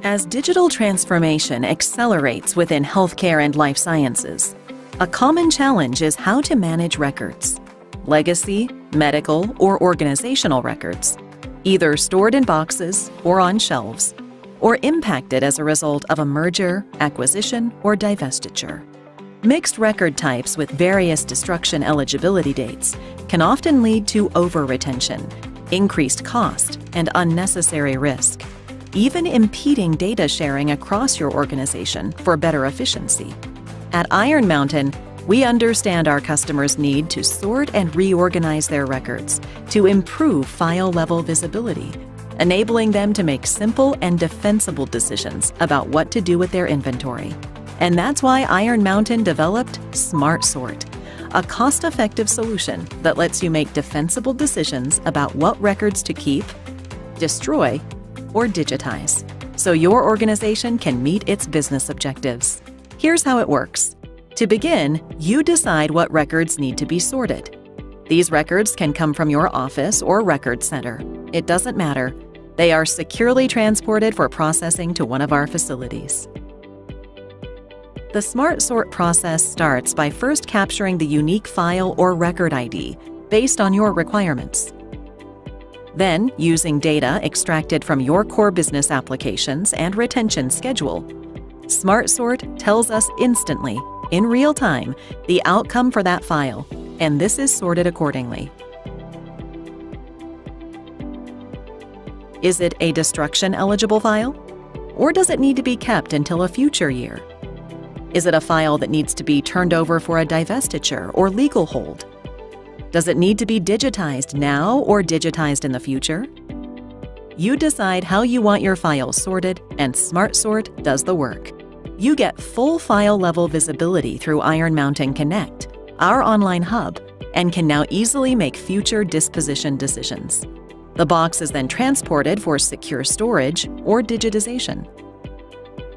As digital transformation accelerates within healthcare and life sciences, a common challenge is how to manage records. Legacy, medical, or organizational records, either stored in boxes or on shelves, or impacted as a result of a merger, acquisition, or divestiture. Mixed record types with various destruction eligibility dates can often lead to over-retention, increased cost, and unnecessary risk, even impeding data sharing across your organization for better efficiency. At Iron Mountain, we understand our customers' need to sort and reorganize their records to improve file-level visibility, enabling them to make simple and defensible decisions about what to do with their inventory. And that's why Iron Mountain developed Smart Sort, a cost-effective solution that lets you make defensible decisions about what records to keep, destroy, or digitize, so your organization can meet its business objectives. Here's how it works. To begin, you decide what records need to be sorted. These records can come from your office or record center. It doesn't matter. They are securely transported for processing to one of our facilities. The Smart Sort process starts by first capturing the unique file or record ID based on your requirements. Then, using data extracted from your core business applications and retention schedule, Smart Sort tells us instantly, in real time, the outcome for that file, and this is sorted accordingly. Is it a destruction-eligible file? Or does it need to be kept until a future year? Is it a file that needs to be turned over for a divestiture or legal hold? Does it need to be digitized now or digitized in the future? You decide how you want your files sorted, and Smart Sort does the work. You get full file-level visibility through Iron Mountain Connect, our online hub, and can now easily make future disposition decisions. The box is then transported for secure storage or digitization.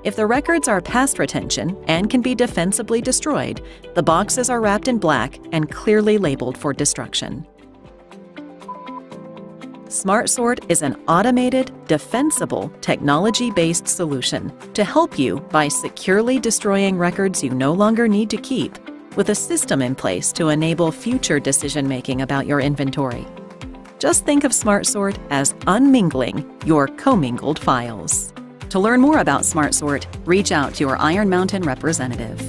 If the records are past retention and can be defensibly destroyed, the boxes are wrapped in black and clearly labeled for destruction. Smart Sort is an automated, defensible, technology-based solution to help you by securely destroying records you no longer need to keep, with a system in place to enable future decision-making about your inventory. Just think of Smart Sort as unmingling your commingled files. To learn more about Smart Sort, reach out to your Iron Mountain representative.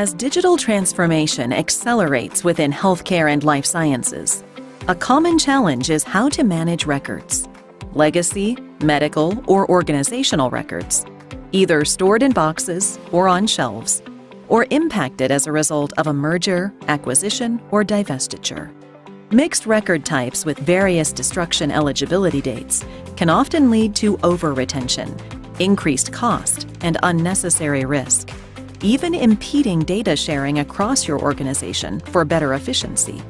As digital transformation accelerates within healthcare and life sciences, a common challenge is how to manage records. Legacy, medical, or organizational records, either stored in boxes or on shelves, or impacted as a result of a merger, acquisition, or divestiture. Mixed record types with various destruction eligibility dates can often lead to over-retention, increased cost, and unnecessary risk, even impeding data sharing across your organization for better efficiency.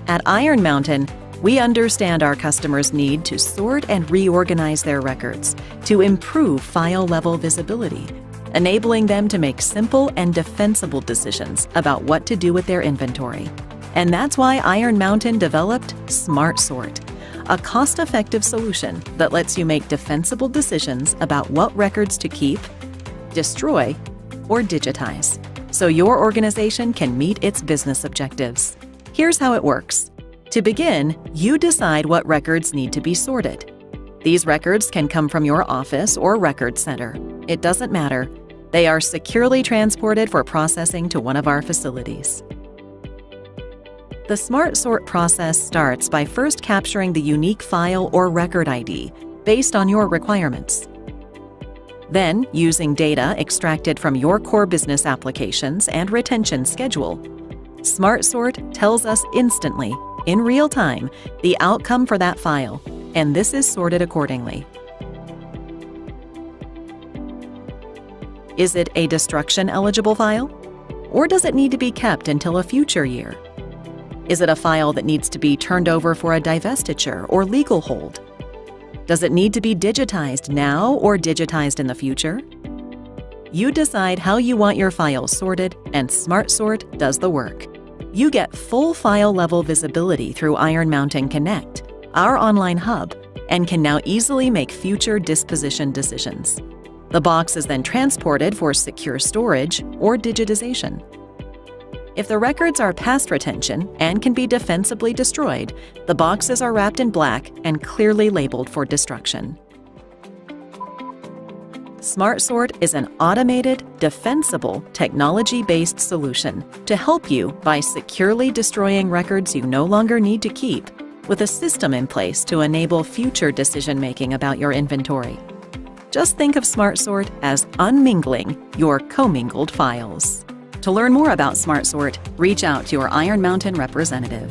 At Iron Mountain, we understand our customers' need to sort and reorganize their records to improve file-level visibility, enabling them to make simple and defensible decisions about what to do with their inventory. And that's why Iron Mountain developed Smart Sort, a cost-effective solution that lets you make defensible decisions about what records to keep, destroy, or digitize, so your organization can meet its business objectives. Here's how it works. To begin, you decide what records need to be sorted. These records can come from your office or record center. It doesn't matter. They are securely transported for processing to one of our facilities. The Smart Sort process starts by first capturing the unique file or record ID based on your requirements. Then, using data extracted from your core business applications and retention schedule, Smart Sort tells us instantly, in real time, the outcome for that file, and this is sorted accordingly. Is it a destruction-eligible file? Or does it need to be kept until a future year? Is it a file that needs to be turned over for a divestiture or legal hold? Does it need to be digitized now or digitized in the future? You decide how you want your files sorted, and Smart Sort does the work. You get full file-level visibility through Iron Mountain Connect, our online hub, and can now easily make future disposition decisions. The box is then transported for secure storage or digitization. If the records are past retention and can be defensibly destroyed, the boxes are wrapped in black and clearly labeled for destruction. Smart Sort is an automated, defensible, technology-based solution to help you by securely destroying records you no longer need to keep, with a system in place to enable future decision-making about your inventory. Just think of Smart Sort as unmingling your commingled files. To learn more about Smart Sort, reach out to your Iron Mountain representative.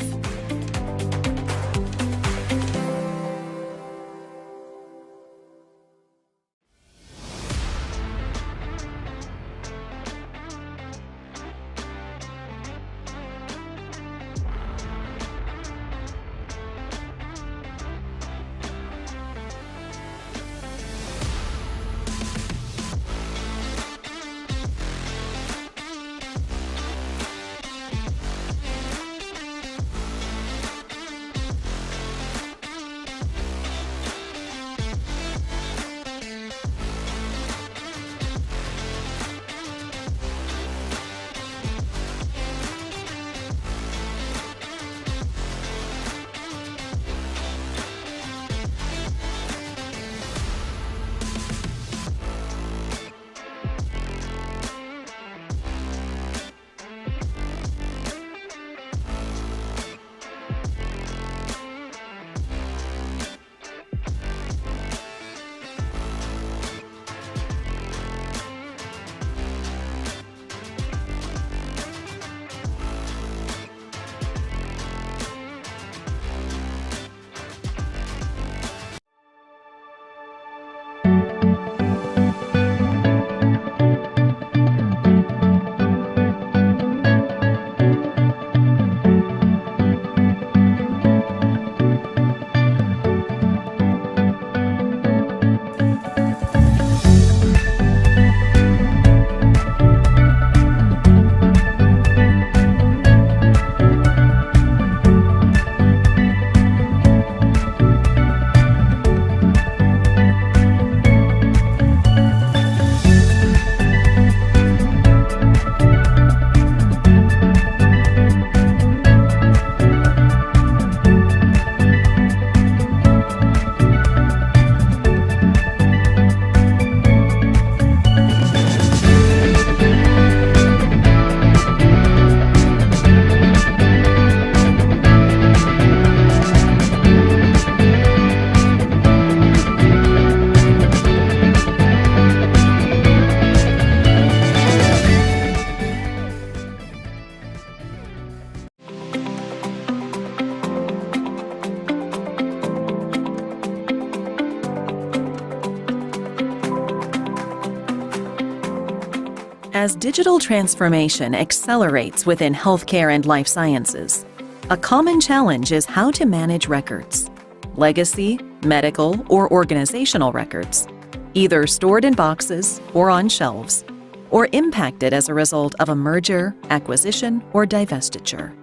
As digital transformation accelerates within healthcare and life sciences, a common challenge is how to manage records. Legacy, medical, or organizational records, either stored in boxes or on shelves, or impacted as a result of a merger, acquisition, or divestiture.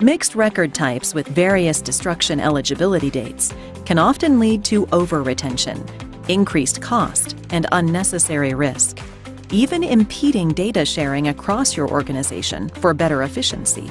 Mixed record types with various destruction eligibility dates can often lead to over-retention, increased cost, and unnecessary risk, even impeding data sharing across your organization for better efficiency.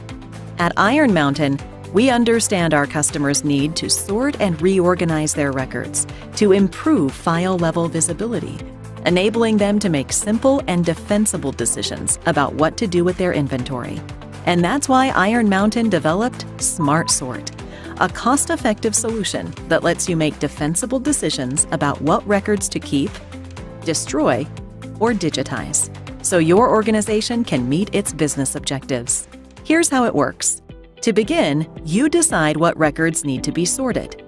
At Iron Mountain, we understand our customers' need to sort and reorganize their records to improve file-level visibility, enabling them to make simple and defensible decisions about what to do with their inventory. And that's why Iron Mountain developed Smart Sort, a cost-effective solution that lets you make defensible decisions about what records to keep, destroy, or digitize, so your organization can meet its business objectives. Here's how it works. To begin, you decide what records need to be sorted.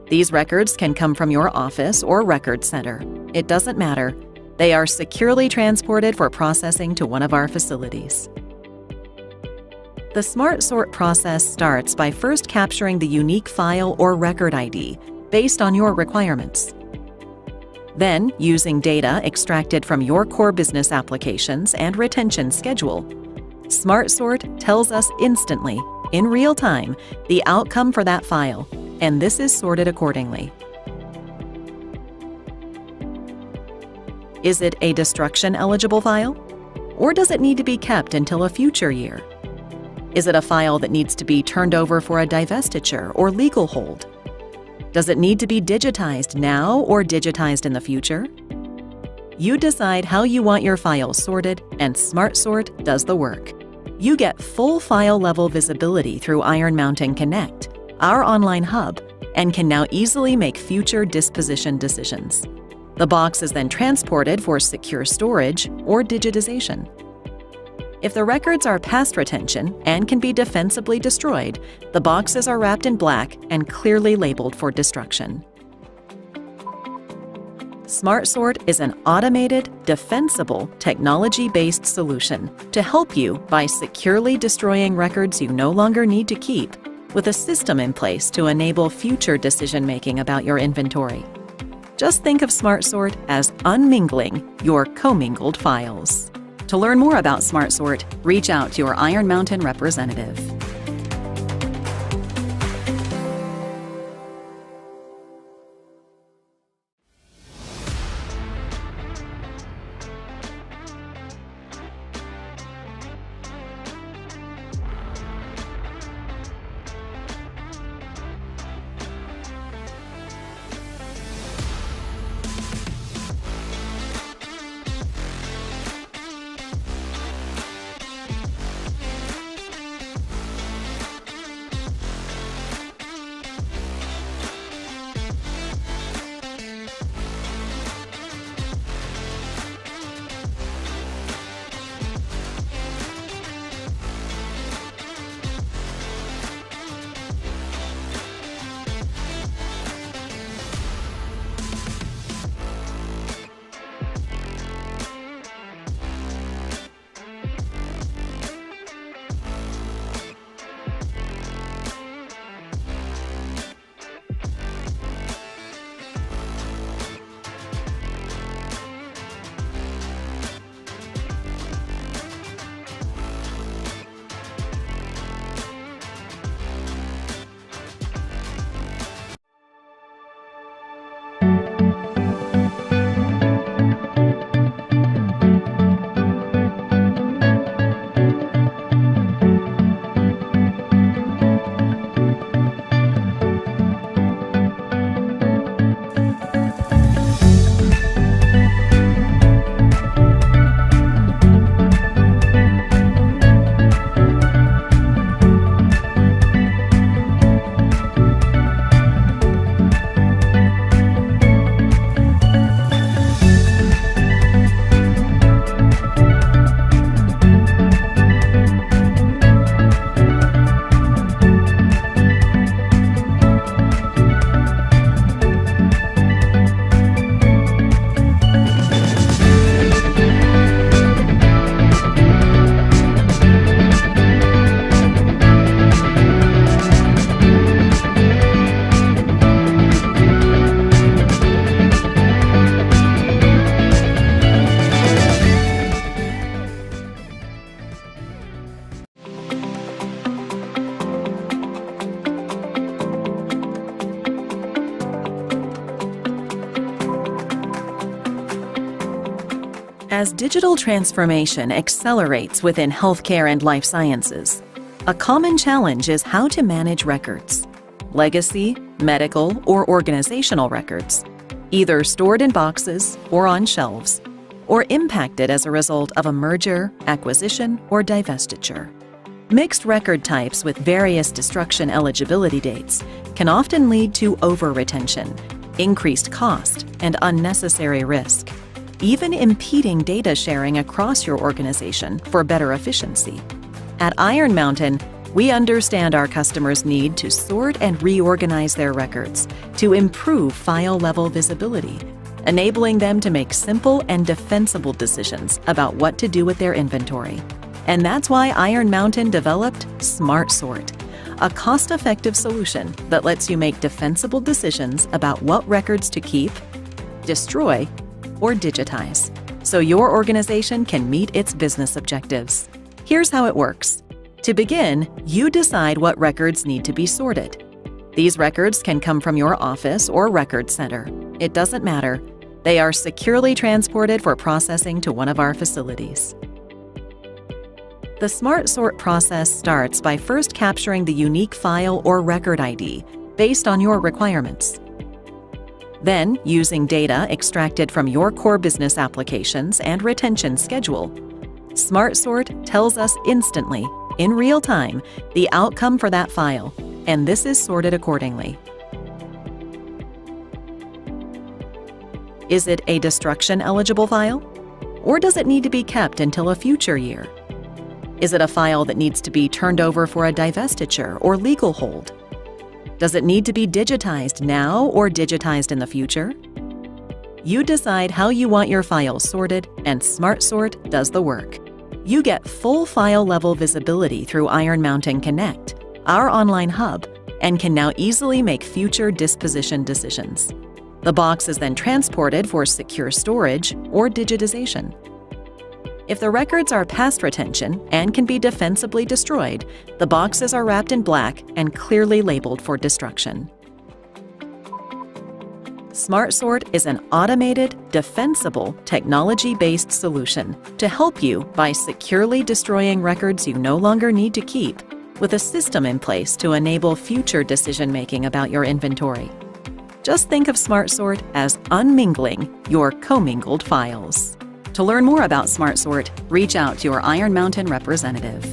These records can come from your office or record center. It doesn't matter. They are securely transported for processing to one of our facilities. The Smart Sort process starts by first capturing the unique file or record ID based on your requirements. Then, using data extracted from your core business applications and retention schedule, Smart Sort tells us instantly, in real time, the outcome for that file, and this is sorted accordingly. Is it a destruction-eligible file? Or does it need to be kept until a future year? Is it a file that needs to be turned over for a divestiture or legal hold? Does it need to be digitized now or digitized in the future? You decide how you want your files sorted, and Smart Sort does the work. You get full file-level visibility through Iron Mountain Connect, our online hub, and can now easily make future disposition decisions. The box is then transported for secure storage or digitization. If the records are past retention and can be defensibly destroyed, the boxes are wrapped in black and clearly labeled for destruction. Smart Sort is an automated, defensible, technology-based solution to help you by securely destroying records you no longer need to keep, with a system in place to enable future decision-making about your inventory. Just think of Smart Sort as unmingling your commingled files. To learn more about Smart Sort, reach out to your Iron Mountain representative. As digital transformation accelerates within healthcare and life sciences, a common challenge is how to manage records. Legacy, medical, or organizational records, either stored in boxes or on shelves, or impacted as a result of a merger, acquisition, or divestiture. Mixed record types with various destruction eligibility dates can often lead to over-retention, increased cost, and unnecessary risk, even impeding data sharing across your organization for better efficiency. At Iron Mountain, we understand our customers' need to sort and reorganize their records to improve file-level visibility, enabling them to make simple and defensible decisions about what to do with their inventory. And that's why Iron Mountain developed Smart Sort, a cost-effective solution that lets you make defensible decisions about what records to keep, destroy, or digitize, so your organization can meet its business objectives. Here's how it works. To begin, you decide what records need to be sorted. These records can come from your office or record center. It doesn't matter. They are securely transported for processing to one of our facilities. The Smart Sort process starts by first capturing the unique file or record ID based on your requirements. Then, using data extracted from your core business applications and retention schedule, Smart Sort tells us instantly, in real time, the outcome for that file, and this is sorted accordingly. Is it a destruction-eligible file? Or does it need to be kept until a future year? Is it a file that needs to be turned over for a divestiture or legal hold? Does it need to be digitized now or digitized in the future? You decide how you want your files sorted, and Smart Sort does the work. You get full file-level visibility through Iron Mountain Connect, our online hub, and can now easily make future disposition decisions. The box is then transported for secure storage or digitization. If the records are past retention and can be defensibly destroyed, the boxes are wrapped in black and clearly labeled for destruction. Smart Sort is an automated, defensible, technology-based solution to help you by securely destroying records you no longer need to keep, with a system in place to enable future decision-making about your inventory. Just think of Smart Sort as unmingling your commingled files. To learn more about Smart Sort, reach out to your Iron Mountain representative.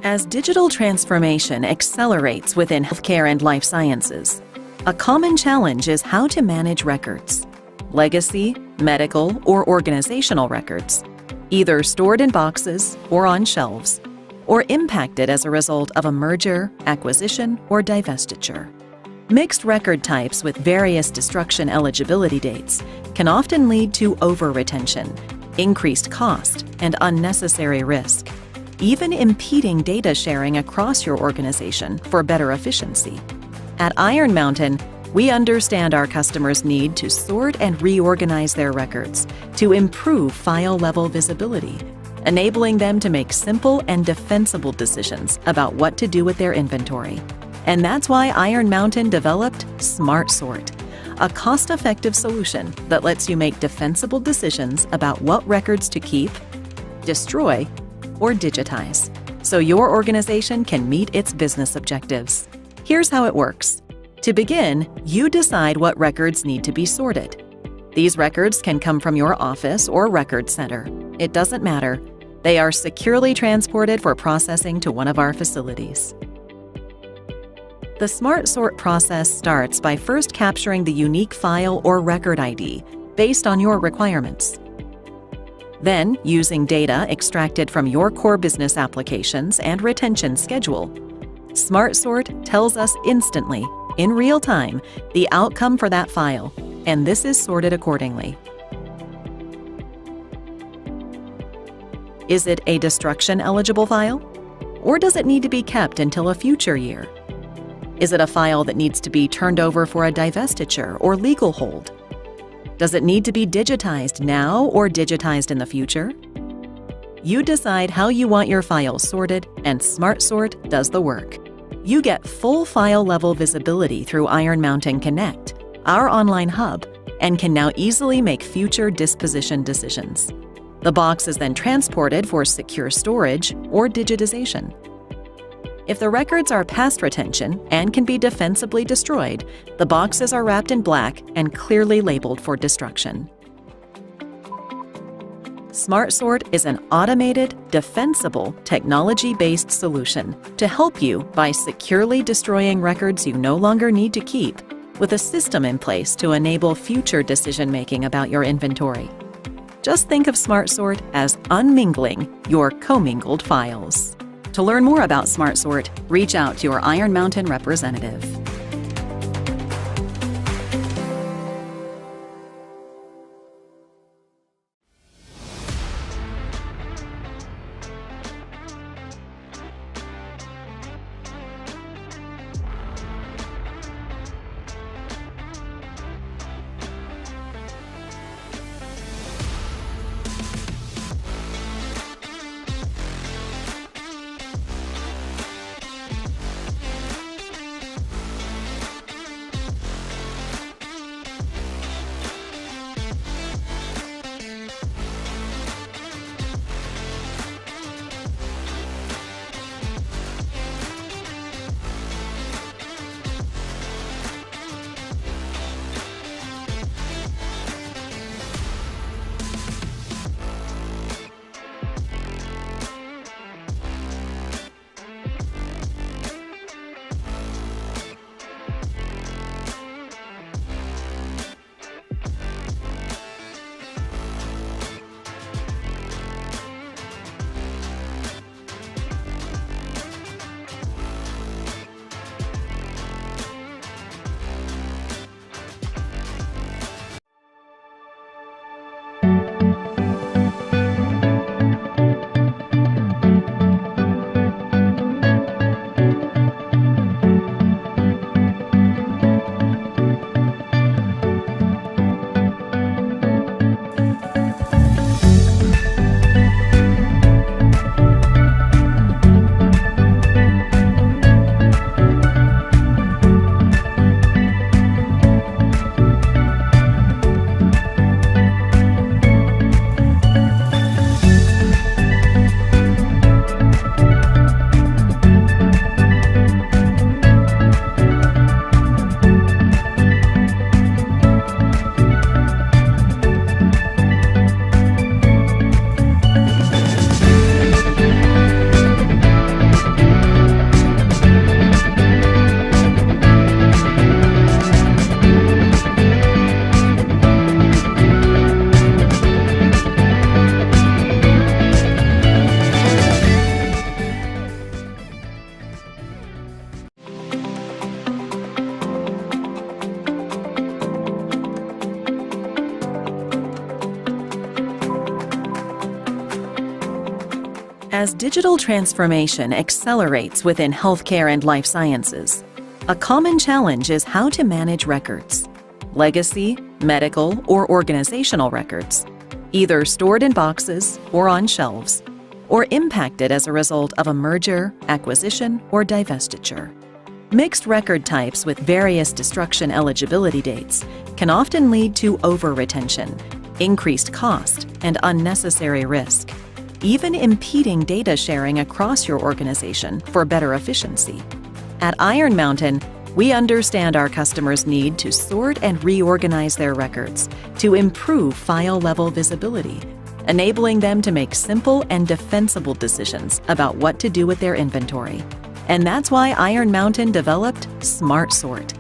As digital transformation accelerates within healthcare and life sciences, a common challenge is how to manage records. Legacy, medical, or organizational records, either stored in boxes or on shelves, or impacted as a result of a merger, acquisition, or divestiture. Mixed record types with various destruction eligibility dates can often lead to over-retention, increased cost, and unnecessary risk, even impeding data sharing across your organization for better efficiency. At Iron Mountain, we understand our customers' need to sort and reorganize their records to improve file-level visibility, enabling them to make simple and defensible decisions about what to do with their inventory. And that's why Iron Mountain developed Smart Sort, a cost-effective solution that lets you make defensible decisions about what records to keep, destroy, or digitize, so your organization can meet its business objectives. Here's how it works. To begin, you decide what records need to be sorted. These records can come from your office or record center. It doesn't matter. They are securely transported for processing to one of our facilities. The Smart Sort process starts by first capturing the unique file or record ID based on your requirements. Then, using data extracted from your core business applications and retention schedule, Smart Sort tells us instantly, in real time, the outcome for that file, and this is sorted accordingly. Is it a destruction-eligible file? Or does it need to be kept until a future year? Is it a file that needs to be turned over for a divestiture or legal hold? Does it need to be digitized now or digitized in the future? You decide how you want your files sorted, and Smart Sort does the work. You get full file-level visibility through Iron Mountain Connect, our online hub, and can now easily make future disposition decisions. The box is then transported for secure storage or digitization. If the records are past retention and can be defensibly destroyed, the boxes are wrapped in black and clearly labeled for destruction. Smart Sort is an automated, defensible, technology-based solution to help you by securely destroying records you no longer need to keep, with a system in place to enable future decision-making about your inventory. Just think of Smart Sort as unmingling your commingled files. To learn more about Smart Sort, reach out to your Iron Mountain representative. As digital transformation accelerates within healthcare and life sciences, a common challenge is how to manage records, legacy, medical, or organizational records, either stored in boxes or on shelves, or impacted as a result of a merger, acquisition, or divestiture. Mixed record types with various destruction eligibility dates can often lead to over-retention, increased cost, and unnecessary risk, even impeding data sharing across your organization for better efficiency. At Iron Mountain, we understand our customers' need to sort and reorganize their records to improve file-level visibility, enabling them to make simple and defensible decisions about what to do with their inventory. And that's why Iron Mountain developed Smart Sort,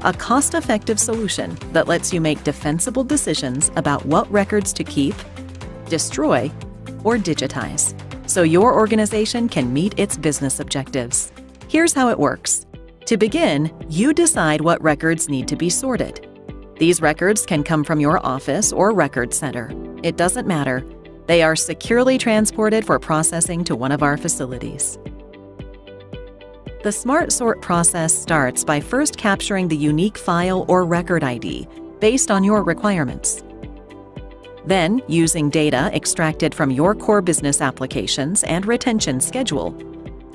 a cost-effective solution that lets you make defensible decisions about what records to keep, destroy, or digitize, so your organization can meet its business objectives. Here's how it works. To begin, you decide what records need to be sorted. These records can come from your office or record center. It doesn't matter. They are securely transported for processing to one of our facilities. The Smart Sort process starts by first capturing the unique file or record ID based on your requirements. Then, using data extracted from your core business applications and retention schedule,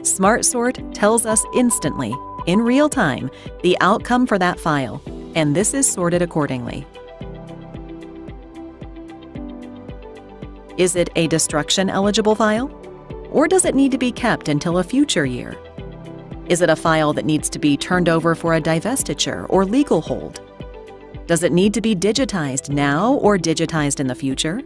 Smart Sort tells us instantly, in real time, the outcome for that file, and this is sorted accordingly. Is it a destruction-eligible file? Or does it need to be kept until a future year? Is it a file that needs to be turned over for a divestiture or legal hold? Does it need to be digitized now or digitized in the future?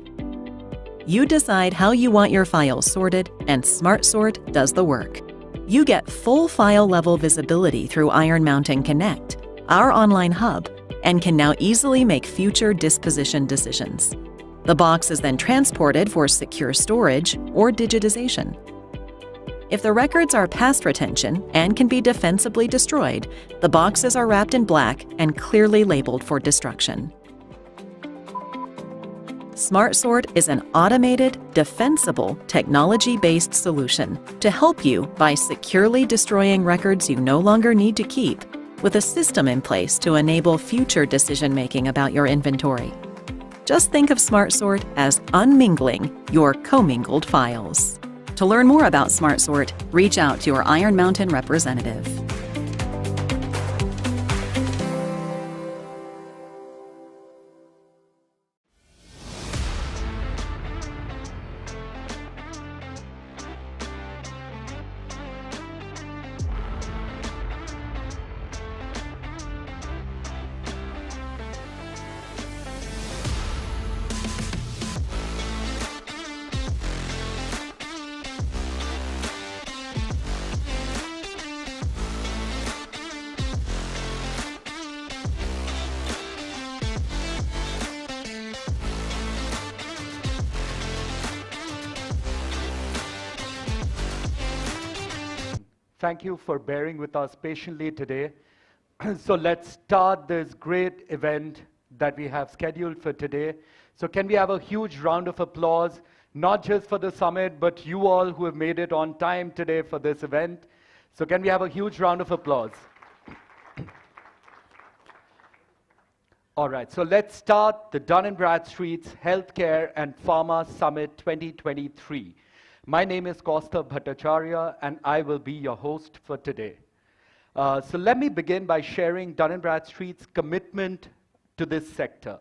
You decide how you want your files sorted, and Smart Sort does the work. You get full file-level visibility through Iron Mountain Connect, our online hub, and can now easily make future disposition decisions. The box is then transported for secure storage or digitization. If the records are past retention and can be defensibly destroyed, the boxes are wrapped in black and clearly labeled for destruction. Smart Sort is an automated, defensible, technology-based solution to help you by securely destroying records you no longer need to keep, with a system in place to enable future decision-making about your inventory. Just think of Smart Sort as unmingling your commingled files. To learn more about Smart Sort, reach out to your Iron Mountain representative. Thank you for bearing with us patiently today. So let's start this great event that we have scheduled for today. So can we have a huge round of applause, not just for the summit, but you all who have made it on time today for this event. So can we have a huge round of applause? All right, so let's start the Dun & Bradstreet's Healthcare and Pharma Summit 2023. My name is Kaustav Bhattacharya, and I will be your host for today. So let me begin by sharing Dun & Bradstreet's commitment to this sector.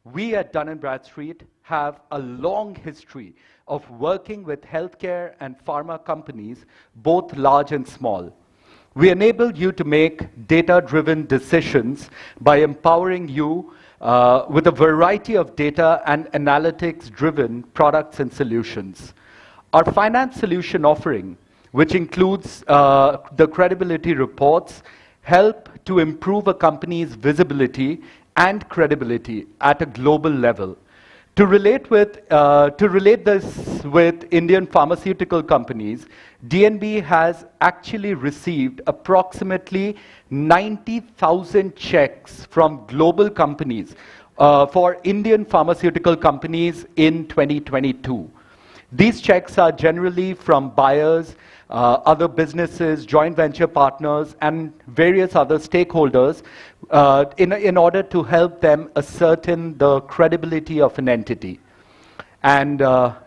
We at Dun & Bradstreet have a long history of working with healthcare and pharma companies, both large and small. We enable you to make data-driven decisions by empowering you with a variety of data and analytics-driven products and solutions. Our finance solution offering, which includes the credibility reports, help to improve a company's visibility and credibility at a global level. To relate this with Indian pharmaceutical companies, DNB has actually received approximately 90,000 checks from global companies for Indian pharmaceutical companies in 2022. These checks are generally from buyers, other businesses, joint venture partners, and various other stakeholders in order to help them ascertain the credibility of an entity. And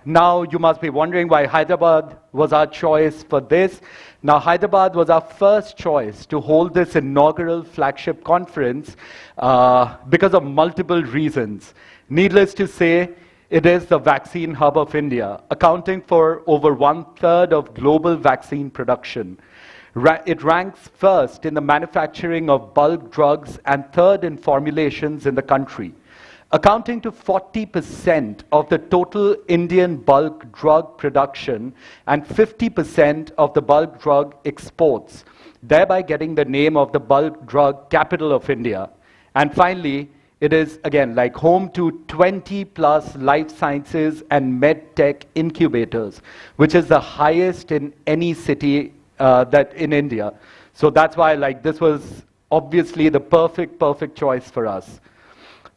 now you must be wondering why Hyderabad was our choice for this. Now, Hyderabad was our first choice to hold this inaugural flagship conference because of multiple reasons. Needless to say, it is the vaccine hub of India, accounting for over 1/3 of global vaccine production. It ranks first in the manufacturing of bulk drugs and third in formulations in the country, accounting to 40% of the total Indian bulk drug production and 50% of the bulk drug exports, thereby getting the name of the bulk drug capital of India. And finally, it is, again, like home to 20+ life sciences and med tech incubators, which is the highest in any city that in India. So that's why this was obviously the perfect choice for us.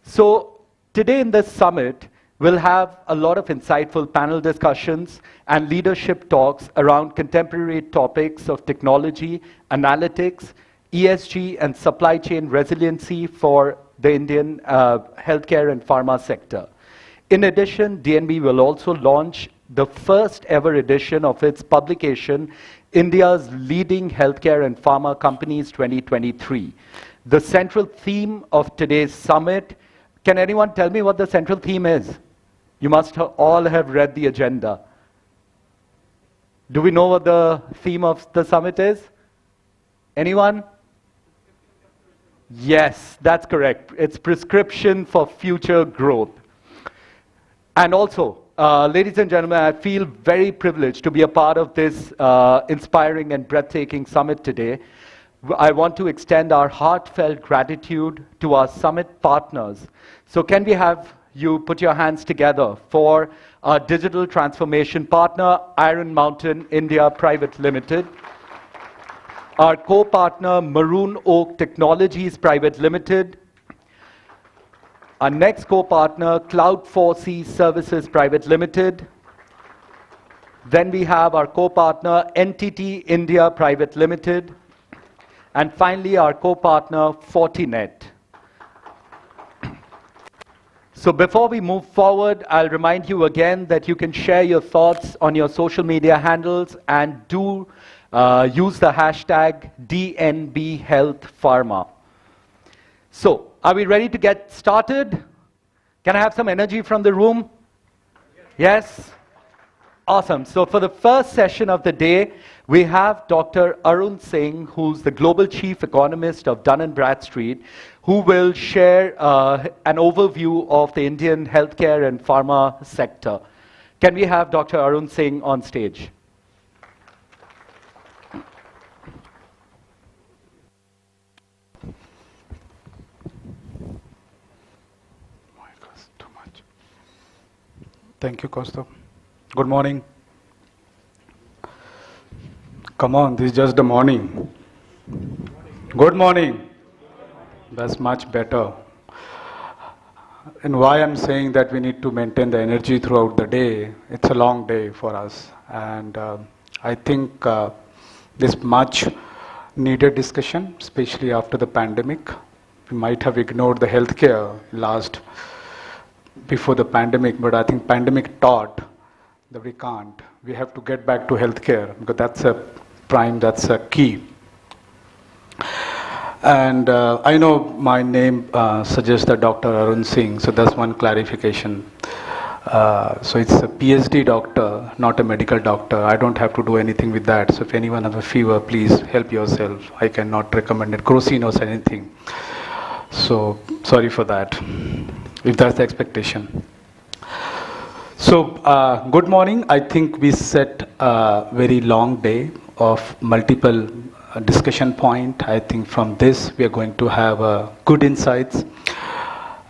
So today in this summit, we'll have a lot of insightful panel discussions and leadership talks around contemporary topics of technology, analytics, ESG, and supply chain resiliency for the Indian healthcare and pharma sector. In addition, DNB will also launch the first ever edition of its publication, India's Leading Healthcare and Pharma Companies 2023. The central theme of today's summit, can anyone tell me what the central theme is? You must all have read the agenda. Do we know what the theme of the summit is? Anyone? Yes, that's correct. It's prescription for future growth. And also, ladies and gentlemen, I feel very privileged to be a part of this inspiring and breathtaking summit today. I want to extend our heartfelt gratitude to our summit partners. So can we have you put your hands together for our digital transformation partner, Iron Mountain India Private Limited, our co-partner, Maroon Oak Technologies Private Limited, our next co-partner, Cloud4C Services Private Limited. Then we have our co-partner, NTT India Private Limited. And finally, our co-partner, Fortinet. So before we move forward, I'll remind you again that you can share your thoughts on your social media handles and do use the hashtag DNBHealthPharma. So, are we ready to get started? Can I have some energy from the room? Yes? Awesome. So for the first session of the day, we have Dr. Arun Singh, who's the Global Chief Economist of Dun & Bradstreet, who will share an overview of the Indian healthcare and pharma sector. Can we have Dr. Arun Singh on stage? Thank you, Costa. Good morning. Come on, this is just the morning. Good morning. That's much better. And why I'm saying that we need to maintain the energy throughout the day, it's a long day for us. And I think this much needed discussion, especially after the pandemic. We might have ignored the healthcare before the pandemic, but I think pandemic taught that we can't. We have to get back to healthcare because that's a key. And I know my name suggests that Dr. Arun Singh, so that's one clarification. So it's a PhD doctor, not a medical doctor. I don't have to do anything with that. So if anyone has a fever, please help yourself. I cannot recommend it, Crocinos or anything. So sorry for that, if that's the expectation. So good morning. I think we set a very long day of multiple discussion point. I think from this we are going to have good insights.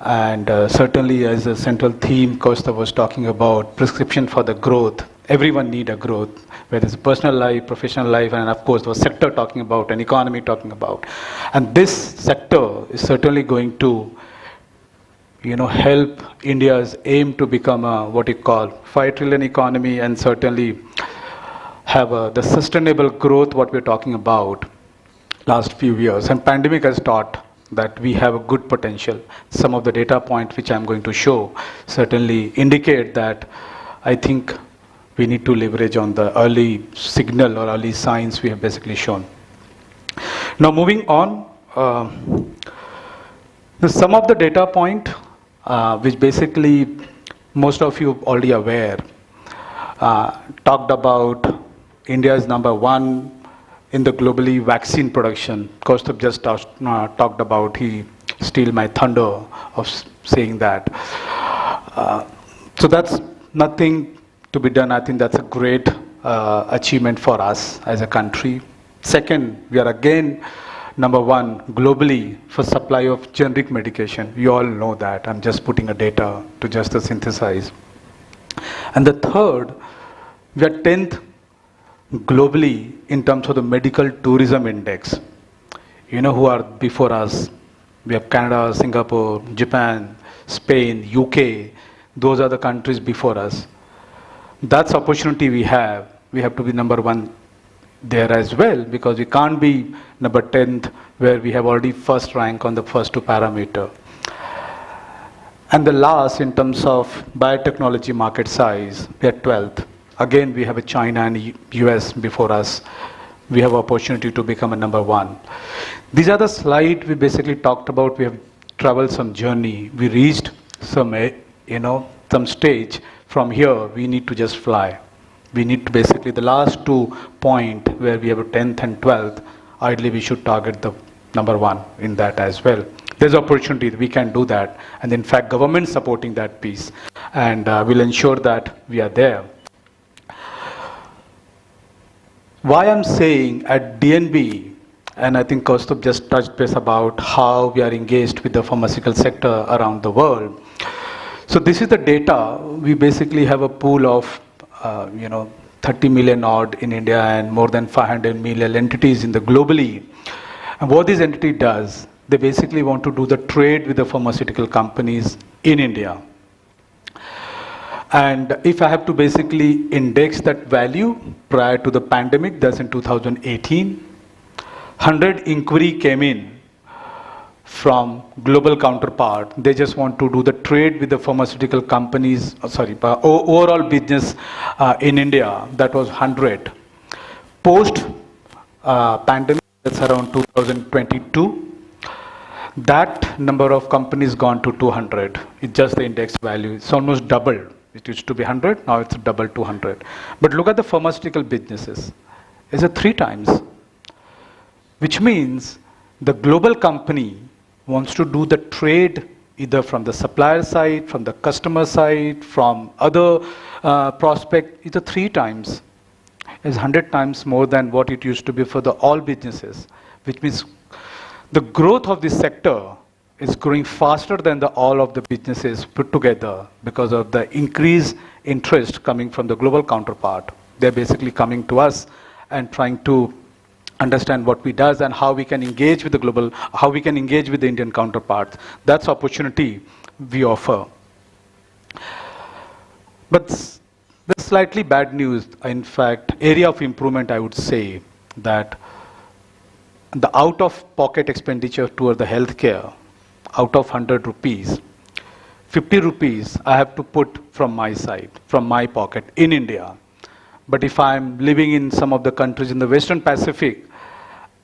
And certainly as a central theme, Costa was talking about prescription for the growth. Everyone need a growth, whether it's personal life, professional life, and of course the sector talking about, and economy talking about. And this sector is certainly going to help India's aim to become a, what you call, 5 trillion economy, and certainly have the sustainable growth what we're talking about last few years. And pandemic has taught that we have a good potential. Some of the data points which I'm going to show certainly indicate that I think we need to leverage on the early signal or early signs we have basically shown. Now moving on, some of the data point which basically most of you already aware, talked about India is number one in the globally vaccine production. Kaustubh just talked about, he steal my thunder of saying that. So that's nothing to be done. I think that's a great achievement for us as a country. Second, we are again number one globally for supply of generic medication. You all know that. I'm just putting a data to just synthesize. And the third, we are 10th globally in terms of the medical tourism index. Who are before us? We have Canada, Singapore, Japan, Spain, UK. Those are the countries before us. That's opportunity we have. We have to be number one there as well, because we can't be number 10th where we have already first rank on the first two parameter. And the last, in terms of biotechnology market size, we are 12th. Again, we have a China and US before us. We have opportunity to become a number one. These are the slides we basically talked about. We have traveled some journey. We reached some, some stage. From here, we need to just fly. We need to basically, the last 2 points where we have a 10th and 12th, ideally we should target the number one in that as well. There's opportunity, we can do that. And in fact, government supporting that piece. And will ensure that we are there. Why I'm saying at DNB, and I think Kaustubh just touched base about how we are engaged with the pharmaceutical sector around the world. So this is the data. We basically have a pool of 30 million odd in India and more than 500 million entities in the globally. And what this entity does, they basically want to do the trade with the pharmaceutical companies in India. And if I have to basically index that value prior to the pandemic, that's in 2018, 100 inquiry came in from global counterpart. They just want to do the trade with the pharmaceutical companies, overall business in India, that was 100. Post pandemic, that's around 2022, that number of companies gone to 200. It's just the index value. It's almost doubled. It used to be 100, now it's double 200. But look at the pharmaceutical businesses. It's a 3 times. Which means the global company wants to do the trade either from the supplier side, from the customer side, from other prospect. It's a 3 times. It's 100 times more than what it used to be for the all businesses. Which means the growth of this sector is growing faster than the all of the businesses put together because of the increased interest coming from the global counterpart. They're basically coming to us and trying to understand what we does and how we can engage with the global, how we can engage with the Indian counterparts. That's opportunity we offer. But the slightly bad news, in fact, area of improvement, I would say that the out-of-pocket expenditure toward the healthcare, out of 100 rupees, 50 rupees I have to put from my side, from my pocket in India. But if I'm living in some of the countries in the Western Pacific,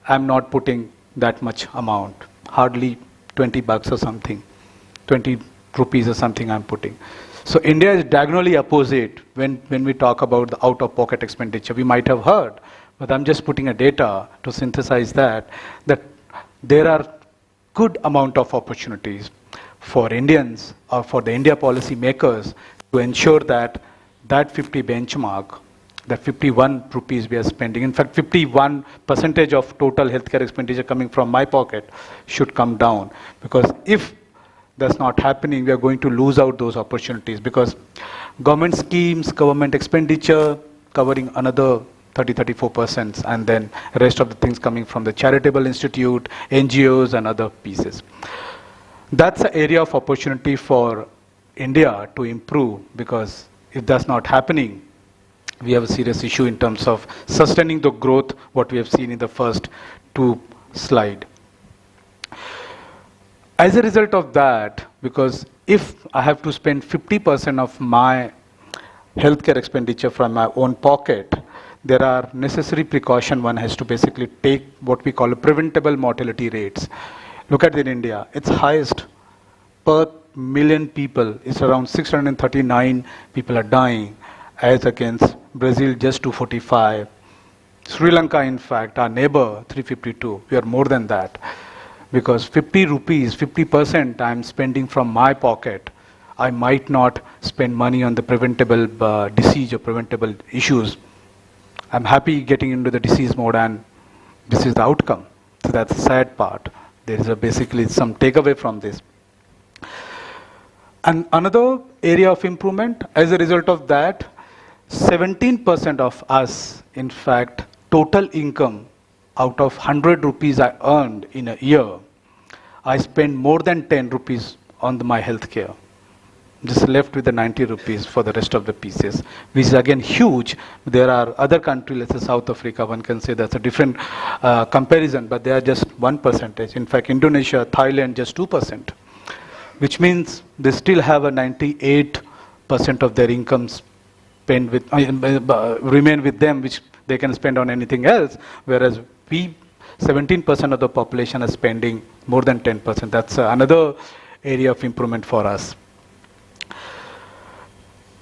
I'm not putting that much amount, hardly 20 bucks or something, 20 rupees or something I'm putting. So India is diagonally opposite when we talk about the out-of-pocket expenditure. We might have heard, but I'm just putting a data to synthesize that there are good amount of opportunities for Indians or for the India policy makers to ensure that that 50 benchmark, that 51 rupees we are spending, in fact 51% of total healthcare expenditure coming from my pocket should come down. Because if that's not happening, we are going to lose out those opportunities, because government schemes, government expenditure covering another 34%, and then rest of the things coming from the charitable institute, NGOs and other pieces. That's an area of opportunity for India to improve, because if that's not happening, we have a serious issue in terms of sustaining the growth, what we have seen in the first two slides. As a result of that, because if I have to spend 50% of my healthcare expenditure from my own pocket, there are necessary precautions one has to basically take, what we call preventable mortality rates. Look at in India, it's highest per million people. It's around 639 people are dying, as against Brazil just 245. Sri Lanka, in fact, our neighbor, 352. We are more than that. Because 50 rupees, 50% I'm spending from my pocket, I might not spend money on the preventable disease or preventable issues. I'm happy getting into the disease mode, and this is the outcome. So that's the sad part. There is basically some takeaway from this. And another area of improvement, as a result of that, 17% of us, in fact, total income out of 100 rupees I earned in a year, I spend more than 10 rupees on my healthcare. Just left with the 90 rupees for the rest of the pieces, which is again huge. There are other countries, let's say South Africa, one can say that's a different comparison, but they are just 1%. In fact, Indonesia, Thailand, just 2%, which means they still have a 98% of their incomes spend with, remain with them, which they can spend on anything else, whereas we, 17% of the population is spending more than 10%. That's another area of improvement for us.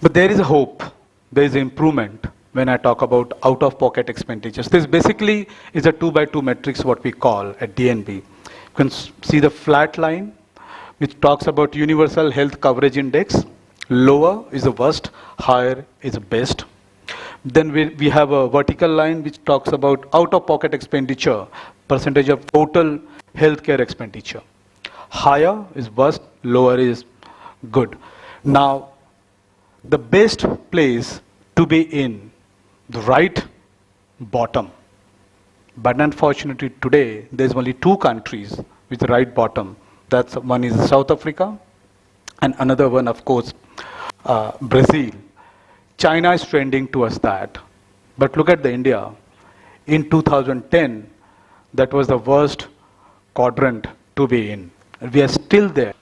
But there is a hope, there is improvement when I talk about out-of-pocket expenditures. This basically is a 2x2 matrix, what we call at DNB. You can see the flat line, which talks about universal health coverage index. Lower is the worst, higher is the best. Then we have a vertical line which talks about out-of-pocket expenditure, percentage of total healthcare expenditure. Higher is worst, lower is good. Now, the best place to be in, the right bottom. But unfortunately today, there's only two countries with the right bottom. That's one is South Africa, and another one, of course, Brazil. China is trending towards that. But look at the India. In 2010, that was the worst quadrant to be in. We are still there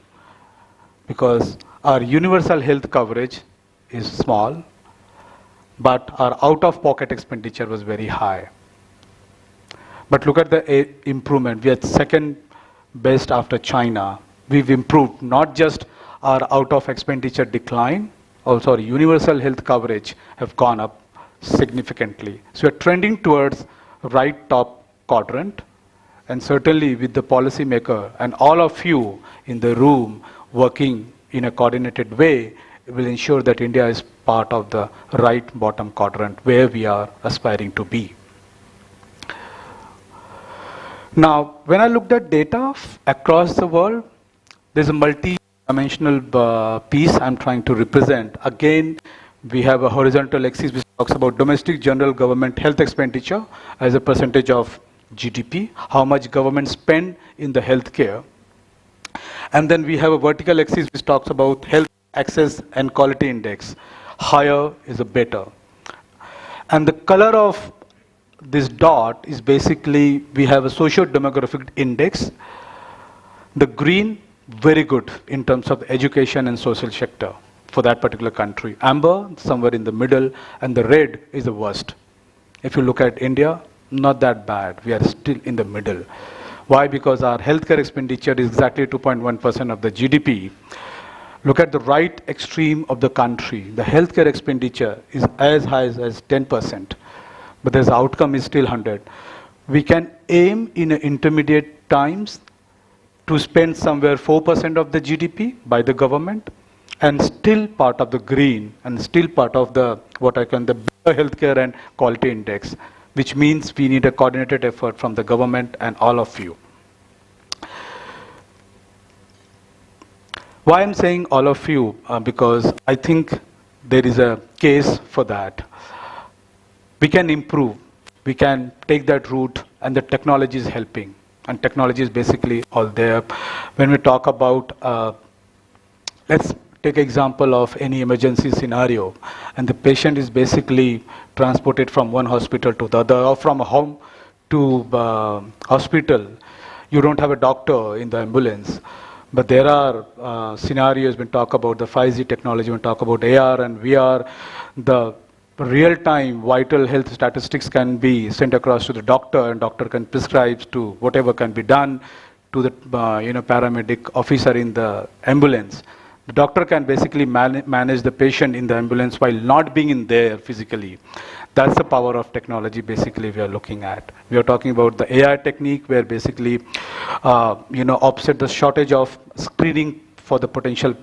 because our universal health coverage is small, but our out-of-pocket expenditure was very high. But look at the improvement. We are second best after China. We've improved not just our out-of-expenditure decline, also our universal health coverage have gone up significantly. So we're trending towards right top quadrant, and certainly with the policymaker and all of you in the room working in a coordinated way, will ensure that India is part of the right bottom quadrant where we are aspiring to be. Now, when I looked at data across the world, there's a multi-dimensional piece I'm trying to represent. Again, we have a horizontal axis which talks about domestic general government health expenditure as a percentage of GDP, how much government spend in the healthcare. And then we have a vertical axis which talks about health access and quality index. Higher is a better. And the color of this dot is basically, we have a socio-demographic index. The green, very good in terms of education and social sector for that particular country. Amber, somewhere in the middle, and the red is the worst. If you look at India, not that bad. We are still in the middle. Why? Because our healthcare expenditure is exactly 2.1% of the GDP. Look at the right extreme of the country. The healthcare expenditure is as high as 10%, but the outcome is still 100. We can aim in intermediate times to spend somewhere 4% of the GDP by the government, and still part of the green, and still part of the, what I call the healthcare and quality index, which means we need a coordinated effort from the government and all of you. Why I'm saying all of you? Because I think there is a case for that. We can improve. We can take that route, and the technology is helping. And technology is basically all there. When we talk about, let's take example of any emergency scenario, and the patient is basically transported from one hospital to the other, or from home to hospital. You don't have a doctor in the ambulance. But there are scenarios when talk about the 5G technology, when talk about AR and VR, the real-time vital health statistics can be sent across to the doctor, and doctor can prescribe to whatever can be done to the paramedic officer in the ambulance. The doctor can basically manage the patient in the ambulance while not being in there physically. That's the power of technology basically we are looking at. We are talking about the AI technique where basically, offset the shortage of screening for the potential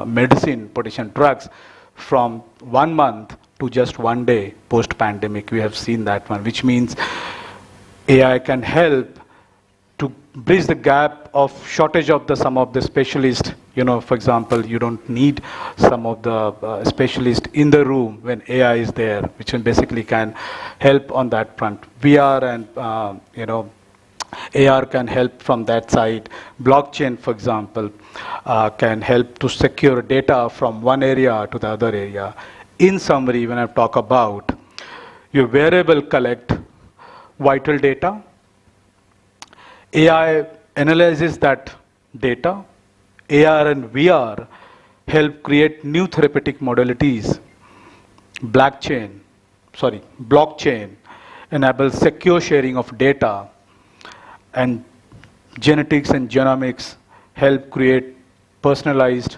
medicine, potential drugs from 1 month to just 1 day post-pandemic. We have seen that one, which means AI can help to bridge the gap of shortage of some of the specialists. For example, you don't need some of the specialists in the room when AI is there, which basically can help on that front. VR and AR can help from that side. Blockchain, for example, can help to secure data from one area to the other area. In summary, when I talk about your wearable collect vital data, AI analyzes that data. AR and VR help create new therapeutic modalities. Blockchain enables secure sharing of data, and genetics and genomics help create personalized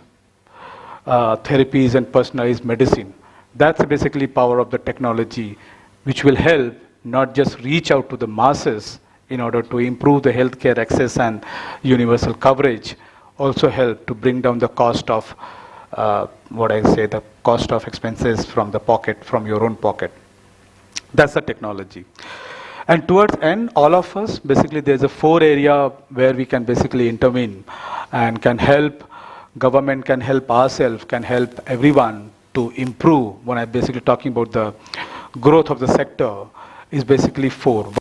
therapies and personalized medicine. That's basically power of the technology, which will help not just reach out to the masses in order to improve the healthcare access and universal coverage, also help to bring down the cost of the cost of expenses from the pocket, from your own pocket. That's the technology. And towards end, all of us, basically there's a 4 area where we can basically intervene and can help, government can help ourselves, can help everyone to improve. When I'm basically talking about the growth of the sector, is basically 4.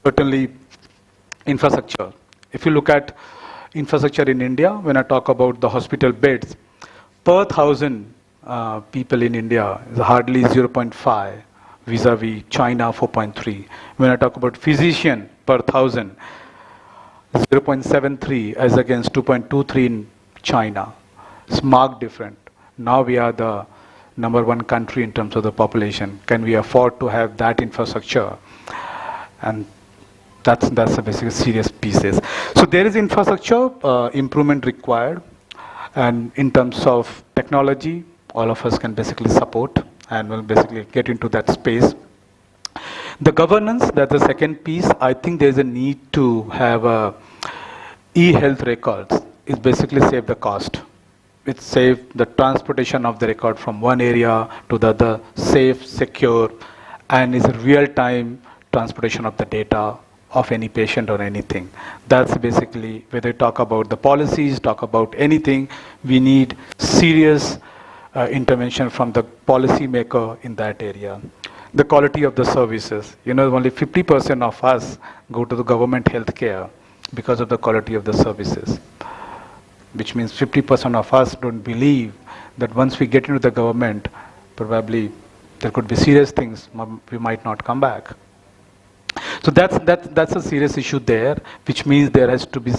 Certainly infrastructure. If you look at infrastructure in India, when I talk about the hospital beds, per 1,000 people in India is hardly 0.5 vis-a-vis China 4.3. When I talk about physician per 1,000, 0.73 as against 2.23 in China. It's marked different. Now we are the #1 country in terms of the population. Can we afford to have that infrastructure? And that's a basically serious pieces. So there is infrastructure improvement required, and in terms of technology, all of us can basically support and will basically get into that space. The governance, that's the second piece. I think there's a need to have e-health records. It basically save the cost. It saves the transportation of the record from one area to the other, safe, secure, and is a real-time transportation of the data of any patient or anything. That's basically, whether you talk about the policies, talk about anything, we need serious intervention from the policy maker in that area. The quality of the services. Only 50% of us go to the government healthcare because of the quality of the services, which means 50% of us don't believe that once we get into the government, probably there could be serious things, we might not come back. So that's a serious issue there, which means there has to be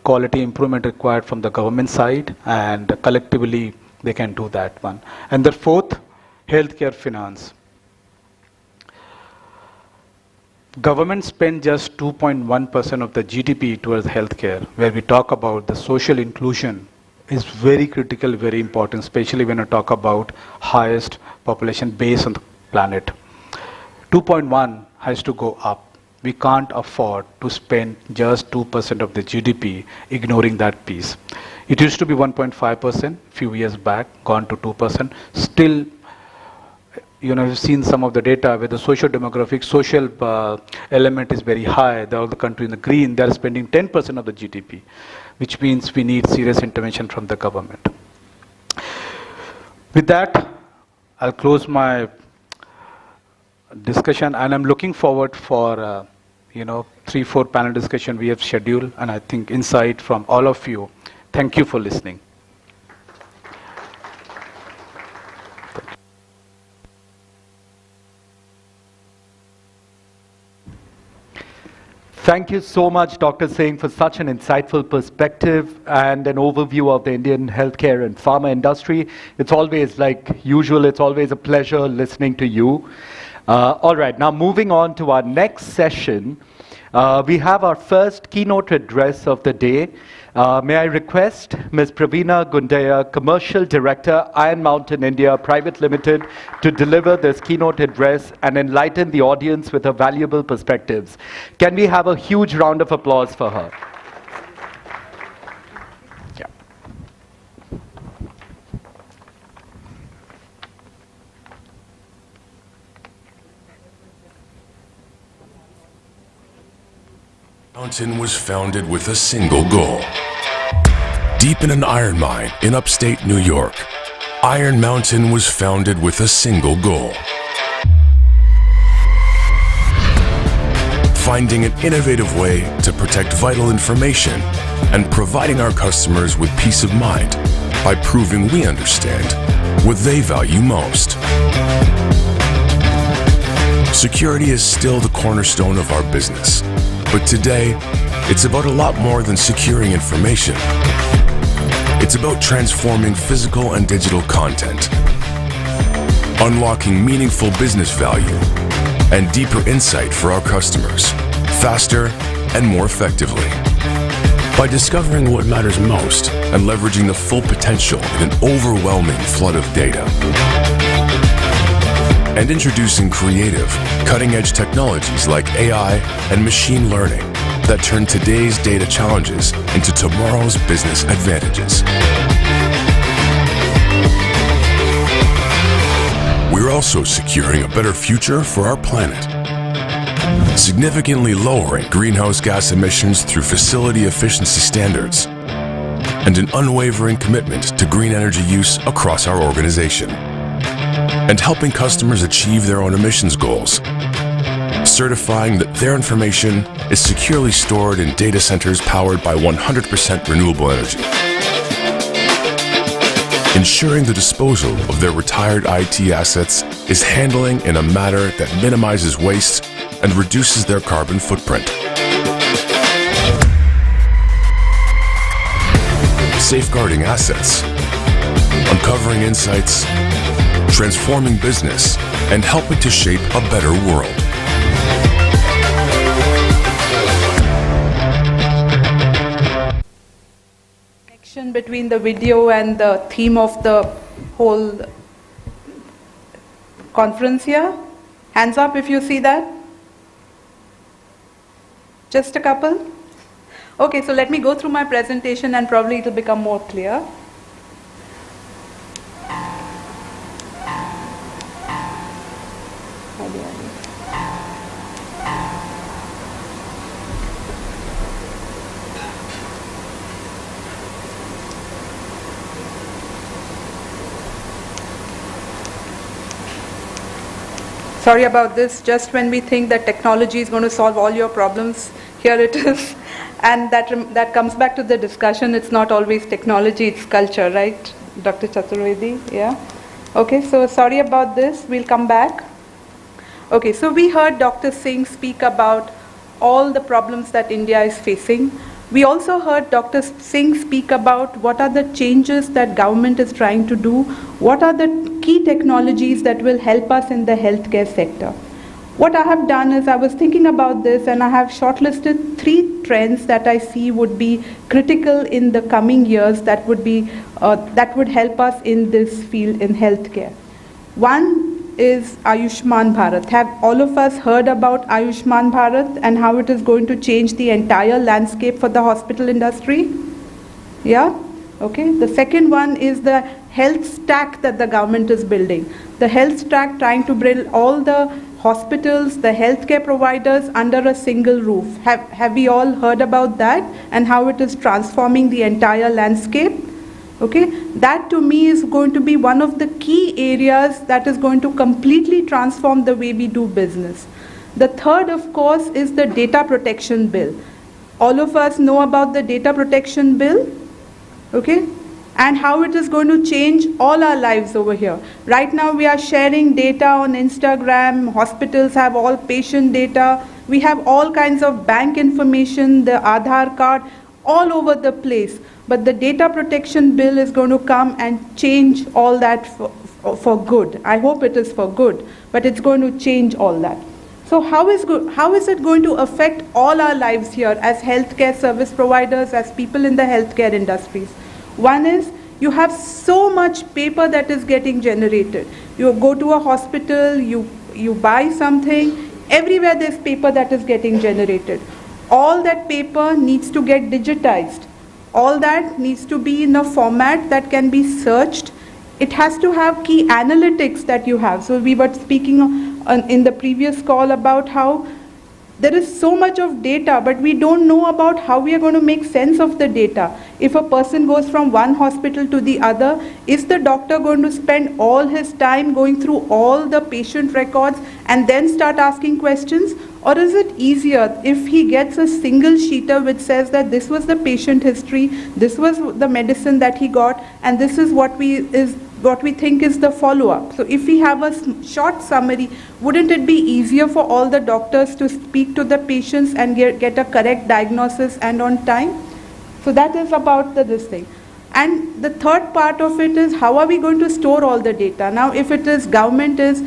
quality improvement required from the government side, and collectively they can do that one. And the fourth, healthcare finance. Government spend just 2.1% of the GDP towards healthcare, where we talk about the social inclusion is very critical, very important, especially when I talk about highest population base on the planet. 2.1 has to go up. We can't afford to spend just 2% of the GDP ignoring that piece. It used to be 1.5% few years back, gone to 2%. Still, you've seen some of the data where the socio-demographic, social element is very high. The other country in the green, they're spending 10% of the GDP, which means we need serious intervention from the government. With that, I'll close my discussion, and I'm looking forward for 3-4 panel discussion we have scheduled, and I think insight from all of you. Thank you for listening. Thank you so much, Dr. Singh, for such an insightful perspective and an overview of the Indian healthcare and pharma industry. It's always, like usual, it's always a pleasure listening to you. All right, now moving on to our next session, we have our first keynote address of the day. May I request Ms. Praveena Gundaya, Commercial Director, Iron Mountain India Private Limited, to deliver this keynote address and enlighten the audience with her valuable perspectives. Can we have a huge round of applause for her? Yeah. Mountain was founded with a single goal. Deep in an iron mine in upstate New York, Iron Mountain was founded with a single goal. Finding an innovative way to protect vital information and providing our customers with peace of mind by proving we understand what they value most. Security is still the cornerstone of our business. But today, it's about a lot more than securing information. It's about transforming physical and digital content, unlocking meaningful business value, and deeper insight for our customers, faster and more effectively. By discovering what matters most and leveraging the full potential in an overwhelming flood of data. And introducing creative, cutting-edge technologies like AI and machine learning that turn today's data challenges into tomorrow's business advantages. We're also securing a better future for our planet, significantly lowering greenhouse gas emissions through facility efficiency standards, and an unwavering commitment to green energy use across our organization. And helping customers achieve their own emissions goals, certifying that their information is securely stored in data centers powered by 100% renewable energy, ensuring the disposal of their retired IT assets is handling in a manner that minimizes waste and reduces their carbon footprint, safeguarding assets, uncovering insights, transforming business, and helping to shape a better world. Connection between the video and the theme of the whole conference here. Hands up if you see that. Just a couple. Okay, so let me go through my presentation and probably it will become more clear. Sorry about this, just when we think that technology is going to solve all your problems, here it is. And that comes back to the discussion, it's not always technology, it's culture, right? Dr. Chaturvedi, yeah? Okay, so sorry about this, we'll come back. Okay, so we heard Dr. Singh speak about all the problems that India is facing. We also heard Dr. Singh speak about what are the changes that government is trying to do, what are the key technologies that will help us in the healthcare sector. What I have done is I was thinking about this and I have shortlisted 3 trends that I see would be critical in the coming years that would help us in this field in healthcare. One is Ayushman Bharat. Have all of us heard about Ayushman Bharat and how it is going to change the entire landscape for the hospital industry? Yeah? Okay. The second one is the health stack that the government is building. The health stack trying to bring all the hospitals, the healthcare providers under a single roof. Have we all heard about that and how it is transforming the entire landscape? Okay, that to me is going to be one of the key areas that is going to completely transform the way we do business. The third, of course, is the data protection bill. All of us know about the data protection bill, okay? And how it is going to change all our lives over here. Right now we are sharing data on Instagram, hospitals have all patient data, we have all kinds of bank information, the Aadhaar card, all over the place. But the data protection bill is going to come and change all that for good. I hope it is for good, but it's going to change all that. So how is it going to affect all our lives here as healthcare service providers, as people in the healthcare industries? One is, you have so much paper that is getting generated. You go to a hospital, you buy something, everywhere there's paper that is getting generated. All that paper needs to get digitized. All that needs to be in a format that can be searched. It has to have key analytics that you have. So we were speaking in the previous call about how there is so much of data, but we don't know about how we are going to make sense of the data. If a person goes from one hospital to the other, is the doctor going to spend all his time going through all the patient records and then start asking questions? Or is it easier if he gets a single sheeter which says that this was the patient history, this was the medicine that he got, and this is what we think is the follow-up. So if we have a short summary, wouldn't it be easier for all the doctors to speak to the patients and get a correct diagnosis and on time? So that is about this thing. And the third part of it is, how are we going to store all the data? Now, if it is government is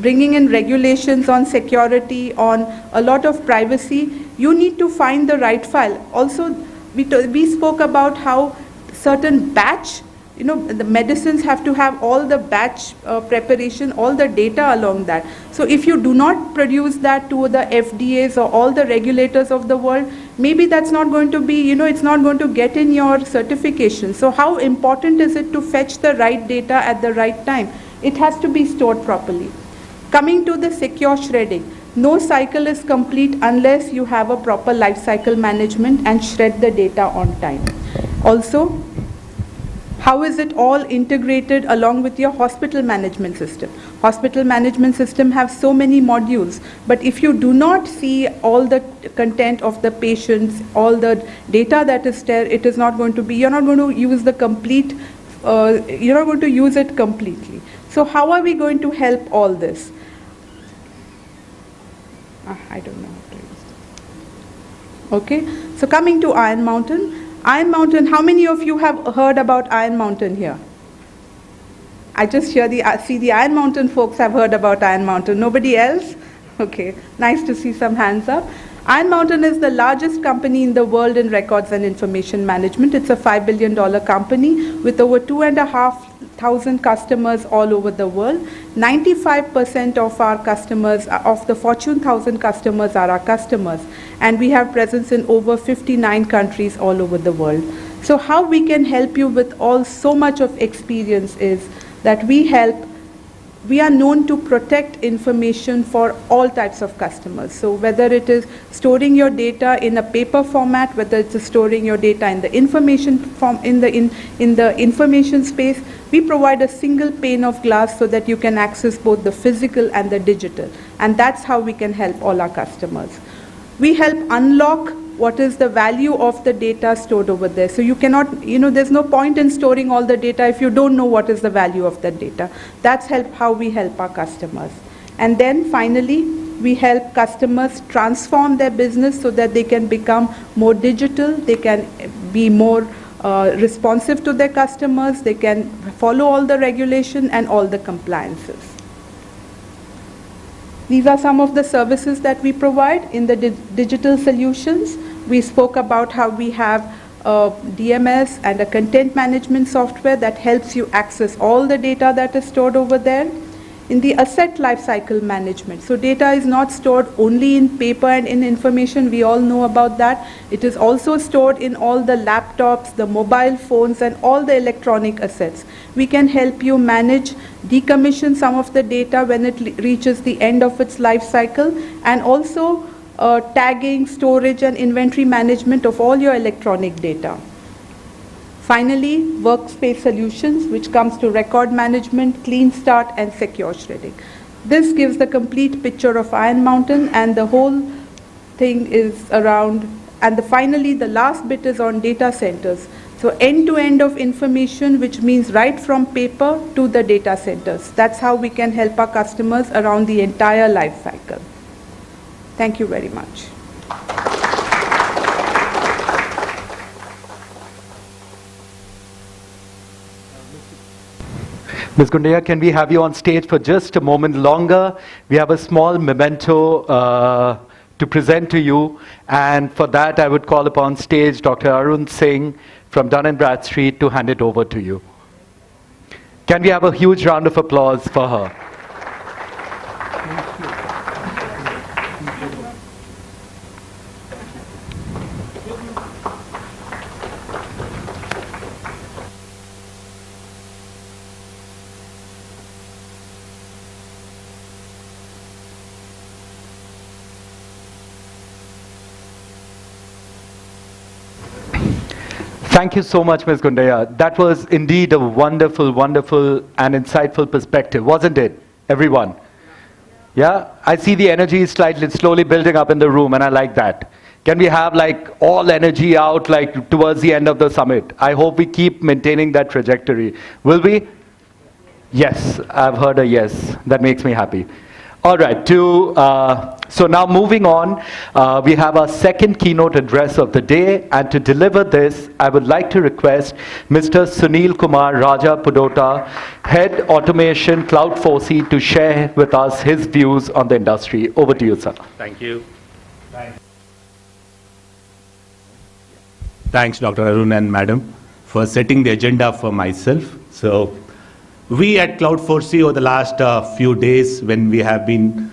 bringing in regulations on security, on a lot of privacy, you need to find the right file. Also, we spoke about how certain batch, the medicines have to have all the batch preparation, all the data along that. So if you do not produce that to the FDAs or all the regulators of the world, maybe that's not going to be, it's not going to get in your certification. So how important is it to fetch the right data at the right time? It has to be stored properly. Coming to the secure shredding, no cycle is complete unless you have a proper life cycle management and shred the data on time. Also, how is it all integrated along with your hospital management system? Hospital management system have so many modules, but if you do not see all the content of the patients, all the data that is there, it is not going to be, you're not going to use the complete, you're not going to use it completely. So how are we going to help all this? I don't know how to use this. Okay, so coming to Iron Mountain. Iron Mountain, how many of you have heard about Iron Mountain here? I just see the Iron Mountain folks have heard about Iron Mountain. Nobody else? Okay, nice to see some hands up. Iron Mountain is the largest company in the world in records and information management. It's a $5 billion company with over 2,500 customers all over the world. 95% of our customers, of the Fortune 1000 customers, are our customers. And we have presence in over 59 countries all over the world. So how we can help you with so much of experience is that we are known to protect information for all types of customers. So whether it is storing your data in a paper format, whether it's storing your data in the information form, in the information space, we provide a single pane of glass so that you can access both the physical and the digital. And that's how we can help all our customers. We help unlock what is the value of the data stored over there. So you cannot, there's no point in storing all the data if you don't know what is the value of that data. That's how we help our customers. And then finally, we help customers transform their business so that they can become more digital, they can be more responsive to their customers, they can follow all the regulation and all the compliances. These are some of the services that we provide in the digital solutions. We spoke about how we have DMS and a content management software that helps you access all the data that is stored over there. In the asset lifecycle management, so data is not stored only in paper and in information, we all know about that. It is also stored in all the laptops, the mobile phones, and all the electronic assets. We can help you manage, decommission some of the data when it reaches the end of its life cycle, and also tagging, storage, and inventory management of all your electronic data. Finally, workspace solutions, which comes to record management, clean start, and secure shredding. This gives the complete picture of Iron Mountain, and the whole thing is around, and finally the last bit is on data centers. So end-to-end of information, which means right from paper to the data centers. That's how we can help our customers around the entire life cycle. Thank you very much. Ms. Gundeya, can we have you on stage for just a moment longer? We have a small memento to present to you, and for that I would call upon stage Dr. Arun Singh from Dun & Bradstreet to hand it over to you. Can we have a huge round of applause for her? Thank you so much, Ms. Gundeya. That was indeed a wonderful, wonderful and insightful perspective, wasn't it, everyone? Yeah? I see the energy slowly building up in the room, and I like that. Can we have like all energy out like towards the end of the summit? I hope we keep maintaining that trajectory. Will we? Yes, I've heard a yes. That makes me happy. All right, so now moving on, we have our second keynote address of the day, and to deliver this, I would like to request Mr. Sunil Kumar Raja Pudota, Head Automation Cloud 4C, to share with us his views on the industry. Over to you, sir. Thank you. Thanks, Dr. Arun and Madam, for setting the agenda for myself. So, we at Cloud 4C over the last few days, when we have been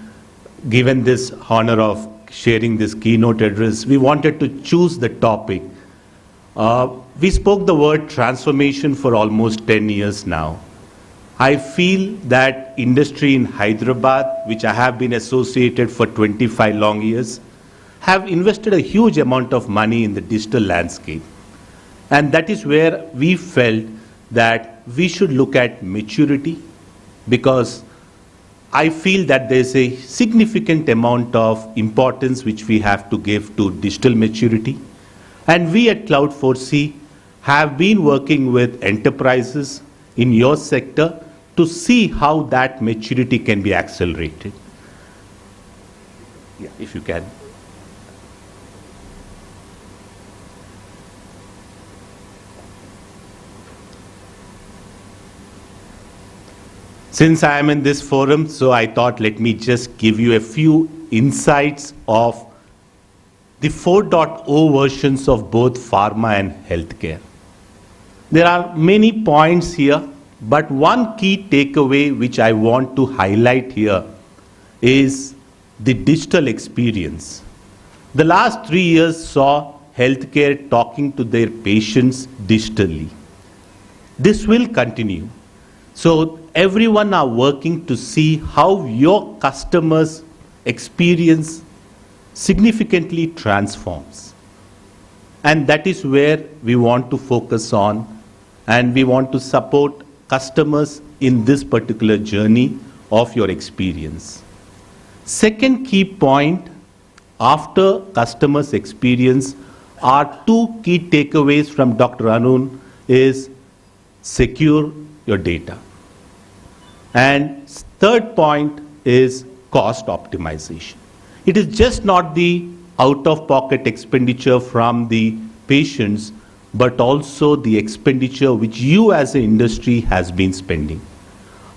given this honor of sharing this keynote address, we wanted to choose the topic. We spoke the word transformation for almost 10 years now. I feel that industry in Hyderabad, which I have been associated for 25 long years, have invested a huge amount of money in the digital landscape. And that is where we felt that we should look at maturity, because I feel that there's a significant amount of importance which we have to give to digital maturity. And we at Cloud 4C have been working with enterprises in your sector to see how that maturity can be accelerated. Yeah, if you can. Since I am in this forum, so I thought let me just give you a few insights of the 4.0 versions of both pharma and healthcare. There are many points here, but one key takeaway which I want to highlight here is the digital experience. The last 3 years saw healthcare talking to their patients digitally. This will continue. So everyone are working to see how your customers' experience significantly transforms. And that is where we want to focus on, and we want to support customers in this particular journey of your experience. Second key point, after customers' experience, our two key takeaways from Dr. Arun is secure your data. And third point is cost optimization. It is just not the out-of-pocket expenditure from the patients, but also the expenditure which you as an industry has been spending.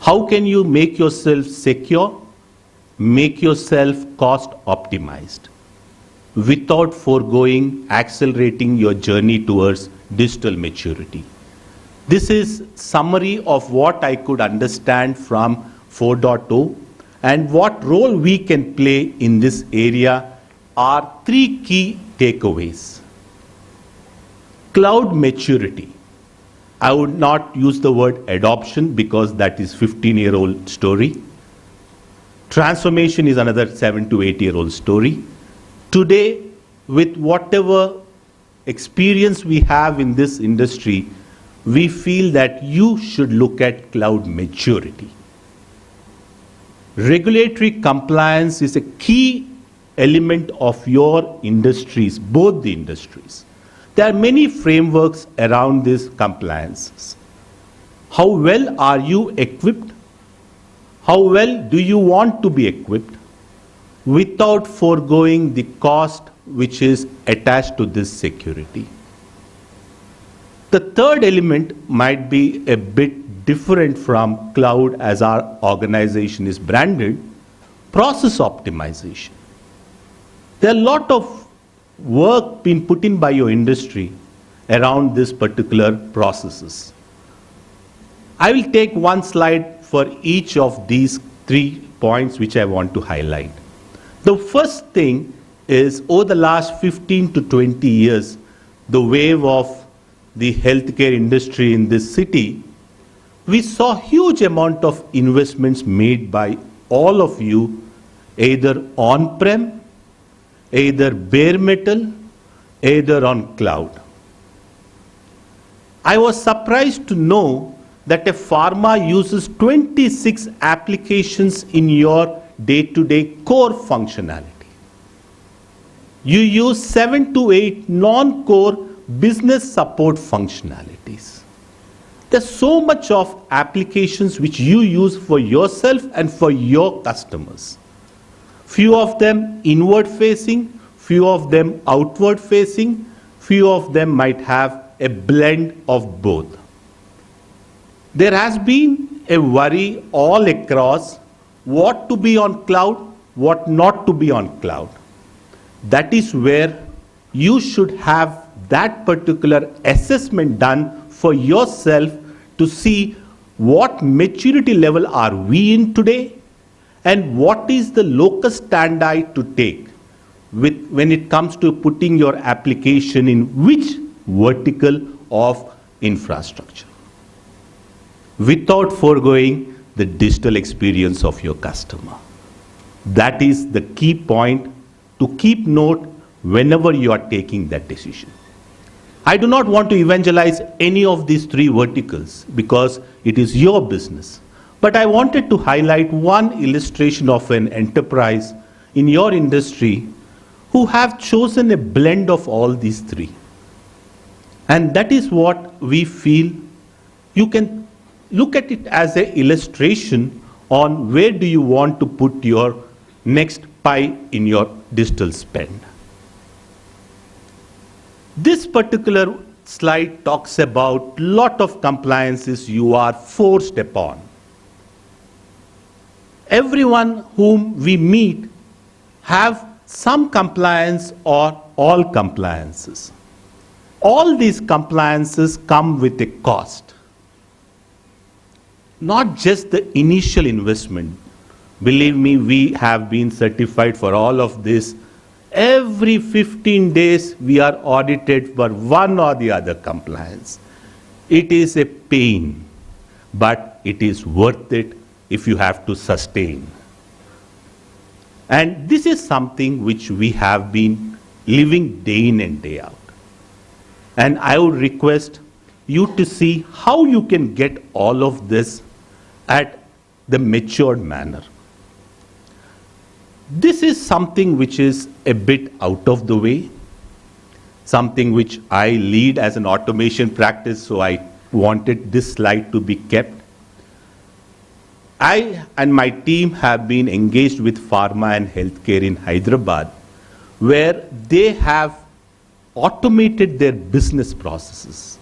How can you make yourself secure, make yourself cost optimized, without foregoing accelerating your journey towards digital maturity? This is summary of what I could understand from 4.0, and what role we can play in this area are three key takeaways. Cloud maturity. I would not use the word adoption because that is 15-year-old story. Transformation is another 7 to 8-year-old story. Today, with whatever experience we have in this industry, we feel that you should look at cloud maturity. Regulatory compliance is a key element of your industries, both the industries. There are many frameworks around these compliances. How well are you equipped? How well do you want to be equipped without foregoing the cost which is attached to this security? The third element might be a bit different from cloud as our organization is branded, process optimization. There are a lot of work being put in by your industry around this particular processes. I will take one slide for each of these 3 points which I want to highlight. The first thing is over the last 15 to 20 years, the wave of the healthcare industry in this city, we saw huge amount of investments made by all of you, either on-prem, either bare metal, either on cloud. I was surprised to know that a pharma uses 26 applications in your day-to-day core functionality. You use 7 to 8 non-core business support functionalities. There's so much of applications which you use for yourself and for your customers. Few of them inward facing, few of them outward facing, few of them might have a blend of both. There has been a worry all across what to be on cloud, what not to be on cloud. That is where you should have that particular assessment done for yourself to see what maturity level are we in today and what is the locus standi to take when it comes to putting your application in which vertical of infrastructure without foregoing the digital experience of your customer. That is the key point to keep note whenever you are taking that decision. I do not want to evangelize any of these 3 verticals because it is your business. But I wanted to highlight one illustration of an enterprise in your industry who have chosen a blend of all these 3. And that is what we feel you can look at it as an illustration on where do you want to put your next pie in your digital spend. This particular slide talks about lot of compliances you are forced upon. Everyone whom we meet have some compliance or all compliances. All these compliances come with a cost. Not just the initial investment. Believe me, we have been certified for all of this. Every 15 days, we are audited for one or the other compliance. It is a pain, but it is worth it if you have to sustain. And this is something which we have been living day in and day out. And I would request you to see how you can get all of this at the matured manner. This is something which is a bit out of the way, something which I lead as an automation practice, so I wanted this slide to be kept. I and my team have been engaged with pharma and healthcare in Hyderabad, where they have automated their business processes,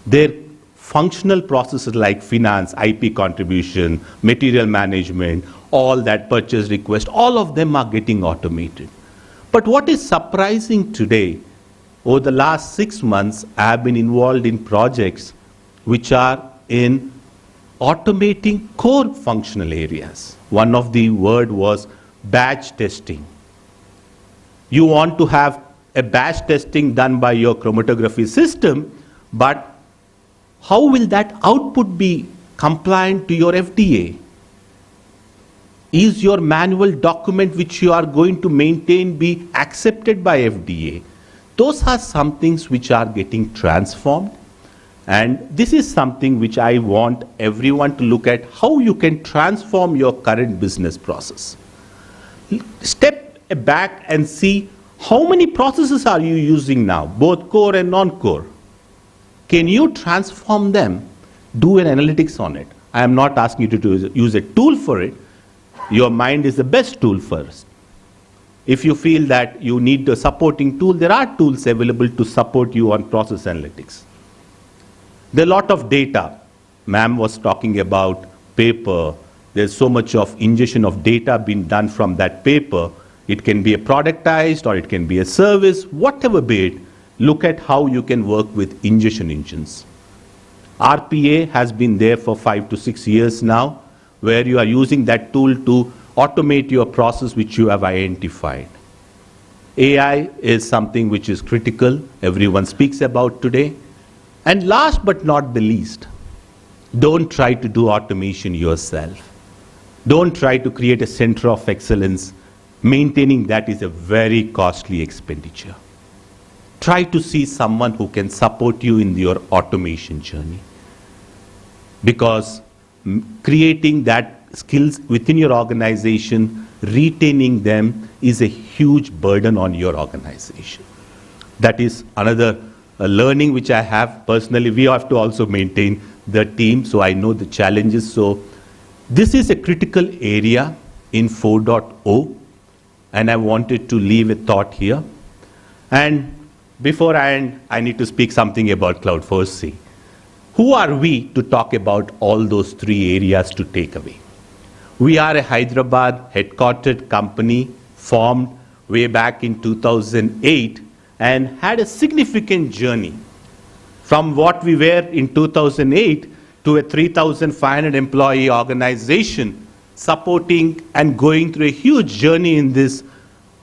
their functional processes like finance, IP contribution, material management, all that purchase request, all of them are getting automated. But what is surprising today, over the last 6 months, I have been involved in projects which are in automating core functional areas. One of the word was batch testing. You want to have a batch testing done by your chromatography system, but how will that output be compliant to your FDA? Is your manual document which you are going to maintain be accepted by FDA? Those are some things which are getting transformed. And this is something which I want everyone to look at, how you can transform your current business process. Step back and see how many processes are you using now, both core and non-core. Can you transform them? Do an analytics on it. I am not asking you to use a tool for it. Your mind is the best tool first. If you feel that you need a supporting tool, there are tools available to support you on process analytics. There are a lot of data. Ma'am was talking about paper. There's so much of ingestion of data being done from that paper. It can be a productized or it can be a service, whatever be it. Look at how you can work with ingestion engines. RPA has been there for 5 to 6 years now, where you are using that tool to automate your process which you have identified. AI is something which is critical, everyone speaks about today. And last but not the least, don't try to do automation yourself. Don't try to create a center of excellence. Maintaining that is a very costly expenditure. Try to see someone who can support you in your automation journey. Because creating that skills within your organization, retaining them is a huge burden on your organization. That is another learning which I have personally. We have to also maintain the team, so I know the challenges. So this is a critical area in 4.0, and I wanted to leave a thought here. And before I end, I need to speak something about Cloud 4C. Who are we to talk about all those 3 areas to take away? We are a Hyderabad headquartered company formed way back in 2008 and had a significant journey from what we were in 2008 to a 3,500 employee organization, supporting and going through a huge journey in this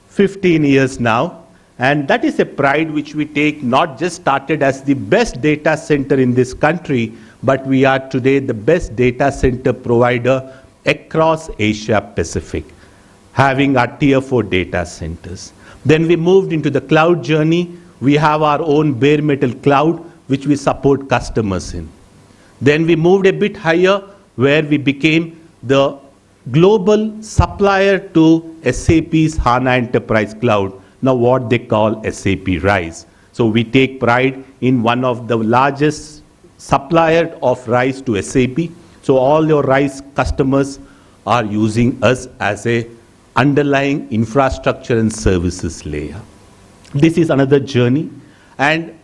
15 years now. And that is a pride which we take, not just started as the best data center in this country, but we are today the best data center provider across Asia Pacific, having our tier 4 data centers. Then we moved into the cloud journey. We have our own bare metal cloud, which we support customers in. Then we moved a bit higher, where we became the global supplier to SAP's HANA Enterprise Cloud, now what they call SAP RISE. So we take pride in one of the largest supplier of RISE to SAP. So all your RISE customers are using us as a underlying infrastructure and services layer. This is another journey. And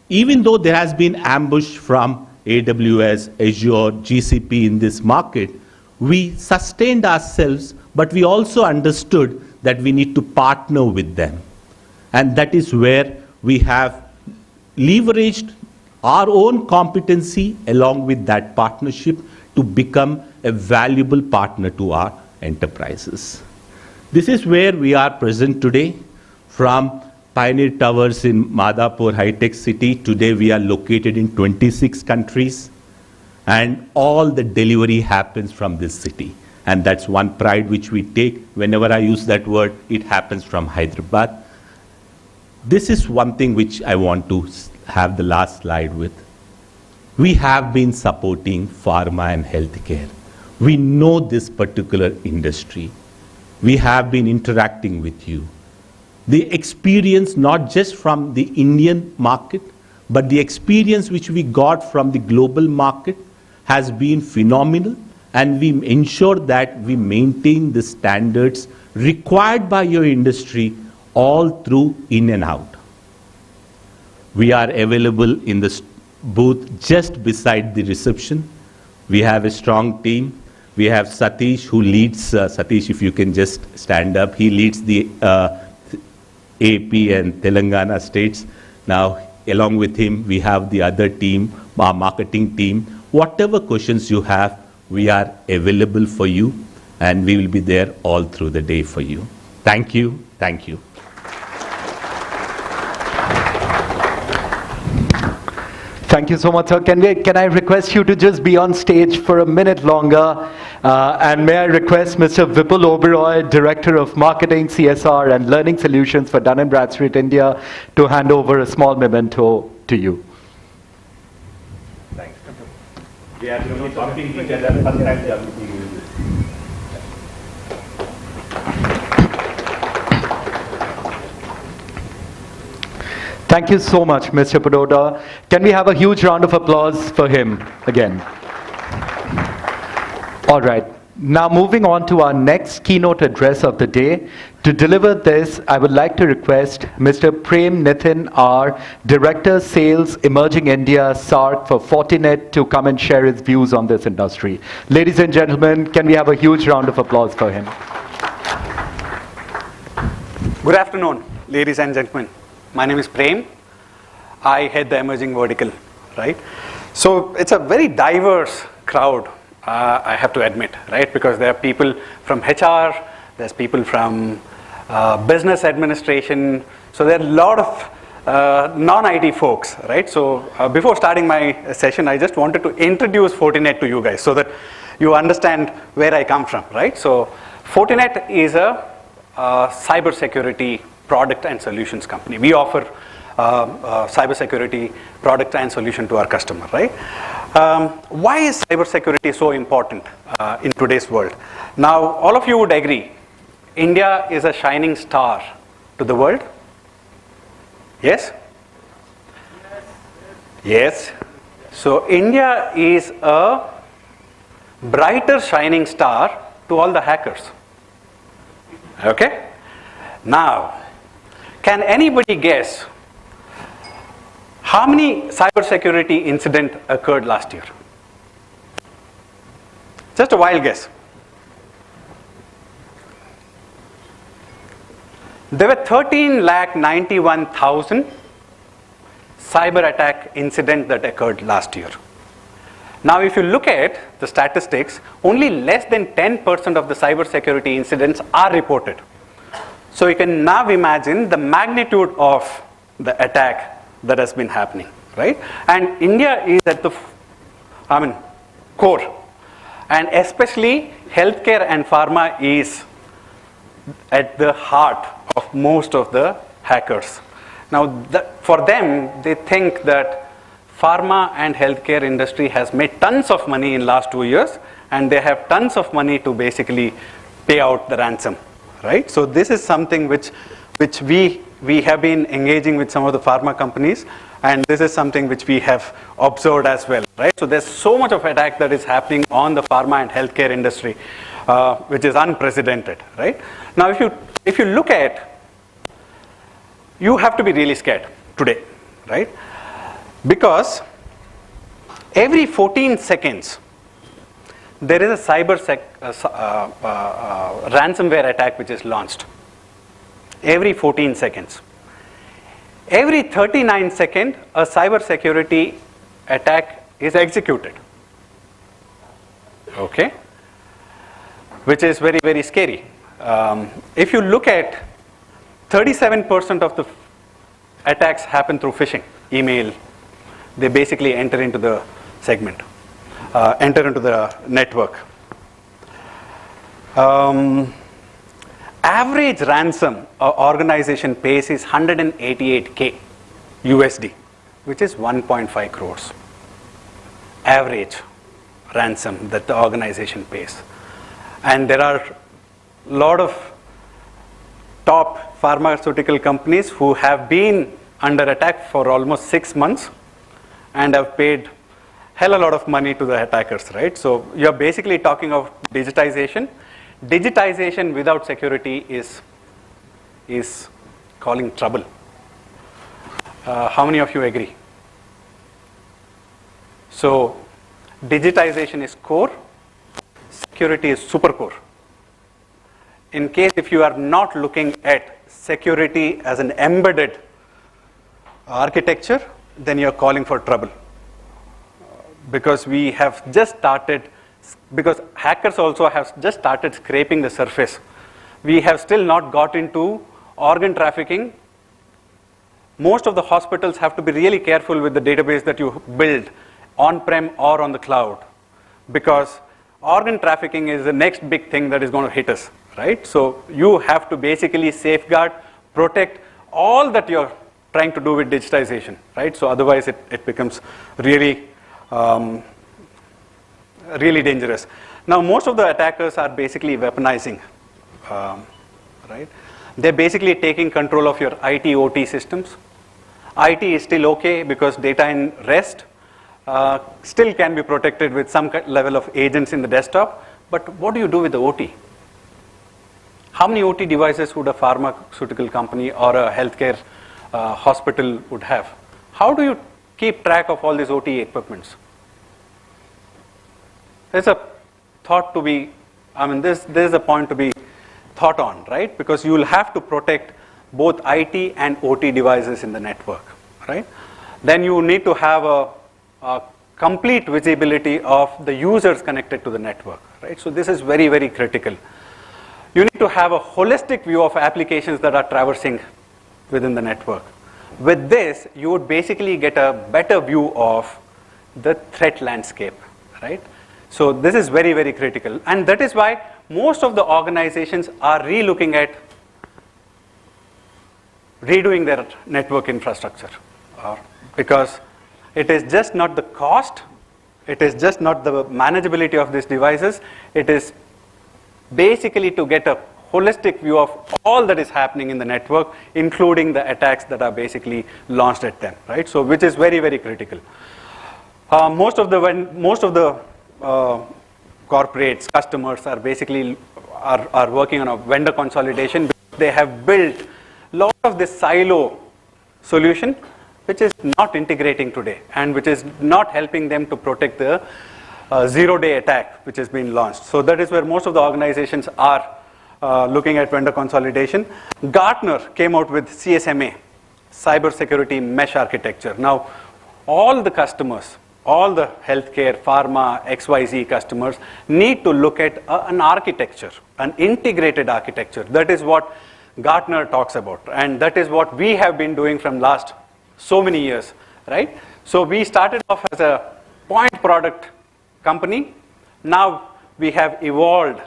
even though there has been ambush from AWS, Azure, GCP in this market, we sustained ourselves, but we also understood that we need to partner with them. And that is where we have leveraged our own competency along with that partnership to become a valuable partner to our enterprises. This is where we are present today. From Pioneer Towers in Madhapur, high-tech city, today we are located in 26 countries, and all the delivery happens from this city. And that's one pride which we take. Whenever I use that word, it happens from Hyderabad. This is one thing which I want to have the last slide with. We have been supporting pharma and healthcare. We know this particular industry. We have been interacting with you. The experience, not just from the Indian market, but the experience which we got from the global market has been phenomenal. And we ensure that we maintain the standards required by your industry all through in and out. We are available in the booth just beside the reception. We have a strong team. We have Satish who leads, Satish, if you can just stand up, he leads the AP and Telangana states. Now, along with him, we have the other team, our marketing team. Whatever questions you have, we are available for you, and we will be there all through the day for you. Thank you. Thank you. Thank you so much, sir. Can I request you to just be on stage for a minute longer? And may I request Mr. Vipul Oberoi, Director of Marketing, CSR and Learning Solutions for Dun & Bradstreet India, to hand over a small memento to you. We are going to be talking to each other. First time we are meeting with this. Thank you so much, Mr. Padoda. Can we have a huge round of applause for him again? All right. Now moving on to our next keynote address of the day. To deliver this, I would like to request Mr. Prem Nitin R, Director Sales Emerging India SARC for Fortinet, to come and share his views on this industry. Ladies and gentlemen, can we have a huge round of applause for him? Good afternoon, ladies and gentlemen. My name is Prem. I head the emerging vertical, right? So it's a very diverse crowd, I have to admit, right? Because there are people from HR, there's people from business administration. So there are a lot of non-IT folks, right? So before starting my session, I just wanted to introduce Fortinet to you guys so that you understand where I come from, right? So Fortinet is a cybersecurity product and solutions company. We offer cybersecurity product and solution to our customer, right? Why is cybersecurity so important in today's world? Now, all of you would agree, India is a shining star to the world. Yes? Yes. So India is a brighter shining star to all the hackers. Okay? Now, can anybody guess how many cybersecurity incidents occurred last year? Just a wild guess. There were 13,91,000 cyber attack incidents that occurred last year. Now, if you look at the statistics, only less than 10% of the cybersecurity incidents are reported. So you can now imagine the magnitude of the attack that has been happening, right? And India is at the, core. And especially healthcare and pharma is at the heart of most of the hackers. Now, for them, they think that pharma and healthcare industry has made tons of money in last 2 years, and they have tons of money to basically pay out the ransom. Right? So this is something which we have been engaging with some of the pharma companies, and this is something which we have observed as well. Right? So there's so much of attack that is happening on the pharma and healthcare industry, which is unprecedented. Right? Now, if you look at, you have to be really scared today, right? Because every 14 seconds, there is a ransomware attack which is launched. Every 14 seconds. Every 39 seconds, a cybersecurity attack is executed. Okay? Which is very, very scary. If you look at 37% of the attacks happen through phishing, email. They basically enter into the segment. Enter into the network. Average ransom organization pays is 188K USD, which is 1.5 crores. Average ransom that the organization pays. And there are a lot of top pharmaceutical companies who have been under attack for almost 6 months and have paid hell a lot of money to the attackers, right? So you're basically talking of digitization. Digitization without security is calling trouble. How many of you agree? So digitization is core, security is super core. In case if you are not looking at security as an embedded architecture, then you're calling for trouble. Because we have just started, because hackers also have just started scraping the surface. We have still not got into organ trafficking. Most of the hospitals have to be really careful with the database that you build on-prem or on the cloud, because organ trafficking is the next big thing that is going to hit us, right? So you have to basically safeguard, protect all that you're trying to do with digitization, right? So otherwise it becomes really really dangerous. Now, most of the attackers are basically weaponizing, right? They're basically taking control of your IT, OT systems. IT is still okay because data in rest still can be protected with some level of agents in the desktop. But what do you do with the OT? How many OT devices would a pharmaceutical company or a healthcare hospital would have? How do you keep track of all these OT equipments? There's a thought to be, there's a point to be thought on, right? Because you will have to protect both IT and OT devices in the network, right? Then you need to have a complete visibility of the users connected to the network, right? So this is very, very critical. You need to have a holistic view of applications that are traversing within the network. With this, you would basically get a better view of the threat landscape, right? So this is very, very critical. And that is why most of the organizations are re-looking at redoing their network infrastructure. Because it is just not the cost, it is just not the manageability of these devices, it is basically to get a holistic view of all that is happening in the network, including the attacks that are basically launched at them, right? So which is very, very critical. Most of the corporates, customers are basically are working on a vendor consolidation. They have built a lot of this silo solution, which is not integrating today and which is not helping them to protect the zero-day attack which has been launched. So that is where most of the organizations are looking at vendor consolidation. Gartner came out with CSMA, Cybersecurity Mesh Architecture. Now, all the customers, all the healthcare, pharma, XYZ customers need to look at an architecture, an integrated architecture. That is what Gartner talks about. And that is what we have been doing from last so many years, right? So we started off as a point product company. Now we have evolved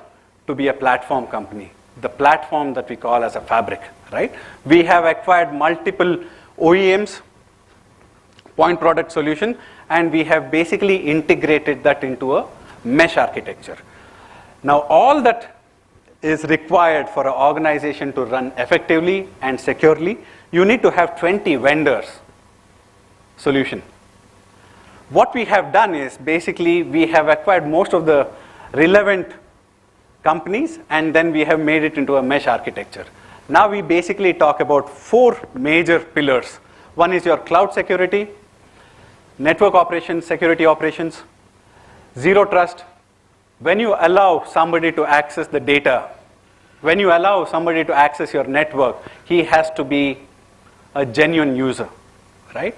to be a platform company, the platform that we call as a fabric, right? We have acquired multiple OEMs, point product solution, and we have basically integrated that into a mesh architecture. Now all that is required for an organization to run effectively and securely, you need to have 20 vendors solution. What we have done is basically we have acquired most of the relevant companies and then we have made it into a mesh architecture. Now we basically talk about 4 major pillars. One is your cloud security, network operations, security operations, zero trust. When you allow somebody to access the data, when you allow somebody to access your network, he has to be a genuine user, right?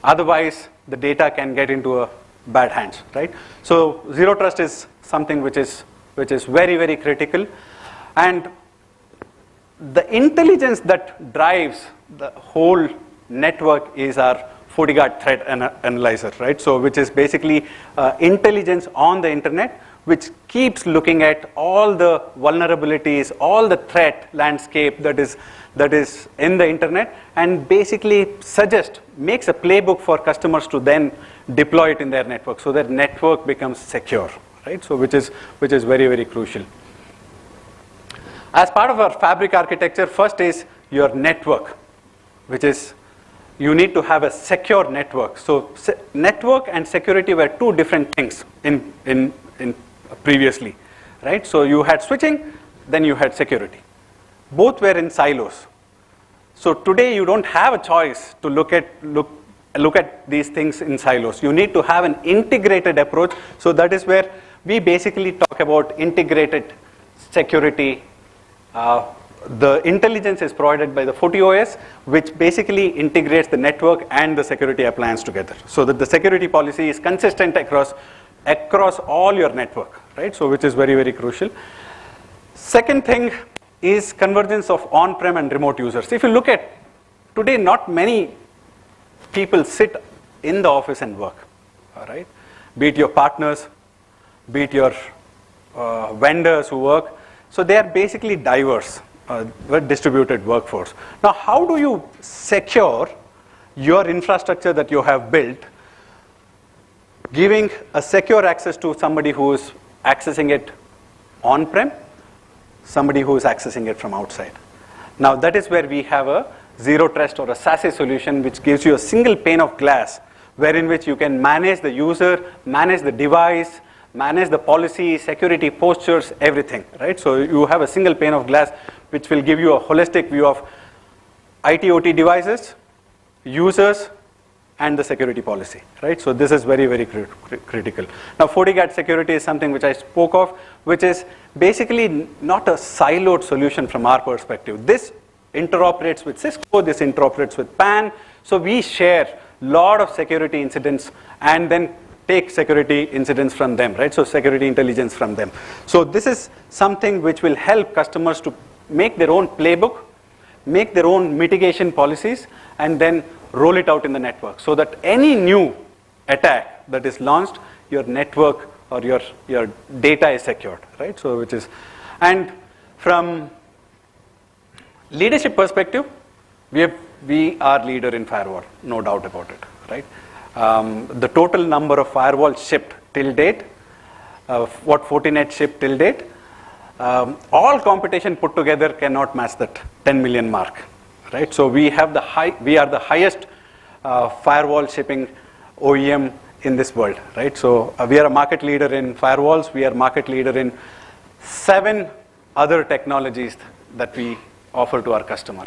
Otherwise, the data can get into bad hands, right? So zero trust is something which is very, very critical. And the intelligence that drives the whole network is our FortiGuard threat analyzer, right? So which is basically intelligence on the internet, which keeps looking at all the vulnerabilities, all the threat landscape that is in the internet, and basically makes a playbook for customers to then deploy it in their network, so that network becomes secure, right? So which is very, very crucial. As part of our fabric architecture, first is your network, which is you need to have a secure network. So network and security were 2 different things in previously, right? So you had switching, then you had security. Both were in silos. So today you don't have a choice to look at these things in silos. You need to have an integrated approach. So that is where we basically talk about integrated security. The intelligence is provided by the FortiOS, which basically integrates the network and the security appliance together, so that the security policy is consistent across all your network, right? So which is very, very crucial. Second thing is convergence of on-prem and remote users. If you look at today, not many people sit in the office and work, all right? Be it your partners, be it your vendors who work. So they are basically diverse, distributed workforce. Now, how do you secure your infrastructure that you have built giving a secure access to somebody who is accessing it on-prem, somebody who is accessing it from outside. Now that is where we have a zero trust or a SASE solution which gives you a single pane of glass wherein which you can manage the user, manage the device, manage the policy, security postures, everything, right? So you have a single pane of glass which will give you a holistic view of IT/OT devices, users, and the security policy, right? So this is very, very critical. Now, FortiGuard security is something which I spoke of, which is basically not a siloed solution from our perspective. This interoperates with Cisco, this interoperates with PAN, so we share a lot of security incidents and then take security incidents from them, right? So security intelligence from them. So this is something which will help customers to make their own playbook, make their own mitigation policies, and then roll it out in the network so that any new attack that is launched, your network or your data is secured, right? So which is, and from leadership perspective, we are leader in firewall, no doubt about it, right? The total number of firewalls shipped till date, what Fortinet shipped till date, all competition put together cannot match that 10 million mark, right? So we are the highest firewall shipping OEM in this world, right? So we are a market leader in firewalls. We are market leader in 7 other technologies that we offer to our customer.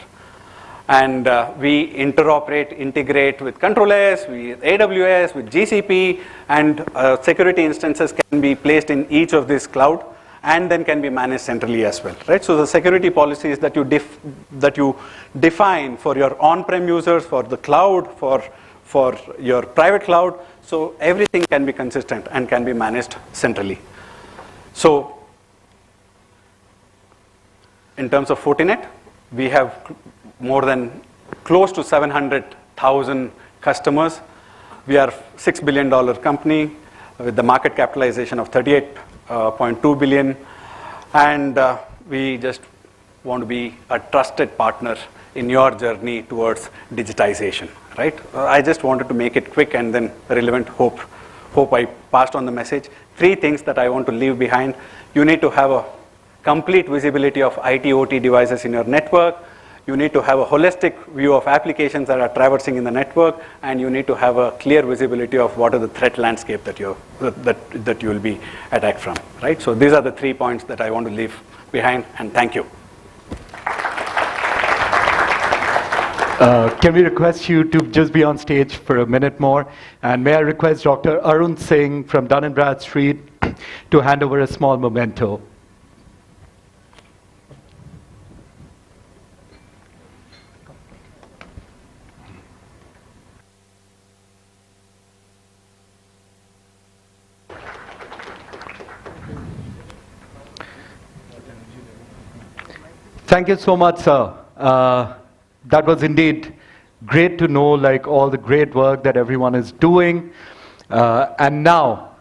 And we integrate with controllers, with AWS, with GCP, and security instances can be placed in each of these cloud and then can be managed centrally as well, right? So the security policies that you define for your on-prem users, for the cloud, for your private cloud, so everything can be consistent and can be managed centrally. So in terms of Fortinet, we have more than close to 700,000 customers. We are $6 billion company with the market capitalization of 38.2 billion, and we just want to be a trusted partner in your journey towards digitization, right? I just wanted to make it quick and then relevant. Hope I passed on the message. 3 things that I want to leave behind. You need to have a complete visibility of IT/OT devices in your network. You need to have a holistic view of applications that are traversing in the network, and you need to have a clear visibility of what are the threat landscape that you will be attacked from, right? So these are the 3 points that I want to leave behind, and thank you. Can we request you to just be on stage for a minute more? And may I request Dr. Arun Singh from Dun & Bradstreet to hand over a small memento. Thank you so much, sir. That was indeed great to know, like, all the great work that everyone is doing. And now,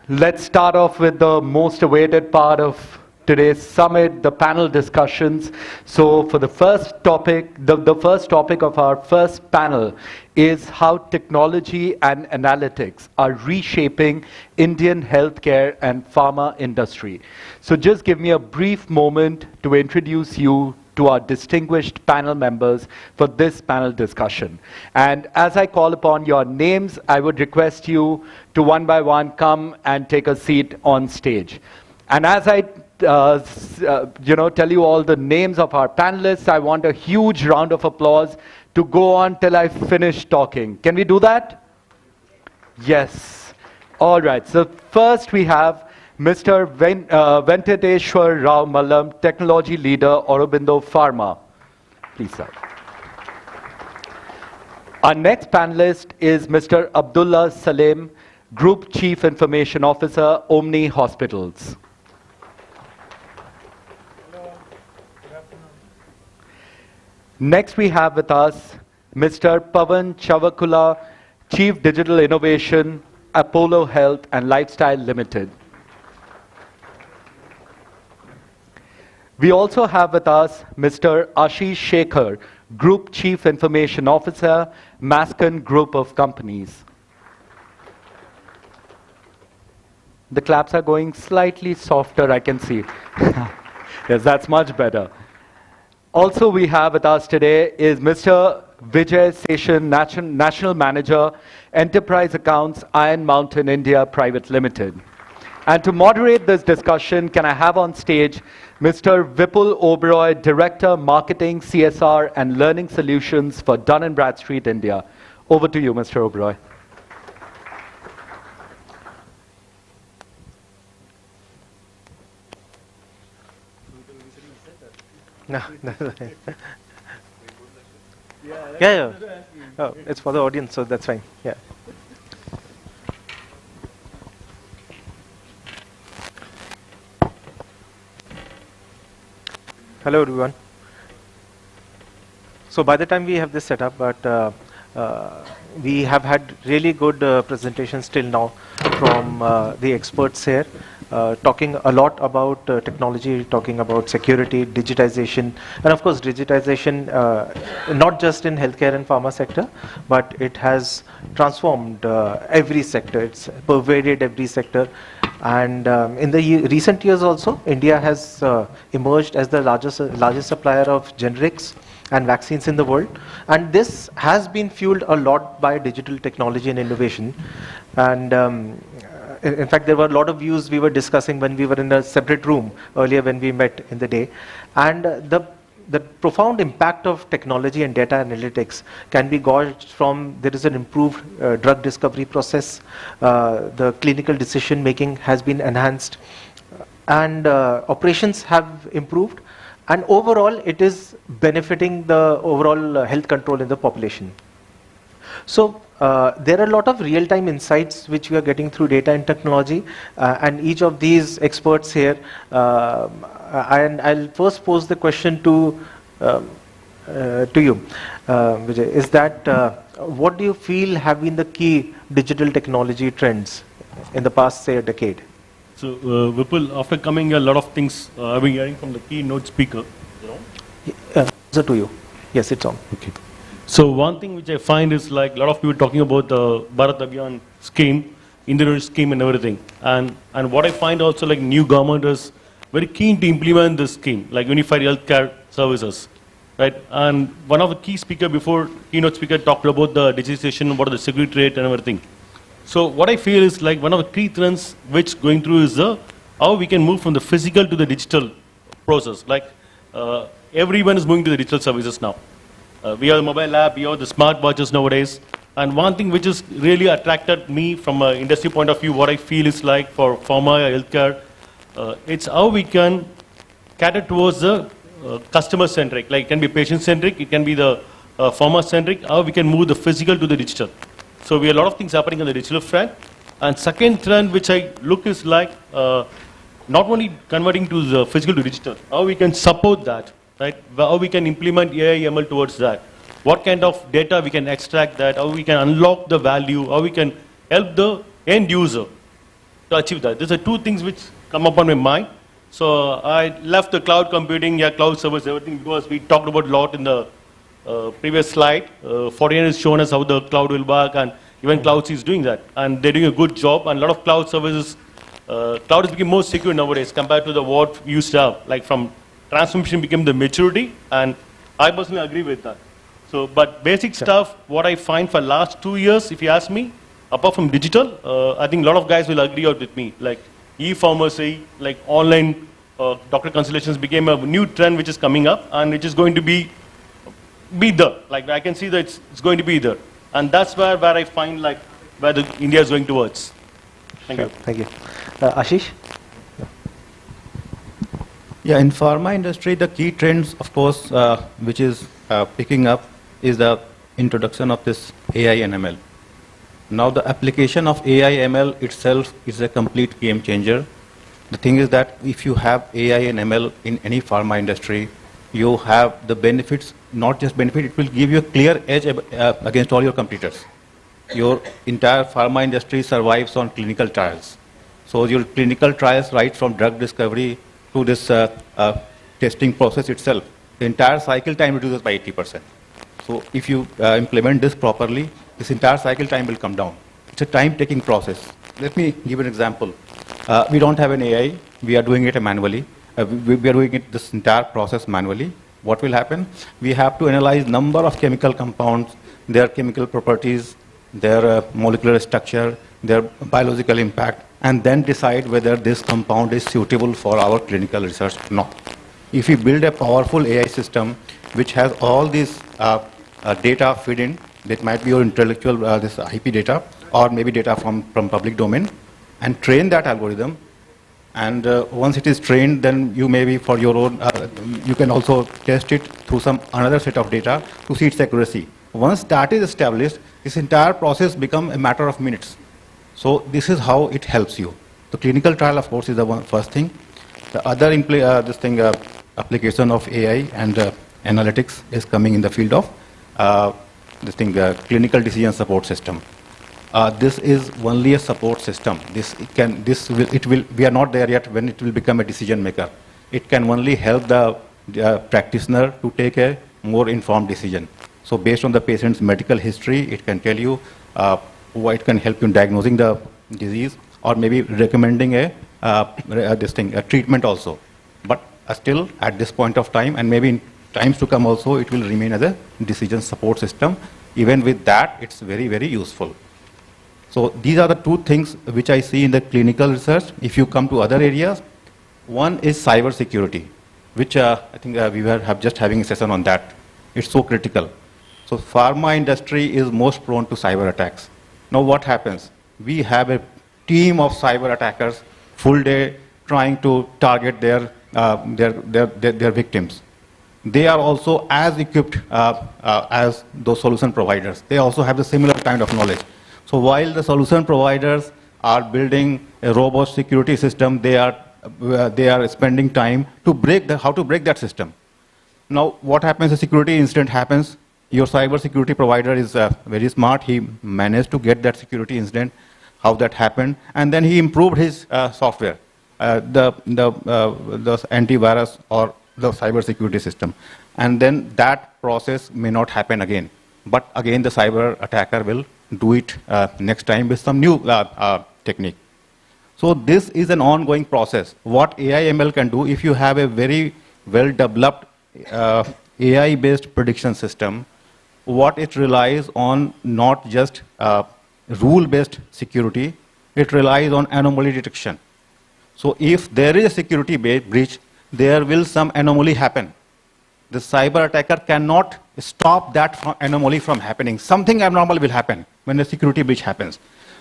let's start off with the most awaited part of today's summit, the panel discussions. So for the first topic, the first topic of our first panel is how technology and analytics are reshaping Indian healthcare and pharma industry. So just give me a brief moment to introduce you to our distinguished panel members for this panel discussion. And as I call upon your names, I would request you to one by one come and take a seat on stage. And as I tell you all the names of our panelists, I want a huge round of applause to go on till I finish talking. Can we do that? Yes. All right. So first we have Mr. Ventateshwar Rao Mallam, Technology Leader, Aurobindo Pharma. Please, sir. Our next panelist is Mr. Abdullah Salim, Group Chief Information Officer, Omni Hospitals. Next we have with us Mr. Pavan Chavakula, Chief Digital Innovation, Apollo Health and Lifestyle Limited. We also have with us Mr. Ashish Shekhar, Group Chief Information Officer, Mascon Group of Companies. The claps are going slightly softer, I can see. Yes, that's much better. Also, we have with us today is Mr. Vijay Seshan, National Manager, Enterprise Accounts, Iron Mountain India Private Limited. And to moderate this discussion, can I have on stage Mr. Vipul Oberoi, Director, Marketing, CSR, and Learning Solutions for Dun & Bradstreet India. Over to you, Mr. Oberoi. No. Yeah. Oh, it's for the audience, so that's fine. Yeah. Hello, everyone. So by the time we have this set up, but we have had really good presentations till now from the experts here, talking a lot about technology, talking about security, digitization, and of course digitization not just in healthcare and pharma sector, but it has transformed every sector. It's pervaded every sector. And in the recent years also, India has emerged as the largest supplier of generics and vaccines in the world. And this has been fueled a lot by digital technology and innovation. And in fact, there were a lot of views we were discussing when we were in a separate room earlier when we met in the day. And the profound impact of technology and data analytics can be gauged from there is an improved drug discovery process, the clinical decision making has been enhanced, and operations have improved, and overall it is benefiting the overall health control in the population. So there are a lot of real-time insights which we are getting through data and technology, and each of these experts here, and I'll first pose the question to you, Vijay, is that what do you feel have been the key digital technology trends in the past, say, a decade? So, Vipul, after coming, a lot of things I've been hearing from the keynote speaker. So to you. Yes, it's on. Okay. So one thing which I find is like a lot of people talking about the Bharat Abhiyan scheme, Indian scheme and everything. And what I find also like new government is very keen to implement this scheme, like unified healthcare services, right? And one of the key speaker before, keynote speaker talked about the digitization, what are the security rate and everything. So what I feel is like one of the key trends which going through is how we can move from the physical to the digital process. Like everyone is moving to the digital services now. We have the mobile app, we have the smart watches nowadays. And one thing which has really attracted me from an industry point of view, what I feel is like for pharma, healthcare, it's how we can cater towards the customer-centric. Like it can be patient-centric, it can be the pharma-centric, how we can move the physical to the digital. So we have a lot of things happening on the digital front. And second trend which I look is like not only converting to the physical to digital, how we can support that, right? How we can implement AI, ML towards that. What kind of data we can extract that, how we can unlock the value, how we can help the end user to achieve that. These are two things which come up on my mind. So I left the cloud computing, cloud service, everything, because we talked about a lot in the previous slide. Fortinet has shown us how the cloud will work, and even Cloud is doing that. And they're doing a good job, and a lot of cloud services, cloud is becoming more secure nowadays compared to the what we used to have. Like from transformation became the maturity, and I personally agree with that. So, but basic stuff, what I find for last 2 years, if you ask me, apart from digital, I think a lot of guys will agree out with me. Like e-pharmacy, like online doctor consultations became a new trend which is coming up, and which is going to be there. Like I can see that it's going to be there, and that's where I find like where the India is going towards. Thank you. Thank you. Ashish? Yeah, in pharma industry, the key trends, of course, which is picking up is the introduction of this AI and ML. Now the application of AI ML itself is a complete game changer. The thing is that if you have AI and ML in any pharma industry, you have the benefits, not just benefit, it will give you a clear edge against all your competitors. Your entire pharma industry survives on clinical trials. So your clinical trials, right from drug discovery to this testing process itself, the entire cycle time reduces by 80%. So if you implement this properly, this entire cycle time will come down. It's a time-taking process. Let me give an example. We don't have an AI. We are doing it manually. We are doing this entire process manually. What will happen? We have to analyze number of chemical compounds, their chemical properties, their molecular structure, their biological impact, and then decide whether this compound is suitable for our clinical research or not. If we build a powerful AI system which has all these data feed in, that might be your intellectual this IP data or maybe data from public domain, and train that algorithm, and once it is trained, then you maybe for your own, you can also test it through some another set of data to see its accuracy. Once that is established, this entire process becomes a matter of minutes. So this is how it helps you. The clinical trial, of course, is the first thing. The other application of AI and analytics is coming in the field of clinical decision support system. This is only a support system. We are not there yet when it will become a decision maker. It can only help the practitioner to take a more informed decision. So based on the patient's medical history, it can tell you it can help you in diagnosing the disease or maybe recommending a treatment also. But still at this point of time, and maybe in times to come also, it will remain as a decision support system. Even with that, it's very, very useful. So these are the two things which I see in the clinical research. If you come to other areas, one is cyber security, which I think we have just having a session on that. It's so critical. So pharma industry is most prone to cyber attacks. Now what happens? We have a team of cyber attackers full day trying to target their victims. They are also as equipped as those solution providers. They also have the similar kind of knowledge. So while the solution providers are building a robust security system, they are spending time to how to break that system. Now, what happens? A security incident happens. Your cyber security provider is very smart. He managed to get that security incident, how that happened, and then he improved his software, the antivirus or the cyber security system, and then that process may not happen again. But again, the cyber attacker will do it next time with some new technique. So this is an ongoing process. What AI ML can do, if you have a very well developed AI-based prediction system, what it relies on not just rule-based security, it relies on anomaly detection. So if there is a security breach, there will some anomaly happen. The cyber attacker cannot stop that anomaly from happening. Something abnormal will happen when a security breach happens.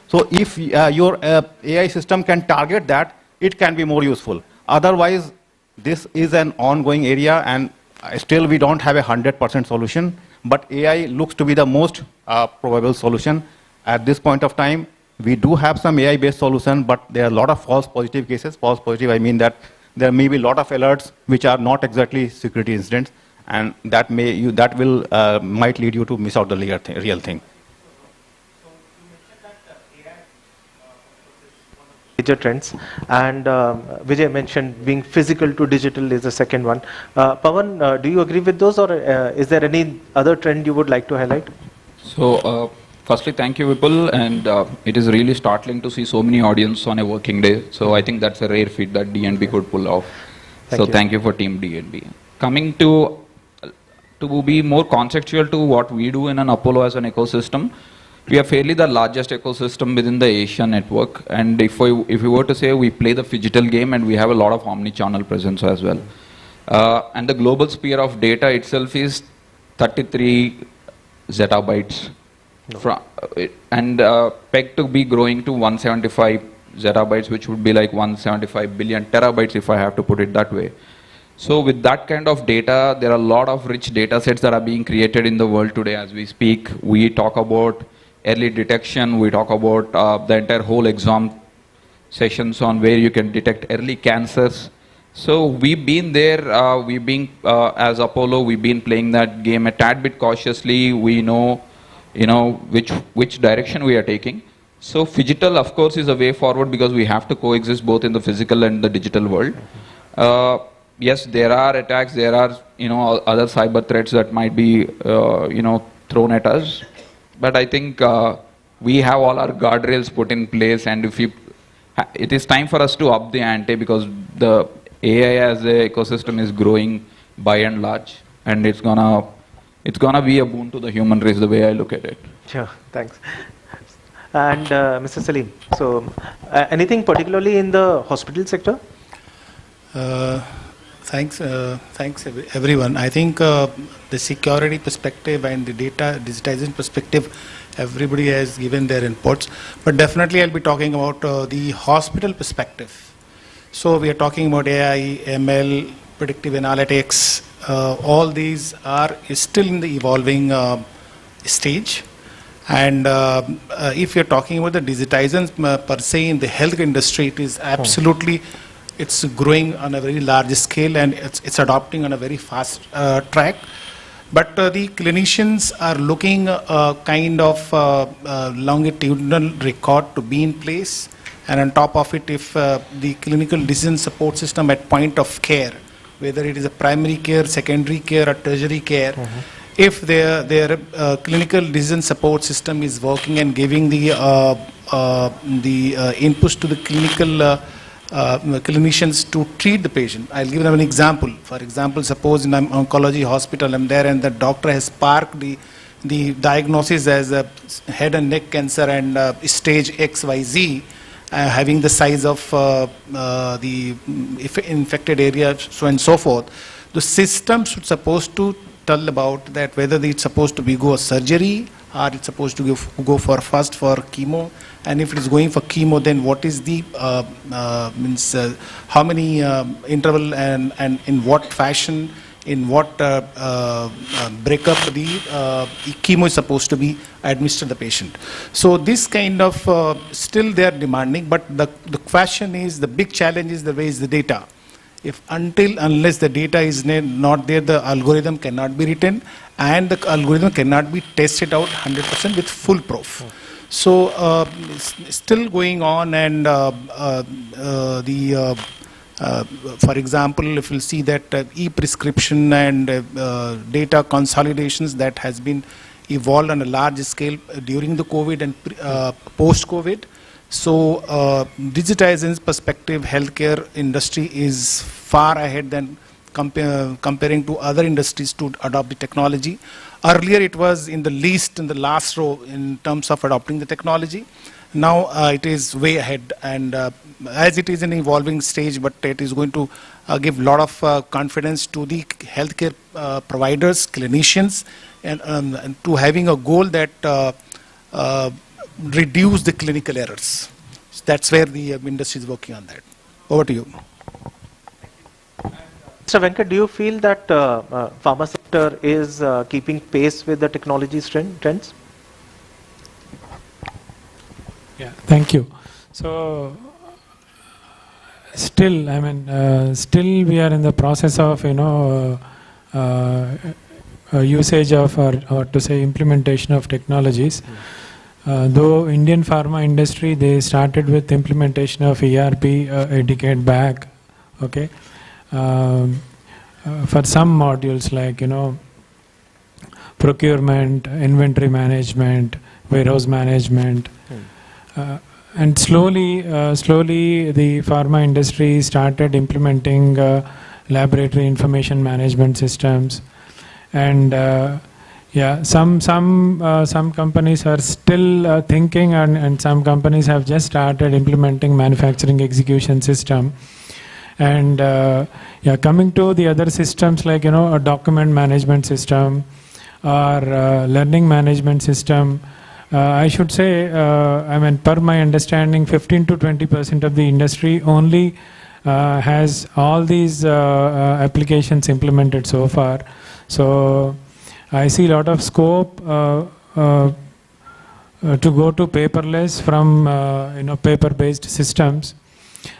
So if your AI system can target that, it can be more useful. Otherwise, this is an ongoing area, and still we don't have a 100% solution, but AI looks to be the most probable solution. At this point of time, we do have some AI-based solution, but there are a lot of false positive cases. False positive, I mean that there may be a lot of alerts which are not exactly security incidents, and that might lead you to miss out the real thing. Major trends, and Vijay mentioned being physical to digital is the second one. Pawan, do you agree with those, or is there any other trend you would like to highlight? So, firstly, thank you, Vipul, and it is really startling to see so many audience on a working day. So I think that's a rare feat that DNB could pull off. Thank you for Team DNB. Coming to be more conceptual to what we do in an Apollo as an ecosystem, we are fairly the largest ecosystem within the Asia network. And if we were to say, we play the phygital game, and we have a lot of omni-channel presence as well. And the global sphere of data itself is 33 zettabytes. And pegged to be growing to 175 zettabytes, which would be like 175 billion terabytes if I have to put it that way. So with that kind of data, there are a lot of rich data sets that are being created in the world today as we speak. We talk about early detection, we talk about the entire whole exam sessions on where you can detect early cancers. So we've been there, as Apollo, we've been playing that game a tad bit cautiously. We know which direction we are taking. So phygital, of course, is a way forward because we have to coexist both in the physical and the digital world. Yes, there are attacks, there are other cyber threats that might be thrown at us. But I think we have all our guardrails put in place, and if it is time for us to up the ante, because the AI as a ecosystem is growing by and large, and it's gonna be a boon to the human race, the way I look at it. Sure, thanks. And Mr. Salim, so anything particularly in the hospital sector? Thanks everyone. I think the security perspective and the data digitization perspective, everybody has given their inputs. But definitely I'll be talking about the hospital perspective. So we are talking about AI, ML, predictive analytics. All these are still in the evolving stage. And if you're talking about the digitization per se in the health industry, it is absolutely, it's growing on a very large scale, and it's adopting on a very fast track. But the clinicians are looking kind of longitudinal record to be in place. And on top of it, if the clinical decision support system at point of care, whether it is a primary care, secondary care, or tertiary care, if their clinical decision support system is working and giving the inputs to the clinical clinicians to treat the patient. I'll give them an example. For example, suppose in an oncology hospital, I'm there and the doctor has parked the diagnosis as a head and neck cancer and stage XYZ, having the size of the infected area, so and so forth. The system should supposed to tell about that whether it's supposed to be go surgery or it's supposed to go for first for chemo, and if it is going for chemo, then what is the how many interval and in what fashion, in what breakup the chemo is supposed to be administered to the patient. So this kind of still they are demanding, but the question is, the big challenge is the way is the data. If unless the data is not there, the algorithm cannot be written, and the algorithm cannot be tested out 100% with full proof. So still going on, and for example, if you see that e-prescription and data consolidations that has been evolved on a large scale during the COVID and post-COVID. So digitization perspective, healthcare industry is far ahead than comparing to other industries to adopt the technology. Earlier it was in the last row in terms of adopting the technology. Now it is way ahead, and as it is an evolving stage, but it is going to give a lot of confidence to the healthcare providers, clinicians, and to having a goal that reduce the clinical errors. So that's where the industry is working on that. Over to you. Mr. Venkat, do you feel that pharma sector is keeping pace with the technology trends? Yeah, thank you. So still, I mean, still we are in the process of, usage of or to say implementation of technologies. Though Indian pharma industry, they started with implementation of ERP a decade back, okay. For some modules like, procurement, inventory management, warehouse management, and slowly the pharma industry started implementing laboratory information management systems, and yeah, some companies are still thinking, and some companies have just started implementing manufacturing execution system. And yeah, coming to the other systems like a document management system or learning management system, I should say, I mean, per my understanding, 15 to 20% of the industry only has all these applications implemented so far. So I see a lot of scope to go to paperless from paper-based systems.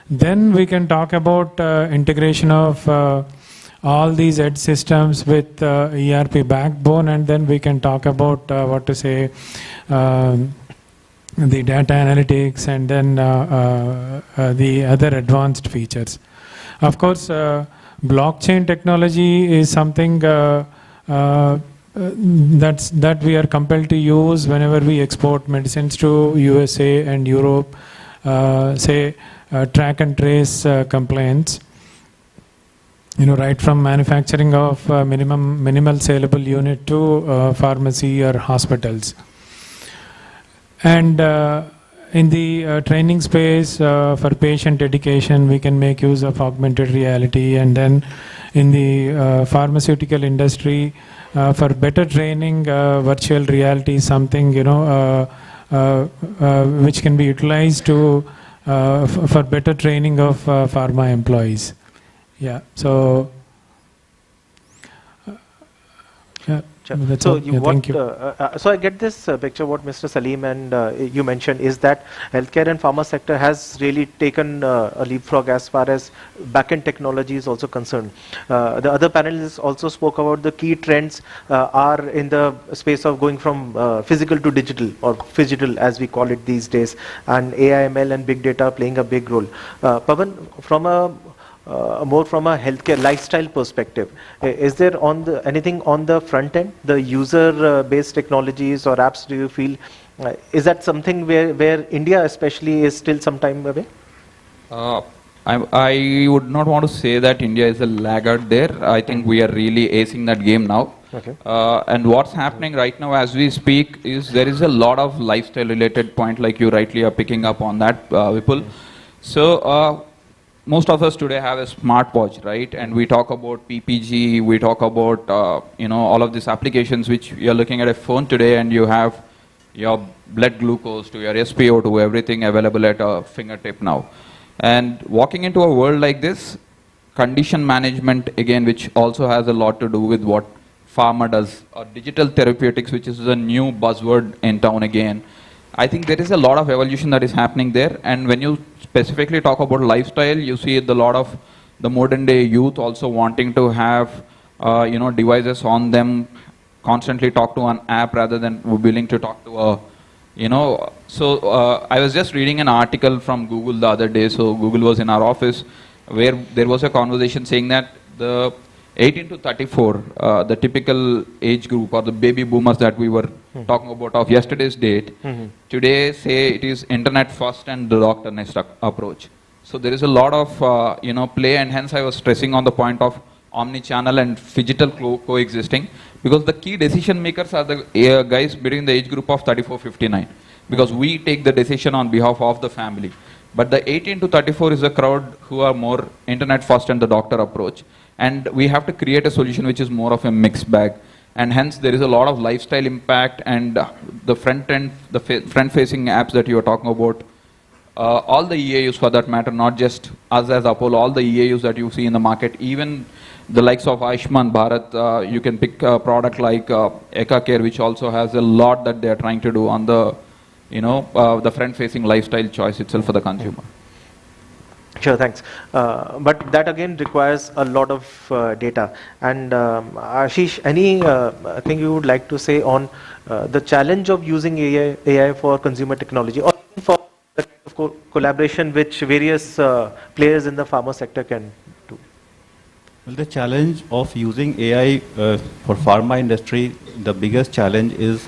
Then we can talk about integration of all these edge systems with ERP backbone, and then we can talk about what to say, the data analytics, and then the other advanced features. Of course, blockchain technology is something that we are compelled to use whenever we export medicines to USA and Europe. say, track and trace compliance. Right from manufacturing of minimal saleable unit to pharmacy or hospitals. And in the training space for patient education, we can make use of augmented reality. And then in the pharmaceutical industry, for better training, virtual reality is something which can be utilized to for better training of pharma employees. Yeah. So. Yeah. So thank you. So I get this picture. What Mr. Salim and you mentioned is that healthcare and pharma sector has really taken a leapfrog as far as back-end technology is also concerned. The other panelists also spoke about the key trends are in the space of going from physical to digital, or phygital as we call it these days, and AI, ML, and big data playing a big role. Pavan, from a more from a healthcare lifestyle perspective, is there anything on the front end, the user-based technologies or apps? Do you feel is that something where India especially is still some time away? I would not want to say that India is a laggard there. I think we are really acing that game now. Okay. And what's happening right now as we speak is there is a lot of lifestyle-related point, like you rightly are picking up on that, Vipul. So. Most of us today have a smartwatch, right? And we talk about PPG, we talk about all of these applications which you're looking at a phone today, and you have your blood glucose to your SpO2, everything available at a fingertip now. And walking into a world like this, condition management again, which also has a lot to do with what pharma does, or digital therapeutics, which is a new buzzword in town again. I think there is a lot of evolution that is happening there, and when you specifically talk about lifestyle, you see a lot of the modern day youth also wanting to have devices on them, constantly talk to an app rather than willing to talk to a I was just reading an article from Google the other day. So Google was in our office where there was a conversation saying that the 18 to 34, the typical age group or the baby boomers that we were talking about of yesterday's date, today say it is internet first and the doctor next approach. So there is a lot of play, and hence I was stressing on the point of omni-channel and phygital coexisting, because the key decision makers are the guys between the age group of 34-59, because we take the decision on behalf of the family. But the 18 to 34 is a crowd who are more internet first and the doctor approach. And we have to create a solution which is more of a mixed bag. And hence there is a lot of lifestyle impact, and the front end, the front-facing apps that you are talking about, all the EAUs for that matter, not just us as Apollo, all the EAUs that you see in the market, even the likes of Ayushman Bharat, you can pick a product like Eka Care, which also has a lot that they are trying to do on the, the front-facing lifestyle choice itself for the consumer. Sure, thanks. But that again requires a lot of data. And Ashish, any thing you would like to say on the challenge of using AI for consumer technology, or for the kind of collaboration which various players in the pharma sector can do? Well, the challenge of using AI for pharma industry, the biggest challenge is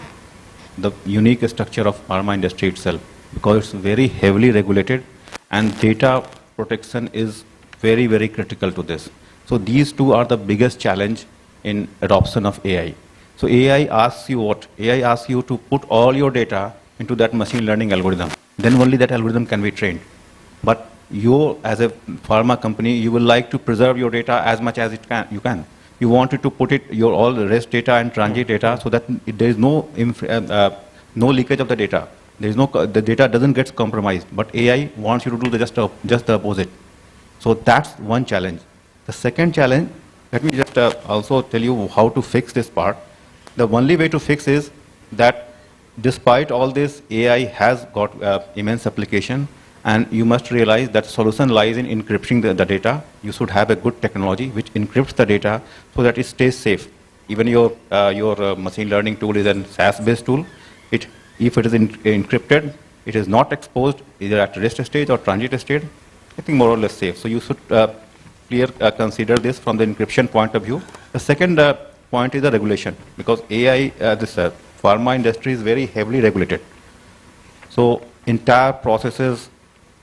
the unique structure of pharma industry itself, because it's very heavily regulated and data protection is very, very critical to this. So these two are the biggest challenge in adoption of AI. So AI asks you what? AI asks you to put all your data into that machine learning algorithm. Then only that algorithm can be trained. But you, as a pharma company, you will like to preserve your data as much as you can. You wanted to put your all the rest data and transit data so that there is no leakage of the data. There is the data doesn't get compromised, but AI wants you to do just the opposite. So that's one challenge. The second challenge, let me just also tell you how to fix this part. The only way to fix is that despite all this, AI has got immense application, and you must realize that solution lies in encrypting the data. You should have a good technology which encrypts the data so that it stays safe. Even your machine learning tool is a SaaS-based tool. If it is encrypted, it is not exposed either at rest stage or transit stage, I think more or less safe. So you should consider this from the encryption point of view. The second point is the regulation, because AI, this pharma industry is very heavily regulated. So entire processes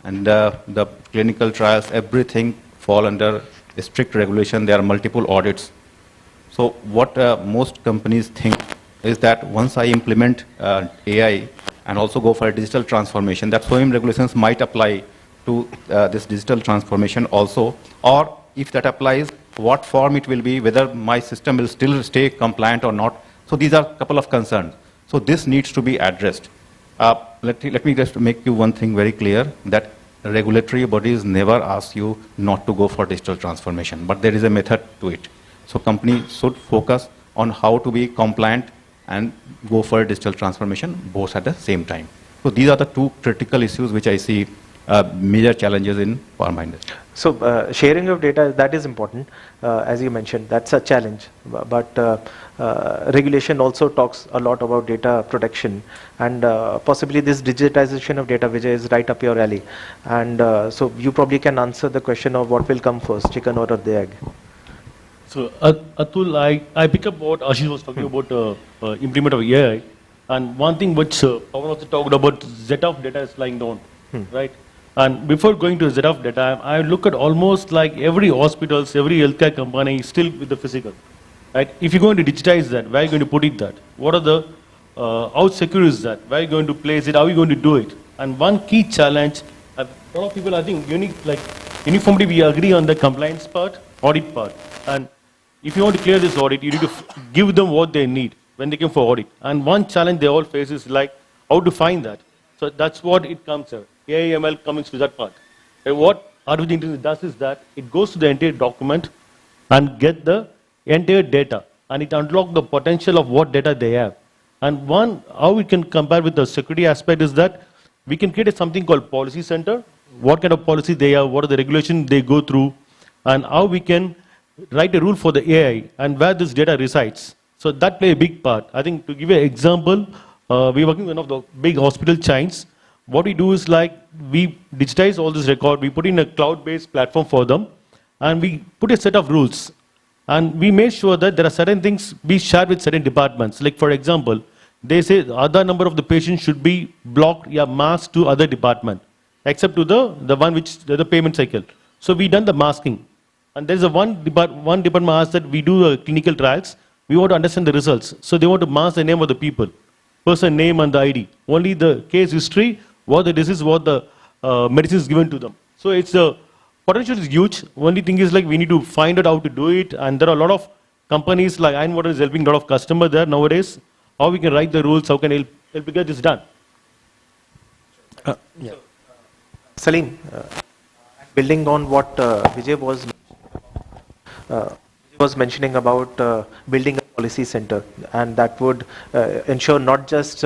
and the clinical trials, everything fall under strict regulation. There are multiple audits. So what most companies think is that once I implement AI and also go for a digital transformation, that SOIM regulations might apply to this digital transformation also, or if that applies, what form it will be, whether my system will still stay compliant or not. So these are a couple of concerns. So this needs to be addressed. Let me just make you one thing very clear, that regulatory bodies never ask you not to go for digital transformation, but there is a method to it. So companies should focus on how to be compliant and go for digital transformation both at the same time. So these are the two critical issues which I see major challenges in pharma industry. So sharing of data, that is important, as you mentioned, that's a challenge. But regulation also talks a lot about data protection, and possibly this digitization of data, Vijay, is right up your alley. And so you probably can answer the question of what will come first, chicken or the egg. So Atul, I pick up what Ashish was talking about implement of AI, and one thing which Pawan also talked about, Z of data is lying down, right? And before going to Z of data, I look at almost like every hospitals, every healthcare company is still with the physical, right? If you're going to digitize that, where are you going to put it that? What are the, how secure is that? Where are you going to place it? How are you going to do it? And one key challenge, a lot of people, I think, uniformly we agree on the compliance part, audit part. And if you want to clear this audit, you need to give them what they need when they come for audit. And one challenge they all face is like how to find that. So that's what it comes to. AI ML comes to that part. And what artificial intelligence does is that it goes to the entire document and get the entire data, and it unlocks the potential of what data they have. And one, how we can compare with the security aspect is that we can create something called policy center. What kind of policy they have, what are the regulations they go through, and how we can write a rule for the AI and where this data resides. So that play a big part. I think to give you an example, we're working with one of the big hospital chains. What we do is like we digitize all this record, we put in a cloud-based platform for them, and we put a set of rules. And we make sure that there are certain things be shared with certain departments. Like for example, they say the other number of the patients should be blocked, masked to other department, except to the one which the payment cycle. So we done the masking. And there's a one department asks that we do clinical trials. We want to understand the results. So they want to mask the name of the people, person name and the ID. Only the case history, what the disease, what the medicine is given to them. So it's the potential is huge. Only thing is like we need to find out how to do it. And there are a lot of companies like Ironwater is helping a lot of customers there nowadays. How we can write the rules, how can help get this done. Salim, building on what Vijay was mentioning about building a policy center, and that would ensure not just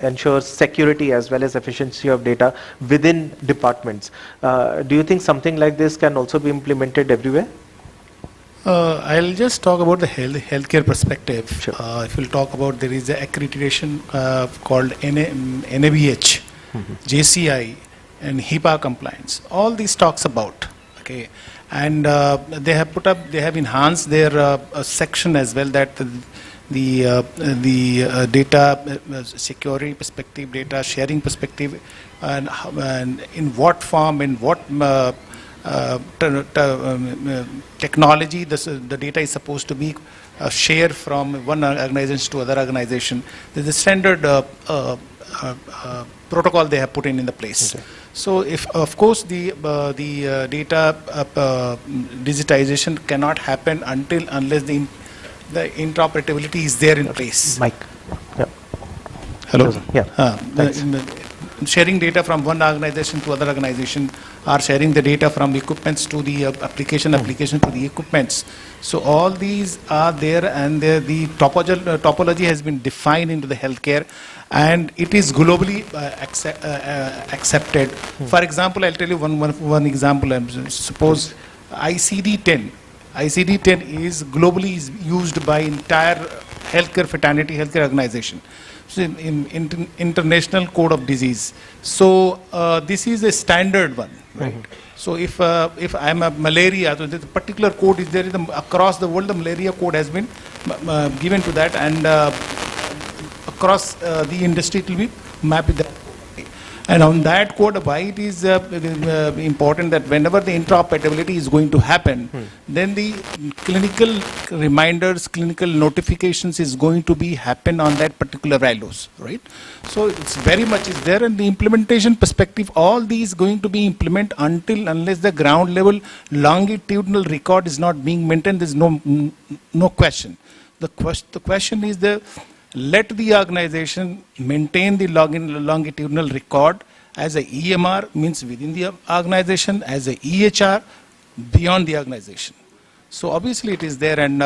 ensure security as well as efficiency of data within departments. Do you think something like this can also be implemented everywhere? I'll just talk about the healthcare perspective. Sure. If we'll talk about, there is an accreditation called NABH, JCI, and HIPAA compliance. All these talks about, okay, and they have enhanced their section as well, that the data security perspective, data sharing perspective, and in what form, in what technology the data is supposed to be shared from one organization to other organization. There's a standard protocol they have put in the place. Okay. So if of course the data digitization cannot happen unless the interoperability is there in place. Mike. Yeah. Hello. Yeah. Sharing data from one organization to other organization, or sharing the data from equipments to the application to the equipments. So all these are there, and the topology has been defined into the healthcare, and it is globally accepted. For example, I'll tell you one example. Suppose ICD-10. ICD-10 is globally used by entire healthcare fraternity, healthcare organization. So in international code of disease. So this is a standard one, right? So if I'm a malaria, so the particular code is there. Across the world, the malaria code has been given to that, and across the industry it will be mapped with that. And on that code, why it is important that whenever the interoperability is going to happen, then the clinical reminders, clinical notifications is going to be happen on that particular values, right? So it's very much is there, and the implementation perspective, all these going to be implemented unless the ground level longitudinal record is not being maintained. There's no question. The question is let the organization maintain the longitudinal record as a EMR, means within the organization, as a EHR beyond the organization. So obviously it is there, and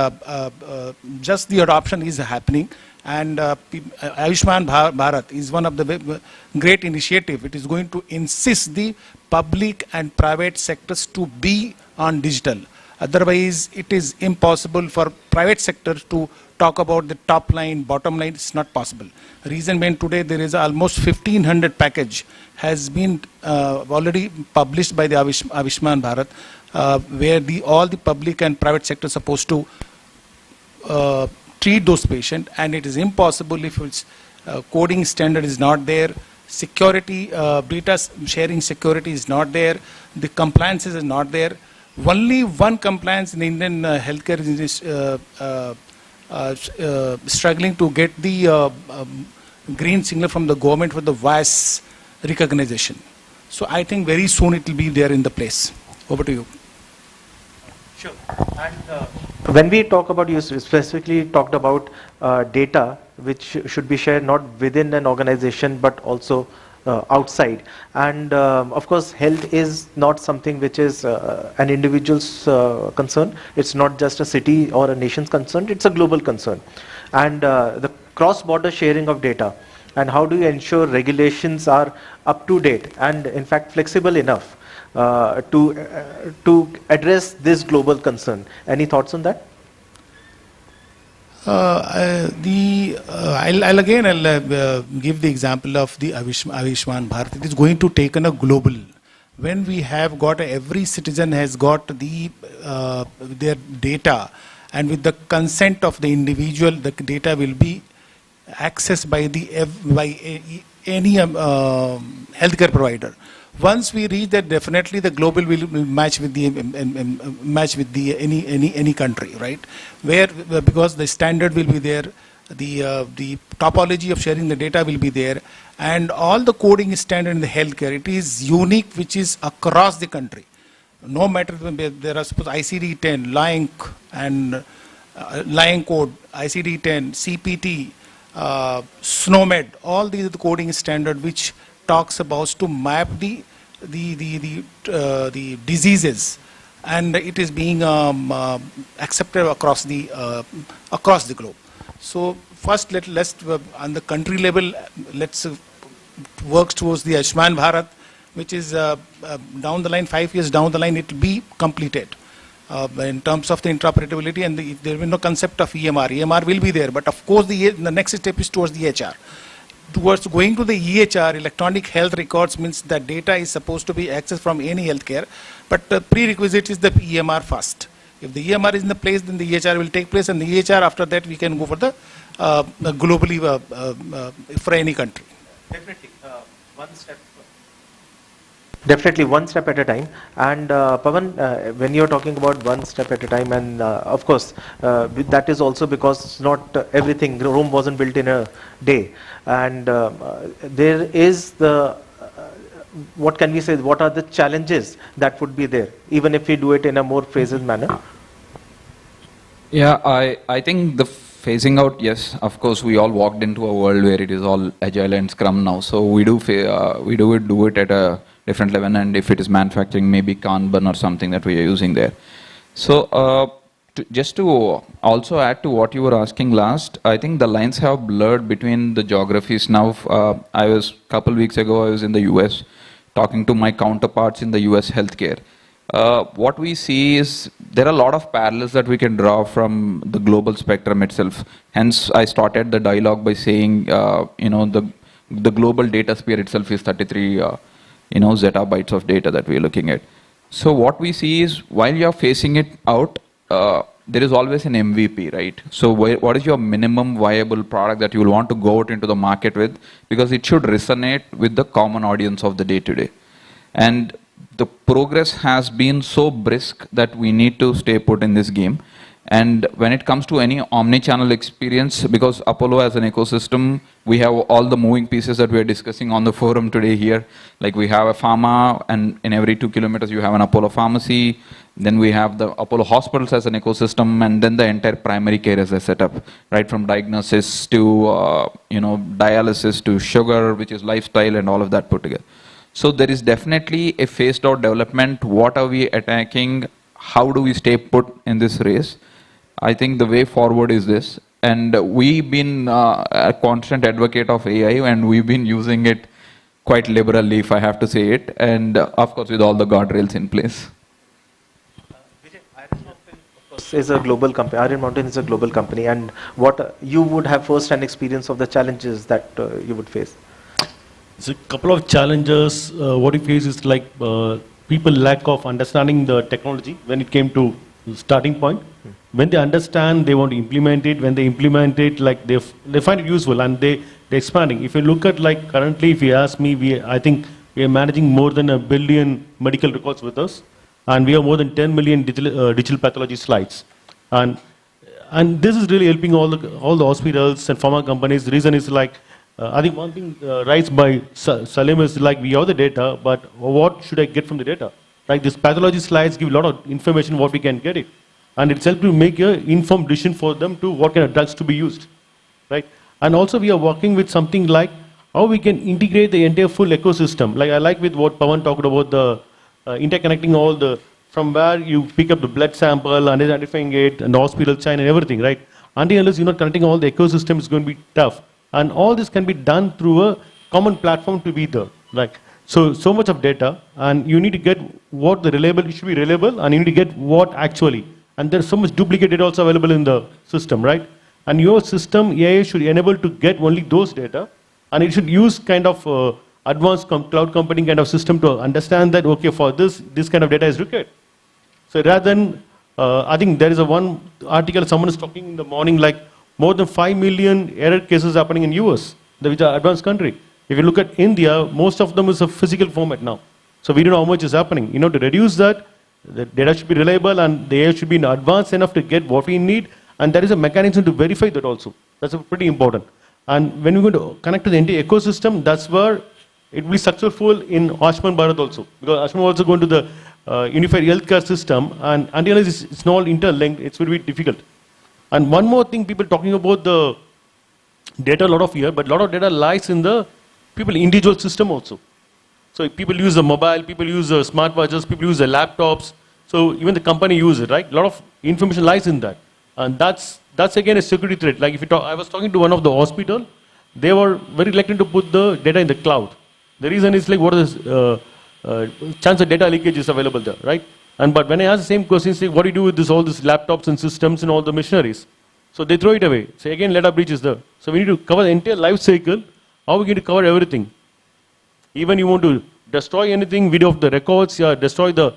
just the adoption is happening, and Ayushman Bharat is one of the great initiative. It is going to insist the public and private sectors to be on digital. Otherwise, it is impossible for private sector to talk about the top line, bottom line. It's not possible. Reason being, today there is almost 1,500 package has been already published by the Ayushman Bharat, where all the public and private sector are supposed to treat those patients, and it is impossible if its coding standard is not there, security, data sharing security is not there, the compliance is not there. Only one compliance in Indian healthcare is struggling to get the green signal from the government for the voice recognition. So I think very soon it will be there in the place. Over to you. Sure. And when we talk about, you specifically talked about data which should be shared not within an organization but also outside, and of course health is not something which is an individual's concern. It's not just a city or a nation's concern, it's a global concern. And the cross-border sharing of data, and how do you ensure regulations are up to date and in fact flexible enough to address this global concern? Any thoughts on that? I'll again give the example of the Ayushman Bharat. It is going to take on a global. When we have got every citizen has got their data, and with the consent of the individual, the data will be accessed by any healthcare provider. Once we reach that, definitely the global will match with the any country, right? Where because the standard will be there, the topology of sharing the data will be there, and all the coding standard in the healthcare, it is unique, which is across the country. No matter there are suppose ICD-10, LINC and LINC code, ICD-10, CPT, SNOMED, all these are the coding standard which talks about to map the diseases, and it is being accepted across the globe. So first let's on the country level, let's work towards the Ayushman Bharat, which is down the line, 5 years down the line, it will be completed. In terms of the interoperability, and there will be no concept of EMR. EMR will be there, but of course the next step is towards the EHR. Towards going to the EHR, electronic health records, means that data is supposed to be accessed from any healthcare, but the prerequisite is the EMR first. If the EMR is in the place, then the EHR will take place, and the EHR after that we can go for the globally for any country. Definitely, one step at a time. And Pawan, when you're talking about one step at a time, and of course, that is also because not everything, Rome wasn't built in a day. And there is what can we say, what are the challenges that would be there, even if we do it in a more phased manner? Yeah, I think the phasing out, yes, of course, we all walked into a world where it is all agile and scrum now. So we do it at a different level, and if it is manufacturing, maybe Kanban or something that we are using there. So just to also add to what you were asking last, I think the lines have blurred between the geographies now. I was a couple weeks ago, I was in the US talking to my counterparts in the US healthcare. What we see is there are a lot of parallels that we can draw from the global spectrum itself. Hence, I started the dialogue by saying, the global data sphere itself is 33 zettabytes of data that we're looking at. So what we see is while you're phasing it out, there is always an MVP, right? So what is your minimum viable product that you will want to go out into the market with? Because it should resonate with the common audience of the day-to-day. And the progress has been so brisk that we need to stay put in this game. And when it comes to any omni-channel experience, because Apollo as an ecosystem, we have all the moving pieces that we are discussing on the forum today here. Like we have a pharma, and in every 2 kilometers you have an Apollo pharmacy. Then we have the Apollo hospitals as an ecosystem, and then the entire primary care as a setup, right from diagnosis to dialysis to sugar, which is lifestyle, and all of that put together. So there is definitely a phased out development. What are we attacking? How do we stay put in this race? I think the way forward is this. And we've been a constant advocate of AI, and we've been using it quite liberally, if I have to say it. And of course, with all the guardrails in place. Is a global company. Iron Mountain is a global company, and what you would have first-hand experience of the challenges that you would face. It's a couple of challenges. What we face is like people lack of understanding the technology when it came to starting point. When they understand, they want to implement it. When they implement it, like they find it useful, and they're expanding. If you look at like currently, if you ask me, I think we are managing more than 1 billion medical records with us, and we have more than 10 million digital pathology slides, and this is really helping all the hospitals and pharma companies. The reason is like I think one thing raised by Salim is like we have the data, but what should I get from the data? Like these pathology slides give a lot of information what we can get it. And it's helped to make an informed decision for them to what kind of drugs to be used, right? And also we are working with something like how we can integrate the entire full ecosystem. Like I like with what Pawan talked about, the interconnecting all the, from where you pick up the blood sample and identifying it and the hospital chain and everything, right? Unless you're not connecting all the ecosystem, it's going to be tough. And all this can be done through a common platform to be there, like. So much of data, and you need to get what the reliable, it should be reliable, and you need to get what actually. And there's so much duplicate data also available in the system, right? And your system, AI should enable to get only those data, and it should use kind of advanced cloud computing kind of system to understand that, okay, for this kind of data is required. So rather than, I think there is one article, someone is talking in the morning, like more than 5 million error cases happening in US, which are advanced country. If you look at India, most of them is a physical format now. So we don't know how much is happening. To reduce that, the data should be reliable and the AI should be advanced enough to get what we need, and there is a mechanism to verify that also. That's pretty important. And when we're going to connect to the entire ecosystem, that's where it will be successful in Ayushman Bharat also. Because Ayushman also going to the unified healthcare system, and until it's not interlinked, it's going to be difficult. And one more thing, people talking about the data a lot of here, but a lot of data lies in the people individual system also. So people use the mobile, people use the smartwatches, people use the laptops. So even the company use it, right? A lot of information lies in that. And that's again a security threat. Like if you talk, I was talking to one of the hospital, they were very reluctant to put the data in the cloud. The reason is like what is chance of data leakage is available there, right? But when I ask the same question, say what do you do with all these laptops and systems and all the machineries? So they throw it away. So again, data breach is there. So we need to cover the entire life cycle. How are we going to cover everything? Even you want to destroy anything, video of the records, destroy the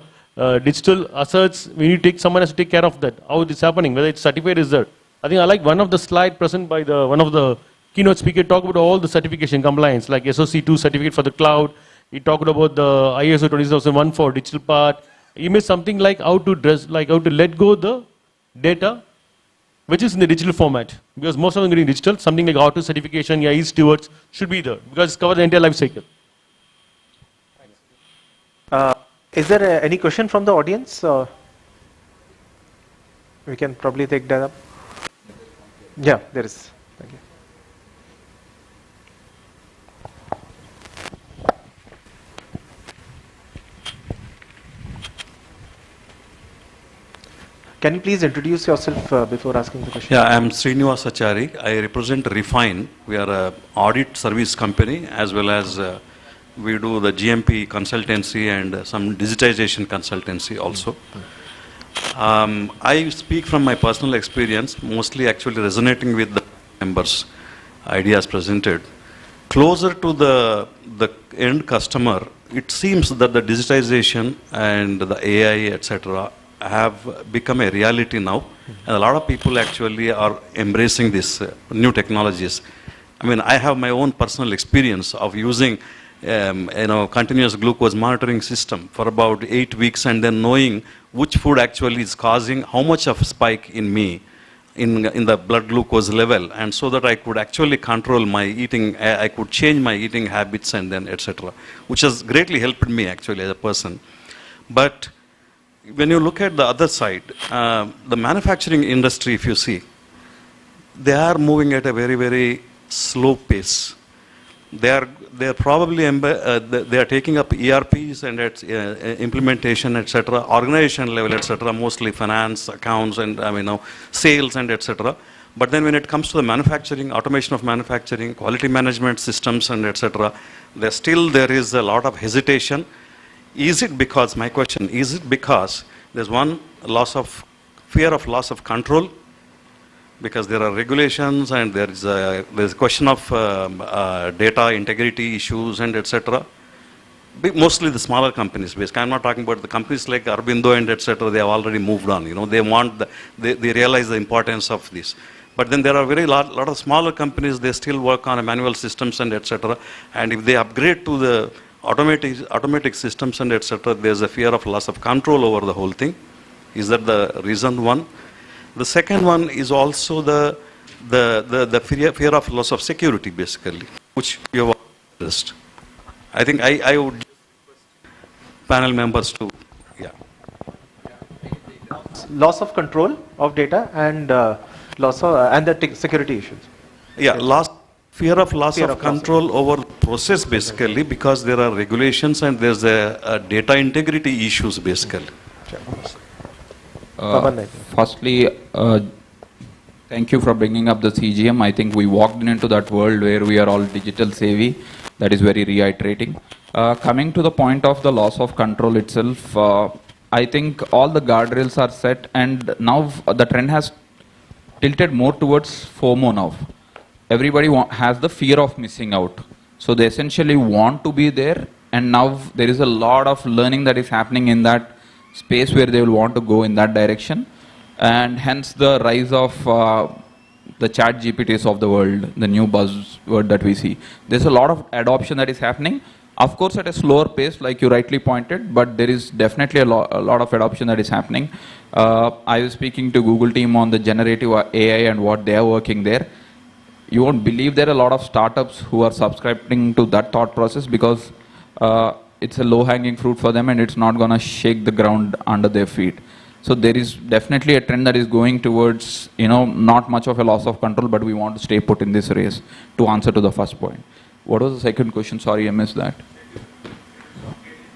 digital assets, we need to take, someone has to take care of that. How it is happening, whether it's certified is there. I think I like one of the slide present by one of the keynote speaker talk about all the certification compliance, like SOC2 certificate for the cloud. He talked about the ISO 20001 for digital part. He made something like how to let go the data, which is in the digital format. Because most of them are getting digital, something like auto certification, e-stewards should be there, because it's covered the entire life cycle. Is there any question from the audience? We can probably take that up. Yeah, there is. Thank you. Can you please introduce yourself before asking the question? Yeah, I am Srinivas Achari. I represent Refine. We are an audit service company, as well as we do the GMP consultancy and some digitization consultancy also. I speak from my personal experience, mostly actually resonating with the members' ideas presented. Closer to the end customer, it seems that the digitization and the AI, etc., have become a reality now, and a lot of people actually are embracing these new technologies. I mean, I have my own personal experience of using continuous glucose monitoring system for about 8 weeks, and then knowing which food actually is causing how much of spike in me in the blood glucose level, and so that I could actually control my eating, I could change my eating habits, and then etc., which has greatly helped me actually as a person. But when you look at the other side, the manufacturing industry, if you see, they are moving at a very, very slow pace. They are probably they are taking up ERPs and implementation, etc., organization level, etc., mostly finance, accounts, and sales and etc. But then when it comes to the manufacturing, automation of manufacturing, quality management systems and etc., there is a lot of hesitation. Is it because, my question, is it because there's one fear of loss of control? Because there are regulations and there's a question of data integrity issues and etc. Mostly the smaller companies. Basically, I'm not talking about the companies like Arvindo and etc. They have already moved on. They realize the importance of this. But then there are very lot of smaller companies. They still work on manual systems and etc. And if they upgrade to the automatic systems and etc., there's a fear of loss of control over the whole thing. Is that the reason one? The second one is also the fear of loss of security, basically, which you have addressed. I think I would panel members to, yeah. Loss of control of data and and the security issues. Yeah, fear of loss of control over process, basically, because there are regulations and there's a data integrity issues, basically. Firstly, thank you for bringing up the CGM. I think we walked into that world where we are all digital savvy. That is very reiterating. Coming to the point of the loss of control itself, I think all the guardrails are set, and now the trend has tilted more towards FOMO now. Everybody has the fear of missing out. So they essentially want to be there, and now there is a lot of learning that is happening in that space where they will want to go in that direction, and hence the rise of the chat GPTs of the world, the new buzzword that we see. There's a lot of adoption that is happening, of course at a slower pace like you rightly pointed, but there is definitely a lot of adoption that is happening. I was speaking to Google team on the generative AI and what they are working there. You won't believe there are a lot of startups who are subscribing to that thought process because it's a low-hanging fruit for them and it's not going to shake the ground under their feet. So there is definitely a trend that is going towards, not much of a loss of control, but we want to stay put in this race, to answer to the first point. What was the second question? Sorry, I missed that.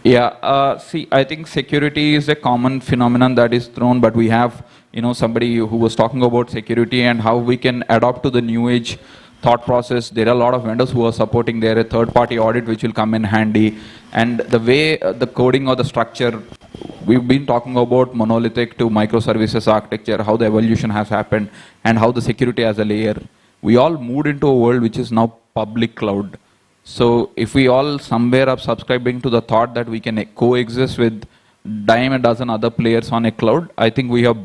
Yeah, see, I think security is a common phenomenon that is thrown, but we have, somebody who was talking about security and how we can adopt to the new age thought process. There are a lot of vendors who are supporting there, a third-party audit which will come in handy. And the way the coding or the structure, we've been talking about monolithic to microservices architecture, how the evolution has happened, and how the security as a layer. We all moved into a world which is now public cloud. So if we all somewhere are subscribing to the thought that we can coexist with dime a dozen other players on a cloud, I think we have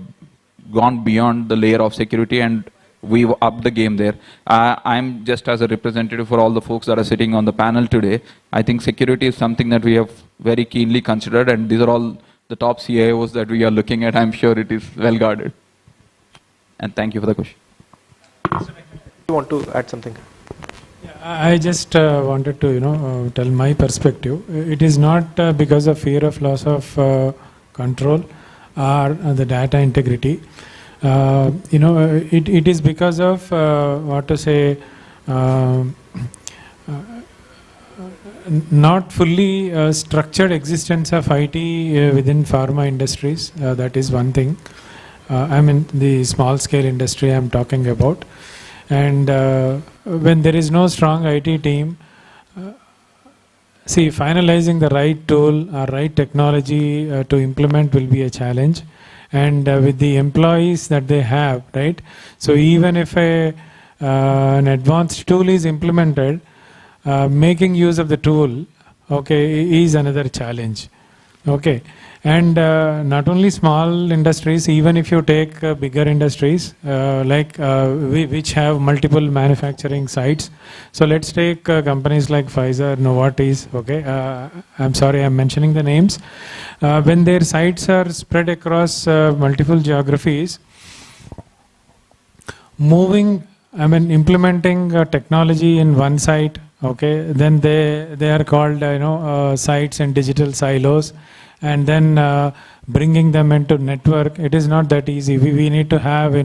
gone beyond the layer of security and we've upped the game there. I'm just as a representative for all the folks that are sitting on the panel today. I think security is something that we have very keenly considered, and these are all the top CIOs that we are looking at. I'm sure it is well guarded. And thank you for the question. You want to add something? I just wanted to, tell my perspective. It is not because of fear of loss of control or the data integrity. It is because of not fully structured existence of IT within pharma industries. That is one thing. I mean the small scale industry I'm talking about. And when there is no strong IT team, finalizing the right tool or right technology to implement will be a challenge. And with the employees that they have, right? So even if an advanced tool is implemented, making use of the tool, is another challenge, And not only small industries, even if you take bigger industries which have multiple manufacturing sites. So let's take companies like Pfizer, Novartis. Okay, I'm sorry, I'm mentioning the names. When their sites are spread across multiple geographies, implementing technology in one site. Okay, then they are called sites and digital silos. And then bringing them into network, it is not that easy. We need to have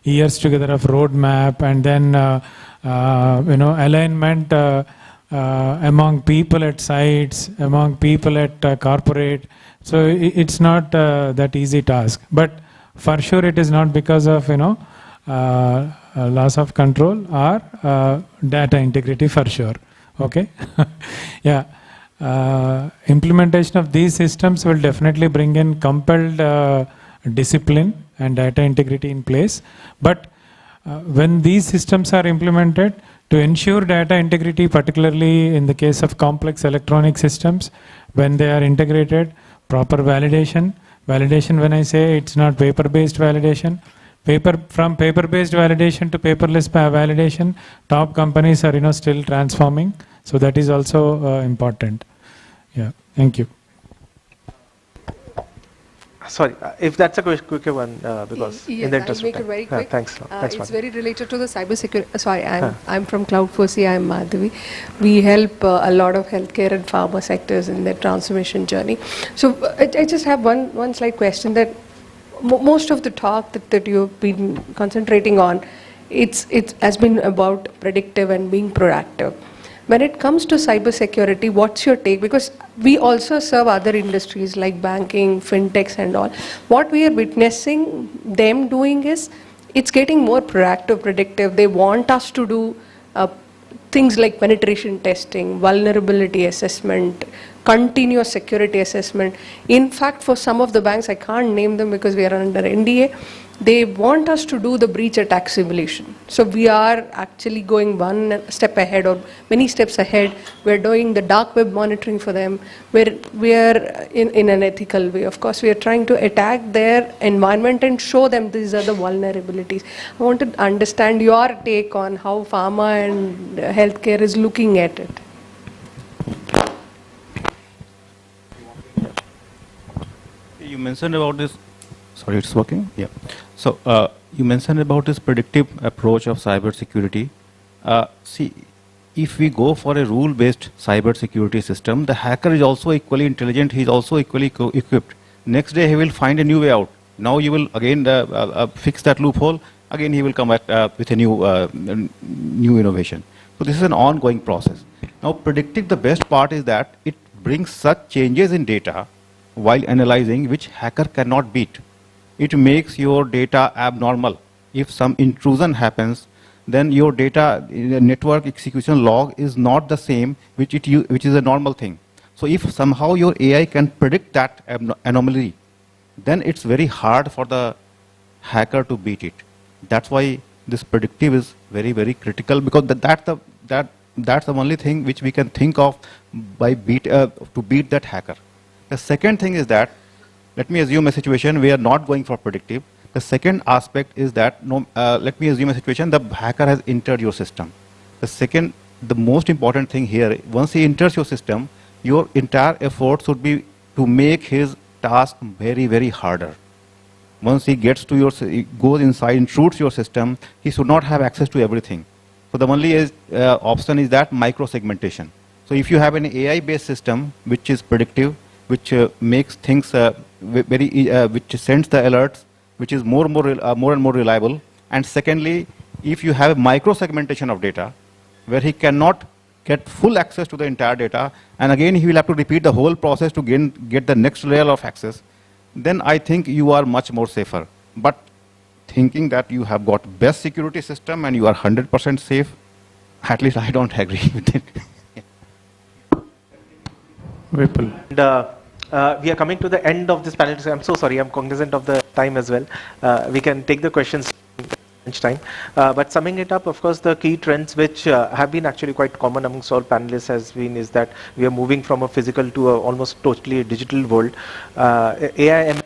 years together of roadmap, and then alignment among people at sites, among people at corporate. So it's not that easy task. But for sure, it is not because of loss of control or data integrity, for sure. Okay, yeah. Implementation of these systems will definitely bring in compelled discipline and data integrity in place. But when these systems are implemented, to ensure data integrity, particularly in the case of complex electronic systems, when they are integrated, proper validation, when I say it's not paper-based validation, from paper-based validation to paperless validation, top companies are still transforming. So that is also important. Yeah, thank you. Sorry, if that's a quick one, because yes, in the interest I'll make of it very time. quick. Thanks. It's very related to the cybersecurity. Sorry, I'm from Cloud4C. I'm Madhavi. We help a lot of healthcare and pharma sectors in their transformation journey. So I just have one slight question that most of the talk that you've been concentrating on, it has been about predictive and being proactive. When it comes to cybersecurity, what's your take? Because we also serve other industries like banking, fintechs and all. What we are witnessing them doing is, it's getting more proactive, predictive. They want us to do things like penetration testing, vulnerability assessment, continuous security assessment. In fact, for some of the banks, I can't name them because we are under NDA, they want us to do the breach attack simulation. So we are actually going one step ahead or many steps ahead. We're doing the dark web monitoring for them. We're in an ethical way. Of course, we are trying to attack their environment and show them these are the vulnerabilities. I want to understand your take on how pharma and healthcare is looking at it. You mentioned about this. Sorry, it's working? Yeah. So you mentioned about this predictive approach of cybersecurity. See, if we go for a rule-based cybersecurity system, the hacker is also equally intelligent. He's also equally equipped. Next day, he will find a new way out. Now you will again fix that loophole. Again, he will come back with a new innovation. So this is an ongoing process. Now, predicting, the best part is that it brings such changes in data while analyzing which hacker cannot beat. It makes your data abnormal. If some intrusion happens, then your data network execution log is not the same, which is a normal thing. So if somehow your AI can predict that anomaly, then it's very hard for the hacker to beat it. That's why this predictive is very, very critical, because that's the only thing which we can think of to beat that hacker. The second thing is that, let me assume a situation we are not going for predictive. The second aspect is that, let me assume a situation the hacker has entered your system. The most important thing here, once he enters your system, your entire effort should be to make his task very, very harder. Once he gets to he goes inside, intrudes your system, he should not have access to everything. So the only option is that micro-segmentation. So if you have an AI-based system which is predictive, which makes things which sends the alerts, which is more and more reliable. And secondly, if you have a micro-segmentation of data, where he cannot get full access to the entire data, and again he will have to repeat the whole process to get the next layer of access, then I think you are much more safer. But thinking that you have got best security system and you are 100% safe, at least I don't agree with it. Vipul. And we are coming to the end of this panel. I'm so sorry, I'm cognizant of the time as well. We can take the questions time. But summing it up, of course, the key trends which have been actually quite common amongst all panelists has been is that we are moving from a physical to a almost totally digital world. AI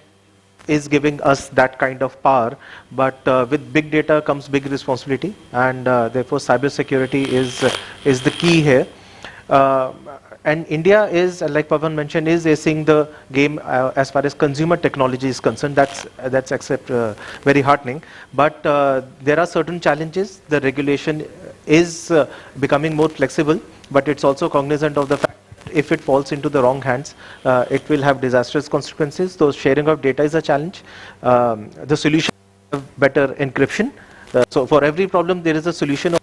is giving us that kind of power, but with big data comes big responsibility, and therefore cybersecurity is the key here. And India is, like Pavan mentioned, is acing the game as far as consumer technology is concerned. That's accept very heartening. But there are certain challenges. The regulation is becoming more flexible, but it's also cognizant of the fact that if it falls into the wrong hands, it will have disastrous consequences. So sharing of data is a challenge. The solution is better encryption. So for every problem, there is a solution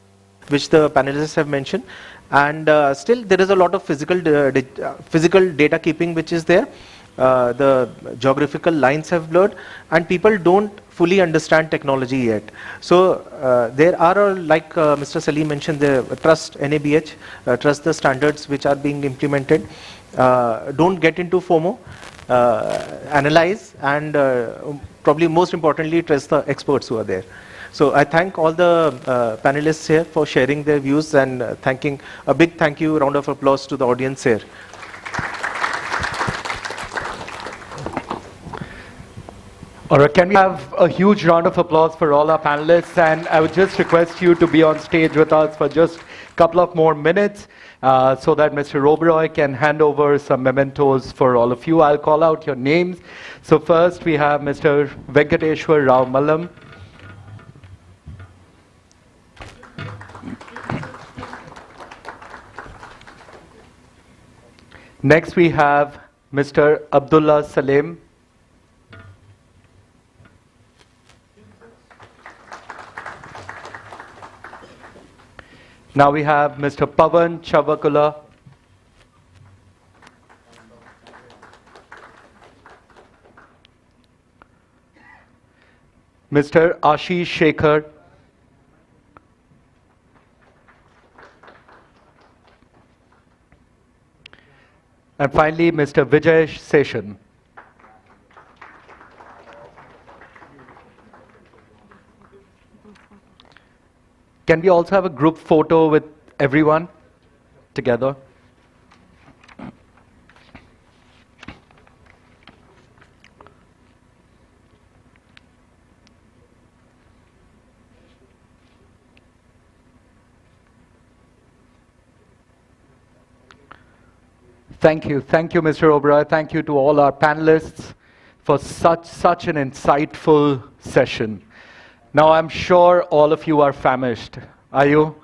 which the panelists have mentioned. And still there is a lot of physical data keeping which is there. The geographical lines have blurred, and people don't fully understand technology yet. So there are, like Mr. Salim mentioned, the trust NABH, trust the standards which are being implemented. Don't get into FOMO, analyze, and probably most importantly, trust the experts who are there. So I thank all the panelists here for sharing their views, and a big thank you, round of applause to the audience here. All right, can we have a huge round of applause for all our panelists? And I would just request you to be on stage with us for just a couple of more minutes so that Mr. Oberoi can hand over some mementos for all of you. I'll call out your names. So first we have Mr. Venkateshwar Rao Mallam. Next we have Mr. Abdullah Salim. Now we have Mr. Pavan Chavakula. Mr. Ashish Shekhar. And finally, Mr. Vijay Seshan. Can we also have a group photo with everyone together? Thank you, Mr. Oberoi. Thank you to all our panelists for such an insightful session. Now I'm sure all of you are famished. Are you?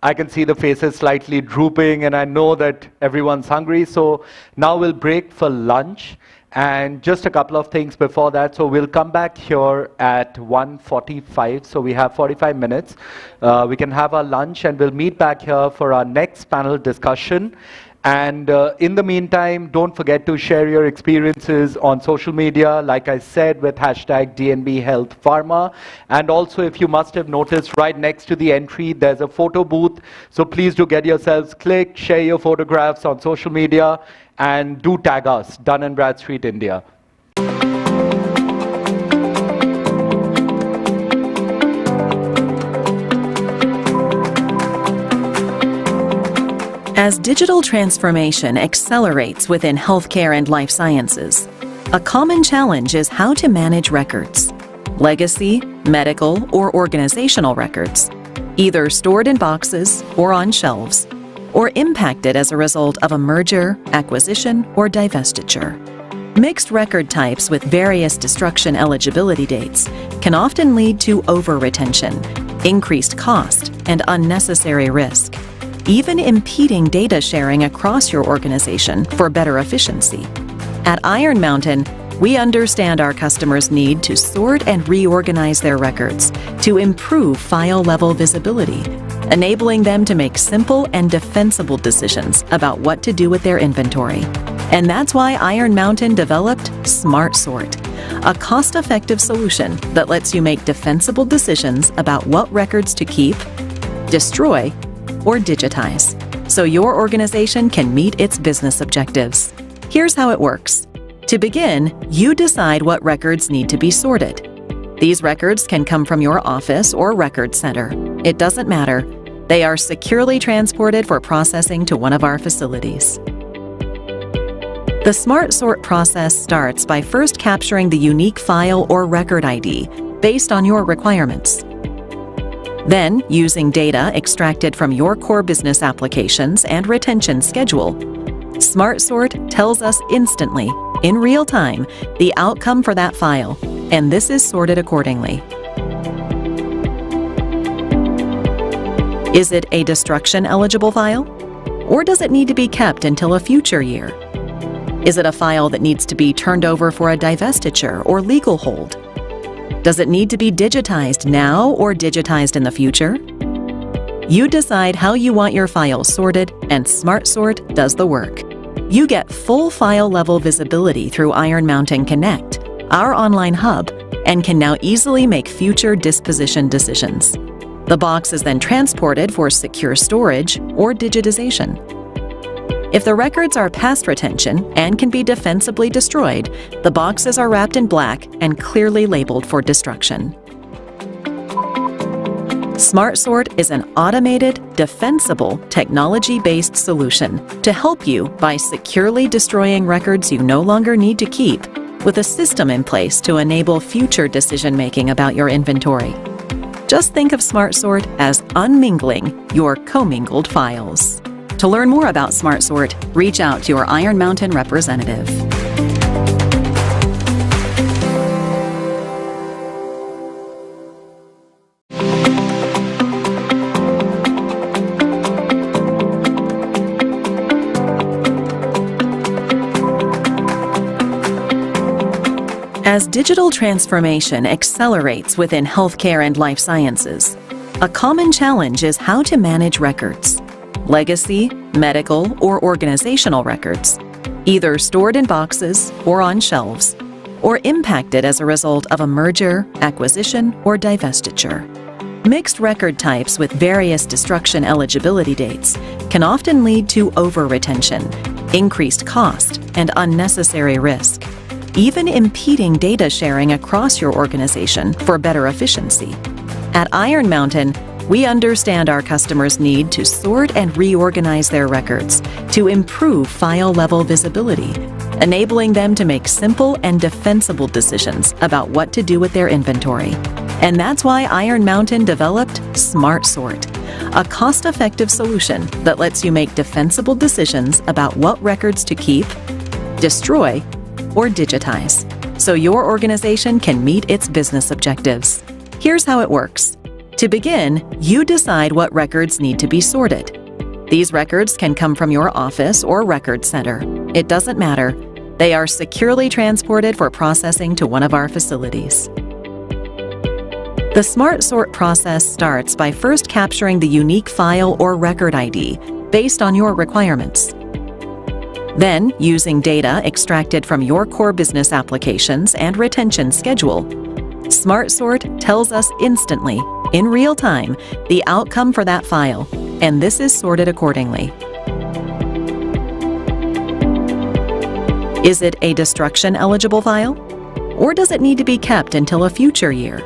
I can see the faces slightly drooping, and I know that everyone's hungry. So now we'll break for lunch, and just a couple of things before that. So we'll come back here at 1:45. So we have 45 minutes. We can have our lunch, and we'll meet back here for our next panel discussion. And in the meantime, don't forget to share your experiences on social media, like I said, with hashtag DNB Health Pharma. And also, if you must have noticed, right next to the entry, there's a photo booth. So please do get yourselves clicked, share your photographs on social media, and do tag us, Dun & Bradstreet India. As digital transformation accelerates within healthcare and life sciences, a common challenge is how to manage records. Legacy, medical, or organizational records, either stored in boxes or on shelves, or impacted as a result of a merger, acquisition, or divestiture. Mixed record types with various destruction eligibility dates can often lead to over-retention, increased cost, and unnecessary risk, even impeding data sharing across your organization for better efficiency. At Iron Mountain, we understand our customers' need to sort and reorganize their records to improve file-level visibility, enabling them to make simple and defensible decisions about what to do with their inventory. And that's why Iron Mountain developed Smart Sort, a cost-effective solution that lets you make defensible decisions about what records to keep, destroy, or digitize, so your organization can meet its business objectives. Here's how it works. To begin, you decide what records need to be sorted. These records can come from your office or record center. It doesn't matter. They are securely transported for processing to one of our facilities. The Smart Sort process starts by first capturing the unique file or record ID based on your requirements. Then, using data extracted from your core business applications and retention schedule, Smart Sort tells us instantly, in real time, the outcome for that file, and this is sorted accordingly. Is it a destruction-eligible file? Or does it need to be kept until a future year? Is it a file that needs to be turned over for a divestiture or legal hold? Does it need to be digitized now or digitized in the future? You decide how you want your files sorted, and Smart Sort does the work. You get full file-level visibility through Iron Mountain Connect, our online hub, and can now easily make future disposition decisions. The box is then transported for secure storage or digitization. If the records are past retention and can be defensibly destroyed, the boxes are wrapped in black and clearly labeled for destruction. Smart Sort is an automated, defensible, technology-based solution to help you by securely destroying records you no longer need to keep, with a system in place to enable future decision-making about your inventory. Just think of Smart Sort as unmingling your commingled files. To learn more about Smart Sort, reach out to your Iron Mountain representative. As digital transformation accelerates within healthcare and life sciences, a common challenge is how to manage records. Legacy, medical, or organizational records, either stored in boxes or on shelves, or impacted as a result of a merger, acquisition, or divestiture. Mixed record types with various destruction eligibility dates can often lead to over-retention, increased cost, and unnecessary risk, even impeding data sharing across your organization for better efficiency. At Iron Mountain, we understand our customers' need to sort and reorganize their records to improve file-level visibility, enabling them to make simple and defensible decisions about what to do with their inventory. And that's why Iron Mountain developed Smart Sort, a cost-effective solution that lets you make defensible decisions about what records to keep, destroy, or digitize, so your organization can meet its business objectives. Here's how it works. To begin, you decide what records need to be sorted. These records can come from your office or record center. It doesn't matter. They are securely transported for processing to one of our facilities. The Smart Sort process starts by first capturing the unique file or record ID based on your requirements. Then, using data extracted from your core business applications and retention schedule, Smart Sort tells us instantly, in real time, the outcome for that file, and this is sorted accordingly. Is it a destruction-eligible file? Or does it need to be kept until a future year?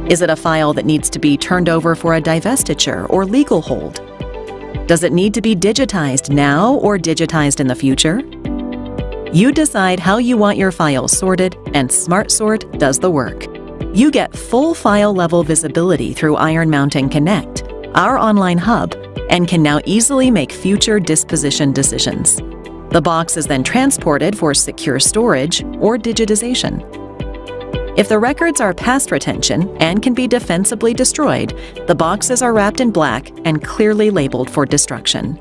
Is it a file that needs to be turned over for a divestiture or legal hold? Does it need to be digitized now or digitized in the future? You decide how you want your files sorted, and Smart Sort does the work. You get full file-level visibility through Iron Mountain Connect, our online hub, and can now easily make future disposition decisions. The box is then transported for secure storage or digitization. If the records are past retention and can be defensibly destroyed, the boxes are wrapped in black and clearly labeled for destruction.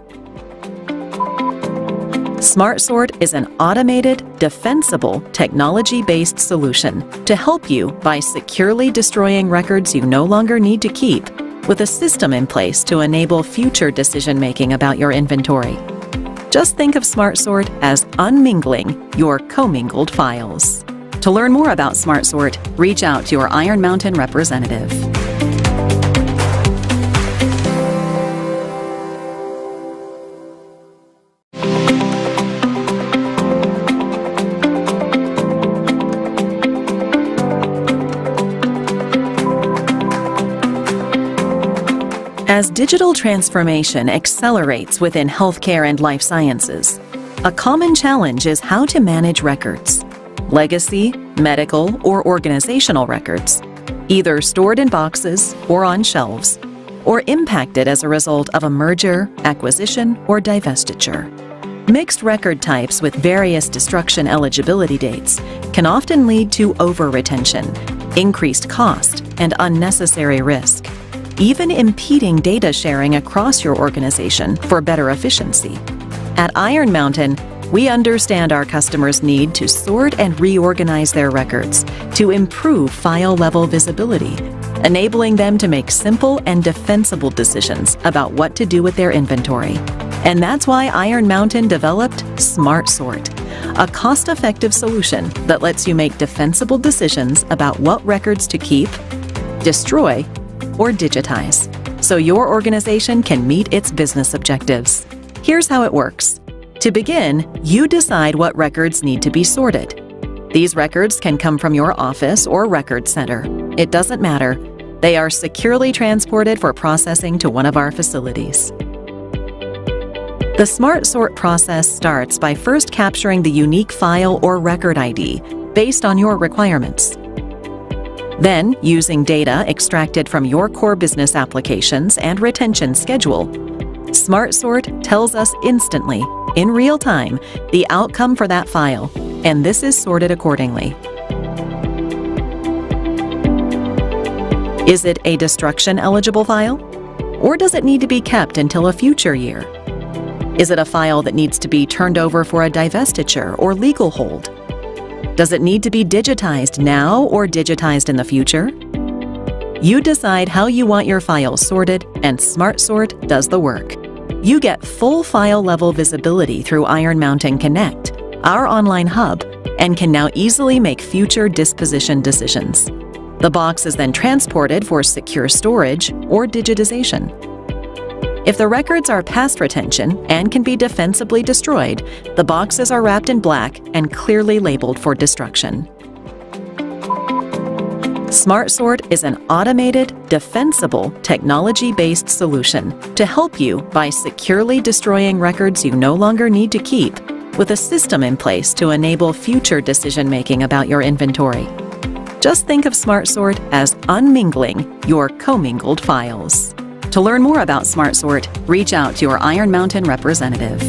Smart Sort is an automated, defensible, technology-based solution to help you by securely destroying records you no longer need to keep, with a system in place to enable future decision-making about your inventory. Just think of Smart Sort as unmingling your commingled files. To learn more about Smart Sort, reach out to your Iron Mountain representative. As digital transformation accelerates within healthcare and life sciences, a common challenge is how to manage records. Legacy, medical, or organizational records, either stored in boxes or on shelves, or impacted as a result of a merger, acquisition, or divestiture. Mixed record types with various destruction eligibility dates can often lead to over-retention, increased cost, and unnecessary risk, even impeding data sharing across your organization for better efficiency. At Iron Mountain, we understand our customers' need to sort and reorganize their records to improve file-level visibility, enabling them to make simple and defensible decisions about what to do with their inventory. And that's why Iron Mountain developed Smart Sort, a cost-effective solution that lets you make defensible decisions about what records to keep, destroy, or digitize, so your organization can meet its business objectives. Here's how it works. To begin, you decide what records need to be sorted. These records can come from your office or record center. It doesn't matter. They are securely transported for processing to one of our facilities. The Smart Sort process starts by first capturing the unique file or record ID based on your requirements. Then, using data extracted from your core business applications and retention schedule, Smart Sort tells us instantly, in real time, the outcome for that file, and this is sorted accordingly. Is it a destruction-eligible file? Or does it need to be kept until a future year? Is it a file that needs to be turned over for a divestiture or legal hold? Does it need to be digitized now or digitized in the future? You decide how you want your files sorted, and Smart Sort does the work. You get full file-level visibility through Iron Mountain Connect, our online hub, and can now easily make future disposition decisions. The box is then transported for secure storage or digitization. If the records are past retention and can be defensibly destroyed, the boxes are wrapped in black and clearly labeled for destruction. Smart Sort is an automated, defensible, technology-based solution to help you by securely destroying records you no longer need to keep, with a system in place to enable future decision-making about your inventory. Just think of Smart Sort as unmingling your commingled files. To learn more about Smart Sort, reach out to your Iron Mountain representative.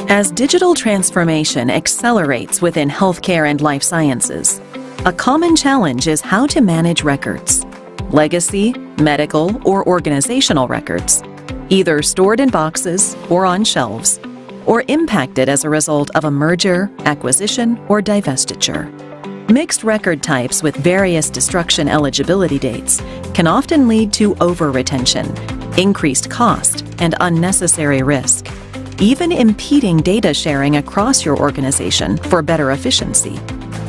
As digital transformation accelerates within healthcare and life sciences, a common challenge is how to manage records. Legacy, medical, or organizational records, either stored in boxes or on shelves, or impacted as a result of a merger, acquisition, or divestiture. Mixed record types with various destruction eligibility dates can often lead to over-retention, increased cost, and unnecessary risk, even impeding data sharing across your organization for better efficiency.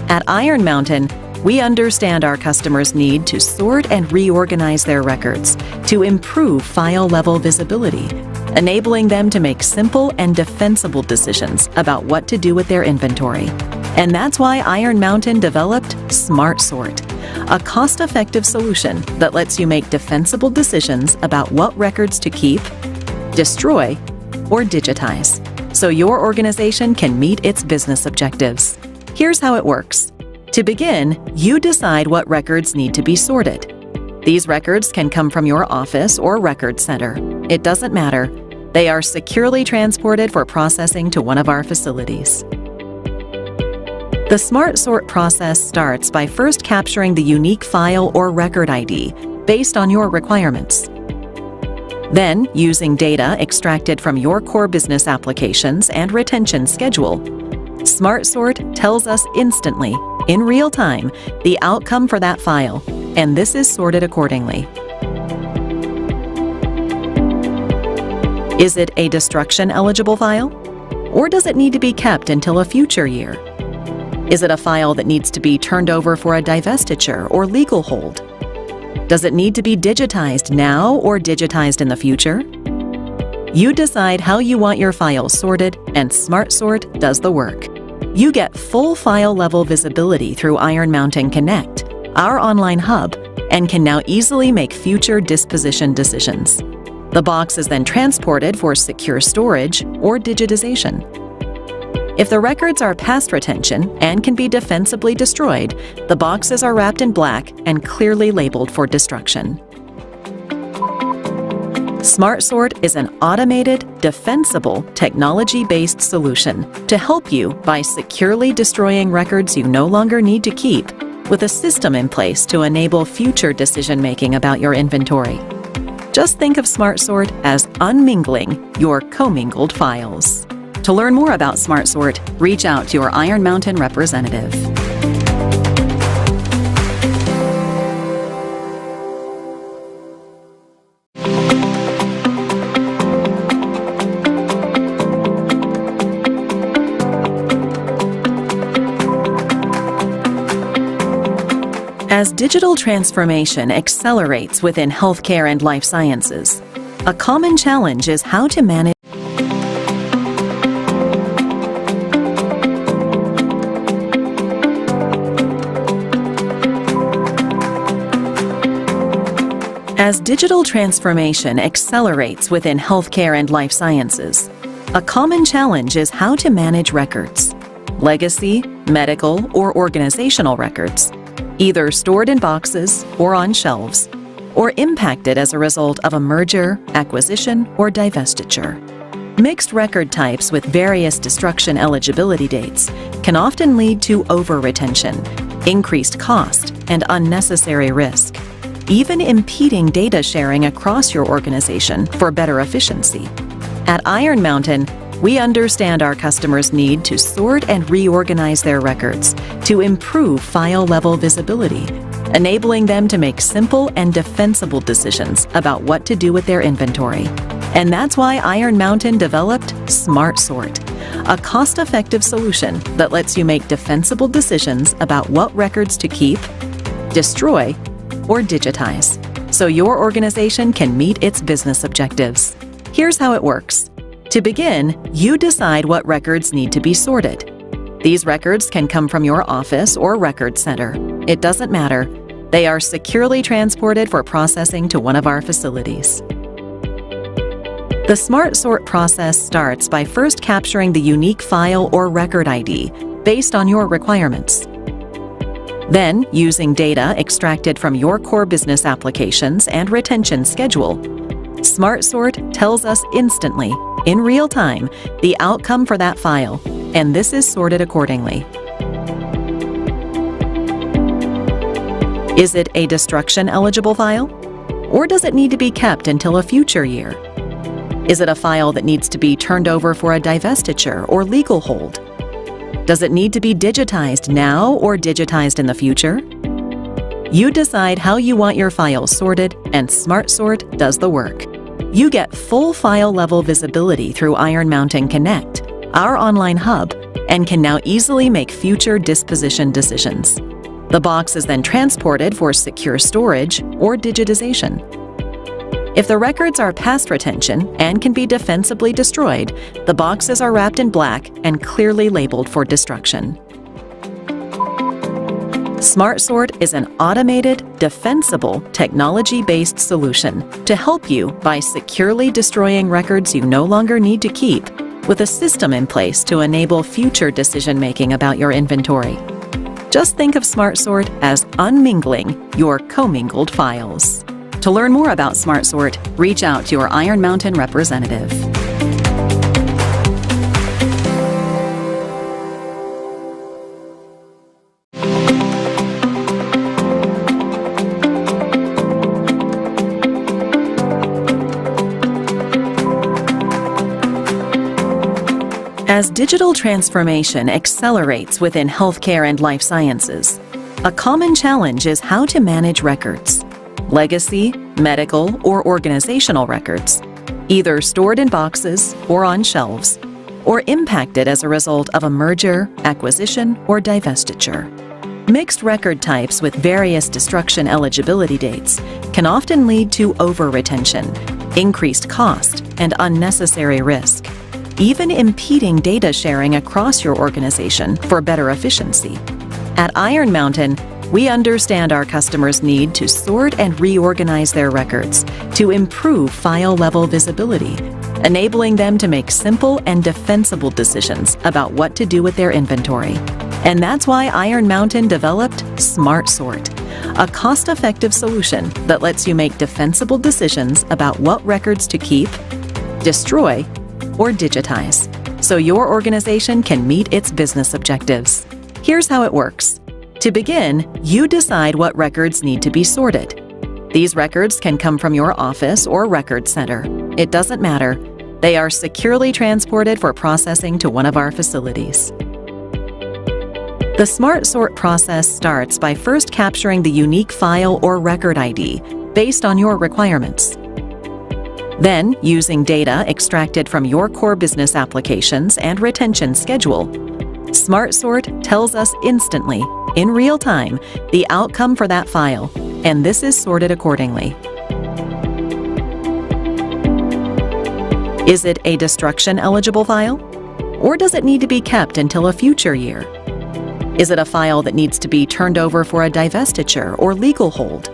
At Iron Mountain, we understand our customers' need to sort and reorganize their records to improve file-level visibility, enabling them to make simple and defensible decisions about what to do with their inventory. And that's why Iron Mountain developed Smart Sort, a cost-effective solution that lets you make defensible decisions about what records to keep, destroy, or digitize, so your organization can meet its business objectives. Here's how it works. To begin, you decide what records need to be sorted. These records can come from your office or record center. It doesn't matter. They are securely transported for processing to one of our facilities. The Smart Sort process starts by first capturing the unique file or record ID based on your requirements. Then, using data extracted from your core business applications and retention schedule, Smart Sort tells us instantly, in real time, the outcome for that file, and this is sorted accordingly. Is it a destruction-eligible file? Or does it need to be kept until a future year? Is it a file that needs to be turned over for a divestiture or legal hold? Does it need to be digitized now or digitized in the future? You decide how you want your files sorted, and SmartSort does the work. You get full file level visibility through Iron Mountain Connect, our online hub, and can now easily make future disposition decisions. The box is then transported for secure storage or digitization. If the records are past retention and can be defensibly destroyed, the boxes are wrapped in black and clearly labeled for destruction. SmartSort is an automated, defensible, technology-based solution to help you by securely destroying records you no longer need to keep, with a system in place to enable future decision-making about your inventory. Just think of SmartSort as unmingling your commingled files. To learn more about SmartSort, reach out to your Iron Mountain representative. As digital transformation accelerates within healthcare and life sciences, a common challenge is how to manage As digital transformation accelerates within healthcare and life sciences, a common challenge is how to manage records, legacy, medical, or organizational records, either stored in boxes or on shelves, or impacted as a result of a merger, acquisition, or divestiture. Mixed record types with various destruction eligibility dates can often lead to over-retention, increased cost, and unnecessary risk, even impeding data sharing across your organization for better efficiency. At Iron Mountain, we understand our customers' need to sort and reorganize their records to improve file-level visibility, enabling them to make simple and defensible decisions about what to do with their inventory. And that's why Iron Mountain developed SmartSort, a cost-effective solution that lets you make defensible decisions about what records to keep, destroy, or digitize, so your organization can meet its business objectives. Here's how it works. To begin, you decide what records need to be sorted. These records can come from your office or record center. It doesn't matter. They are securely transported for processing to one of our facilities. The SmartSort process starts by first capturing the unique file or record ID based on your requirements. Then, using data extracted from your core business applications and retention schedule, SmartSort tells us instantly, in real time, the outcome for that file, and this is sorted accordingly. Is it a destruction-eligible file? Or does it need to be kept until a future year? Is it a file that needs to be turned over for a divestiture or legal hold? Does it need to be digitized now or digitized in the future? You decide how you want your files sorted, and SmartSort does the work. You get full file-level visibility through Iron Mountain Connect, our online hub, and can now easily make future disposition decisions. The box is then transported for secure storage or digitization. If the records are past retention and can be defensibly destroyed, the boxes are wrapped in black and clearly labeled for destruction. SmartSort is an automated, defensible, technology-based solution to help you by securely destroying records you no longer need to keep, with a system in place to enable future decision-making about your inventory. Just think of SmartSort as unmingling your commingled files. To learn more about SmartSort, reach out to your Iron Mountain representative. As digital transformation accelerates within healthcare and life sciences, a common challenge is how to manage records, legacy, medical, or organizational records, either stored in boxes or on shelves, or impacted as a result of a merger, acquisition, or divestiture. Mixed record types with various destruction eligibility dates can often lead to over-retention, increased cost, and unnecessary risk, even impeding data sharing across your organization for better efficiency. At Iron Mountain, we understand our customers' need to sort and reorganize their records to improve file-level visibility, enabling them to make simple and defensible decisions about what to do with their inventory. And that's why Iron Mountain developed Smart Sort, a cost-effective solution that lets you make defensible decisions about what records to keep, destroy, or digitize, so your organization can meet its business objectives. Here's how it works. To begin, you decide what records need to be sorted. These records can come from your office or record center. It doesn't matter. They are securely transported for processing to one of our facilities. The Smart Sort process starts by first capturing the unique file or record ID based on your requirements. Then, using data extracted from your core business applications and retention schedule, Smart Sort tells us instantly, in real time, the outcome for that file, and this is sorted accordingly. Is it a destruction-eligible file? Or does it need to be kept until a future year? Is it a file that needs to be turned over for a divestiture or legal hold?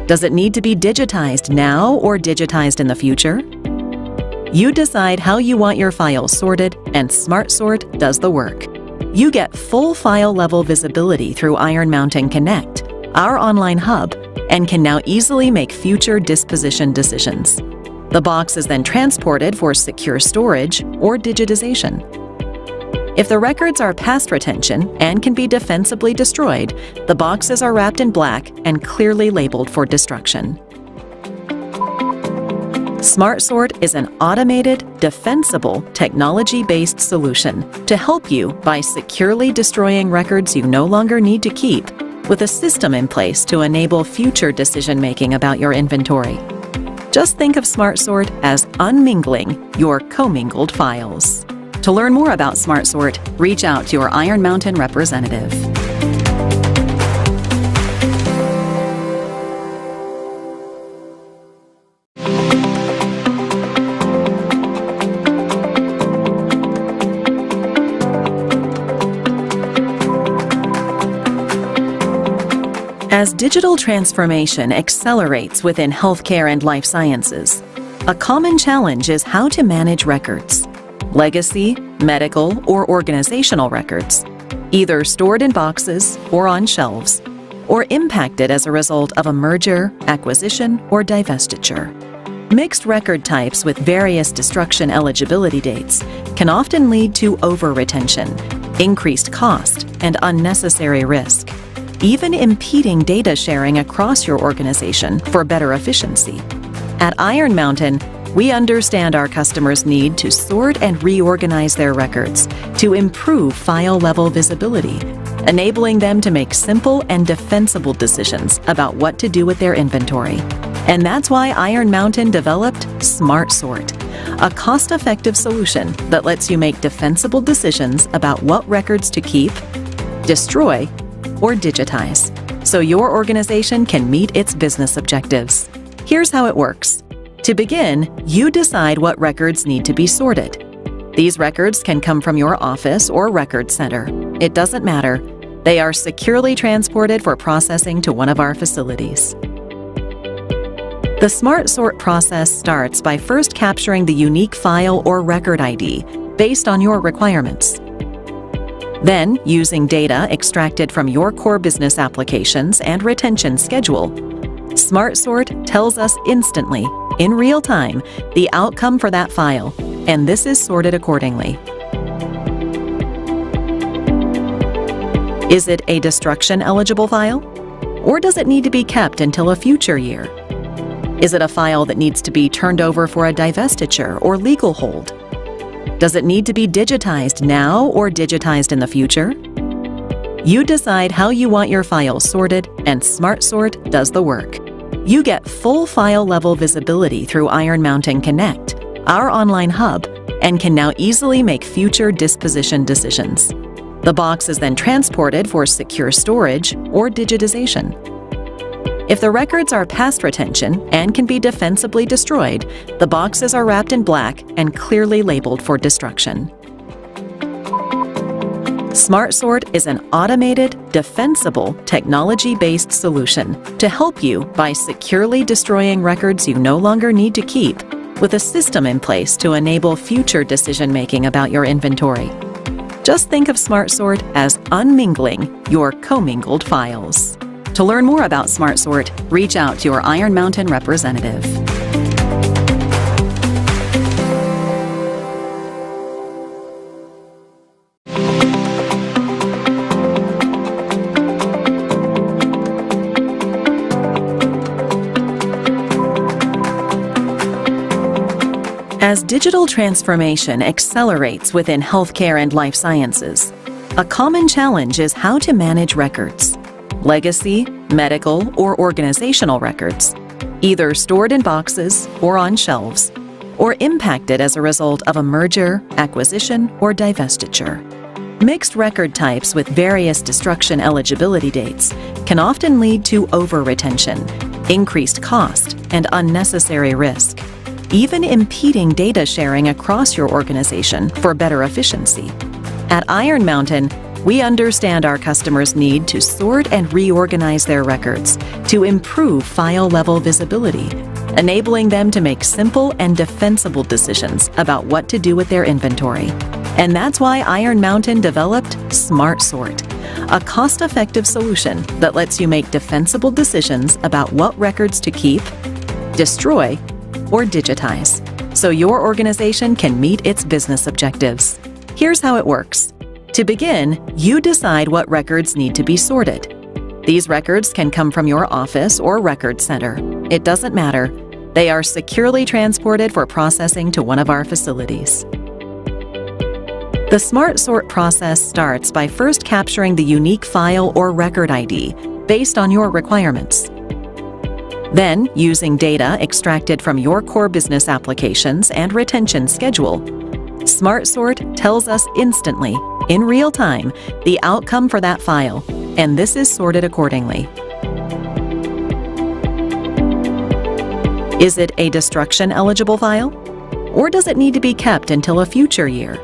Does it need to be digitized now or digitized in the future? You decide how you want your files sorted, and Smart Sort does the work. You get full file-level visibility through Iron Mountain Connect, our online hub, and can now easily make future disposition decisions. The box is then transported for secure storage or digitization. If the records are past retention and can be defensibly destroyed, the boxes are wrapped in black and clearly labeled for destruction. Smart Sort is an automated, defensible, technology-based solution to help you by securely destroying records you no longer need to keep, with a system in place to enable future decision-making about your inventory. Just think of Smart Sort as unmingling your commingled files. To learn more about Smart Sort, reach out to your Iron Mountain representative. As digital transformation accelerates within healthcare and life sciences, a common challenge is how to manage records. Legacy, medical, or organizational records, either stored in boxes or on shelves, or impacted as a result of a merger, acquisition, or divestiture. Mixed record types with various destruction eligibility dates can often lead to over-retention, increased cost, and unnecessary risk, even impeding data sharing across your organization for better efficiency. At Iron Mountain, we understand our customers' need to sort and reorganize their records to improve file-level visibility, enabling them to make simple and defensible decisions about what to do with their inventory. And that's why Iron Mountain developed Smart Sort, a cost-effective solution that lets you make defensible decisions about what records to keep, destroy, or digitize, so your organization can meet its business objectives. Here's how it works. To begin, you decide what records need to be sorted. These records can come from your office or record center. It doesn't matter. They are securely transported for processing to one of our facilities. The Smart Sort process starts by first capturing the unique file or record ID based on your requirements. Then, using data extracted from your core business applications and retention schedule, Smart Sort tells us instantly, in real time, the outcome for that file, and this is sorted accordingly. Is it a destruction-eligible file? Or does it need to be kept until a future year? Is it a file that needs to be turned over for a divestiture or legal hold? Does it need to be digitized now or digitized in the future? You decide how you want your files sorted, and Smart Sort does the work. You get full file-level visibility through Iron Mountain Connect, our online hub, and can now easily make future disposition decisions. The box is then transported for secure storage or digitization. If the records are past retention and can be defensibly destroyed, the boxes are wrapped in black and clearly labeled for destruction. SmartSort is an automated, defensible, technology-based solution to help you by securely destroying records you no longer need to keep, with a system in place to enable future decision-making about your inventory. Just think of SmartSort as unmingling your commingled files. To learn more about SmartSort, reach out to your Iron Mountain representative. As digital transformation accelerates within healthcare and life sciences, a common challenge is how to manage records. Legacy, medical, or organizational records, either stored in boxes or on shelves, or impacted as a result of a merger, acquisition, or divestiture. Mixed record types with various destruction eligibility dates can often lead to over-retention, increased cost, and unnecessary risk, even impeding data sharing across your organization for better efficiency. At Iron Mountain, we understand our customers' need to sort and reorganize their records to improve file-level visibility, enabling them to make simple and defensible decisions about what to do with their inventory. And that's why Iron Mountain developed SmartSort, a cost-effective solution that lets you make defensible decisions about what records to keep, destroy, or digitize, so your organization can meet its business objectives. Here's how it works. To begin, you decide what records need to be sorted. These records can come from your office or record center. It doesn't matter. They are securely transported for processing to one of our facilities. The SmartSort process starts by first capturing the unique file or record ID based on your requirements. Then, using data extracted from your core business applications and retention schedule, SmartSort tells us instantly, in real time, the outcome for that file, and this is sorted accordingly. Is it a destruction-eligible file? Or does it need to be kept until a future year?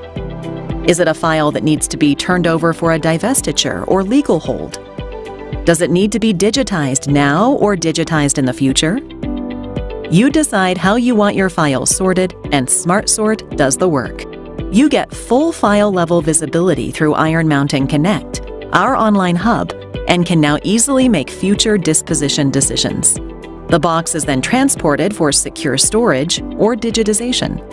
Is it a file that needs to be turned over for a divestiture or legal hold? Does it need to be digitized now or digitized in the future? You decide how you want your files sorted, and SmartSort does the work. You get full file-level visibility through Iron Mountain Connect, our online hub, and can now easily make future disposition decisions. The box is then transported for secure storage or digitization.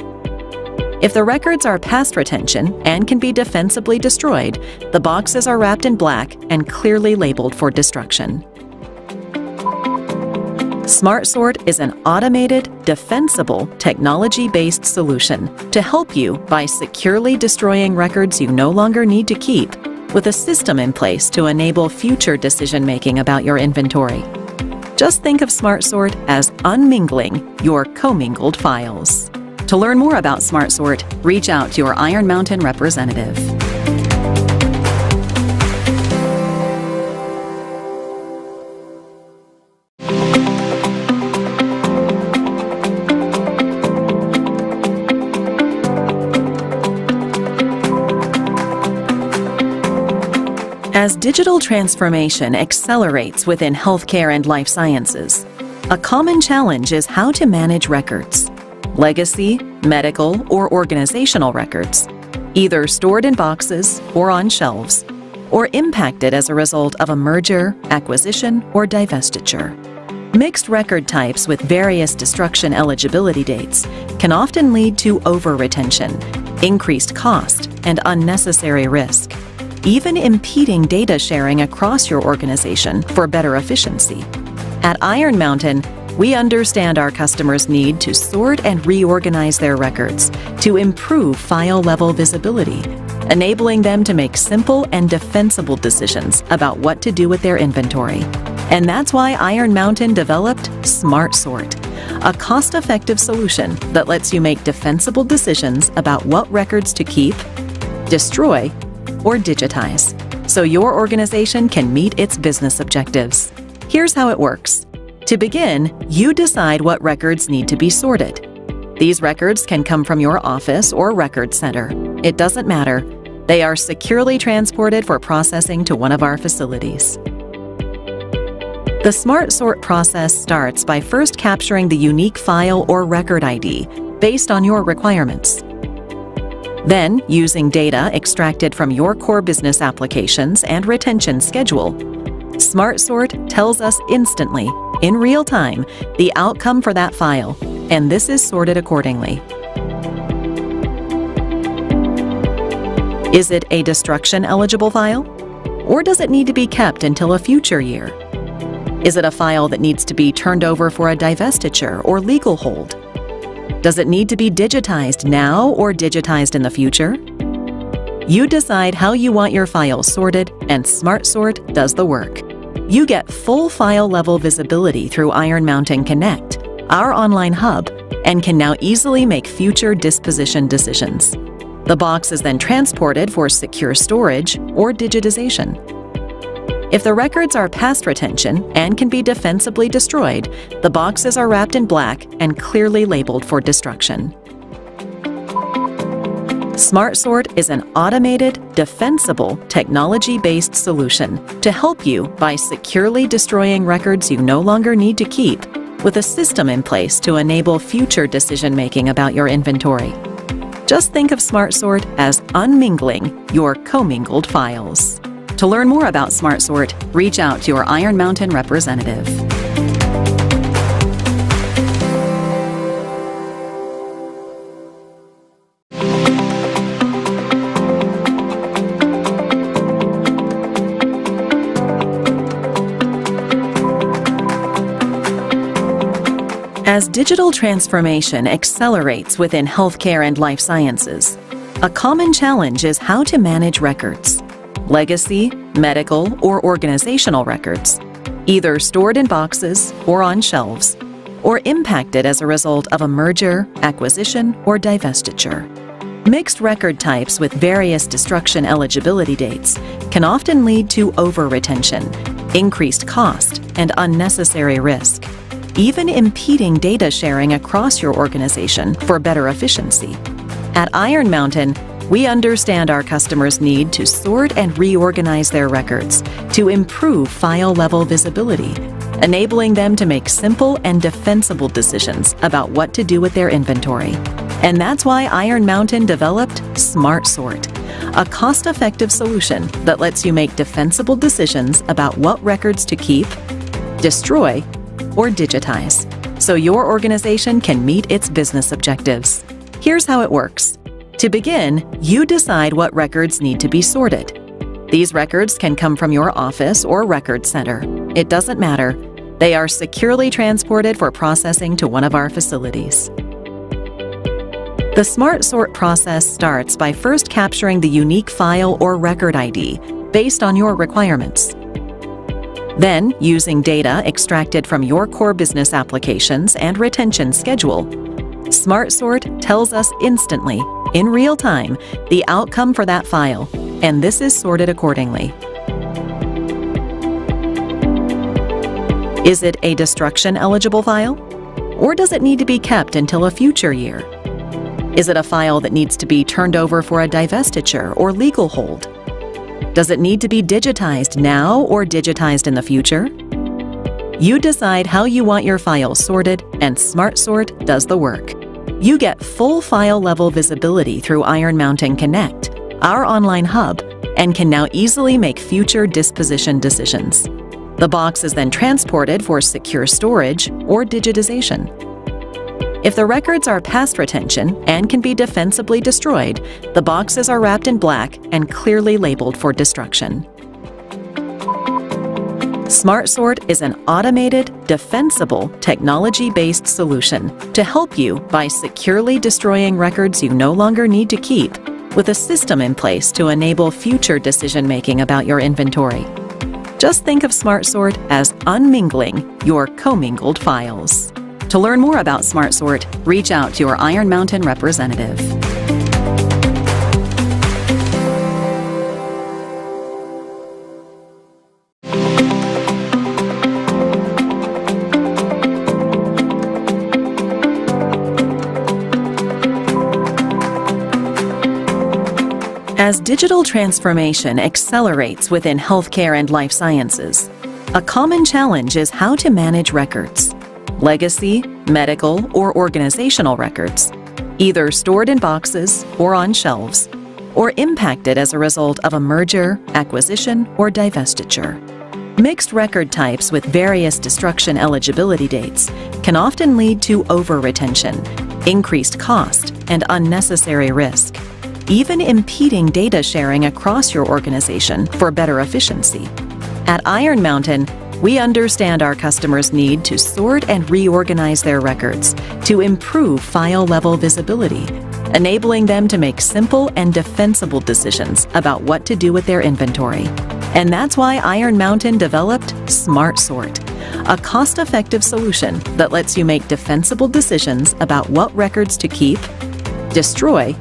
If the records are past retention and can be defensibly destroyed, the boxes are wrapped in black and clearly labeled for destruction. SmartSort is an automated, defensible, technology-based solution to help you by securely destroying records you no longer need to keep, with a system in place to enable future decision-making about your inventory. Just think of SmartSort as unmingling your commingled files. To learn more about SmartSort, reach out to your Iron Mountain representative. As digital transformation accelerates within healthcare and life sciences, a common challenge is how to manage records. Legacy, medical, or organizational records, either stored in boxes or on shelves, or impacted as a result of a merger, acquisition, or divestiture. Mixed record types with various destruction eligibility dates can often lead to over-retention, increased cost, and unnecessary risk, even impeding data sharing across your organization for better efficiency. At Iron Mountain, we understand our customers' need to sort and reorganize their records to improve file-level visibility, enabling them to make simple and defensible decisions about what to do with their inventory. And that's why Iron Mountain developed SmartSort, a cost-effective solution that lets you make defensible decisions about what records to keep, destroy, or digitize, so your organization can meet its business objectives. Here's how it works. To begin, you decide what records need to be sorted. These records can come from your office or record center. It doesn't matter. They are securely transported for processing to one of our facilities. The Smart Sort process starts by first capturing the unique file or record ID based on your requirements. Then, using data extracted from your core business applications and retention schedule, Smart Sort tells us instantly, in real time, the outcome for that file, and this is sorted accordingly. Is it a destruction-eligible file? Or does it need to be kept until a future year? Is it a file that needs to be turned over for a divestiture or legal hold? Does it need to be digitized now or digitized in the future? You decide how you want your files sorted, and Smart Sort does the work. You get full file-level visibility through Iron Mountain Connect, our online hub, and can now easily make future disposition decisions. The box is then transported for secure storage or digitization. If the records are past retention and can be defensibly destroyed, the boxes are wrapped in black and clearly labeled for destruction. Smart Sort is an automated, defensible, technology-based solution to help you by securely destroying records you no longer need to keep, with a system in place to enable future decision-making about your inventory. Just think of Smart Sort as unmingling your commingled files. To learn more about Smart Sort, reach out to your Iron Mountain representative. As digital transformation accelerates within healthcare and life sciences, a common challenge is how to manage records. Legacy, medical, or organizational records, either stored in boxes or on shelves, or impacted as a result of a merger, acquisition, or divestiture. Mixed record types with various destruction eligibility dates can often lead to over-retention, increased cost, and unnecessary risk, even impeding data sharing across your organization for better efficiency. At Iron Mountain, we understand our customers' need to sort and reorganize their records to improve file-level visibility, enabling them to make simple and defensible decisions about what to do with their inventory. And that's why Iron Mountain developed Smart Sort, a cost-effective solution that lets you make defensible decisions about what records to keep, destroy, or digitize, so your organization can meet its business objectives. Here's how it works. To begin, you decide what records need to be sorted. These records can come from your office or record center. It doesn't matter. They are securely transported for processing to one of our facilities. The Smart Sort process starts by first capturing the unique file or record ID based on your requirements. Then, using data extracted from your core business applications and retention schedule, Smart Sort tells us instantly, in real time, the outcome for that file, and this is sorted accordingly. Is it a destruction-eligible file? Or does it need to be kept until a future year? Is it a file that needs to be turned over for a divestiture or legal hold? Does it need to be digitized now or digitized in the future? You decide how you want your files sorted, and Smart Sort does the work. You get full file-level visibility through Iron Mountain Connect, our online hub, and can now easily make future disposition decisions. The box is then transported for secure storage or digitization. If the records are past retention and can be defensibly destroyed, the boxes are wrapped in black and clearly labeled for destruction. Smart Sort is an automated, defensible, technology-based solution to help you by securely destroying records you no longer need to keep, with a system in place to enable future decision-making about your inventory. Just think of Smart Sort as unmingling your commingled files. To learn more about Smart Sort, reach out to your Iron Mountain representative. As digital transformation accelerates within healthcare and life sciences, a common challenge is how to manage records, legacy, medical, or organizational records, either stored in boxes or on shelves, or impacted as a result of a merger, acquisition, or divestiture. Mixed record types with various destruction eligibility dates can often lead to over-retention, increased cost, and unnecessary risk, even impeding data sharing across your organization for better efficiency. At Iron Mountain, we understand our customers' need to sort and reorganize their records to improve file-level visibility, enabling them to make simple and defensible decisions about what to do with their inventory. And that's why Iron Mountain developed Smart Sort, a cost-effective solution that lets you make defensible decisions about what records to keep, destroy,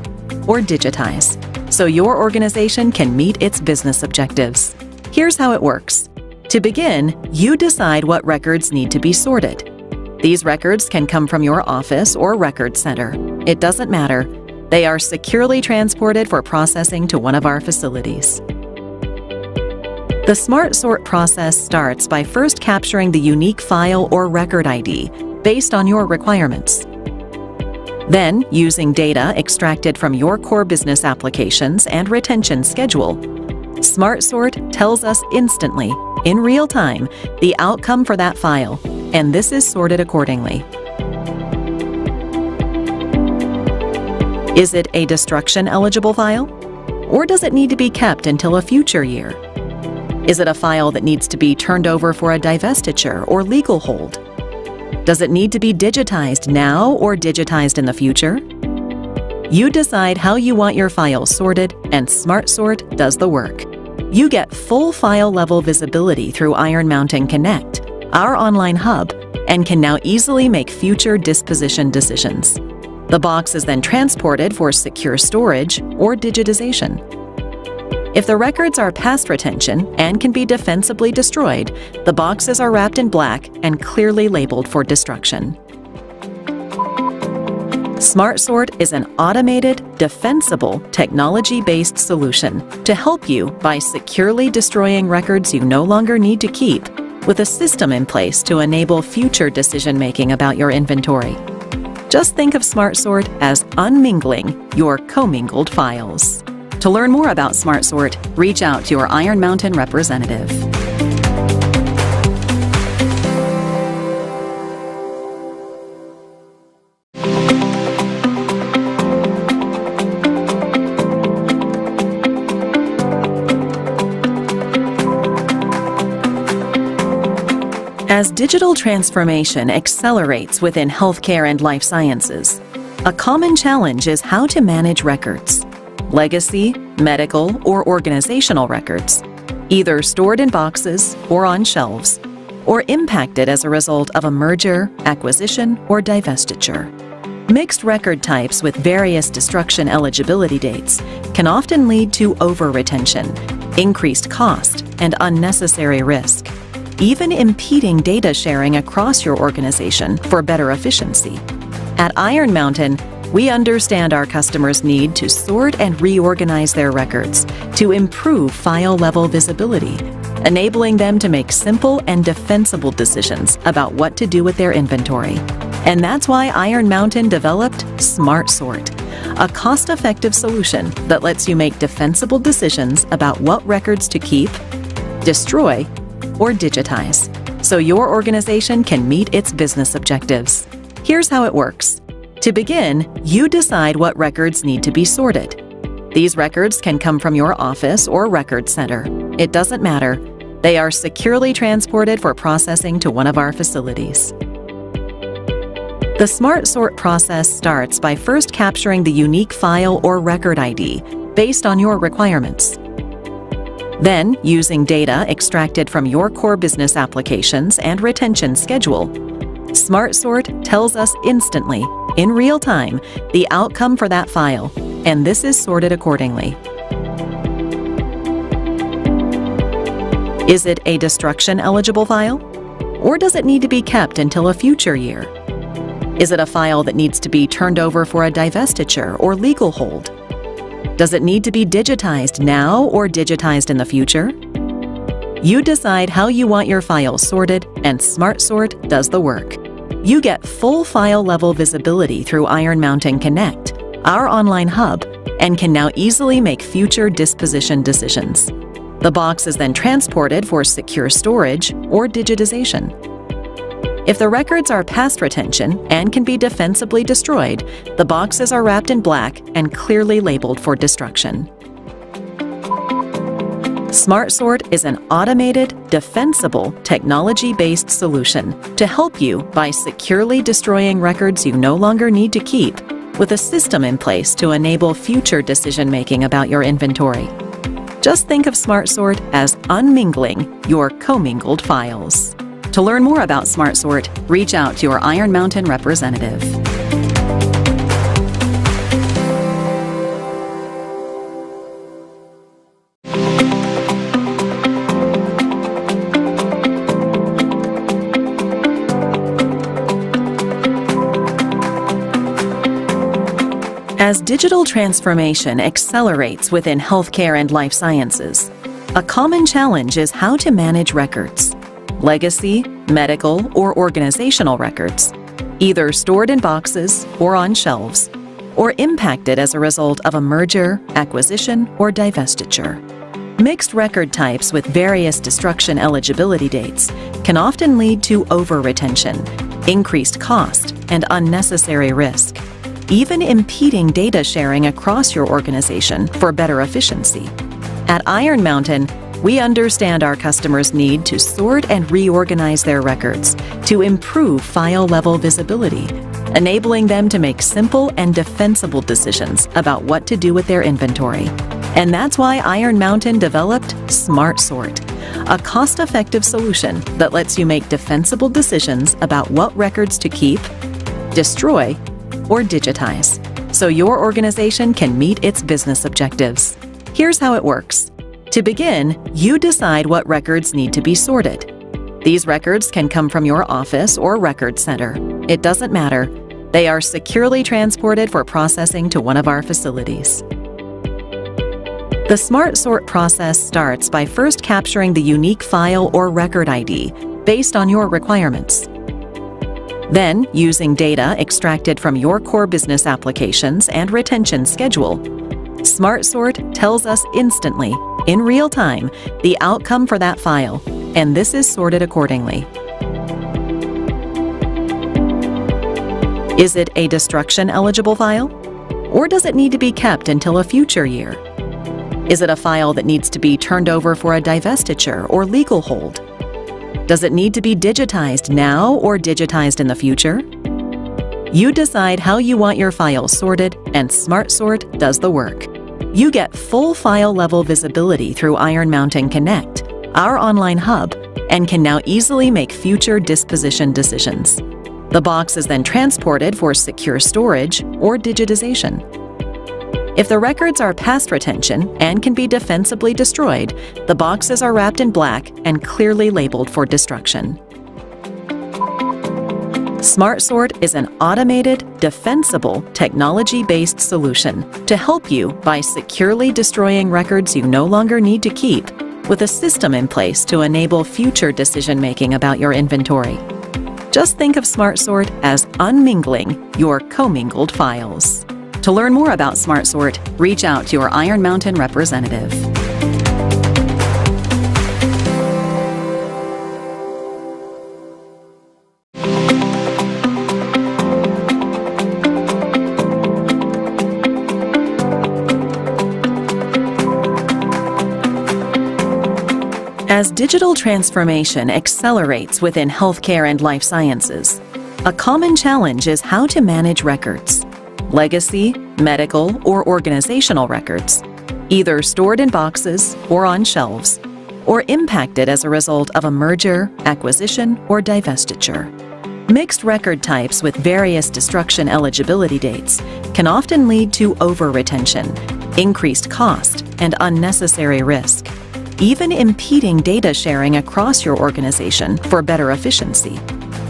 or digitize, so your organization can meet its business objectives. Here's how it works. To begin, you decide what records need to be sorted. These records can come from your office or record center. It doesn't matter. They are securely transported for processing to one of our facilities. The Smart Sort process starts by first capturing the unique file or record ID based on your requirements. Then, using data extracted from your core business applications and retention schedule, Smart Sort tells us instantly, in real time, the outcome for that file, and this is sorted accordingly. Is it a destruction-eligible file? Or does it need to be kept until a future year? Is it a file that needs to be turned over for a divestiture or legal hold? Does it need to be digitized now or digitized in the future? You decide how you want your files sorted, and Smart Sort does the work. You get full file-level visibility through Iron Mountain Connect, our online hub, and can now easily make future disposition decisions. The box is then transported for secure storage or digitization. If the records are past retention and can be defensibly destroyed, the boxes are wrapped in black and clearly labeled for destruction. Smart Sort is an automated, defensible, technology-based solution to help you by securely destroying records you no longer need to keep, with a system in place to enable future decision-making about your inventory. Just think of Smart Sort as unmingling your commingled files. To learn more about Smart Sort, reach out to your Iron Mountain representative. As digital transformation accelerates within healthcare and life sciences, a common challenge is how to manage records, legacy, medical, or organizational records, either stored in boxes or on shelves, or impacted as a result of a merger, acquisition, or divestiture. Mixed record types with various destruction eligibility dates can often lead to over-retention, increased cost, and unnecessary risk, even impeding data sharing across your organization for better efficiency. At Iron Mountain, we understand our customers' need to sort and reorganize their records to improve file-level visibility, enabling them to make simple and defensible decisions about what to do with their inventory. And that's why Iron Mountain developed Smart Sort, a cost-effective solution that lets you make defensible decisions about what records to keep, destroy, or digitize, so your organization can meet its business objectives. Here's how it works. To begin, you decide what records need to be sorted. These records can come from your office or record center. It doesn't matter. They are securely transported for processing to one of our facilities. The Smart Sort process starts by first capturing the unique file or record ID based on your requirements. Then, using data extracted from your core business applications and retention schedule, Smart Sort tells us instantly, in real time, the outcome for that file, and this is sorted accordingly. Is it a destruction-eligible file? Or does it need to be kept until a future year? Is it a file that needs to be turned over for a divestiture or legal hold? Does it need to be digitized now or digitized in the future? You decide how you want your files sorted, and Smart Sort does the work. You get full file level visibility through Iron Mountain Connect, our online hub, and can now easily make future disposition decisions. The box is then transported for secure storage or digitization. If the records are past retention and can be defensibly destroyed, the boxes are wrapped in black and clearly labeled for destruction. Smart Sort is an automated, defensible, technology-based solution to help you by securely destroying records you no longer need to keep, with a system in place to enable future decision-making about your inventory. Just think of Smart Sort as unmingling your commingled files. To learn more about Smart Sort, reach out to your Iron Mountain representative. As digital transformation accelerates within healthcare and life sciences, a common challenge is how to manage records. Legacy, medical, or organizational records, either stored in boxes or on shelves, or impacted as a result of a merger, acquisition, or divestiture. Mixed record types with various destruction eligibility dates can often lead to over-retention, increased cost, and unnecessary risk, even impeding data sharing across your organization for better efficiency. At Iron Mountain, we understand our customers' need to sort and reorganize their records to improve file-level visibility, enabling them to make simple and defensible decisions about what to do with their inventory. And that's why Iron Mountain developed Smart Sort, a cost-effective solution that lets you make defensible decisions about what records to keep, destroy, or digitize, so your organization can meet its business objectives. Here's how it works. To begin, you decide what records need to be sorted. These records can come from your office or record center. It doesn't matter. They are securely transported for processing to one of our facilities. The Smart Sort process starts by first capturing the unique file or record ID based on your requirements. Then, using data extracted from your core business applications and retention schedule, Smart Sort tells us instantly, in real time, the outcome for that file, and this is sorted accordingly. Is it a destruction-eligible file? Or does it need to be kept until a future year? Is it a file that needs to be turned over for a divestiture or legal hold? Does it need to be digitized now or digitized in the future? You decide how you want your files sorted, and Smart Sort does the work. You get full file-level visibility through Iron Mountain Connect, our online hub, and can now easily make future disposition decisions. The box is then transported for secure storage or digitization. If the records are past retention and can be defensibly destroyed, the boxes are wrapped in black and clearly labeled for destruction. Smart Sort is an automated, defensible, technology-based solution to help you by securely destroying records you no longer need to keep, with a system in place to enable future decision-making about your inventory. Just think of Smart Sort as unmingling your commingled files. To learn more about Smart Sort, reach out to your Iron Mountain representative. As digital transformation accelerates within healthcare and life sciences, a common challenge is how to manage records. Legacy, medical, or organizational records, either stored in boxes or on shelves, or impacted as a result of a merger, acquisition, or divestiture. Mixed record types with various destruction eligibility dates can often lead to over-retention, increased cost, and unnecessary risk, even impeding data sharing across your organization for better efficiency.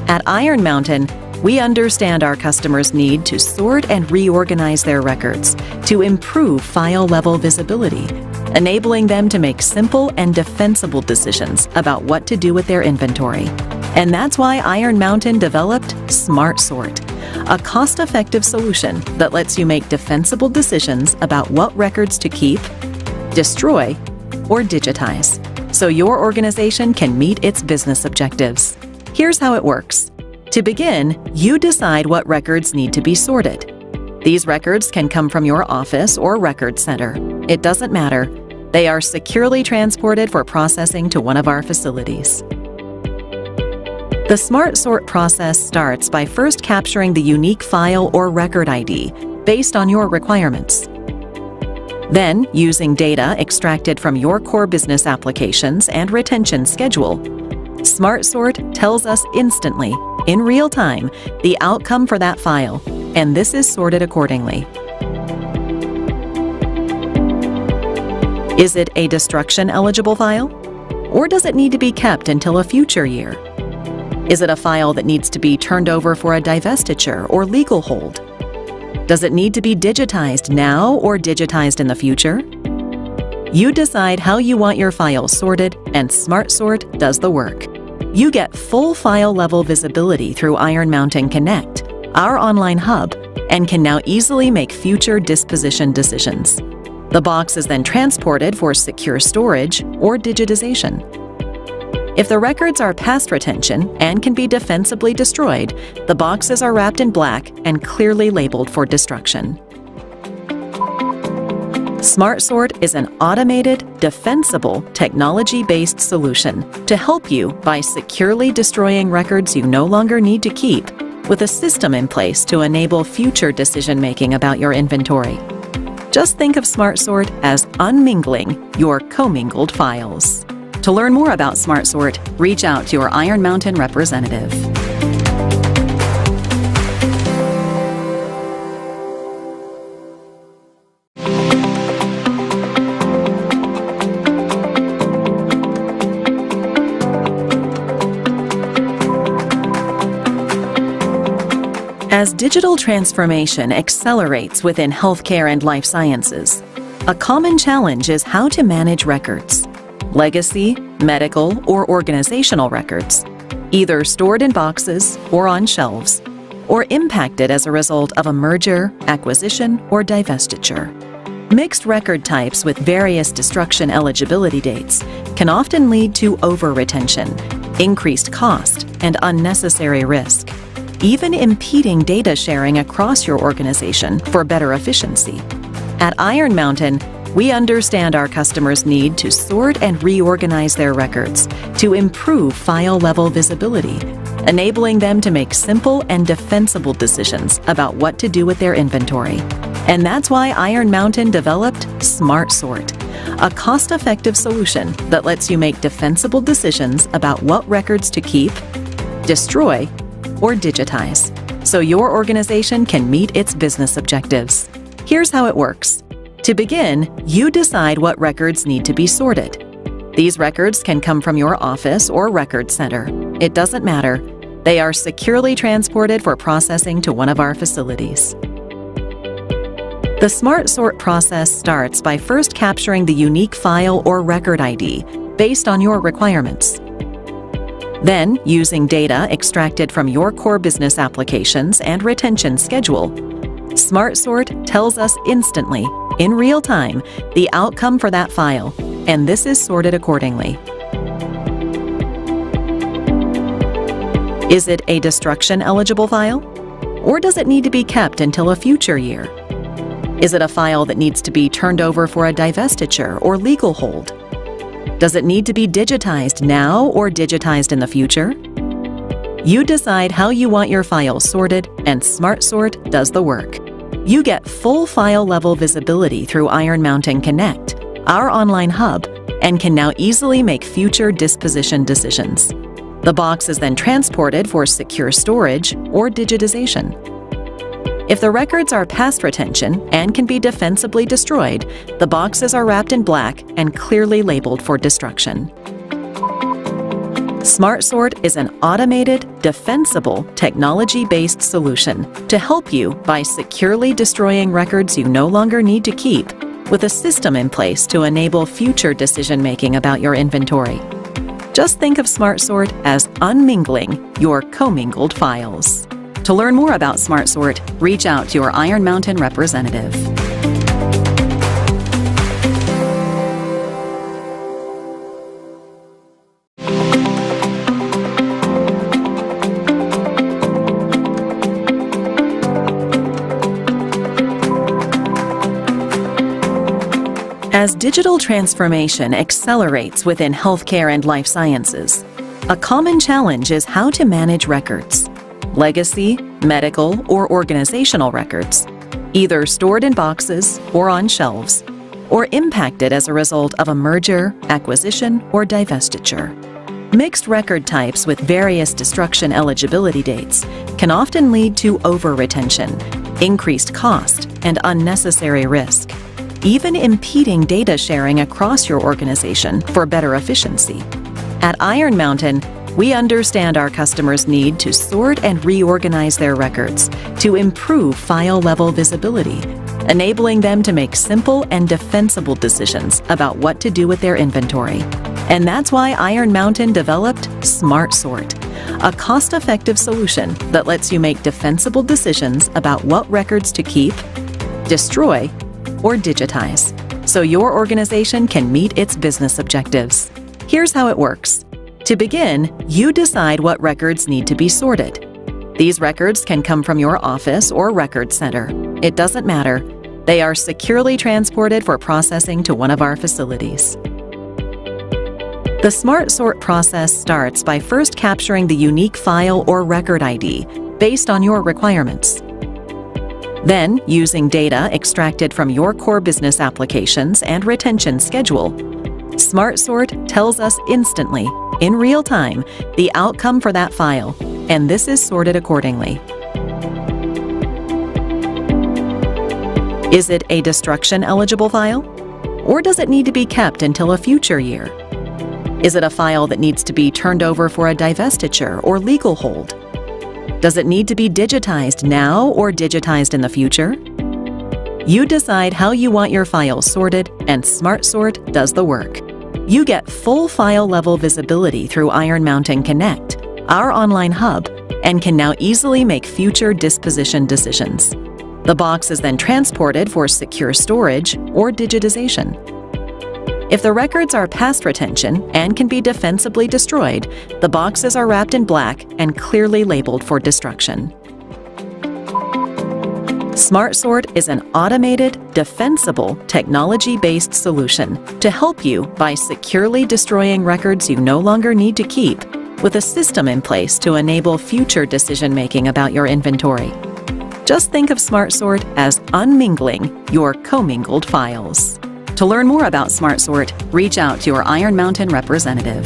At Iron Mountain, we understand our customers' need to sort and reorganize their records to improve file-level visibility, enabling them to make simple and defensible decisions about what to do with their inventory. And that's why Iron Mountain developed Smart Sort, a cost-effective solution that lets you make defensible decisions about what records to keep, destroy, or digitize, so your organization can meet its business objectives. Here's how it works. To begin, you decide what records need to be sorted. These records can come from your office or record center. It doesn't matter. They are securely transported for processing to one of our facilities. The Smart Sort process starts by first capturing the unique file or record ID based on your requirements. Then, using data extracted from your core business applications and retention schedule, Smart Sort tells us instantly, in real time, the outcome for that file, and this is sorted accordingly. Is it a destruction-eligible file? Or does it need to be kept until a future year? Is it a file that needs to be turned over for a divestiture or legal hold? Does it need to be digitized now or digitized in the future? You decide how you want your file sorted, and Smart Sort does the work. You get full file-level visibility through Iron Mountain Connect, our online hub, and can now easily make future disposition decisions. The box is then transported for secure storage or digitization. If the records are past retention and can be defensibly destroyed, the boxes are wrapped in black and clearly labeled for destruction. Smart Sort is an automated, defensible, technology-based solution to help you by securely destroying records you no longer need to keep, with a system in place to enable future decision-making about your inventory. Just think of Smart Sort as unmingling your commingled files. To learn more about Smart Sort, reach out to your Iron Mountain representative. As digital transformation accelerates within healthcare and life sciences, a common challenge is how to manage records. Legacy, medical, or organizational records, either stored in boxes or on shelves, or impacted as a result of a merger, acquisition, or divestiture. Mixed record types with various destruction eligibility dates can often lead to over-retention, increased cost, and unnecessary risk, even impeding data sharing across your organization for better efficiency. At Iron Mountain, we understand our customers' need to sort and reorganize their records to improve file-level visibility, enabling them to make simple and defensible decisions about what to do with their inventory. And that's why Iron Mountain developed Smart Sort, a cost-effective solution that lets you make defensible decisions about what records to keep, destroy, or digitize, so your organization can meet its business objectives. Here's how it works. To begin, you decide what records need to be sorted. These records can come from your office or record center. It doesn't matter. They are securely transported for processing to one of our facilities. The Smart Sort process starts by first capturing the unique file or record ID based on your requirements. Then, using data extracted from your core business applications and retention schedule, Smart Sort tells us instantly, in real time, the outcome for that file, and this is sorted accordingly. Is it a destruction-eligible file? Or does it need to be kept until a future year? Is it a file that needs to be turned over for a divestiture or legal hold? Does it need to be digitized now or digitized in the future? You decide how you want your file sorted, and Smart Sort does the work. You get full file-level visibility through Iron Mountain Connect, our online hub, and can now easily make future disposition decisions. The box is then transported for secure storage or digitization. If the records are past retention and can be defensibly destroyed, the boxes are wrapped in black and clearly labeled for destruction. Smart Sort is an automated, defensible, technology-based solution to help you by securely destroying records you no longer need to keep, with a system in place to enable future decision-making about your inventory. Just think of SmartSort as unmingling your commingled files. To learn more about SmartSort, reach out to your Iron Mountain representative. As digital transformation accelerates within healthcare and life sciences, a common challenge is how to manage records. Legacy, medical, or organizational records, either stored in boxes or on shelves, or impacted as a result of a merger, acquisition, or divestiture. Mixed record types with various destruction eligibility dates can often lead to over-retention, increased cost, and unnecessary risk, even impeding data sharing across your organization for better efficiency. At Iron Mountain, we understand our customers' need to sort and reorganize their records to improve file-level visibility, enabling them to make simple and defensible decisions about what to do with their inventory. And that's why Iron Mountain developed SmartSort, a cost-effective solution that lets you make defensible decisions about what records to keep, destroy, or digitize, so your organization can meet its business objectives. Here's how it works. To begin, you decide what records need to be sorted. These records can come from your office or record center. It doesn't matter. They are securely transported for processing to one of our facilities. The SmartSort process starts by first capturing the unique file or record ID based on your requirements. Then, using data extracted from your core business applications and retention schedule, SmartSort tells us instantly, in real time, the outcome for that file, and this is sorted accordingly. Is it a destruction-eligible file? Or does it need to be kept until a future year? Is it a file that needs to be turned over for a divestiture or legal hold? Does it need to be digitized now or digitized in the future? You decide how you want your files sorted, and SmartSort does the work. You get full file-level visibility through Iron Mountain Connect, our online hub, and can now easily make future disposition decisions. The box is then transported for secure storage or digitization. If the records are past retention and can be defensibly destroyed, the boxes are wrapped in black and clearly labeled for destruction. SmartSort is an automated, defensible, technology-based solution to help you by securely destroying records you no longer need to keep, with a system in place to enable future decision-making about your inventory. Just think of SmartSort as unmingling your commingled files. To learn more about SmartSort, reach out to your Iron Mountain representative.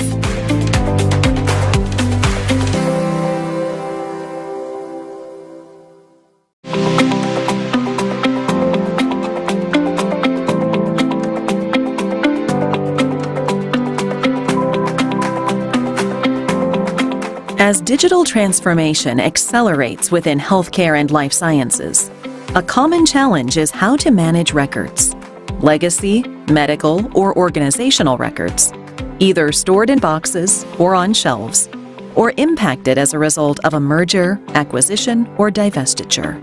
As digital transformation accelerates within healthcare and life sciences, a common challenge is how to manage records. Legacy, medical, or organizational records, either stored in boxes or on shelves, or impacted as a result of a merger, acquisition, or divestiture.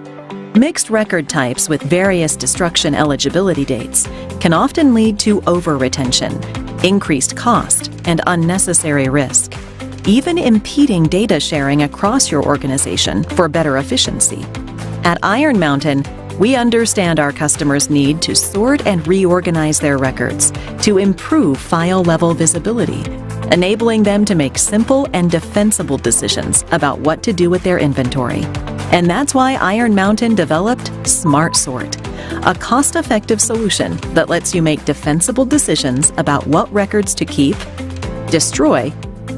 Mixed record types with various destruction eligibility dates can often lead to over-retention, increased cost, and unnecessary risk, even impeding data sharing across your organization for better efficiency. At Iron Mountain, we understand our customers' need to sort and reorganize their records to improve file-level visibility, enabling them to make simple and defensible decisions about what to do with their inventory. And that's why Iron Mountain developed SmartSort, a cost-effective solution that lets you make defensible decisions about what records to keep, destroy,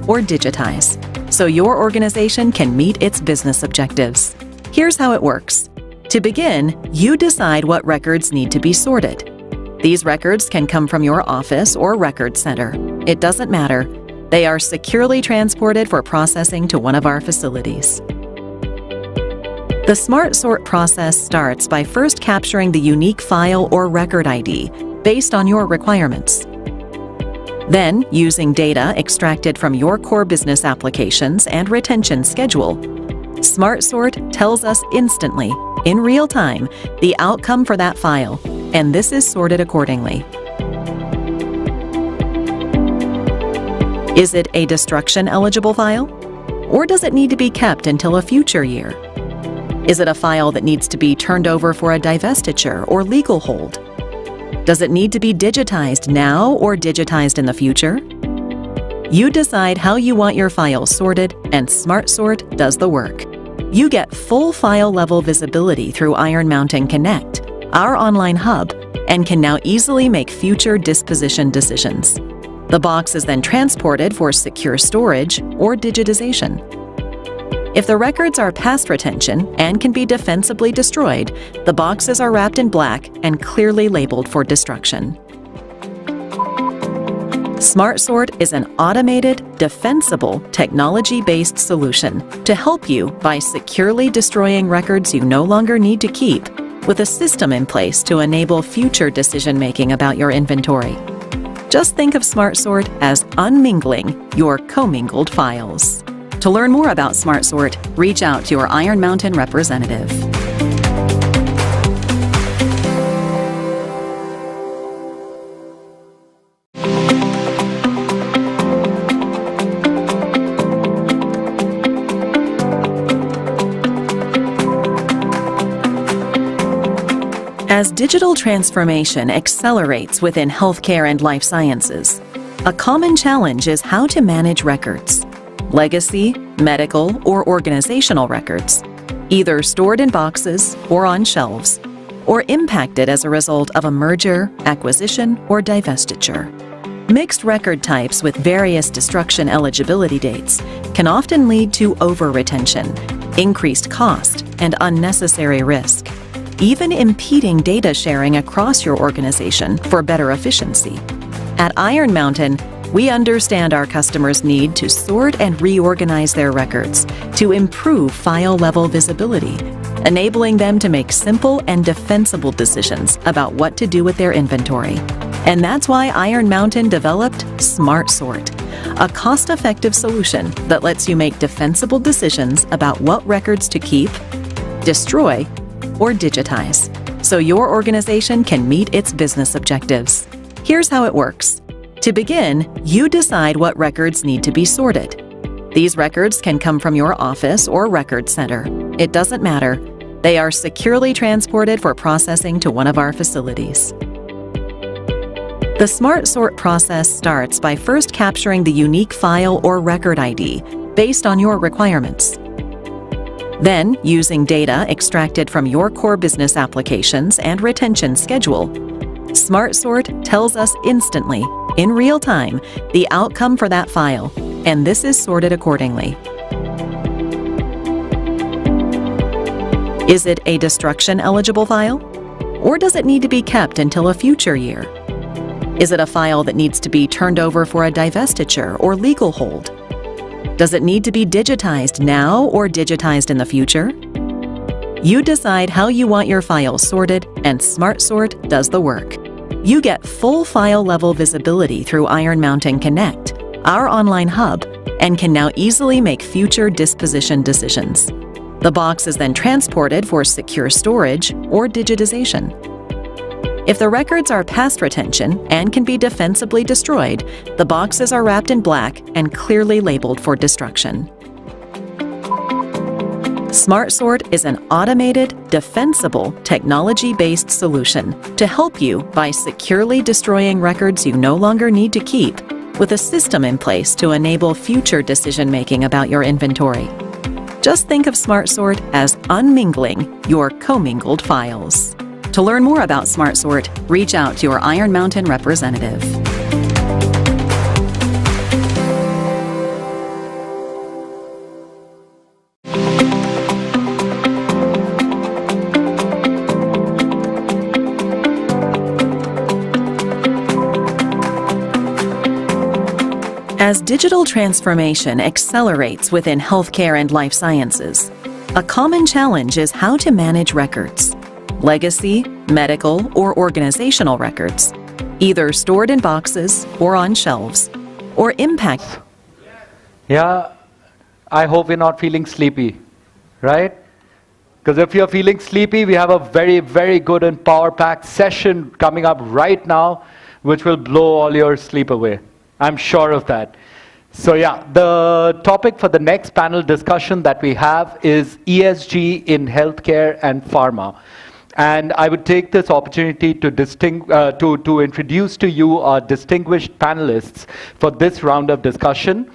or digitize, so your organization can meet its business objectives. Here's how it works. To begin, you decide what records need to be sorted. These records can come from your office or record center. It doesn't matter. They are securely transported for processing to one of our facilities. The Smart Sort process starts by first capturing the unique file or record ID based on your requirements. Then, using data extracted from your core business applications and retention schedule, Smart Sort tells us instantly, in real time, the outcome for that file, and this is sorted accordingly. Is it a destruction-eligible file? Or does it need to be kept until a future year? Is it a file that needs to be turned over for a divestiture or legal hold? Does it need to be digitized now or digitized in the future? You decide how you want your files sorted, and Smart Sort does the work. You get full file-level visibility through Iron Mountain Connect, our online hub, and can now easily make future disposition decisions. The box is then transported for secure storage or digitization. If the records are past retention and can be defensibly destroyed, the boxes are wrapped in black and clearly labeled for destruction. Smart Sort is an automated, defensible, technology-based solution to help you by securely destroying records you no longer need to keep, with a system in place to enable future decision-making about your inventory. Just think of Smart Sort as unmingling your commingled files. To learn more about Smart Sort, reach out to your Iron Mountain representative. As digital transformation accelerates within healthcare and life sciences, a common challenge is how to manage records. Legacy, medical, or organizational records, either stored in boxes or on shelves, or impacted as a result of a merger, acquisition, or divestiture. Mixed record types with various destruction eligibility dates can often lead to over-retention, increased cost, and unnecessary risk, even impeding data sharing across your organization for better efficiency. At Iron Mountain, we understand our customers' need to sort and reorganize their records to improve file-level visibility, enabling them to make simple and defensible decisions about what to do with their inventory. And that's why Iron Mountain developed Smart Sort, a cost-effective solution that lets you make defensible decisions about what records to keep, destroy, or digitize, so your organization can meet its business objectives. Here's how it works. To begin, you decide what records need to be sorted. These records can come from your office or record center. It doesn't matter. They are securely transported for processing to one of our facilities. The Smart Sort process starts by first capturing the unique file or record ID based on your requirements. Then, using data extracted from your core business applications and retention schedule, Smart Sort tells us instantly, in real time, the outcome for that file, and this is sorted accordingly. Is it a destruction-eligible file? Or does it need to be kept until a future year? Is it a file that needs to be turned over for a divestiture or legal hold? Does it need to be digitized now or digitized in the future? You decide how you want your files sorted, and Smart Sort does the work. You get full file-level visibility through Iron Mountain Connect, our online hub, and can now easily make future disposition decisions. The box is then transported for secure storage or digitization. If the records are past retention and can be defensibly destroyed, the boxes are wrapped in black and clearly labeled for destruction. Smart Sort is an automated, defensible, technology-based solution to help you by securely destroying records you no longer need to keep, with a system in place to enable future decision-making about your inventory. Just think of Smart Sort as unmingling your commingled files. To learn more about Smart Sort, reach out to your Iron Mountain representative. As digital transformation accelerates within healthcare and life sciences, a common challenge is how to manage records, legacy, medical, or organizational records, either stored in boxes or on shelves, or impact. Yeah, I hope you're not feeling sleepy, right? Because if you're feeling sleepy, we have a very, very good and power-packed session coming up right now, which will blow all your sleep away. I'm sure of that. So yeah, the topic for the next panel discussion that we have is ESG in healthcare and pharma. And I would take this opportunity to introduce to you our distinguished panelists for this round of discussion.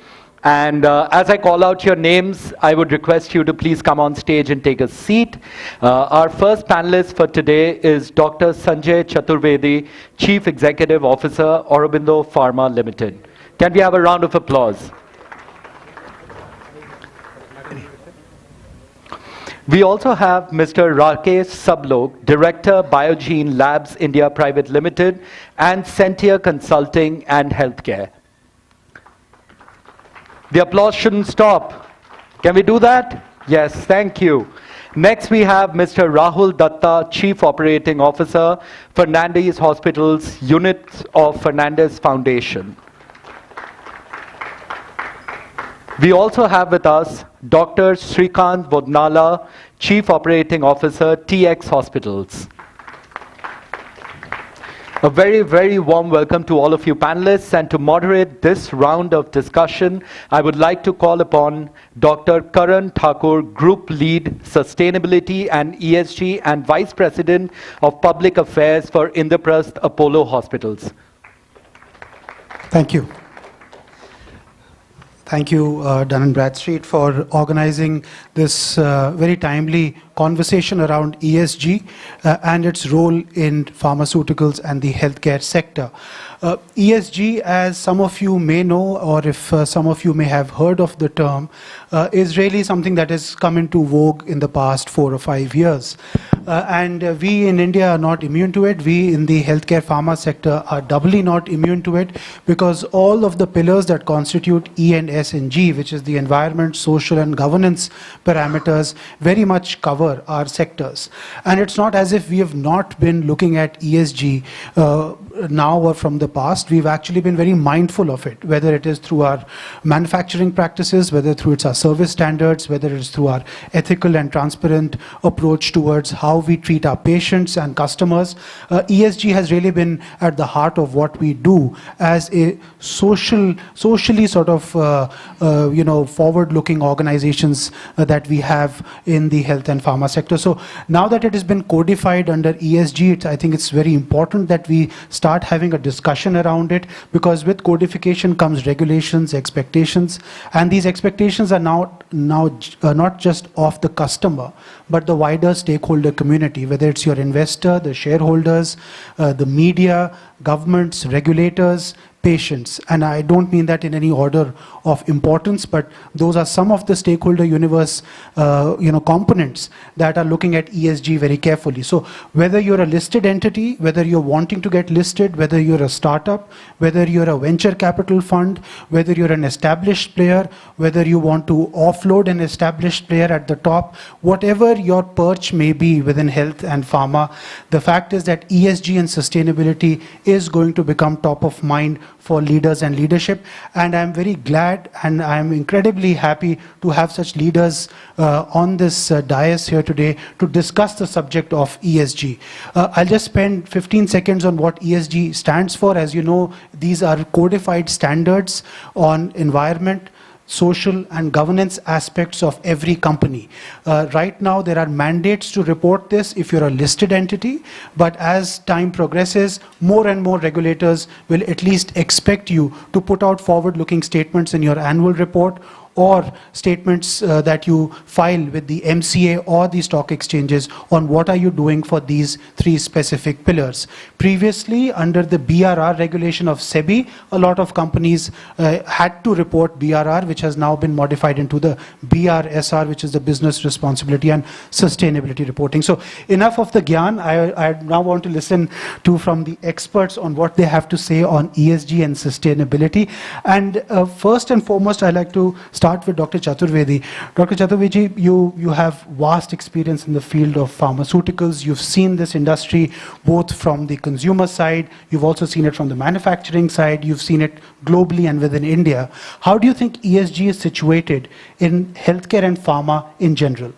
And as I call out your names, I would request you to please come on stage and take a seat. Our first panelist for today is Dr. Sanjay Chaturvedi, Chief Executive Officer, Aurobindo Pharma Limited. Can we have a round of applause? We also have Mr. Rakesh Sablok, Director, Biogene Labs India Private Limited, and Sentia Consulting and Healthcare. The applause shouldn't stop. Can we do that? Yes, thank you. Next we have Mr. Rahul Datta, Chief Operating Officer, Fernandez Hospitals, Unit of Fernandez Foundation. We also have with us Dr. Srikant Bodnala, Chief Operating Officer, TX Hospitals. A very, very warm welcome to all of you panelists, and to moderate this round of discussion, I would like to call upon Dr. Karan Thakur, Group Lead, Sustainability and ESG and Vice President of Public Affairs for Indraprasth Apollo Hospitals. Thank you. Thank you, Dun & Bradstreet, for organizing this very timely conversation around ESG and its role in pharmaceuticals and the healthcare sector. ESG, as some of you may know, or if some of you may have heard of the term, is really something that has come into vogue in the past 4 or 5 years. And we in India are not immune to it. We in the healthcare pharma sector are doubly not immune to it, because all of the pillars that constitute E and S and G, which is the environment, social and governance parameters, very much cover our sectors. And it's not as if we have not been looking at ESG now or from the past. We've actually been very mindful of it, whether it is through our manufacturing practices, whether through our service standards, whether it's through our ethical and transparent approach towards how we treat our patients and customers. ESG has really been at the heart of what we do as a socially sort of forward-looking organizations that we have in the health and pharma sector. So now that it has been codified under ESG, I think it's very important that we start having a discussion around it, because with codification comes regulations, expectations, and these expectations are now not just of the customer, but the wider stakeholder community, whether it's your investor, the shareholders, the media, governments, regulators, patients. And I don't mean that in any order of importance, but those are some of the stakeholder universe components that are looking at ESG very carefully. So whether you're a listed entity, whether you're wanting to get listed, whether you're a startup, whether you're a venture capital fund, whether you're an established player, whether you want to offload an established player at the top, whatever your perch may be within health and pharma, the fact is that ESG and sustainability is going to become top of mind for leaders and leadership. And I'm very glad and I'm incredibly happy to have such leaders on this dais here today to discuss the subject of ESG. I'll just spend 15 seconds on what ESG stands for. As you know, these are codified standards on environment, social and governance aspects of every company. Right now there are mandates to report this if you're a listed entity, but as time progresses, more and more regulators will at least expect you to put out forward-looking statements in your annual report or statements that you file with the MCA or the stock exchanges on what are you doing for these three specific pillars. Previously, under the BRR regulation of SEBI, a lot of companies had to report BRR, which has now been modified into the BRSR, which is the business responsibility and sustainability reporting. So enough of the gyan. I now want to listen to from the experts on what they have to say on ESG and sustainability. And first and foremost, I'd like to start with Dr. Chaturvedi. Dr. Chaturvedi, you have vast experience in the field of pharmaceuticals. You've seen this industry both from the consumer side, you've also seen it from the manufacturing side, you've seen it globally and within India. How do you think ESG is situated in healthcare and pharma in general?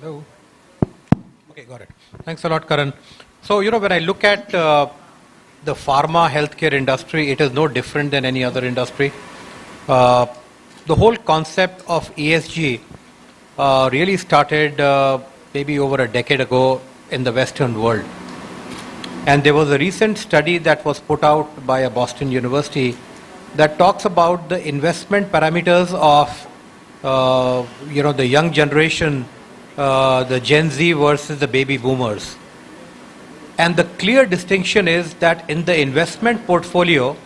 Hello. Okay, got it. Thanks a lot, Karan. So, when I look at the pharma healthcare industry, it is no different than any other industry. The whole concept of ESG really started maybe over a decade ago in the Western world. And there was a recent study that was put out by a Boston University that talks about the investment parameters of the young generation, the Gen Z versus the baby boomers. And the clear distinction is that in the investment portfolio,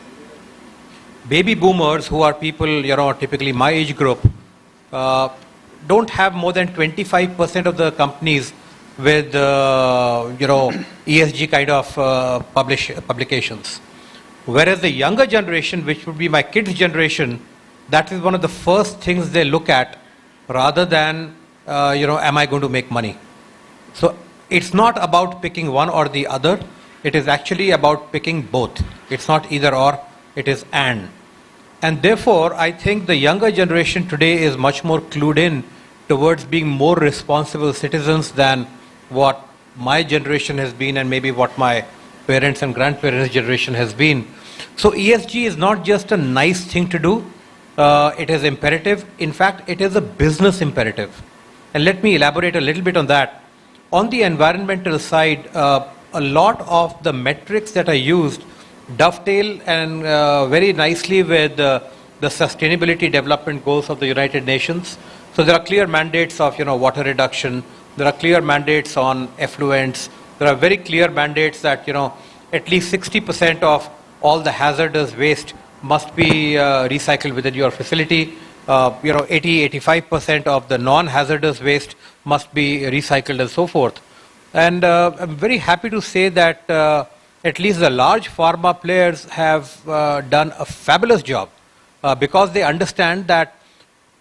baby boomers, who are people, typically my age group, don't have more than 25% of the companies with, ESG kind of publications. Whereas the younger generation, which would be my kids' generation, that is one of the first things they look at rather than am I going to make money? So it's not about picking one or the other. It is actually about picking both. It's not either or, it is and. And therefore, I think the younger generation today is much more clued in towards being more responsible citizens than what my generation has been and maybe what my parents and grandparents' generation has been. So ESG is not just a nice thing to do. It is imperative. In fact, it is a business imperative. And let me elaborate a little bit on that. On the environmental side, a lot of the metrics that are used dovetail and very nicely with the sustainability development goals of the United Nations. So there are clear mandates of water reduction. There are clear mandates on effluents. There are very clear mandates that at least 60% of all the hazardous waste must be recycled within your facility. 80-85% of the non-hazardous waste must be recycled and so forth. And I'm very happy to say that at least the large pharma players have done a fabulous job because they understand that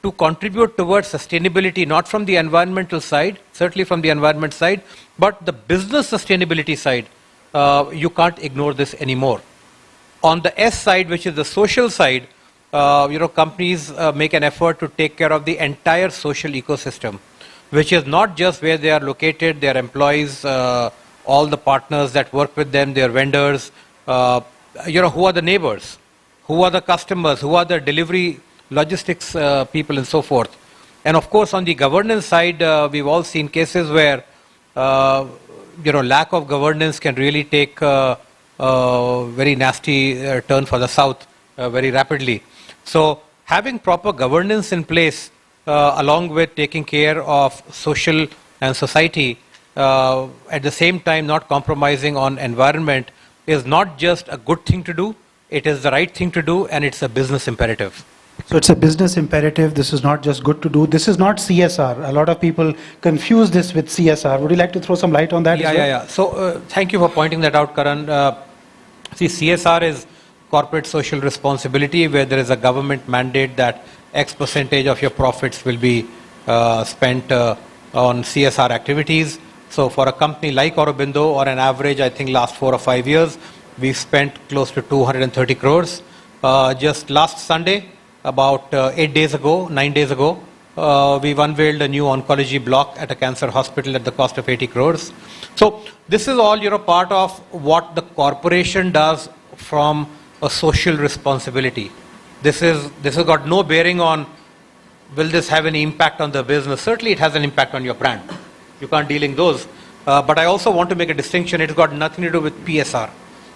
to contribute towards sustainability, not from the environmental side, certainly from the environment side, but the business sustainability side, you can't ignore this anymore. On the S side, which is the social side, companies make an effort to take care of the entire social ecosystem, which is not just where they are located, their employees, all the partners that work with them, their vendors, who are the neighbors, who are the customers, who are the delivery logistics people and so forth. And of course, on the governance side, we've all seen cases where, lack of governance can really take a very nasty turn for the south very rapidly. So having proper governance in place, along with taking care of social and society, at the same time not compromising on environment, is not just a good thing to do, it is the right thing to do, and it's a business imperative. So it's a business imperative. This is not just good to do. This is not CSR. A lot of people confuse this with CSR. Would you like to throw some light on that? Yeah. So thank you for pointing that out, Karan. See, CSR is corporate social responsibility, where there is a government mandate that X percentage of your profits will be spent on CSR activities. So for a company like Aurobindo, on an average, I think last 4 or 5 years, we've spent close to 230 crores. Just last Sunday, about 9 days ago, we've unveiled a new oncology block at a cancer hospital at the cost of 80 crores. So this is all, part of what the corporation does from a social responsibility. This has got no bearing on will this have any impact on the business? Certainly it has an impact on your brand. You can't delink those. But I also want to make a distinction. It's got nothing to do with PSR,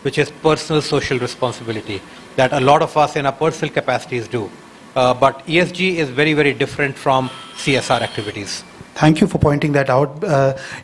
which is personal social responsibility, that a lot of us in our personal capacities do. But ESG is very, very different from CSR activities. Thank you for pointing that out.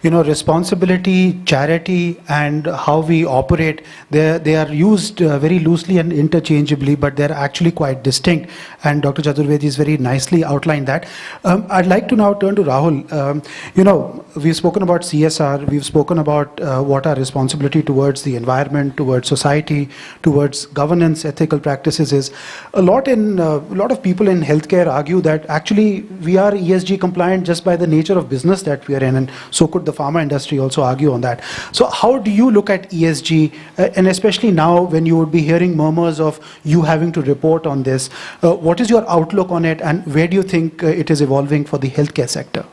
Responsibility, charity, and how we operate, they are used very loosely and interchangeably, but they're actually quite distinct. And Dr. Chaturvedi has very nicely outlined that. I'd like to now turn to Rahul. We've spoken about CSR, we've spoken about what our responsibility towards the environment, towards society, towards governance, ethical practices is. A lot of people in healthcare argue that actually we are ESG compliant just by the nature of business that we are in, and so could the pharma industry also argue on that. So how do you look at ESG, and especially now when you would be hearing murmurs of you having to report on this, what is your outlook on it, and where do you think it is evolving for the healthcare sector?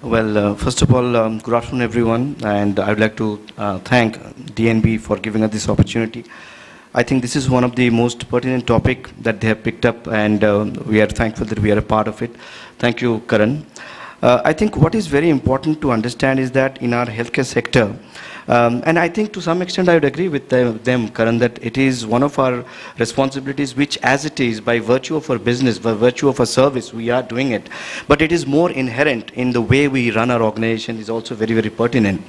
Well, first of all, good afternoon everyone, and I would like to thank DNB for giving us this opportunity. I think this is one of the most pertinent topic that they have picked up, and we are thankful that we are a part of it. Thank you, Karan. I think what is very important to understand is that in our healthcare sector, and I think to some extent I would agree with them, Karan, that it is one of our responsibilities, which as it is by virtue of our business, by virtue of our service, we are doing it. But it is more inherent in the way we run our organization, is also very, very pertinent.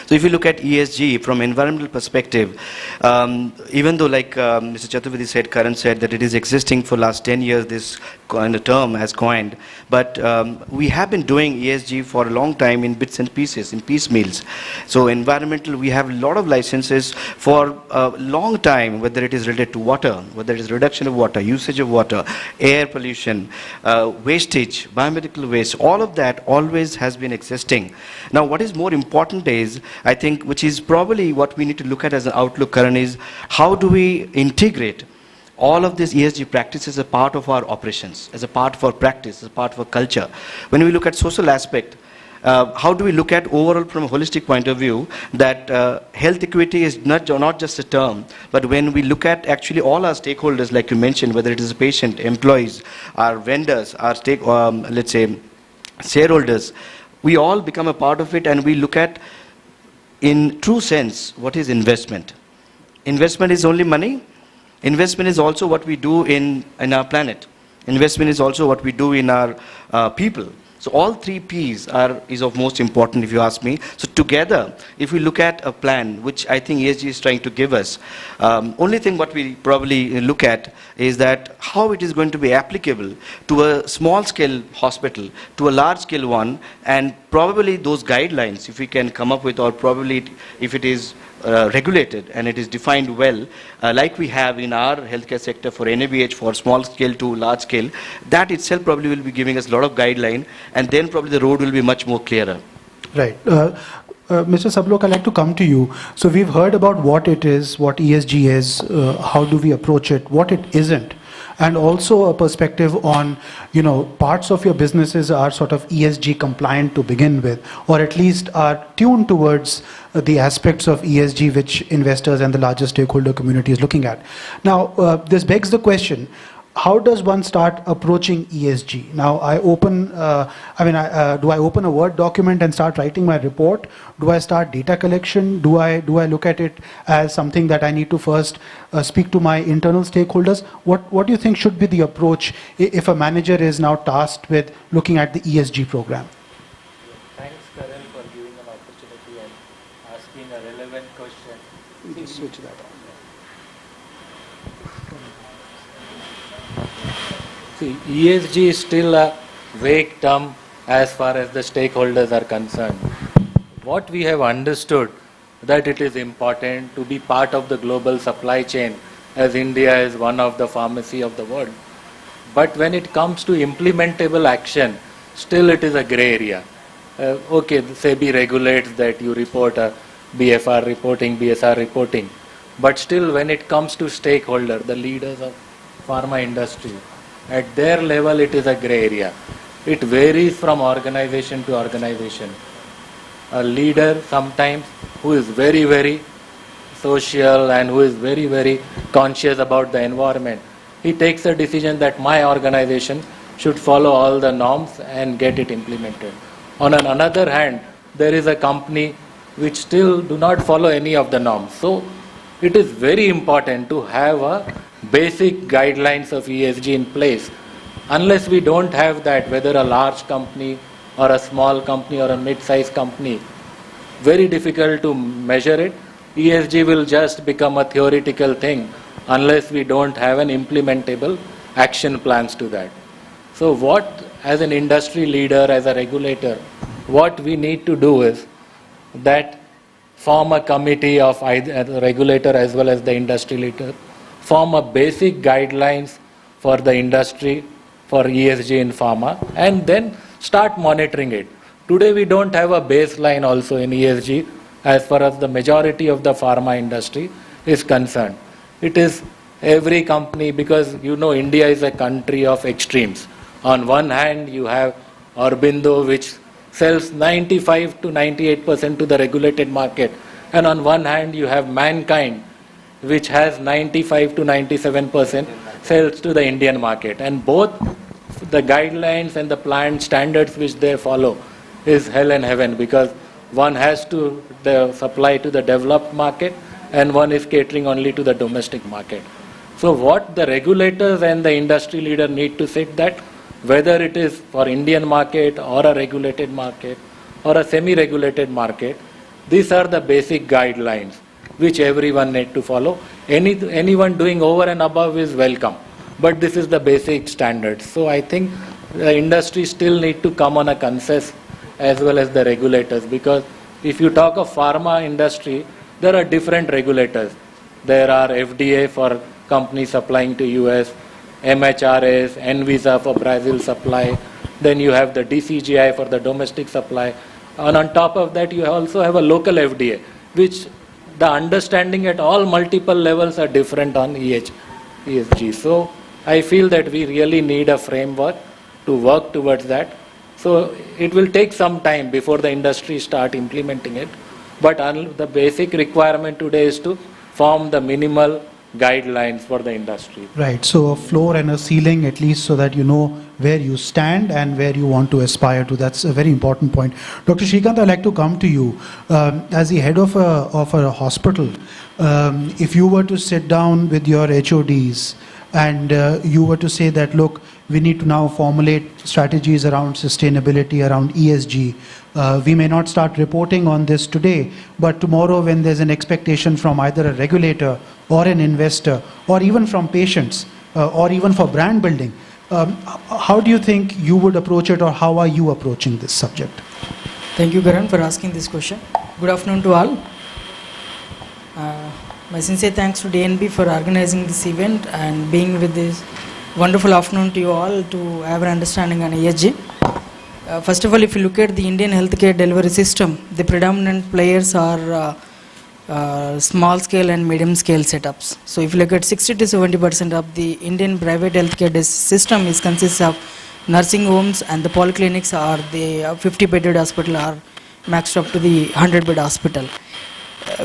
So if you look at ESG from environmental perspective, even though like Mr. Chaturvedi said, Karan said that it is existing for last 10 years, this kind of term has coined, but we have been doing ESG for a long time in bits and pieces, in piecemeals. So environmental, we have a lot of licenses for a long time, whether it is related to water, whether it is reduction of water, usage of water, air pollution, wastage, biomedical waste, all of that always has been existing. Now what is more important is, I think, which is probably what we need to look at as an outlook, Karan, is how do we integrate all of these ESG practices as a part of our operations, as a part of our practice, as a part of our culture. When we look at social aspect, how do we look at overall from a holistic point of view that health equity is not just a term, but when we look at actually all our stakeholders, like you mentioned, whether it is a patient, employees, our vendors, our let's say shareholders, we all become a part of it, and we look at, in true sense, what is investment? Investment is only money. Investment is also what we do in our planet. Investment is also what we do in our people. So all three P's is of most important, if you ask me. So together, if we look at a plan, which I think ESG is trying to give us, only thing what we probably look at is that how it is going to be applicable to a small scale hospital, to a large scale one, and probably those guidelines, if we can come up with, or probably if it is regulated and it is defined well, like we have in our healthcare sector for NABH, for small scale to large scale, that itself probably will be giving us a lot of guideline, and then probably the road will be much more clearer. Right. Mr. Sablok, I'd like to come to you. So we've heard about what it is, what ESG is, how do we approach it, what it isn't, and also a perspective on, parts of your businesses are sort of ESG compliant to begin with, or at least are tuned towards the aspects of ESG which investors and the larger stakeholder community is looking at. Now, this begs the question, how does one start approaching ESG? Now, do I open a Word document and start writing my report? Do I start data collection? Do I look at it as something that I need to first speak to my internal stakeholders? What do you think should be the approach if a manager is now tasked with looking at the ESG program? Thanks, Karan, for giving an opportunity and asking a relevant question. Please switch that on. See, ESG is still a vague term as far as the stakeholders are concerned. What we have understood that it is important to be part of the global supply chain, as India is one of the pharmacy of the world. But when it comes to implementable action, still it is a grey area. Okay, SEBI regulates that you report a BFR reporting, BSR reporting. But still when it comes to stakeholder, the leaders of pharma industry, at their level it is a grey area. It varies from organization to organization. A leader sometimes who is very, very social and who is very, very conscious about the environment, he takes a decision that my organization should follow all the norms and get it implemented. On another hand, there is a company which still do not follow any of the norms. So it is very important to have a basic guidelines of ESG in place. Unless we don't have that, whether a large company or a small company or a mid-sized company, very difficult to measure it. ESG will just become a theoretical thing unless we don't have an implementable action plans to that. So what, as an industry leader, as a regulator, what we need to do is that form a committee of either the regulator as well as the industry leader, form a basic guidelines for the industry for ESG in pharma, and then start monitoring it. Today we don't have a baseline also in ESG as far as the majority of the pharma industry is concerned. It is every company, because you know India is a country of extremes. On one hand you have Aurobindo, which sells 95 to 98% to the regulated market, and on one hand you have Mankind, which has 95 to 97% sales to the Indian market, and both the guidelines and the planned standards which they follow is hell and heaven, because one has to supply to the developed market and one is catering only to the domestic market. So what the regulators and the industry leader need to sit that, whether it is for Indian market or a regulated market or a semi-regulated market, these are the basic guidelines which everyone need to follow. Anyone doing over and above is welcome, but this is the basic standards. So I think the industry still need to come on a consensus as well as the regulators, because if you talk of pharma industry, there are different regulators. There are FDA for companies supplying to US, MHRS, Anvisa for Brazil supply, then you have the DCGI for the domestic supply, and on top of that you also have a local FDA, which the understanding at all multiple levels are different on ESG. So I feel that we really need a framework to work towards that. So it will take some time before the industry start implementing it, but the basic requirement today is to form the minimal guidelines for the industry. Right, so a floor and a ceiling at least, so that you know where you stand and where you want to aspire to. That's a very important point. Dr. Srikanth, I'd like to come to you. As the head of a hospital, if you were to sit down with your HODs and you were to say that, look, we need to now formulate strategies around sustainability, around ESG. We may not start reporting on this today, but tomorrow when there's an expectation from either a regulator or an investor, or even from patients, or even for brand building, how do you think you would approach it, or how are you approaching this subject? Thank you, Karan, for asking this question. Good afternoon to all. My sincere thanks to DNB for organizing this event and being with this wonderful afternoon to you all to have an understanding on ESG. First of all, if you look at the Indian healthcare delivery system, the predominant players are small scale and medium scale setups. So if you look at 60 to 70% of the Indian private healthcare system consists of nursing homes, and the polyclinics are the 50-bedded hospital are maxed up to the 100-bed hospital.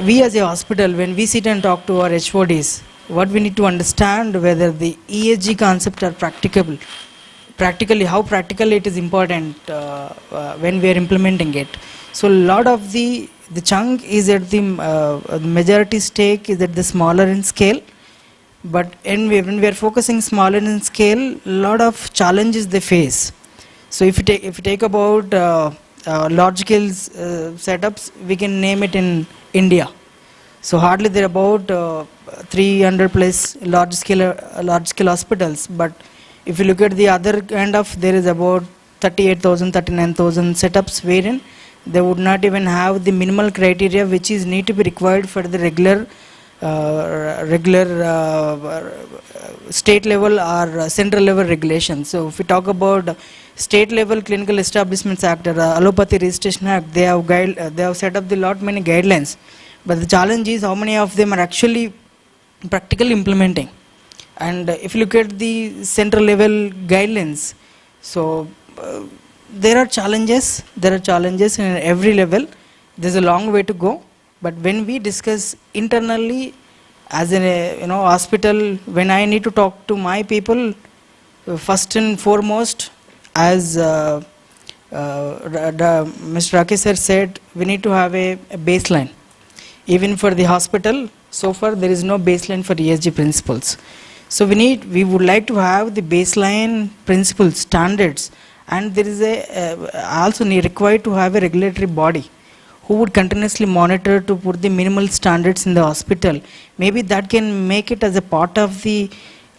We as a hospital, when we sit and talk to our HODs, what we need to understand whether the ESG concepts are practicable. Practically, how practical it is important when we are implementing it. So a lot of the chunk is at the majority stake is at the smaller in scale, but when we are focusing smaller in scale, a lot of challenges they face. So if you take about large scale setups, we can name it in India. So hardly there are about 300 plus large scale hospitals, but if you look at the other end of, there is about 38,000, 39,000 setups wherein they would not even have the minimal criteria which is need to be required for the regular state level or central level regulations. So if we talk about state level Clinical Establishments Act or Allopathy Registration Act, they have set up the lot many guidelines, but the challenge is how many of them are actually practically implementing. And if you look at the central level guidelines, so there are challenges in every level. There's a long way to go, but when we discuss internally as a hospital, when I need to talk to my people, First and foremost, as Mr. Rakesh sir said, we need to have a baseline. Even for the hospital, so far there is no baseline for ESG principles. So we would like to have the baseline principles, standards, and there is also required to have a regulatory body who would continuously monitor to put the minimal standards in the hospital. Maybe that can make it as a part of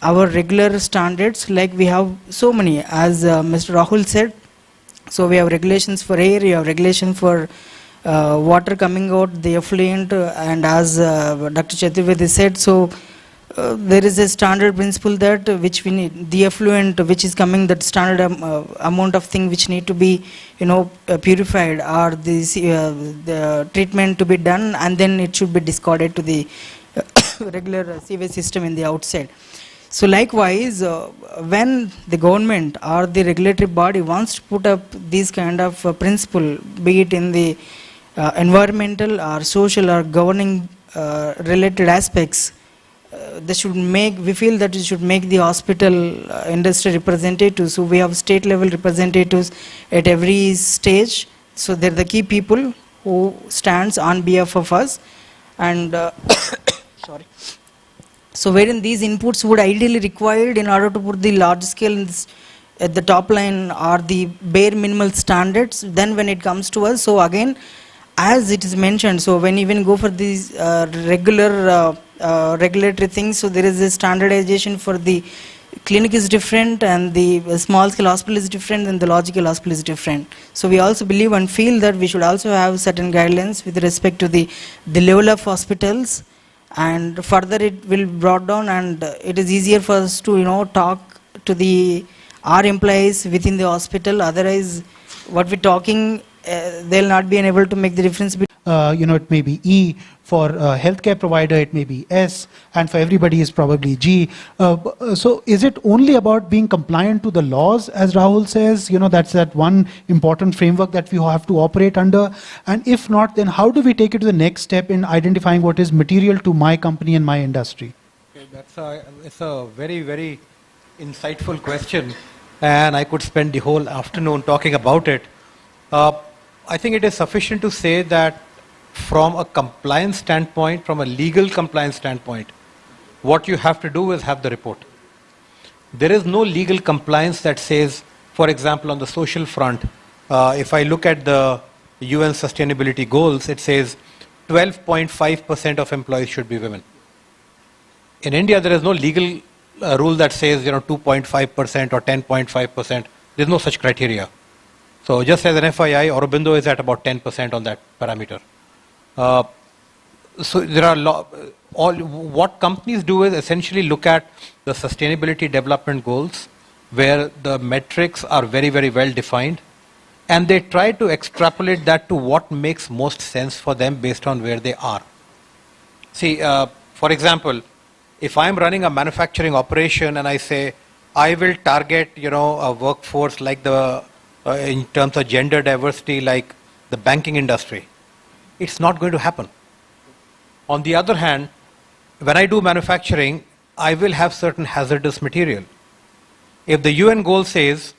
our regular standards, like we have so many, as Mr. Rahul said. So we have regulations for air, we have regulation for water coming out, the effluent, and as Dr. Chaturvedi said, so there is a standard principle that which we need, the effluent which is coming, that standard amount of thing which need to be, purified, or the treatment to be done, and then it should be discarded to the regular sewage system in the outside. So likewise, when the government or the regulatory body wants to put up these kind of principle, be it in the environmental or social or governing related aspects, we feel that it should make the hospital industry representatives. So we have state level representatives at every stage. So they're the key people who stands on behalf of us. And sorry. So wherein these inputs would ideally required in order to put the large scale at the top line or the bare minimal standards. Then when it comes to us, so again, as it is mentioned, so when even go for these regular regulatory things, so there is a standardization for the clinic is different, and the small scale hospital is different, and the large scale hospital is different. So we also believe and feel that we should also have certain guidelines with respect to the level of hospitals, and further it will be brought down, and it is easier for us to talk to our employees within the hospital. Otherwise, what we're talking, they'll not be able to make the difference between it may be E, for a healthcare provider it may be S, and for everybody is probably G. So is it only about being compliant to the laws, as Rahul says? That's that one important framework that we have to operate under. And if not, then how do we take it to the next step in identifying what is material to my company and my industry? Okay, it's a very, very insightful question, and I could spend the whole afternoon talking about it. I think it is sufficient to say that from a compliance standpoint, from a legal compliance standpoint, what you have to do is have the report. There is no legal compliance that says, for example, on the social front, if I look at the UN sustainability goals, it says 12.5% of employees should be women. In India, there is no legal rule that says 2.5% or 10.5%. There is no such criteria. So just as an FYI, Aurobindo is at about 10% on that parameter. So there are what companies do is essentially look at the sustainability development goals, where the metrics are very, very well defined, and they try to extrapolate that to what makes most sense for them based on where they are. See, for example, if I'm running a manufacturing operation and I say I will target a workforce like in terms of gender diversity, like the banking industry, it's not going to happen. On the other hand, when I do manufacturing, I will have certain hazardous material. If the UN goal says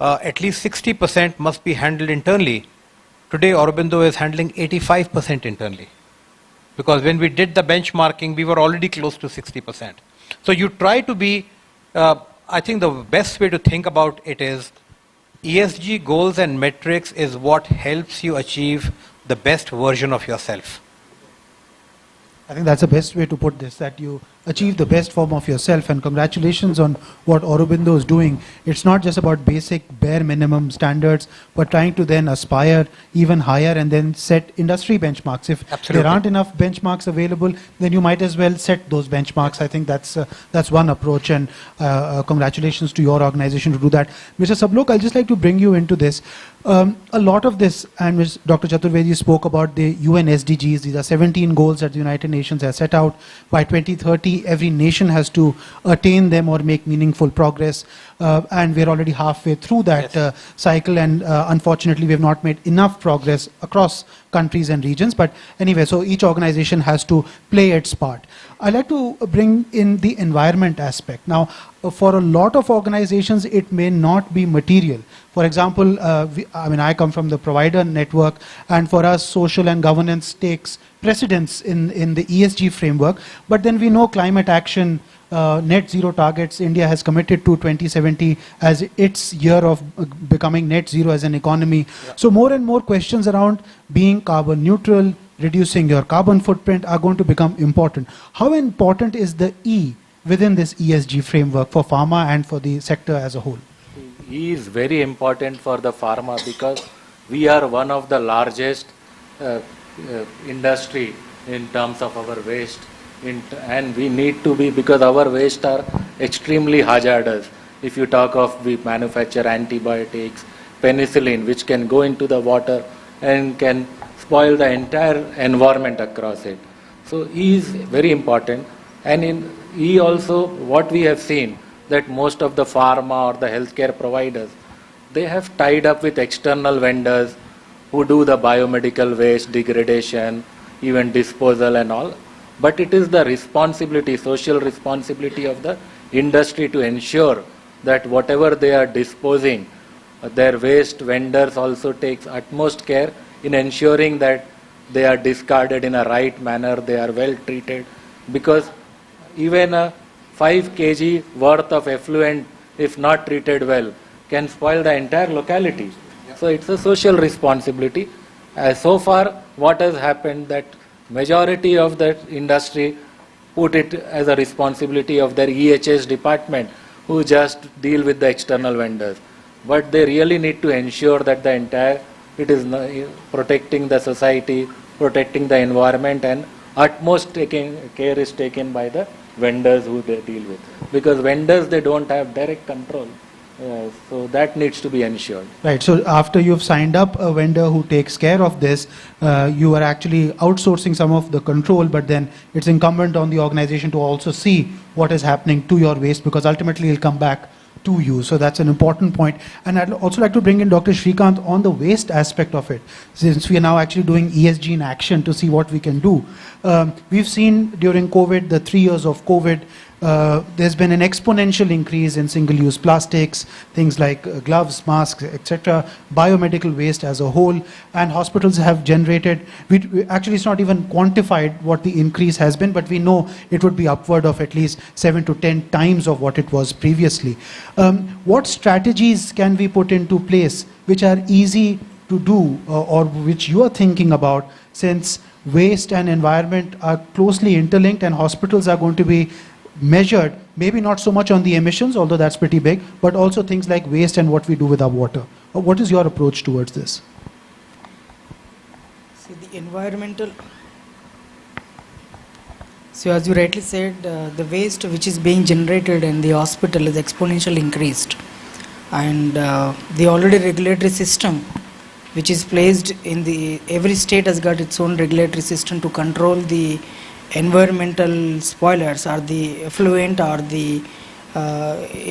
at least 60% must be handled internally, today Aurobindo is handling 85% internally. Because when we did the benchmarking, we were already close to 60%. So you try to be, I think the best way to think about it is ESG goals and metrics is what helps you achieve the best version of yourself. I think that's the best way to put this, that you achieve the best form of yourself, and congratulations on what Aurobindo is doing. It's not just about basic bare minimum standards, but trying to then aspire even higher and then set industry benchmarks. If there aren't enough benchmarks available, then you might as well set those benchmarks. I think that's one approach, and congratulations to your organization to do that. Mr. Sablok, I'll just like to bring you into this. A lot of this, and Dr. Chaturvedi spoke about the UN SDGs. These are 17 goals that the United Nations has set out. By 2030, every nation has to attain them or make meaningful progress. and we're already halfway through that cycle, and unfortunately we have not made enough progress across countries and regions. But anyway, so each organization has to play its part. I'd like to bring in the environment aspect. Now, for a lot of organizations, it may not be material. For example, I come from the provider network, and for us, social and governance takes precedence in the ESG framework. But then we know climate action, net zero targets, India has committed to 2070 as its year of becoming net zero as an economy. Yeah. So more and more questions around being carbon neutral, reducing your carbon footprint are going to become important. How important is the E within this ESG framework for pharma and for the sector as a whole? E is very important for the pharma because we are one of the largest industry in terms of our waste, and we need to be, because our waste are extremely hazardous. If you talk of, we manufacture antibiotics, penicillin, which can go into the water and can spoil the entire environment across it. So E is very important. And in E also, what we have seen, that most of the pharma or the healthcare providers, they have tied up with external vendors who do the biomedical waste degradation, even disposal and all. But it is the responsibility, social responsibility of the industry to ensure that whatever they are disposing, their waste vendors also takes utmost care in ensuring that they are discarded in a right manner, they are well treated, because even a 5 kg worth of effluent, if not treated well, can spoil the entire locality. So it's a social responsibility. So far, what has happened, that majority of the industry put it as a responsibility of their EHS department, who just deal with the external vendors. But they really need to ensure that the entire, it is protecting the society, protecting the environment, and utmost care is taken by the vendors who they deal with. Because vendors, they don't have direct control. So that needs to be ensured. Right. So after you've signed up a vendor who takes care of this, you are actually outsourcing some of the control, but then it's incumbent on the organization to also see what is happening to your waste, because ultimately it'll come back to you. So that's an important point. And I'd also like to bring in Dr. Shrikant on the waste aspect of it, since we are now actually doing ESG in action to see what we can do. We've seen during COVID, the 3 years of COVID, there's been an exponential increase in single-use plastics, things like gloves, masks, etc., biomedical waste as a whole, and hospitals have generated, actually it's not even quantified what the increase has been, but we know it would be upward of at least 7 to 10 times of what it was previously. What strategies can we put into place which are easy to do, or which you are thinking about, since waste and environment are closely interlinked and hospitals are going to be measured, maybe not so much on the emissions, although that's pretty big, but also things like waste and what we do with our water. What is your approach towards this? See, the environmental, so as you rightly said, the waste which is being generated in the hospital is exponentially increased, and the already regulatory system which is placed in every state has got its own regulatory system to control the environmental spoilers, or the effluent, or the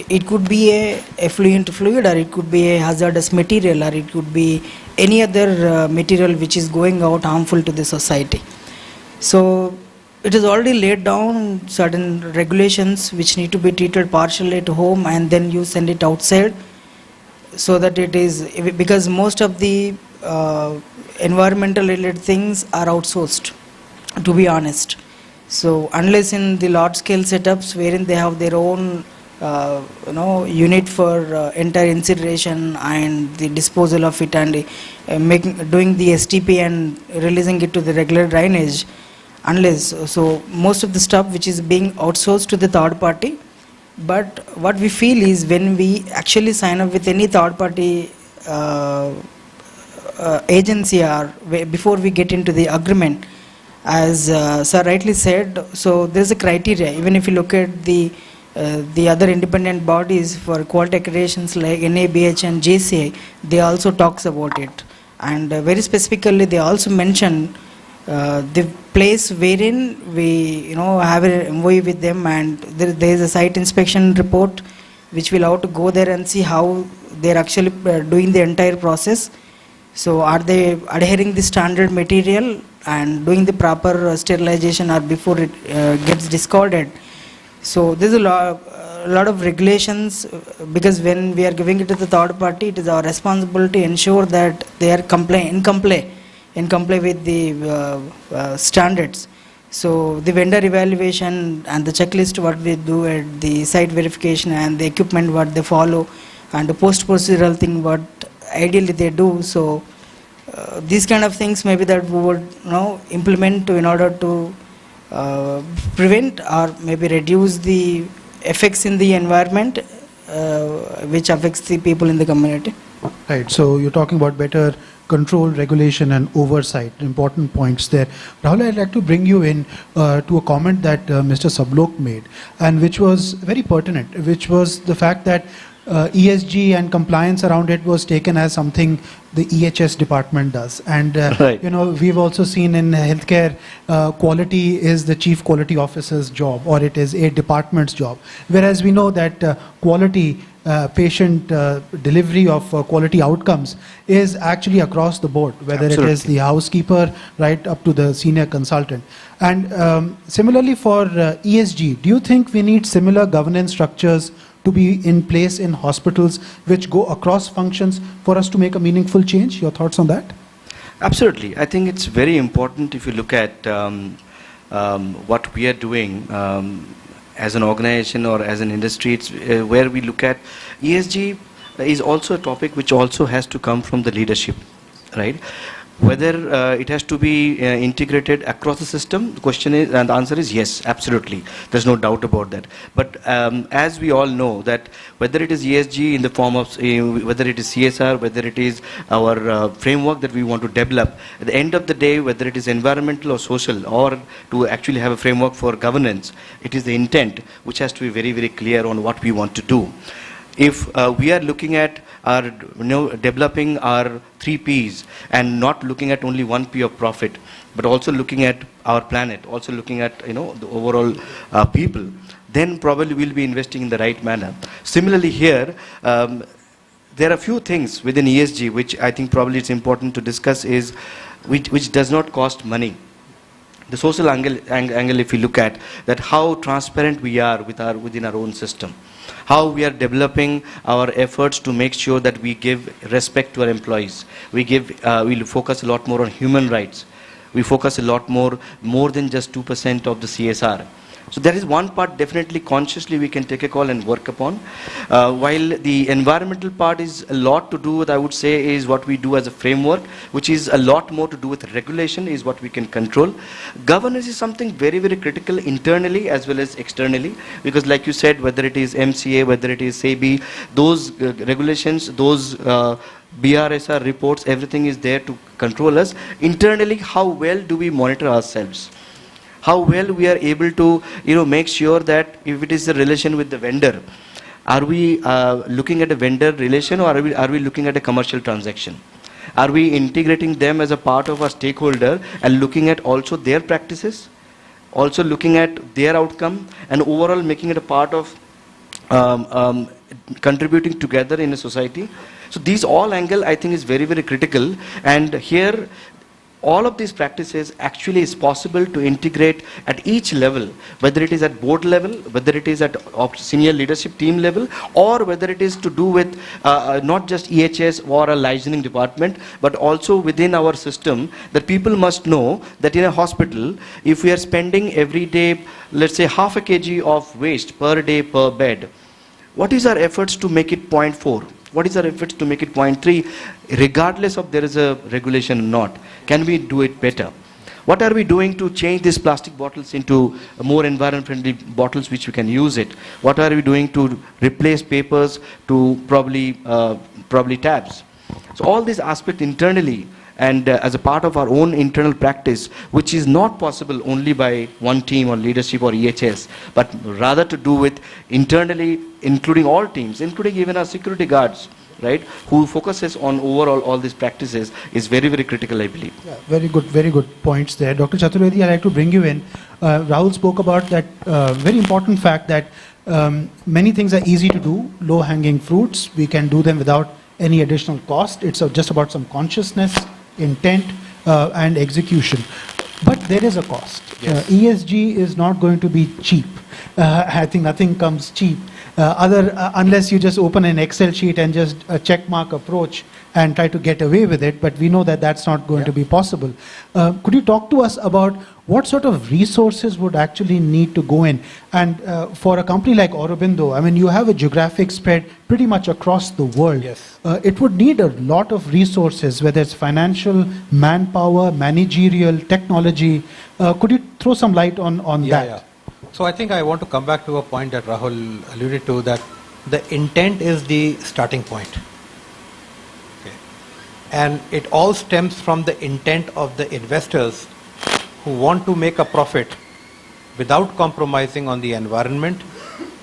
it could be a effluent fluid, or it could be a hazardous material, or it could be any other material which is going out harmful to the society. So it is already laid down certain regulations which need to be treated partially at home, and then you send it outside, so that it is, because most of the environmental related things are outsourced, to be honest. So unless in the large scale setups wherein they have their own unit for entire incineration and the disposal of it, and doing the STP and releasing it to the regular drainage, so most of the stuff which is being outsourced to the third party. But what we feel is, when we actually sign up with any third party agency, or before we get into the agreement, as sir rightly said, so there's a criteria. Even if you look at the other independent bodies for quality accreditations like NABH and JCI, they also talks about it, and very specifically they also mention the place wherein we have an MOU with them, and there is a site inspection report, which will have to go there and see how they're actually doing the entire process. So are they adhering the standard material and doing the proper sterilization or before it gets discarded? So there's a lot of regulations because when we are giving it to the third party, it is our responsibility to ensure that they are in comply with the standards. So the vendor evaluation and the checklist what we do at the site verification and the equipment what they follow and the post-procedural thing what ideally they do. So these kind of things maybe that we would implement in order to prevent or maybe reduce the effects in the environment which affects the people in the community. Right, so you're talking about better control, regulation and oversight, important points there. Rahul, I'd like to bring you in to a comment that Mr. Sablok made and which was very pertinent, which was the fact that ESG and compliance around it was taken as something the EHS department does. And, right. We've also seen in healthcare, quality is the chief quality officer's job or it is a department's job. Whereas we know that quality, patient delivery of quality outcomes is actually across the board, whether Absolutely. it is the housekeeper right up to the senior consultant. And similarly for ESG, do you think we need similar governance structures to be in place in hospitals which go across functions for us to make a meaningful change? Your thoughts on that? Absolutely. I think it's very important if you look at what we are doing as an organization or as an industry, it's where we look at ESG is also a topic which also has to come from the leadership, right? Whether it has to be integrated across the system, the question is, and the answer is yes, absolutely. There's no doubt about that. But as we all know that whether it is ESG in the form of, whether it is CSR, whether it is our framework that we want to develop, at the end of the day, whether it is environmental or social or to actually have a framework for governance, it is the intent which has to be very, very clear on what we want to do. If we are looking at our, developing our 3 Ps and not looking at only 1 P of profit, but also looking at our planet, also looking at, the overall people, then probably we'll be investing in the right manner. Similarly here, there are a few things within ESG which I think probably it's important to discuss is, which does not cost money. The social angle, if we look at that, how transparent we are within our own system, how we are developing our efforts to make sure that we give respect to our employees. We'll focus a lot more on human rights. We focus a lot more than just 2% of the CSR. So that is one part definitely consciously we can take a call and work upon. While the environmental part is a lot to do with, I would say, is what we do as a framework, which is a lot more to do with regulation, is what we can control. Governance is something very, very critical internally as well as externally, because like you said, whether it is MCA, whether it is SEBI, those regulations, those BRSR reports, everything is there to control us. Internally, how well do we monitor ourselves? How well we are able to, make sure that if it is a relation with the vendor, are we looking at a vendor relation or are we looking at a commercial transaction? Are we integrating them as a part of our stakeholder and looking at also their practices, also looking at their outcome and overall making it a part of contributing together in a society? So these all angle I think is very, very critical, and here all of these practices actually is possible to integrate at each level, whether it is at board level, whether it is at senior leadership team level, or whether it is to do with not just EHS or a licensing department, but also within our system, that people must know that in a hospital, if we are spending every day, let's say half a kg of waste per day per bed, what is our efforts to make it 0.4? What is our efforts to make it 0.3, regardless of there is a regulation or not? Can we do it better? What are we doing to change these plastic bottles into more environment-friendly bottles which we can use it? What are we doing to replace papers to probably tabs? So all these aspects internally and as a part of our own internal practice, which is not possible only by one team or leadership or EHS, but rather to do with internally, including all teams, including even our security guards, right, who focuses on overall all these practices, is very, very critical, I believe. Yeah, very good points there. Dr. Chaturvedi, I'd like to bring you in. Rahul spoke about that very important fact that Many things are easy to do, low-hanging fruits. We can do them without any additional cost. It's just about some consciousness, intent, and execution. But there is a cost. Yes. ESG is not going to be cheap. I think nothing comes cheap. Unless you just open an Excel sheet and just a checkmark approach and try to get away with it, but we know that that's not going to be possible. Could you talk to us about what sort of resources would actually need to go in? And for a company like Aurobindo, I mean, you have a geographic spread pretty much across the world. Yes. It would need a lot of resources, whether it's financial, manpower, managerial, technology. Could you throw some light on that? Yeah. So I think I want to come back to a point that Rahul alluded to, that the intent is the starting point. Okay. And it all stems from the intent of the investors who want to make a profit without compromising on the environment,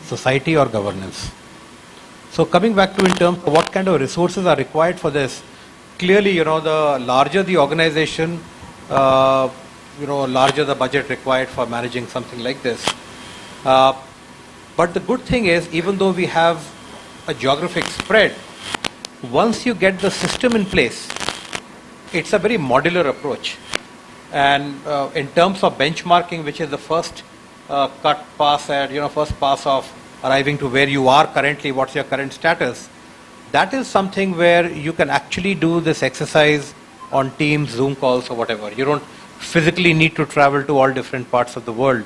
society or governance. So coming back to in terms of what kind of resources are required for this, clearly, the larger the organization, larger the budget required for managing something like this. But the good thing is, even though we have a geographic spread, once you get the system in place, it's a very modular approach. And in terms of benchmarking, which is the first pass of arriving to where you are currently, what's your current status, that is something where you can actually do this exercise on Teams, Zoom calls or whatever. You don't physically need to travel to all different parts of the world.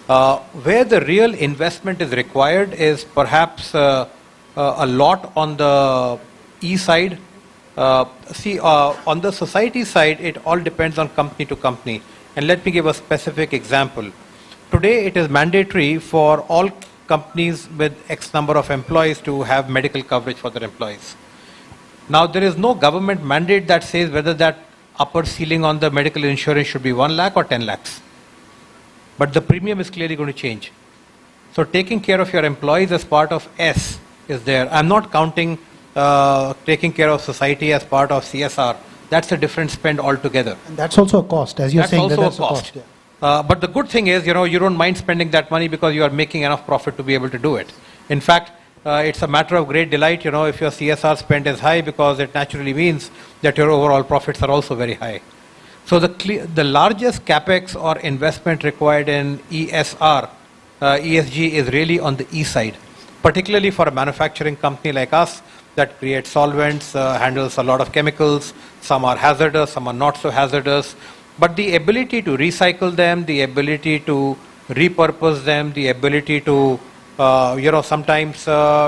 Where the real investment is required is perhaps a lot on the E side. On the society side, it all depends on company to company. And let me give a specific example. Today, it is mandatory for all companies with X number of employees to have medical coverage for their employees. Now, there is no government mandate that says whether that upper ceiling on the medical insurance should be 1 lakh or 10 lakhs. But the premium is clearly going to change. So taking care of your employees as part of S is there. I'm not counting taking care of society as part of CSR. That's a different spend altogether. And that's also a cost, as you're saying. That's also a cost. Yeah. But the good thing is, you don't mind spending that money because you are making enough profit to be able to do it. In fact, it's a matter of great delight, if your CSR spend is high, because it naturally means that your overall profits are also very high. So the largest capex or investment required in ESG is really on the E side, particularly for a manufacturing company like us that creates solvents, handles a lot of chemicals. Some are hazardous, some are not so hazardous. But the ability to recycle them, the ability to repurpose them, the ability to sometimes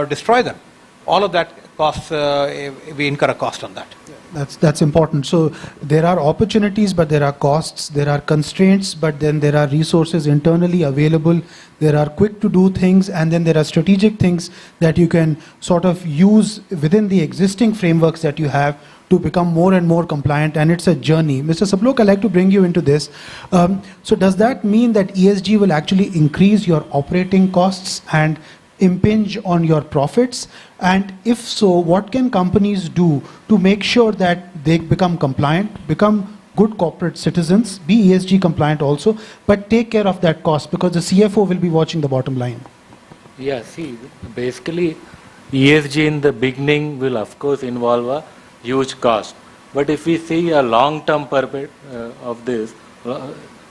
destroy them, all of that costs, we incur a cost on that. That's important. So there are opportunities, but there are costs. There are constraints, but then there are resources internally available. There are quick to do things, and then there are strategic things that you can sort of use within the existing frameworks that you have to become more and more compliant, and it's a journey. Mr. Saplok, I'd like to bring you into this. So does that mean that ESG will actually increase your operating costs and impinge on your profits? And if so, what can companies do to make sure that they become compliant, become good corporate citizens, be ESG compliant also, but take care of that cost, because the CFO will be watching the bottom line? Yeah, see, basically ESG in the beginning will of course involve a huge cost. But if we see a long-term purpose of this,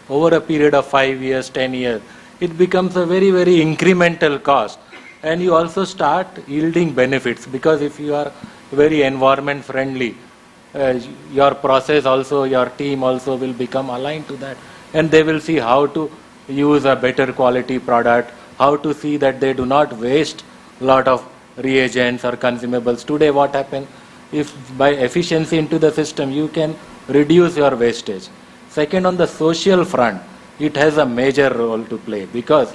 over a period of 5 years, 10 years, it becomes a very, very incremental cost. And you also start yielding benefits, because if you are very environment friendly, your process also, your team also will become aligned to that. And they will see how to use a better quality product, how to see that they do not waste a lot of reagents or consumables. Today what happens, if by efficiency into the system, you can reduce your wastage. Second, on the social front, it has a major role to play, because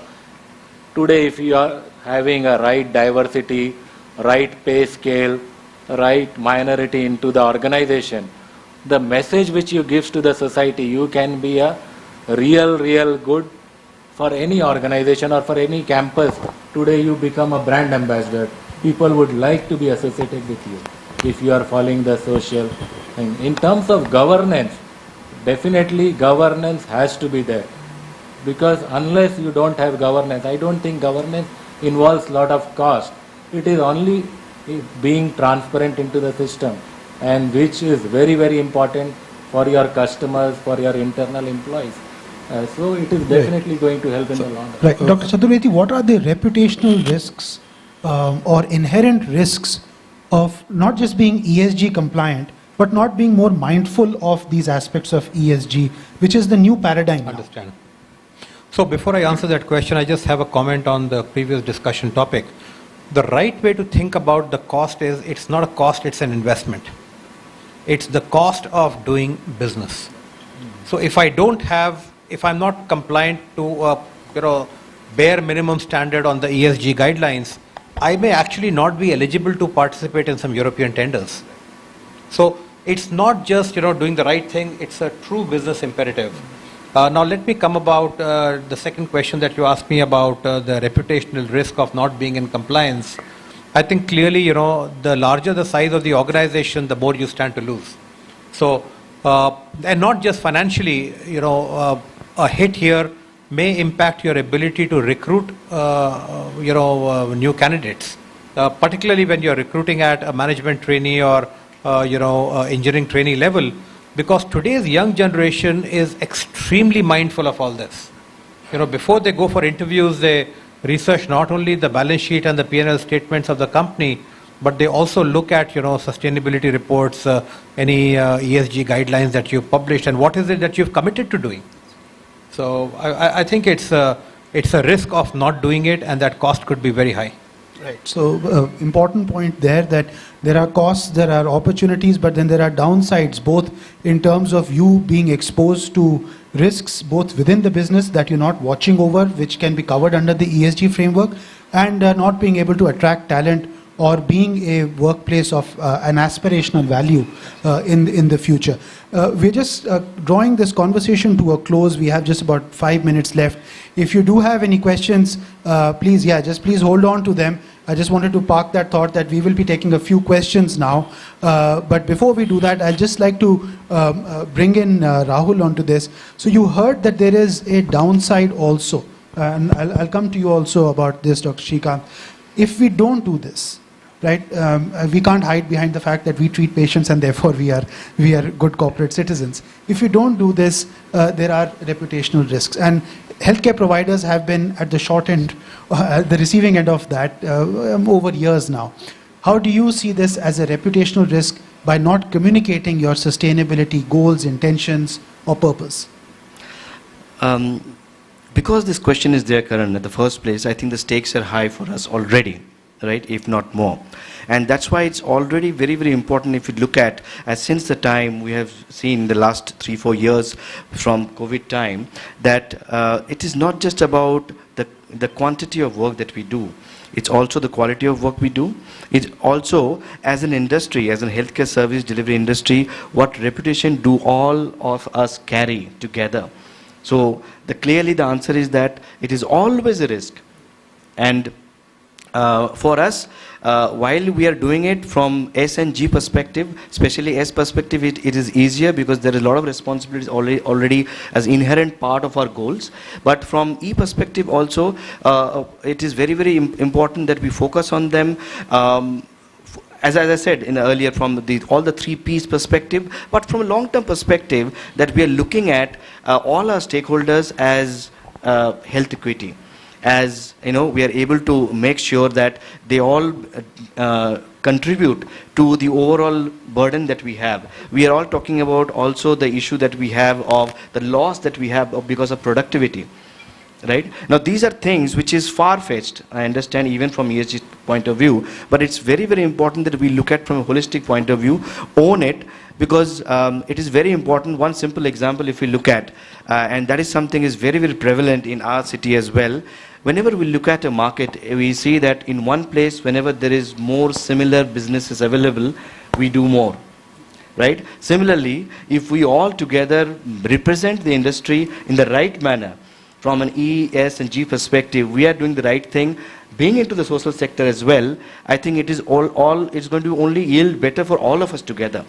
today if you are having a right diversity, right pay scale, right minority into the organization, the message which you give to the society, you can be a real good for any organization or for any campus. Today you become a brand ambassador. People would like to be associated with you if you are following the social thing. In terms of governance, definitely governance has to be there, because unless you don't have governance, I don't think governance involves lot of cost. It is only being transparent into the system, and which is very, very important for your customers, for your internal employees. So it is definitely going to help in the long run. Right. Dr. Chaturvedi, what are the reputational risks or inherent risks of not just being ESG compliant, but not being more mindful of these aspects of ESG, which is the new paradigm now? Understand. So before I answer that question, I just have a comment on the previous discussion topic. The right way to think about the cost is, it's not a cost, it's an investment. It's the cost of doing business. So if I'm not compliant to bare minimum standard on the ESG guidelines, I may actually not be eligible to participate in some European tenders. So it's not just doing the right thing, it's a true business imperative. Now let me come about the second question that you asked me about the reputational risk of not being in compliance. I think clearly, the larger the size of the organization, the more you stand to lose. So, and not just financially, a hit here may impact your ability to recruit, new candidates, particularly when you're recruiting at a management trainee or, engineering trainee level, because today's young generation is extremely mindful of all this. Before they go for interviews, they research not only the balance sheet and the P&L statements of the company, but they also look at, sustainability reports, any ESG guidelines that you've published, and what is it that you've committed to doing. So I think it's a risk of not doing it, and that cost could be very high. Right. So important point there, that there are costs, there are opportunities, but then there are downsides, both in terms of you being exposed to risks, both within the business that you're not watching over, which can be covered under the ESG framework, and not being able to attract talent or being a workplace of an aspirational value in the future. We're just drawing this conversation to a close. We have just about 5 minutes left. If you do have any questions, please hold on to them. I just wanted to park that thought that we will be taking a few questions now. But before we do that, I'd just like to bring in Rahul onto this. So you heard that there is a downside also. And I'll come to you also about this, Dr. Srikanth. If we don't do this, right, we can't hide behind the fact that we treat patients and therefore we are good corporate citizens. If we don't do this, there are reputational risks. And healthcare providers have been at the short end, the receiving end of that over years now. How do you see this as a reputational risk by not communicating your sustainability goals, intentions, or purpose? Because this question is there, Karan, in the first place, I think the stakes are high for us already, right, if not more. And that's why it's already very, very important if you look at, since the time we have seen the last 3-4 years from COVID time, that it is not just about the quantity of work that we do. It's also the quality of work we do. It's also, as an industry, as a healthcare service delivery industry, what reputation do all of us carry together? So clearly the answer is that it is always a risk. And for us, while we are doing it from S and G perspective, especially S perspective, it is easier because there is a lot of responsibilities already as inherent part of our goals. But from E perspective also, it is very, very important that we focus on them. As I said earlier, from all the 3 P's perspective, but from a long-term perspective, that we are looking at all our stakeholders as health equity. As we are able to make sure that they all contribute to the overall burden that we have. We are all talking about also the issue that we have of the loss that we have because of productivity. Right? Now these are things which is far-fetched, I understand, even from ESG point of view, but it's very, very important that we look at from a holistic point of view, own it, because it is very important. One simple example if we look at, and that is something is very, very prevalent in our city as well. Whenever we look at a market, we see that in one place, whenever there is more similar businesses available, we do more. Right? Similarly, if we all together represent the industry in the right manner, from an E, S, and G perspective, we are doing the right thing. Being into the social sector as well, I think it is it's going to only yield better for all of us together.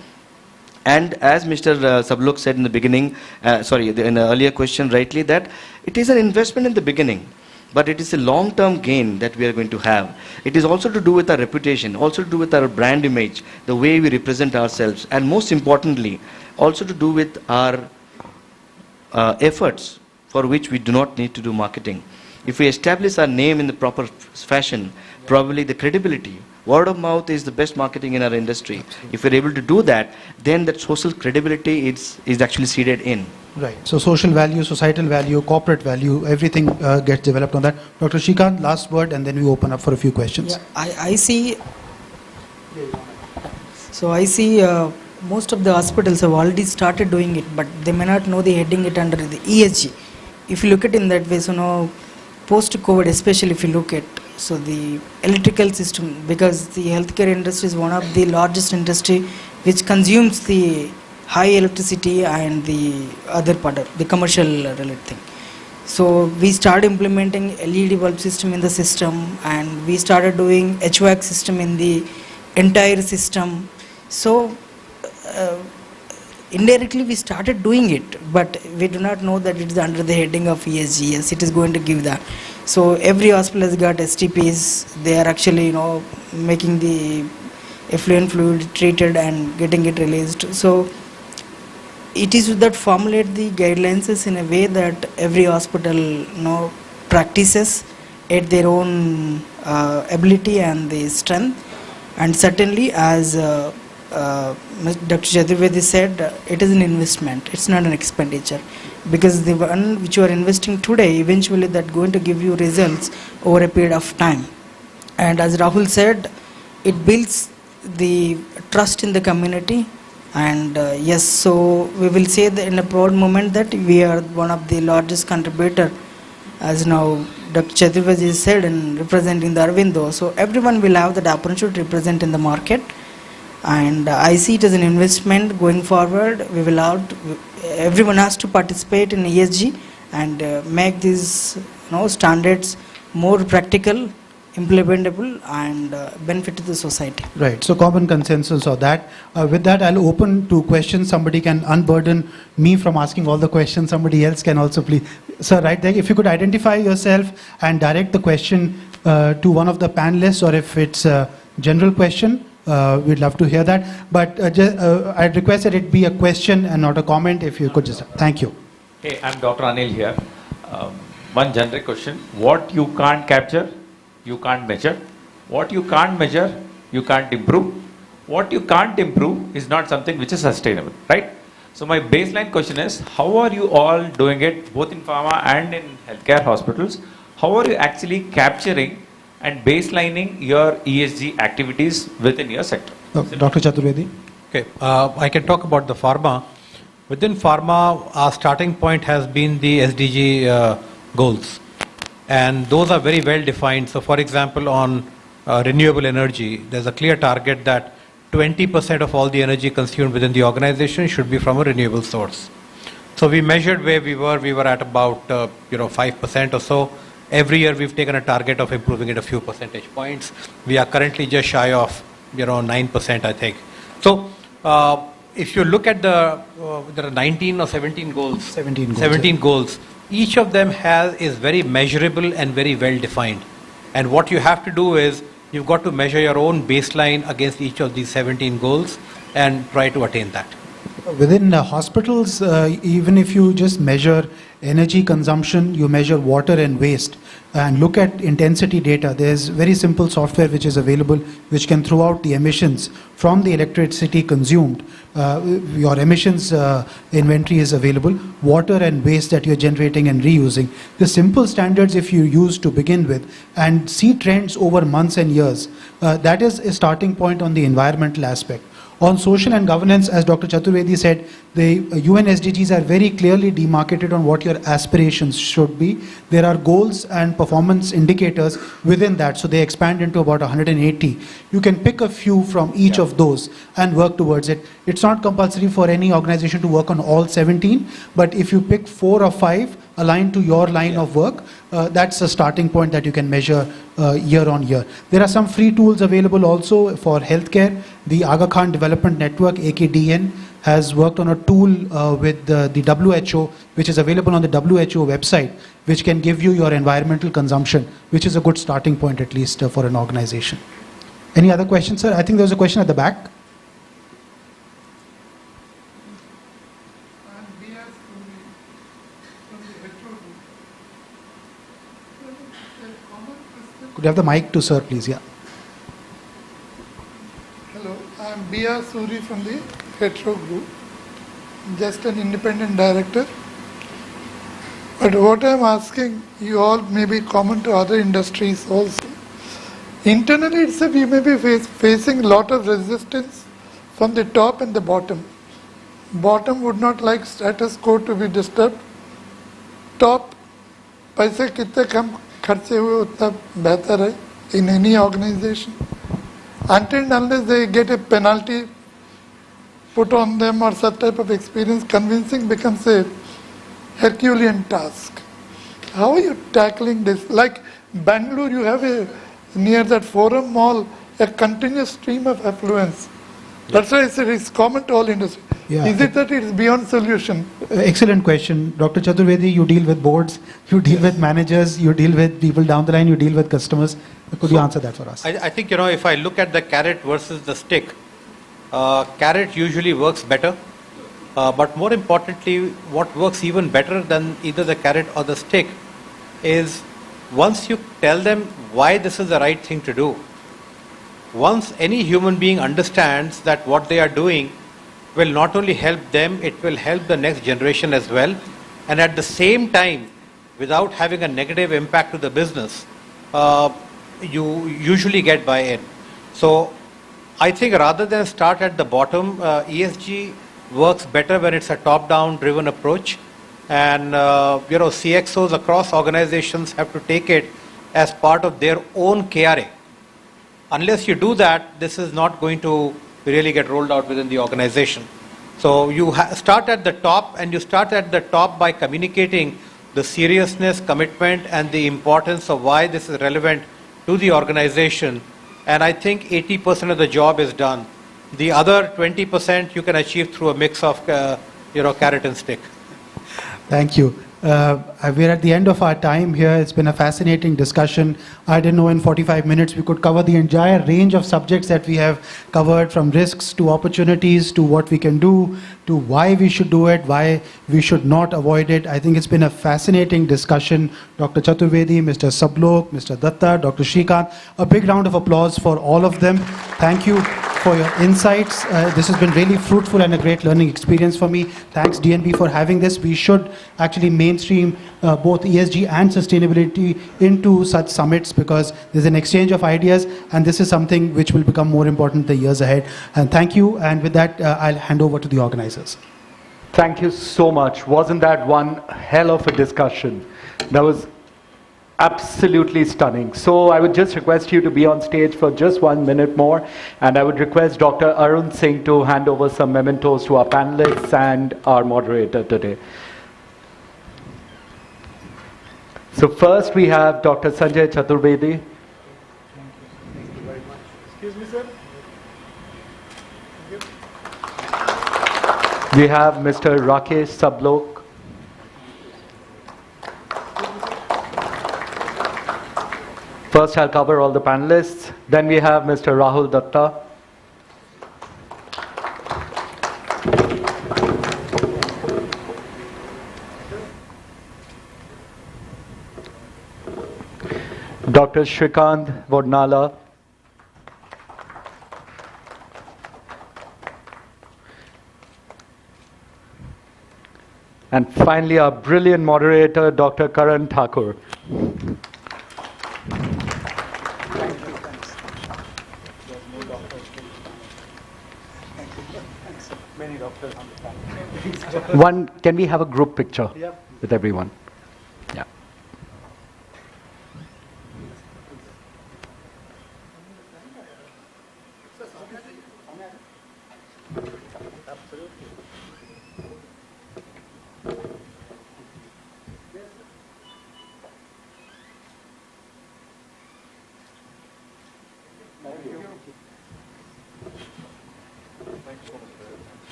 And as Mr. Sablok said in the beginning, in the earlier question rightly, that it is an investment in the beginning. but it is a long-term gain that we are going to have. It is also to do with our reputation, also to do with our brand image, the way we represent ourselves, and most importantly, also to do with our efforts for which we do not need to do marketing. If we establish our name in the proper fashion, probably the credibility, word of mouth is the best marketing in our industry. If we're able to do that, then that social credibility is actually seeded in. Right. So social value, societal value, corporate value, everything gets developed on that. Dr. Shrikant, last word, and then we open up for a few questions. Yeah, I see. So I see most of the hospitals have already started doing it, but they may not know they're heading it under the ESG. If you look at it in that way, so post-COVID, especially if you look at, so the electrical system, because the healthcare industry is one of the largest industry which consumes the high electricity and the other part of the commercial related thing. So we started implementing LED bulb system in the system, and we started doing HVAC system in the entire system. So indirectly we started doing it, but we do not know that it is under the heading of ESG. Yes, it is going to give that. So every hospital has got STPs. They are actually making the effluent fluid treated and getting it released. So it is that formulate the guidelines in a way that every hospital practices at their own ability and the strength. And certainly, as Dr. Chaturvedi said, it is an investment. It's not an expenditure, because the one which you are investing today, eventually that going to give you results over a period of time. And as Rahul said, it builds the trust in the community. And yes, so we will say that in a proud moment that we are one of the largest contributor, as now Dr. Chaturvedi said, in representing the Arvindo. So everyone will have that opportunity to represent in the market. And I see it as an investment going forward. We will everyone has to participate in ESG and make these standards more practical, implementable, and benefit to the society. Right. So common consensus on that. With that, I'll open to questions. Somebody can unburden me from asking all the questions. Somebody else can also please. Sir, right there, if you could identify yourself and direct the question to one of the panelists, or if it's a general question, we'd love to hear that. But I'd request that it be a question and not a comment, if you could just. Thank you. Hey, I'm Dr. Anil here. One generic question. What you can't capture, you can't measure. What you can't measure, you can't improve. What you can't improve is not something which is sustainable, right? So my baseline question is, how are you all doing it, both in pharma and in healthcare hospitals? How are you actually capturing and baselining your ESG activities within your sector? Dr. Chaturvedi. Okay, I can talk about the pharma. Within pharma, our starting point has been the SDG goals. And those are very well defined. So for example, on renewable energy, there's a clear target that 20% of all the energy consumed within the organization should be from a renewable source. So we measured where we were at about 5% or so. Every year we've taken a target of improving it a few percentage points. We are currently just shy of 9%, I think. So if you look at there are 19 or 17 goals. 17 goals. Each of them is very measurable and very well defined. And what you have to do is, you've got to measure your own baseline against each of these 17 goals and try to attain that. Within hospitals, even if you just measure energy consumption, you measure water and waste, and look at intensity data, there's very simple software which is available which can throw out the emissions from the electricity consumed. Your emissions inventory is available, water and waste that you're generating and reusing. The simple standards, if you use to begin with and see trends over months and years, that is a starting point on the environmental aspect. On social and governance, as Dr. Chaturvedi said, the UN SDGs are very clearly demarcated on what your aspirations should be. There are goals and performance indicators within that, so they expand into about 180. You can pick a few from each of those and work towards it. It's not compulsory for any organization to work on all 17, but if you pick 4 or 5 aligned to your line of work, that's a starting point that you can measure year on year. There are some free tools available also for healthcare. The Aga Khan Development Network, AKDN, has worked on a tool with the WHO, which is available on the WHO website, which can give you your environmental consumption, which is a good starting point at least for an organization. Any other questions, sir? I think there's a question at the back. Could you have the mic to sir, please? Yeah. Hello, I am B.R. Suri from the Hetero Group, just an independent director. But what I am asking you all may be common to other industries also. Internally itself, you may be facing a lot of resistance from the top and the bottom. Bottom would not like status quo to be disturbed. Top, पैसे कितने कम खर्चे हुए उतना बेहतर है in any organization. Until and unless they get a penalty put on them or such type of experience, convincing becomes a Herculean task. How are you tackling this? Like Bangalore, you have near that Forum Mall, a continuous stream of affluence. That's why I said it's common to all industries. Yeah. Is it that it's beyond solution? Excellent question. Dr. Chaturvedi, you deal with boards, you deal with managers, you deal with people down the line, you deal with customers. Could you answer that for us? I think, if I look at the carrot versus the stick, carrot usually works better. But more importantly, what works even better than either the carrot or the stick is once you tell them why this is the right thing to do, once any human being understands that what they are doing will not only help them, it will help the next generation as well. And at the same time, without having a negative impact to the business, you usually get buy-in. So I think rather than start at the bottom, ESG works better when it's a top-down driven approach. And CXOs across organizations have to take it as part of their own KRA. Unless you do that, this is not going to really get rolled out within the organization. So you start at the top, and you start at the top by communicating the seriousness, commitment, and the importance of why this is relevant to the organization. And I think 80% of the job is done. The other 20% you can achieve through a mix of carrot and stick. Thank you. We're at the end of our time here. It's been a fascinating discussion. I didn't know in 45 minutes we could cover the entire range of subjects that we have covered, from risks to opportunities to what we can do to why we should do it, why we should not avoid it. I think it's been a fascinating discussion. Dr. Chaturvedi, Mr. Sablok, Mr. Datta, Dr. Shrikant, a big round of applause for all of them. Thank you for your insights. This has been really fruitful and a great learning experience for me. Thanks DNB for having this. We should actually mainstream both ESG and sustainability into such summits, because there's an exchange of ideas, and this is something which will become more important the years ahead. And thank you. And with that, I'll hand over to the organizers. Thank you so much. Wasn't that one hell of a discussion? That was absolutely stunning. So I would just request you to be on stage for just 1 minute more, and I would request Dr. Arun Singh to hand over some mementos to our panelists and our moderator today. So first we have Dr. Sanjay Chaturvedi. Thank you very much. Excuse me, sir. We have Mr. Rakesh Sablok. First I'll cover all the panelists. Then we have Mr. Rahul Datta. Dr. Shrikant Vodnala. And finally, our brilliant moderator, Dr. Karan Thakur. Can we have a group picture with everyone? Yeah.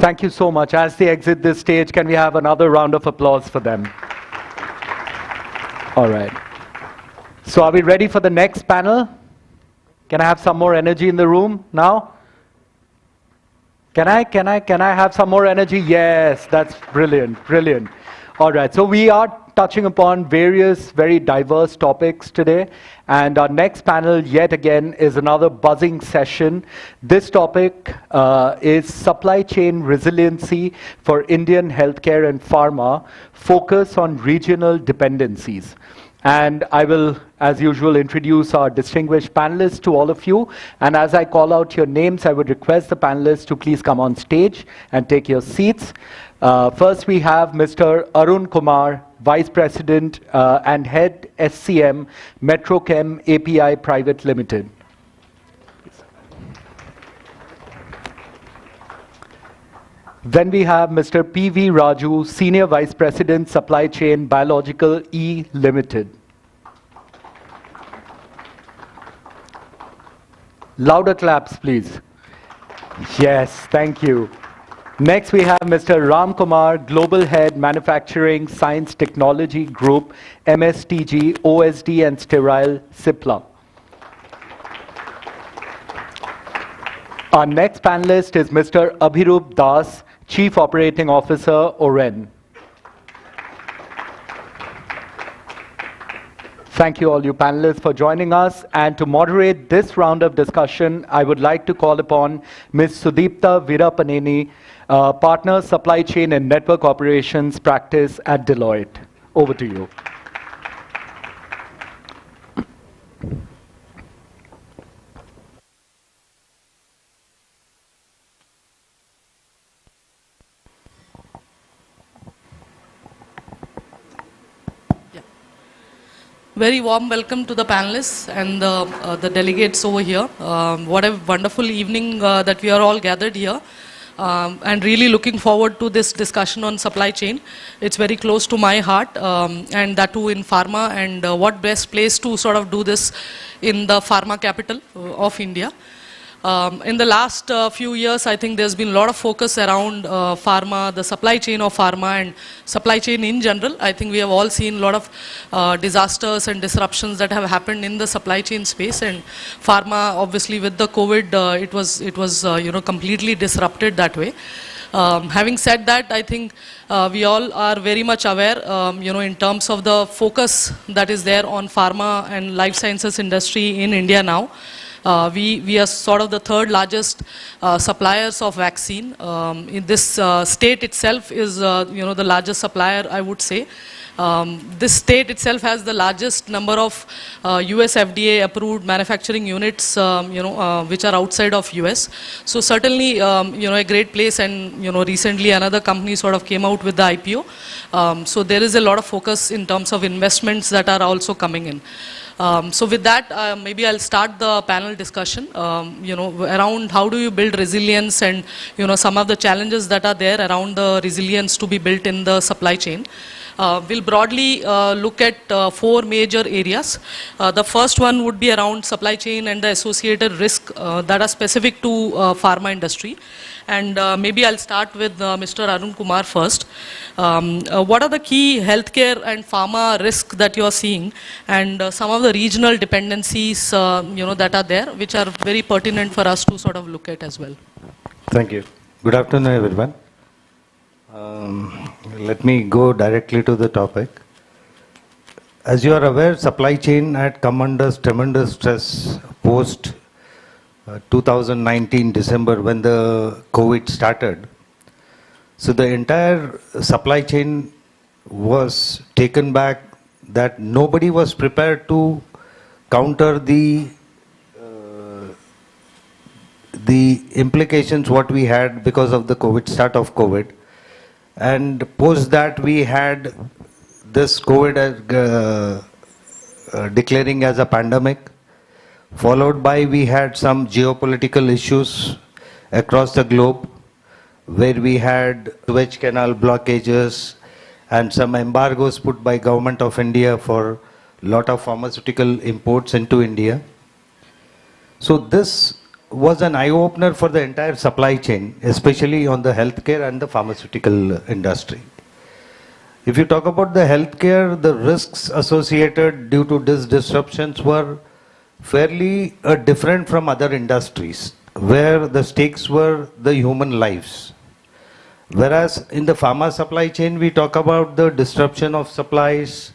Thank you so much. As they exit this stage, can we have another round of applause for them? All right. So are we ready for the next panel? Can I have some more energy in the room now? Can I have some more energy? Yes, that's brilliant, brilliant. All right, so we are touching upon various very diverse topics today, and our next panel yet again is another buzzing session. This topic is supply chain resiliency for Indian healthcare and pharma, focus on regional dependencies. And I will, as usual, introduce our distinguished panelists to all of you. And as I call out your names, I would request the panelists to please come on stage and take your seats. First, we have Mr. Arun Kumar, Vice President and Head SCM, Metrochem API Private Limited. Then we have Mr. P.V. Raju, Senior Vice President, Supply Chain, Biological E Limited. Louder claps, please. Yes, thank you. Next, we have Mr. Ram Kumar, Global Head, Manufacturing, Science Technology Group, MSTG, OSD and Sterile, Cipla. Our next panelist is Mr. Abhirup Das, Chief Operating Officer, Oren. Thank you all you panelists for joining us. And to moderate this round of discussion, I would like to call upon Ms. Sudipta Veerapaneni, Partner, Supply Chain and Network Operations Practice at Deloitte. Over to you. Very warm welcome to the panelists and the delegates over here. What a wonderful evening that we are all gathered here. And really looking forward to this discussion on supply chain. It's very close to my heart, and that too in pharma, and what best place to sort of do this in the pharma capital of India. In the last few years, I think there's been a lot of focus around pharma, the supply chain of pharma and supply chain in general. I think we have all seen a lot of disasters and disruptions that have happened in the supply chain space, and pharma, obviously with the COVID, it was completely disrupted that way. Having said that, I think we all are very much aware, in terms of the focus that is there on pharma and life sciences industry in India now. We are sort of the third largest suppliers of vaccine. In this state itself is, the largest supplier, I would say. This state itself has the largest number of US FDA approved manufacturing units, which are outside of US. So certainly, a great place, and, recently another company sort of came out with the IPO. So there is a lot of focus in terms of investments that are also coming in. So with that, maybe I'll start the panel discussion, around how do you build resilience and, some of the challenges that are there around the resilience to be built in the supply chain. We'll broadly look at 4 major areas. The first one would be around supply chain and the associated risk that are specific to pharma industry. And maybe I'll start with Mr. Arun Kumar first. What are the key healthcare and pharma risks that you are seeing, and some of the regional dependencies that are there, which are very pertinent for us to sort of look at as well? Thank you. Good afternoon, everyone. Let me go directly to the topic. As you are aware, supply chain had come under tremendous stress post 2019 December when the COVID started. So the entire supply chain was taken back, that nobody was prepared to counter the implications what we had because of the start of COVID. And post that we had this COVID declaring as a pandemic, followed by we had some geopolitical issues across the globe, where we had Suez Canal blockages and some embargoes put by Government of India for lot of pharmaceutical imports into India. So this was an eye-opener for the entire supply chain, especially on the healthcare and the pharmaceutical industry. If you talk about the healthcare, the risks associated due to these disruptions were fairly different from other industries, where the stakes were the human lives. Whereas in the pharma supply chain, we talk about the disruption of supplies,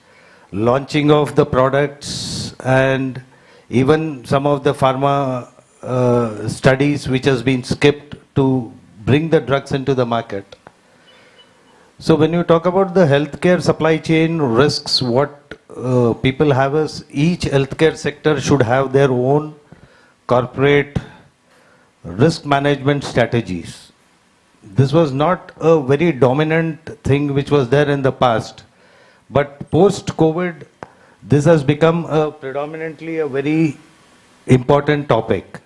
launching of the products, and even some of the pharma studies which has been skipped to bring the drugs into the market. So when you talk about the healthcare supply chain risks, what people have is each healthcare sector should have their own corporate risk management strategies. This was not a very dominant thing which was there in the past, but post-COVID, this has become predominantly a very important topic,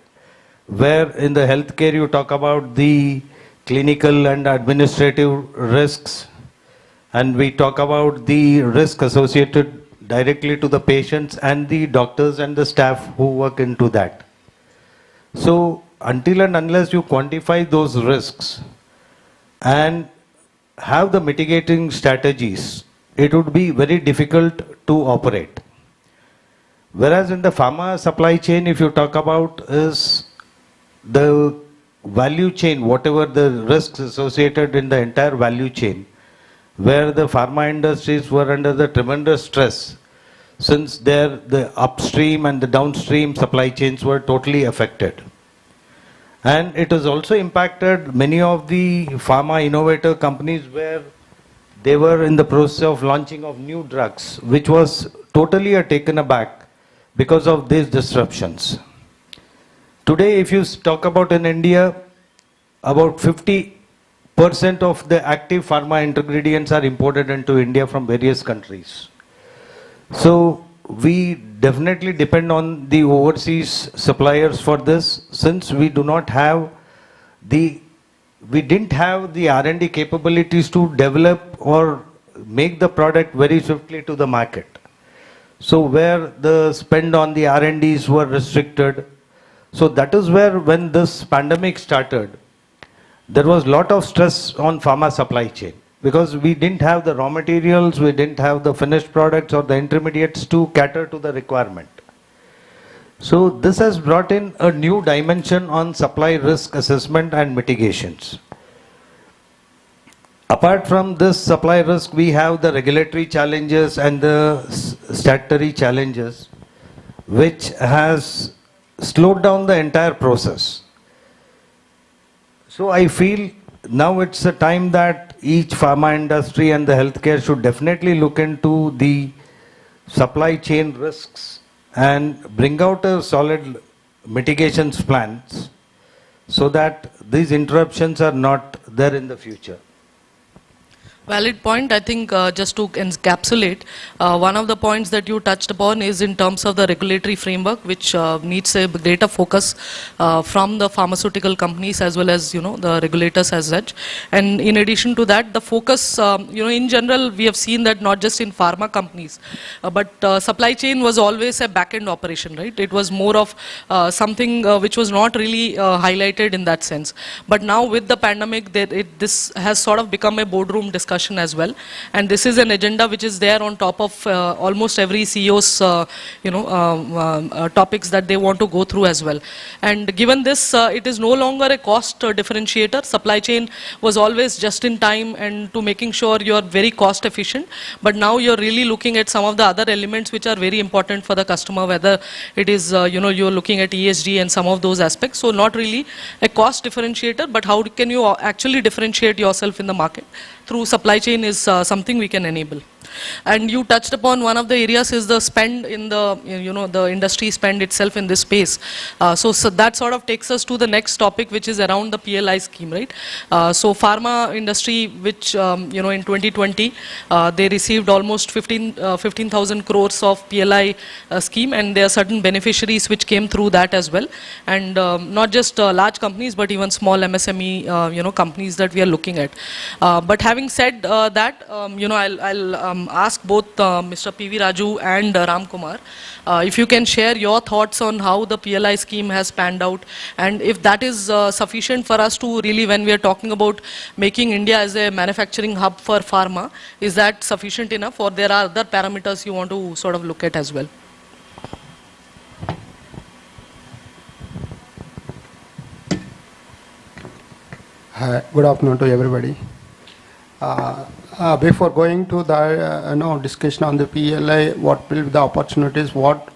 where in the healthcare you talk about the clinical and administrative risks, and we talk about the risk associated directly to the patients and the doctors and the staff who work into that. So until and unless you quantify those risks and have the mitigating strategies, it would be very difficult to operate. Whereas in the pharma supply chain, if you talk about is the value chain, whatever the risks associated in the entire value chain, where the pharma industries were under the tremendous stress, since the upstream and the downstream supply chains were totally affected. And it has also impacted many of the pharma innovator companies where they were in the process of launching of new drugs, which was totally taken aback because of these disruptions. Today, if you talk about in India, about 50% of the active pharma ingredients are imported into India from various countries. So we definitely depend on the overseas suppliers for this, since we do not have we didn't have the R&D capabilities to develop or make the product very swiftly to the market. So where the spend on the R&Ds were restricted, so that is where when this pandemic started, there was a lot of stress on pharma supply chain, because we didn't have the raw materials, we didn't have the finished products or the intermediates to cater to the requirement. So this has brought in a new dimension on supply risk assessment and mitigations. Apart from this supply risk, we have the regulatory challenges and the statutory challenges, which has slowed down the entire process. So I feel now it's a time that each pharma industry and the healthcare should definitely look into the supply chain risks and bring out a solid mitigations plans so that these interruptions are not there in the future. Valid point. I think just to encapsulate, one of the points that you touched upon is in terms of the regulatory framework, which needs a greater focus from the pharmaceutical companies as well as the regulators as such. And in addition to that, the focus, in general, we have seen that not just in pharma companies, but supply chain was always a back-end operation, right? It was more of something which was not really highlighted in that sense. But now with the pandemic, this has sort of become a boardroom discussion as well, and this is an agenda which is there on top of almost every CEO's topics that they want to go through as well. And given this, it is no longer a cost differentiator. Supply chain was always just in time and to making sure you are very cost efficient, but now you're really looking at some of the other elements which are very important for the customer, whether it is you're looking at ESG and some of those aspects. So not really a cost differentiator, but how can you actually differentiate yourself in the market through supply chain is something we can enable. And you touched upon one of the areas is the spend in the, the industry spend itself in this space. So that sort of takes us to the next topic, which is around the PLI scheme, right? So pharma industry, which, in 2020, they received almost 15,000 crores of PLI scheme, and there are certain beneficiaries which came through that as well. And not just large companies, but even small MSME, companies that we are looking at. But having said that, I'll ask both Mr. P.V. Raju and Ram Kumar if you can share your thoughts on how the PLI scheme has panned out, and if that is sufficient for us to really, when we are talking about making India as a manufacturing hub for pharma, is that sufficient enough, or there are other parameters you want to sort of look at as well? Hi, good afternoon to everybody. Before going to the discussion on the PLI, what will be the opportunities, what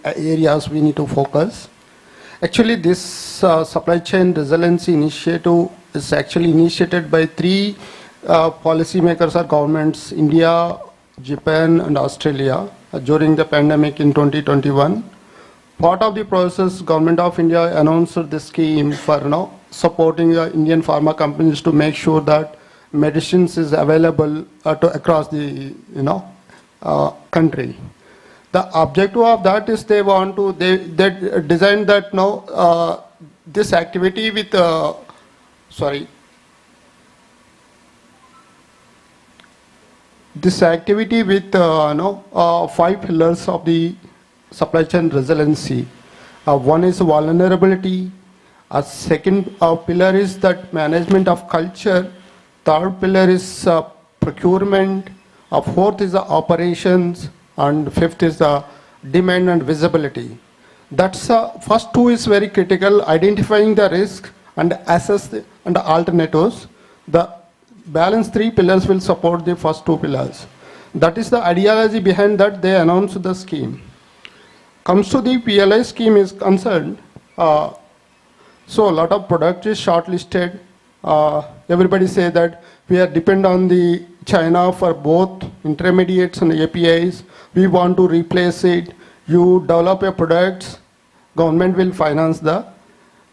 areas we need to focus. Actually, this supply chain resiliency initiative is actually initiated by three policymakers or governments: India, Japan, and Australia during the pandemic in 2021. Part of the process, Government of India announced the scheme for supporting Indian pharma companies to make sure that medicines is available across the country. The objective of that is they designed that this activity with this activity with 5 pillars of the supply chain resiliency. One is vulnerability. A second pillar is that management of culture. Third pillar is procurement. Fourth is the operations, and fifth is the demand and visibility. That's first two is very critical: identifying the risk and assess the alternatives. The balance 3 pillars will support the first 2 pillars. That is the ideology behind that they announced the scheme. Comes to the PLI scheme is concerned. So a lot of product is shortlisted. Everybody say that we are depend on the China for both intermediates and APIs. We want to replace it. You develop a product, government will finance the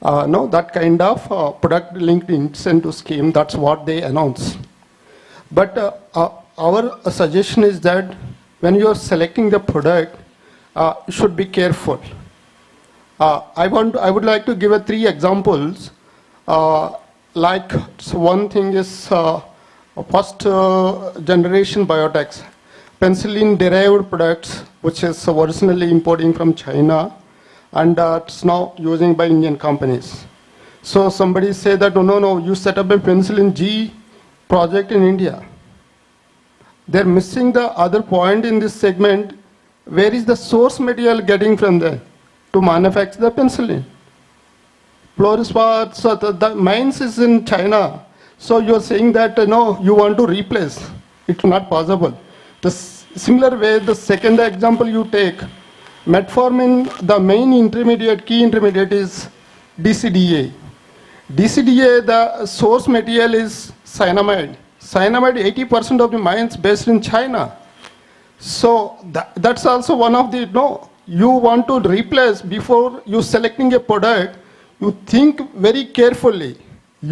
that kind of product linked incentive scheme. That's what they announce. But our suggestion is that when you are selecting the product, you should be careful. I would like to give 3 examples. Like one thing is first generation biotechs, penicillin derived products, which is originally importing from China, and it's now using by Indian companies. So somebody say that no, you set up a penicillin G project in India. They're missing the other point in this segment. Where is the source material getting from there to manufacture the penicillin? Fluorospar, so the mines is in China. So you're saying that you want to replace. It's not possible. The similar way, the second example you take, metformin, the main intermediate, key intermediate is DCDA. DCDA, the source material is cyanamide. Cyanamide, 80% of the mines based in China. So that's also one of the, you want to replace before you selecting a product, you think very carefully.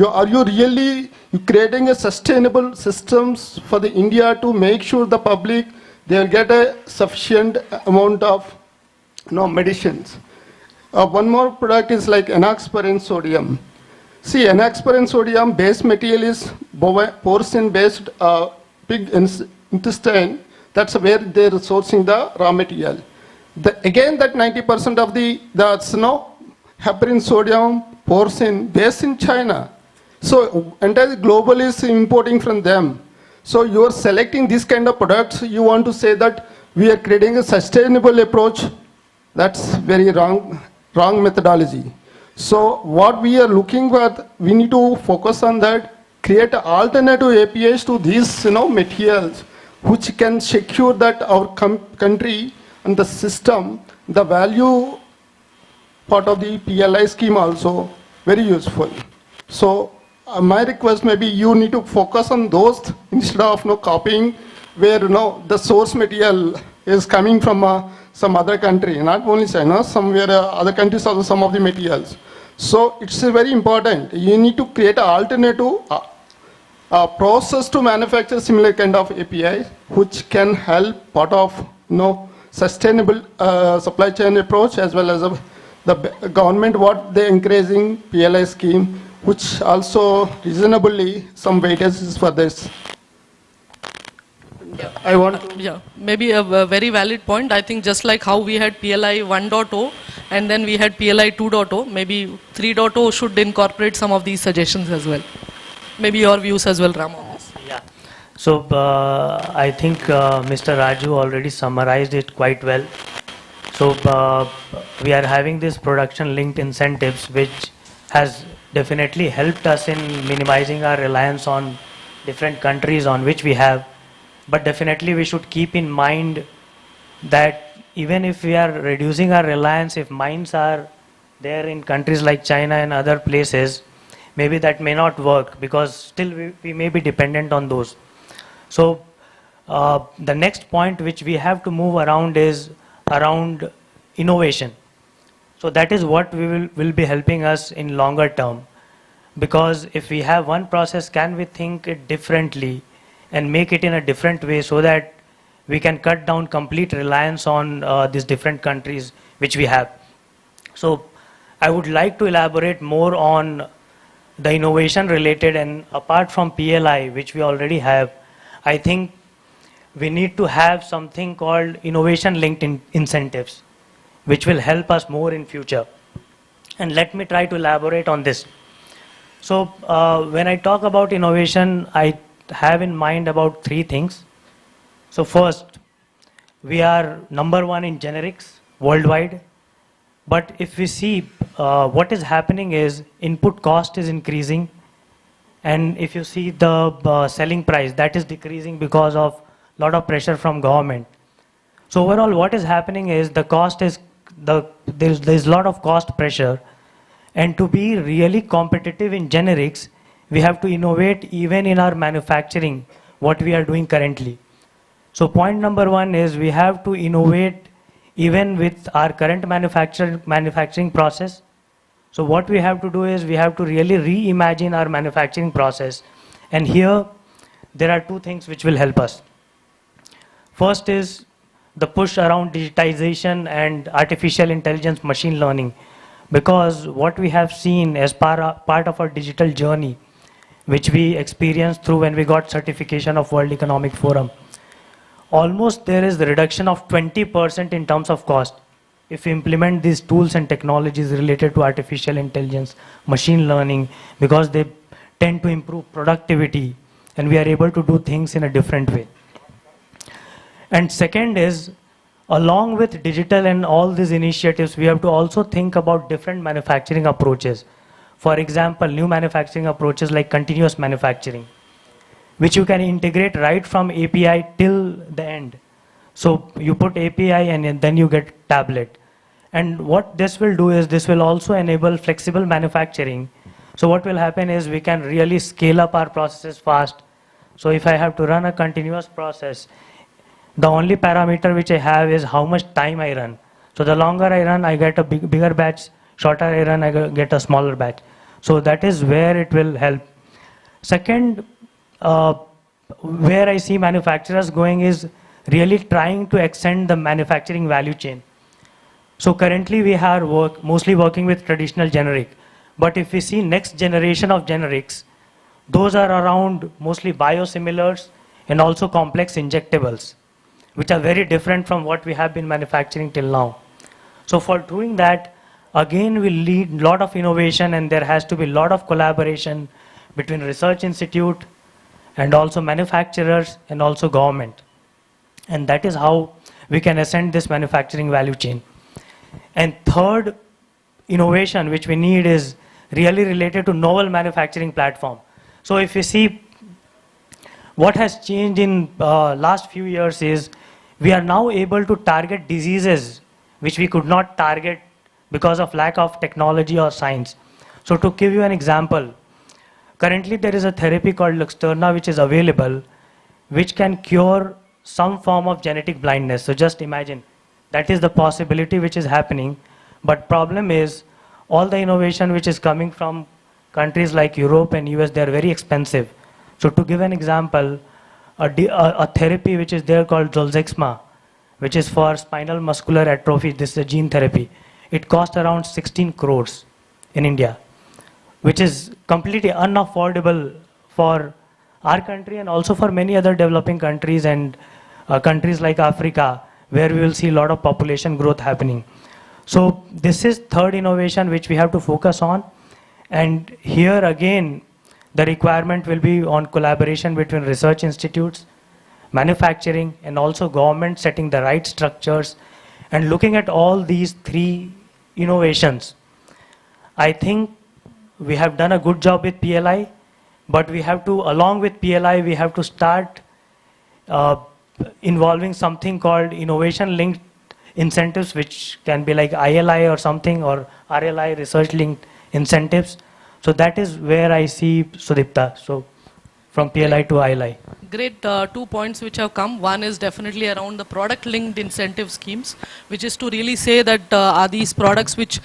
Are you really creating a sustainable systems for the India to make sure the public, they'll get a sufficient amount of medicines. One more product is like enoxaparin sodium. See, enoxaparin sodium base material is porcine based pig intestine. That's where they're sourcing the raw material. Again, that 90% of that's heparin sodium porcine based in China. So entire global is importing from them. So you are selecting this kind of products. You want to say that we are creating a sustainable approach. That's very wrong methodology. So what we are looking for, we need to focus on that, create alternative APIs to these materials, which can secure that our country and the system, the value part of the PLI scheme also very useful. So my request maybe you need to focus on those instead of copying where the source material is coming from some other country, not only China, somewhere other countries also some of the materials. So it's very important. You need to create an alternative process to manufacture similar kind of API, which can help part of sustainable supply chain approach, as well as the government what they encouraging PLI scheme, which also reasonably some weightage is for this. I want to... Yeah, maybe a very valid point. I think just like how we had PLI 1.0 and then we had PLI 2.0, maybe 3.0 should incorporate some of these suggestions as well. Maybe your views as well, Ram, on this. Yeah. So I think Mr. Raju already summarized it quite well. So we are having this production linked incentives, which has definitely helped us in minimizing our reliance on different countries on which we have. But definitely we should keep in mind that even if we are reducing our reliance, if mines are there in countries like China and other places, maybe that may not work because still we may be dependent on those. So the next point which we have to move around is around innovation. So that is what will be helping us in longer term. Because if we have one process, can we think it differently and make it in a different way so that we can cut down complete reliance on these different countries which we have. So I would like to elaborate more on the innovation related, and apart from PLI, which we already have, I think we need to have something called innovation linked incentives, which will help us more in future. And let me try to elaborate on this. So when I talk about innovation, I have in mind about three things. So first, we are number one in generics worldwide. But if we see what is happening is input cost is increasing. And if you see the selling price, that is decreasing because of a lot of pressure from government. So overall, what is happening is the cost is, there's a lot of cost pressure. And to be really competitive in generics, we have to innovate even in our manufacturing, what we are doing currently. So point number one is we have to innovate even with our current manufacturing process. So what we have to do is we have to really reimagine our manufacturing process. And here, there are two things which will help us. First is the push around digitization and artificial intelligence, machine learning. Because what we have seen as part of our digital journey, which we experienced through when we got certification of World Economic Forum, almost there is the reduction of 20% in terms of cost if we implement these tools and technologies related to artificial intelligence, machine learning, because they tend to improve productivity and we are able to do things in a different way. And second is, along with digital and all these initiatives, we have to also think about different manufacturing approaches. For example, new manufacturing approaches like continuous manufacturing, which you can integrate right from API till the end. So you put API and then you get tablet. And what this will do is this will also enable flexible manufacturing. So what will happen is we can really scale up our processes fast. So if I have to run a continuous process, the only parameter which I have is how much time I run. So the longer I run, I get a bigger batch. Shorter I run, I get a smaller batch. So that is where it will help. Second, where I see manufacturers going is really trying to extend the manufacturing value chain. So currently we are mostly working with traditional generic. But if we see next generation of generics, those are around mostly biosimilars and also complex injectables, which are very different from what we have been manufacturing till now. So for doing that, again, will lead a lot of innovation, and there has to be a lot of collaboration between research institute and also manufacturers and also government. And that is how we can ascend this manufacturing value chain. And third innovation which we need is really related to novel manufacturing platform. So if you see what has changed in last few years is we are now able to target diseases which we could not target because of lack of technology or science. So to give you an example, currently there is a therapy called Luxturna which is available, which can cure some form of genetic blindness. So just imagine, that is the possibility which is happening. But problem is, all the innovation which is coming from countries like Europe and US, they are very expensive. So to give an example, a therapy which is there called Zolgensma, which is for spinal muscular atrophy, this is a gene therapy. It costs around 16 crores in India, which is completely unaffordable for our country and also for many other developing countries and countries like Africa, where we will see a lot of population growth happening. So this is third innovation which we have to focus on. And here again, the requirement will be on collaboration between research institutes, manufacturing, and also government setting the right structures and looking at all these three innovations. I think we have done a good job with PLI, but we have to, along with PLI, we have to start involving something called innovation-linked incentives, which can be like ILI or something, or RLI, research-linked incentives. So that is where I see Sudipta. So from PLI to ILI. Great, 2 points which have come. One is definitely around the product-linked incentive schemes, which is to really say that are these products which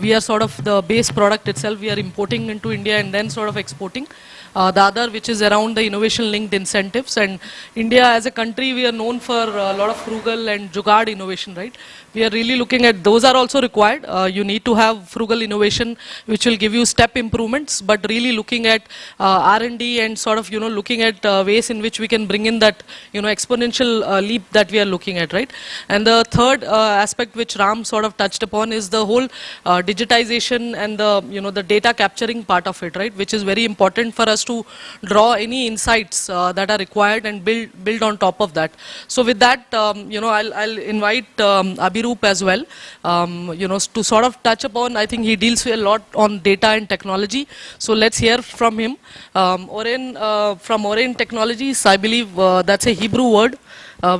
we are sort of the base product itself, we are importing into India and then sort of exporting. The other which is around the innovation-linked incentives, and India as a country, we are known for a lot of frugal and jugaad innovation, right? We are really looking at, those are also required. You need to have frugal innovation which will give you step improvements, but really looking at R&D and sort of, looking at ways in which we can bring in that, exponential leap that we are looking at, right? And the third aspect which Ram sort of touched upon is the whole digitization and the, the data capturing part of it, right? Which is very important for us to draw any insights that are required and build on top of that. So with that, I'll invite Abhirup as well, to sort of touch upon, I think he deals a lot on data and technology. So let's hear from him. Oren, from Oren Technologies, I believe that's a Hebrew word,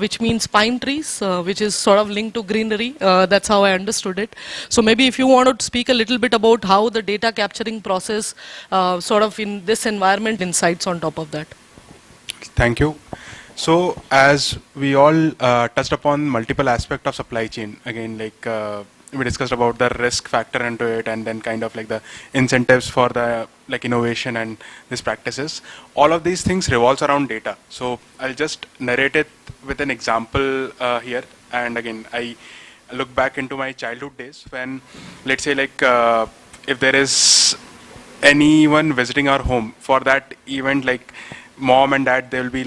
which means pine trees, which is sort of linked to greenery. That's how I understood it. So maybe if you want to speak a little bit about how the data capturing process, sort of in this environment, insights on top of that. Thank you. So as we all touched upon multiple aspects of supply chain, again, like we discussed about the risk factor into it, and then kind of like the incentives for the innovation and these practices. All of these things revolves around data. So I'll just narrate it with an example here. And again, I look back into my childhood days when, let's say, if there is anyone visiting our home for that event, like mom and dad, they will be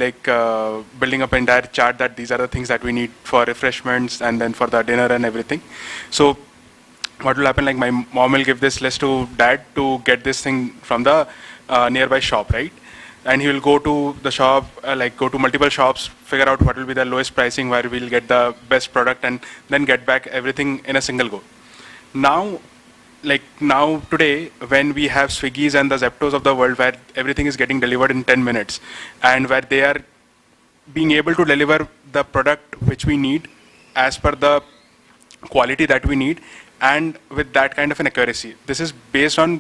building up an entire chart that these are the things that we need for refreshments and then for the dinner and everything. So what will happen, my mom will give this list to dad to get this thing from the nearby shop, right? And he will go to the shop, go to multiple shops, figure out what will be the lowest pricing, where we'll get the best product, and then get back everything in a single go. Now today, when we have Swiggies and the Zeptos of the world, where everything is getting delivered in 10 minutes, and where they are being able to deliver the product which we need as per the quality that we need, and with that kind of an accuracy. This is based on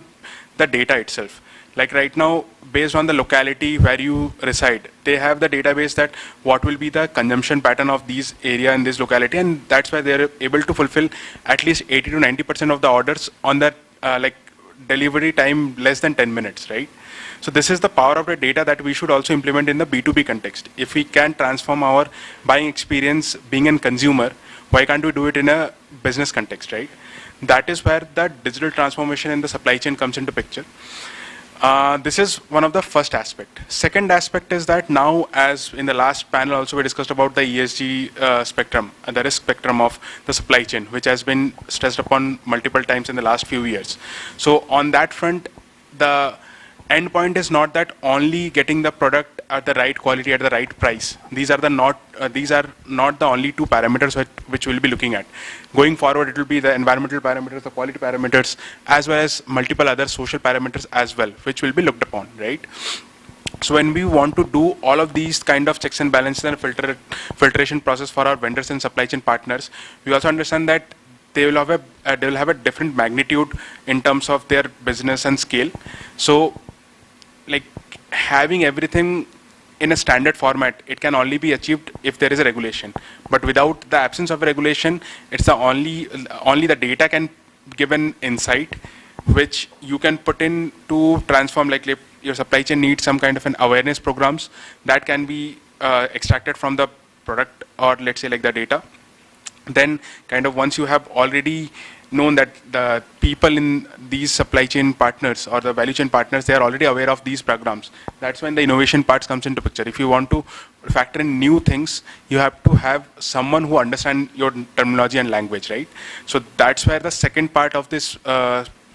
the data itself. Like right now, based on the locality where you reside, they have the database that what will be the consumption pattern of these area in this locality, and that's why they're able to fulfill at least 80 to 90% of the orders on that delivery time less than 10 minutes, right? So this is the power of the data that we should also implement in the B2B context. If we can transform our buying experience being a consumer, why can't we do it in a business context, right? That is where the digital transformation in the supply chain comes into picture. This is one of the first aspect. Second aspect is that now, as in the last panel also we discussed about the ESG spectrum, and the risk spectrum of the supply chain, which has been stressed upon multiple times in the last few years. So on that front, the end point is not that only getting the product at the right quality at the right price. These are not the only two parameters which we'll be looking at. Going forward, it will be the environmental parameters, the quality parameters, as well as multiple other social parameters as well, which will be looked upon, right? So when we want to do all of these kind of checks and balances and filtration process for our vendors and supply chain partners, we also understand that they will have a different magnitude in terms of their business and scale. So having everything in a standard format, it can only be achieved if there is a regulation. But without the absence of a regulation, it's only the data can give an insight which you can put in to transform. If your supply chain needs some kind of an awareness programs that can be extracted from the product, or let's say the data. Then kind of once you have already known that the people in these supply chain partners or the value chain partners, they are already aware of these programs. That's when the innovation parts comes into picture. If you want to factor in new things, you have to have someone who understands your terminology and language, right? So that's where the second part of this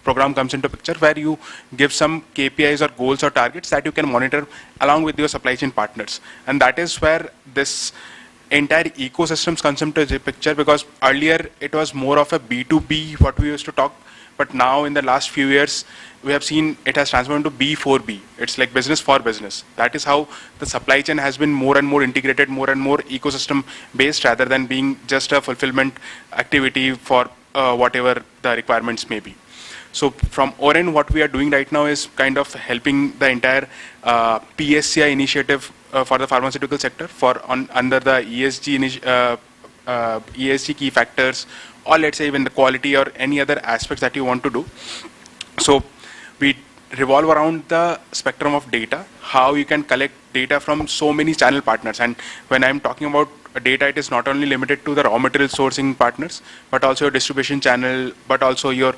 program comes into picture, where you give some KPIs or goals or targets that you can monitor along with your supply chain partners. And that is where this entire ecosystem comes into the picture, because earlier it was more of a B2B, what we used to talk, but now in the last few years, we have seen it has transformed into B4B. It's like business for business. That is how the supply chain has been more and more integrated, more and more ecosystem based, rather than being just a fulfillment activity for whatever the requirements may be. So from our end, what we are doing right now is kind of helping the entire PSCI initiative for the pharmaceutical sector under the ESG key factors, or let's say even the quality or any other aspects that you want to do. So we revolve around the spectrum of data, how you can collect data from so many channel partners. And when I'm talking about data, it is not only limited to the raw material sourcing partners, but also your distribution channel, but also your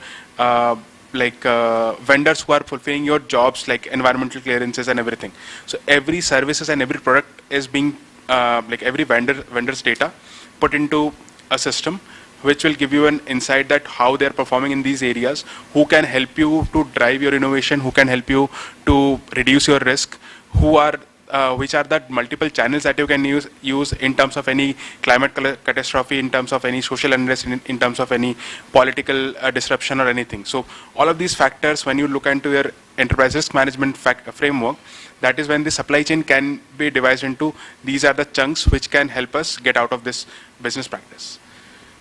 vendors who are fulfilling your jobs, like environmental clearances and everything. So every services and every product is being every vendor's data put into a system, which will give you an insight that how they're performing in these areas, who can help you to drive your innovation, who can help you to reduce your risk, which are the multiple channels that you can use in terms of any climate catastrophe, in terms of any social unrest, in terms of any political disruption or anything. So all of these factors, when you look into your enterprise risk management framework, that is when the supply chain can be divided into, these are the chunks which can help us get out of this business practice.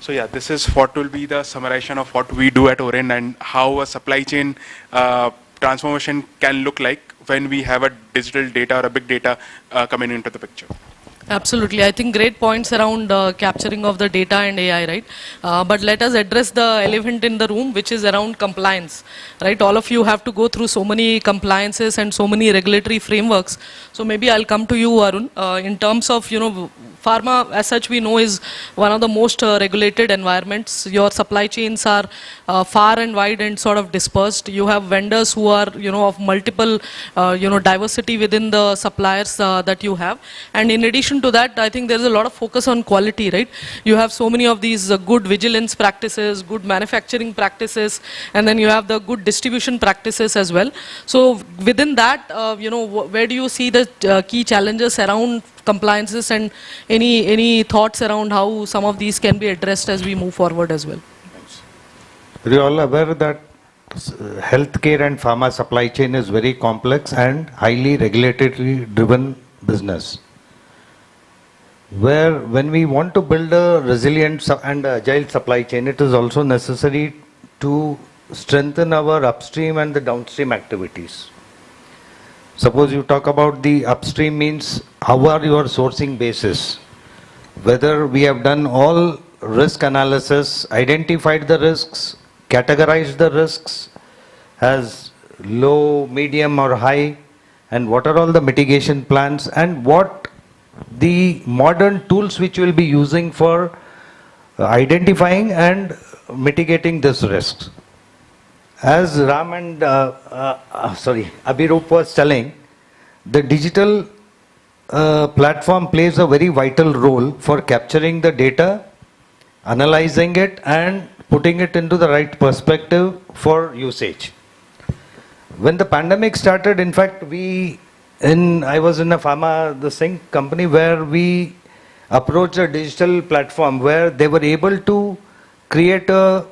So yeah, this is what will be the summarization of what we do at Oren and how a supply chain transformation can look like when we have a digital data or a big data coming into the picture. Absolutely. I think great points around capturing of the data and AI, right? But let us address the elephant in the room, which is around compliance, right? All of you have to go through so many compliances and so many regulatory frameworks. So maybe I'll come to you, Arun. In terms of, pharma as such, we know is one of the most regulated environments. Your supply chains are far and wide and sort of dispersed. You have vendors who are, of multiple, diversity within the suppliers that you have. And in addition to that, I think there's a lot of focus on quality, right? You have so many of these good vigilance practices, good manufacturing practices, and then you have the good distribution practices as well. So within that, where do you see the key challenges around compliances, and any thoughts around how some of these can be addressed as we move forward as well? Are you all aware that healthcare and pharma supply chain is very complex and highly regulatory driven business, where when we want to build a resilient and agile supply chain, it is also necessary to strengthen our upstream and the downstream activities. Suppose you talk about the upstream, means how are your sourcing basis, whether we have done all risk analysis, identified the risks, categorized the risks as low, medium or high, and what are all the mitigation plans, and what the modern tools which we will be using for identifying and mitigating this risk. As Ram and Abhirup was telling, the digital platform plays a very vital role for capturing the data, analyzing it and putting it into the right perspective for usage. When the pandemic started, in fact, I was in a pharma, the Sync company, where we approached a digital platform where they were able to create a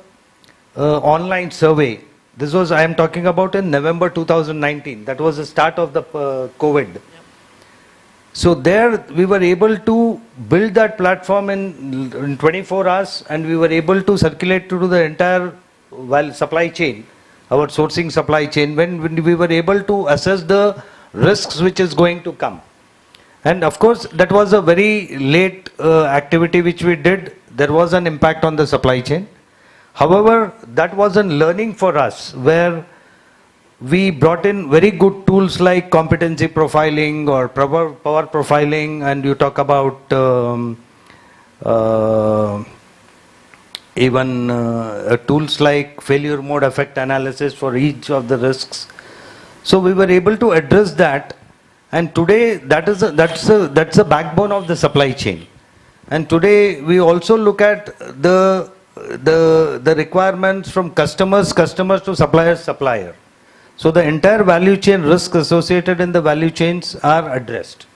online survey. This was, I am talking about, in November 2019. That was the start of the COVID. So there we were able to build that platform in 24 hours, and we were able to circulate to the entire supply chain, our sourcing supply chain, when we were able to assess the risks which is going to come. And of course, that was a very late activity which we did. There was an impact on the supply chain. However, that was a learning for us, where we brought in very good tools like competency profiling or power profiling, and you talk about even tools like failure mode effect analysis for each of the risks. So we were able to address that, and today that's the backbone of the supply chain. And today we also look at the requirements from customers to supplier. So the entire value chain risks associated in the value chains are addressed.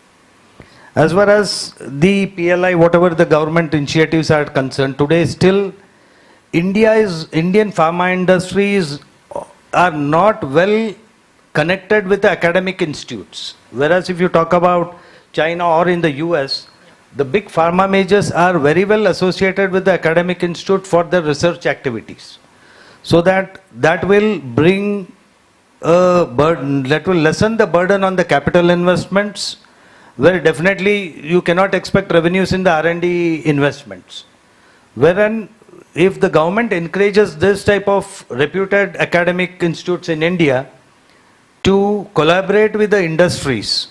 As far as the PLI, whatever the government initiatives are concerned, today still Indian pharma industries are not well connected with the academic institutes. Whereas if you talk about China or in the US, the big pharma majors are very well associated with the academic institute for their research activities. So that will bring a burden, that will lessen the burden on the capital investments, where definitely you cannot expect revenues in the R&D investments. Wherein if the government encourages this type of reputed academic institutes in India to collaborate with the industries,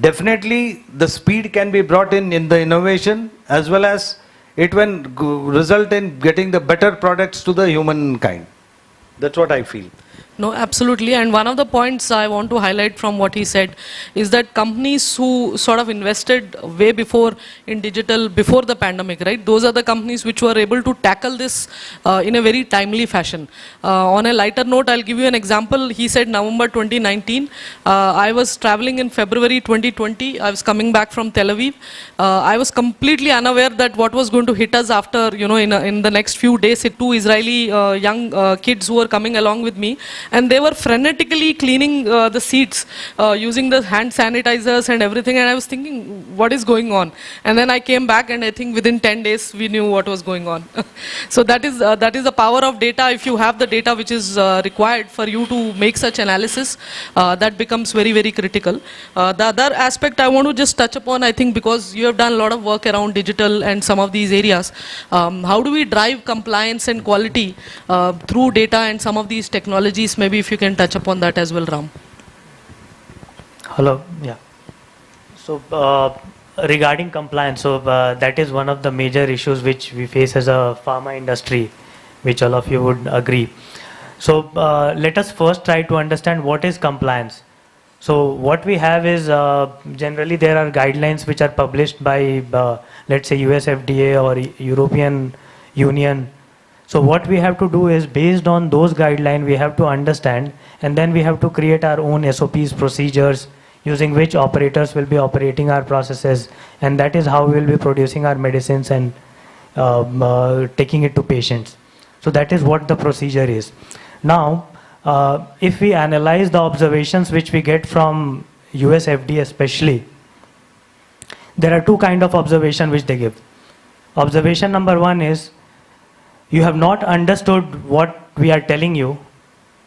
definitely the speed can be brought in the innovation, as well as it will result in getting the better products to the humankind. That's what I feel. No, absolutely. And one of the points I want to highlight from what he said is that companies who sort of invested way before in digital, before the pandemic, right? Those are the companies which were able to tackle this in a very timely fashion. On a lighter note, I'll give you an example. He said November 2019. I was traveling in February 2020. I was coming back from Tel Aviv. I was completely unaware that what was going to hit us after, in the next few days, two Israeli young kids who were coming along with me. And they were frenetically cleaning the seats using the hand sanitizers and everything. And I was thinking, what is going on? And then I came back, and I think within 10 days we knew what was going on. So that is the power of data. If you have the data which is required for you to make such analysis, that becomes very, very critical. The other aspect I want to just touch upon, I think, because you have done a lot of work around digital and some of these areas, how do we drive compliance and quality through data and some of these technologies? Maybe if you can touch upon that as well, Ram. Hello, yeah. So regarding compliance, so that is one of the major issues which we face as a pharma industry, which all of you would agree. So let us first try to understand what is compliance. So what we have is generally there are guidelines which are published by let's say US FDA or European Union. So what we have to do is, based on those guidelines, we have to understand, and then we have to create our own SOPs, procedures, using which operators will be operating our processes, and that is how we will be producing our medicines and taking it to patients. So that is what the procedure is. Now, if we analyze the observations which we get from US FDA especially, there are two kinds of observation which they give. Observation number one is, you have not understood what we are telling you.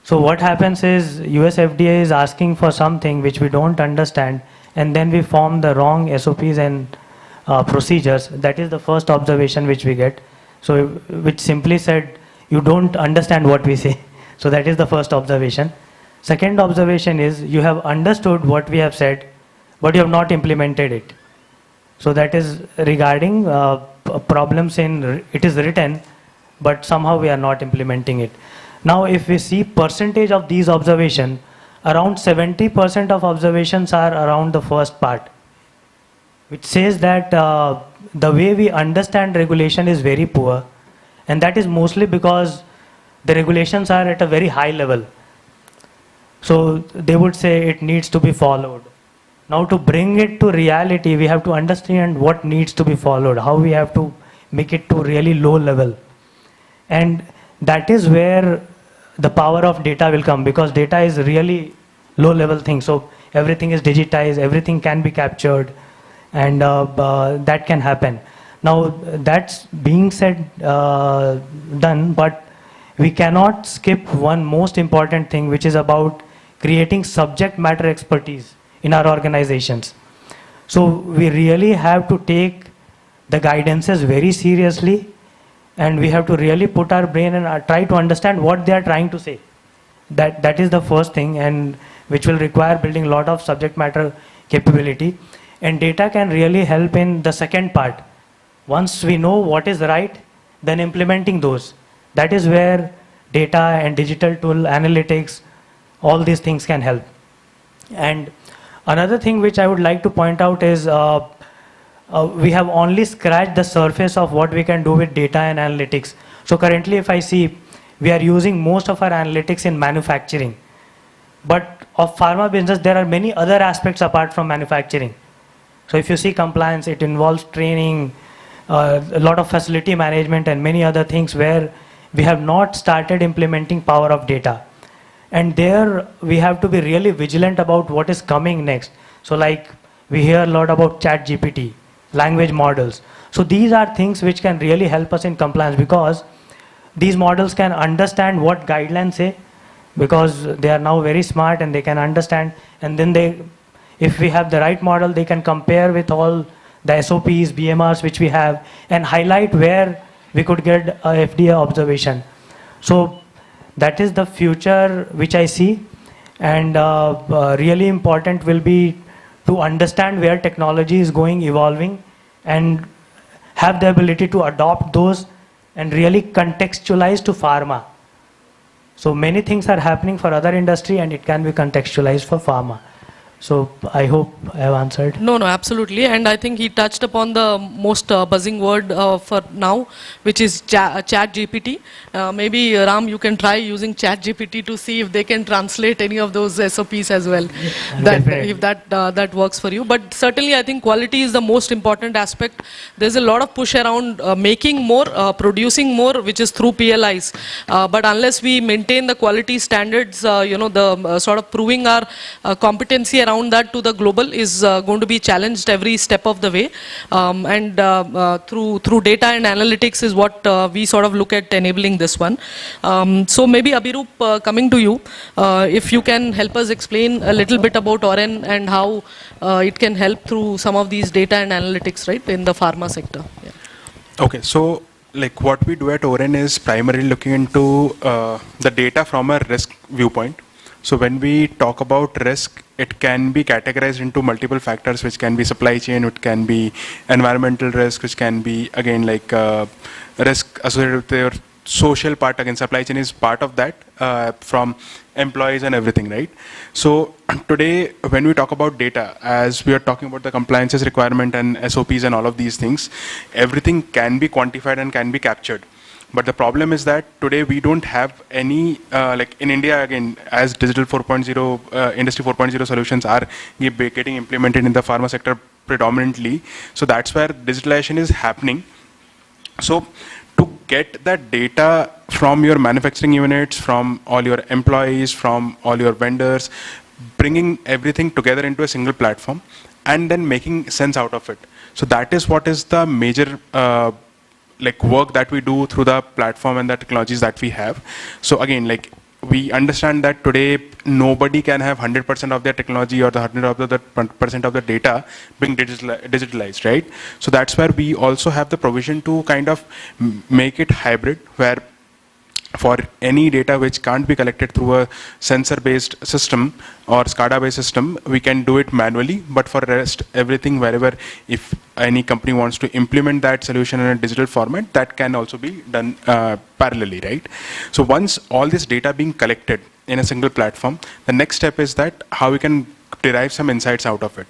So what happens is, US FDA is asking for something which we don't understand, and then we form the wrong SOPs and procedures. That is the first observation which we get. So which simply said, you don't understand what we say. So that is the first observation. Second observation is, you have understood what we have said, but you have not implemented it. So that is regarding problems in, it is written, but somehow we are not implementing it. Now if we see percentage of these observations, around 70% of observations are around the first part, which says that the way we understand regulation is very poor, and that is mostly because the regulations are at a very high level. So they would say it needs to be followed. Now to bring it to reality, we have to understand what needs to be followed, how we have to make it to really low level. And that is where the power of data will come, because data is really low level thing. So everything is digitized, everything can be captured, and that can happen. Now that's being said, done, but we cannot skip one most important thing, which is about creating subject matter expertise in our organizations. So we really have to take the guidances very seriously, and we have to really put our brain and try to understand what they are trying to say. That is the first thing, and which will require building a lot of subject matter capability. And data can really help in the second part. Once we know what is right, then implementing those. That is where data and digital tool analytics, all these things can help. And another thing which I would like to point out is we have only scratched the surface of what we can do with data and analytics. So currently, if I see, we are using most of our analytics in manufacturing. But of pharma business, there are many other aspects apart from manufacturing. So if you see compliance, it involves training, a lot of facility management and many other things where we have not started implementing power of data. And there we have to be really vigilant about what is coming next. So like we hear a lot about ChatGPT, language models. So these are things which can really help us in compliance, because these models can understand what guidelines say, because they are now very smart and they can understand, and then they, if we have the right model, they can compare with all the SOPs, BMRs which we have, and highlight where we could get a FDA observation. So that is the future which I see, and really important will be to understand where technology is going, evolving, and have the ability to adopt those and really contextualize to pharma. So many things are happening for other industry and it can be contextualized for pharma. So I hope I have answered. No, absolutely. And I think he touched upon the most buzzing word for now, which is chat GPT. Maybe Ram, you can try using chat GPT to see if they can translate any of those SOPs as well. If that works for you. But certainly I think quality is the most important aspect. There's a lot of push around making more, producing more, which is through PLIs. But unless we maintain the quality standards, the sort of proving our competency around that to the global is going to be challenged every step of the way, through data and analytics is what we sort of look at enabling this one. So maybe Abhirup, coming to you, if you can help us explain a little bit about Oren and how it can help through some of these data and analytics, right, in the pharma sector. Yeah. Okay, so like what we do at Oren is primarily looking into the data from a risk viewpoint. So when we talk about risk, it can be categorized into multiple factors, which can be supply chain, it can be environmental risk, which can be again like risk associated with their social part. Again, supply chain is part of that, from employees and everything, right? So today, when we talk about data, as we are talking about the compliances requirement and SOPs and all of these things, everything can be quantified and can be captured. But the problem is that today we don't have any, like in India, again, as digital 4.0, industry 4.0 solutions are getting implemented in the pharma sector predominantly. So that's where digitalization is happening. So to get that data from your manufacturing units, from all your employees, from all your vendors, bringing everything together into a single platform and then making sense out of it. So that is what is the major like work that we do through the platform and the technologies that we have. So again, like we understand that today nobody can have 100% of their technology or the 100% of the data being digitalized, right? So that's where we also have the provision to kind of make it hybrid, where for any data which can't be collected through a sensor-based system or SCADA-based system, we can do it manually. But for rest, everything, wherever, if any company wants to implement that solution in a digital format, that can also be done parallelly, right? So once all this data being collected in a single platform, the next step is that how we can derive some insights out of it.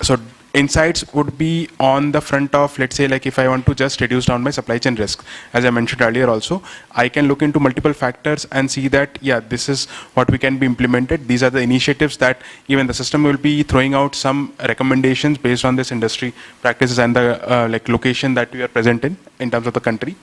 So insights would be on the front of, let's say, like if I want to just reduce down my supply chain risk, as I mentioned earlier also, I can look into multiple factors and see that, yeah, this is what we can be implemented. These are the initiatives that even the system will be throwing out some recommendations based on this industry practices and the like location that we are present in terms of the country.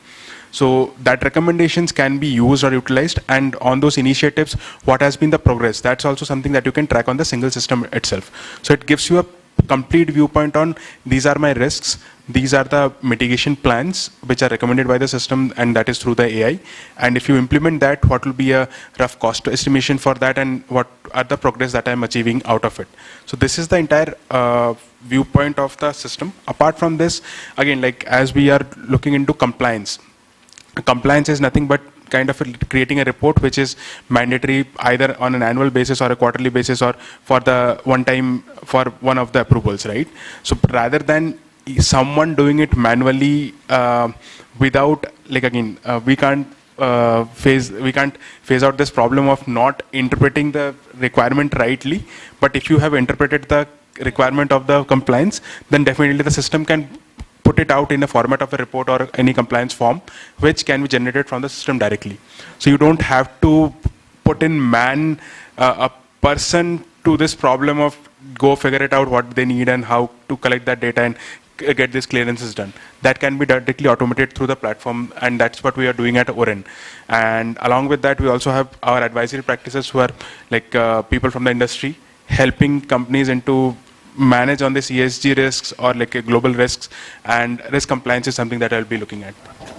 So that recommendations can be used or utilized, and on those initiatives, what has been the progress, that's also something that you can track on the single system itself. So it gives you a complete viewpoint on these are my risks, these are the mitigation plans which are recommended by the system, and that is through the AI. And if you implement that, what will be a rough cost estimation for that, and what are the progress that I'm achieving out of it. So this is the entire viewpoint of the system. Apart from this, again, like as we are looking into compliance, compliance is nothing but kind of creating a report which is mandatory either on an annual basis or a quarterly basis or for the one time for one of the approvals, right? So rather than someone doing it manually without, like, again, we can't phase out this problem of not interpreting the requirement rightly. But if you have interpreted the requirement of the compliance, then definitely the system can put it out in a format of a report or any compliance form, which can be generated from the system directly. So you don't have to put in a person to this problem of go figure it out what they need and how to collect that data and get these clearances done. That can be directly automated through the platform, and that's what we are doing at Oren. And along with that, we also have our advisory practices who are like people from the industry helping companies into manage on this ESG risks or like global risks, and risk compliance is something that I'll be looking at.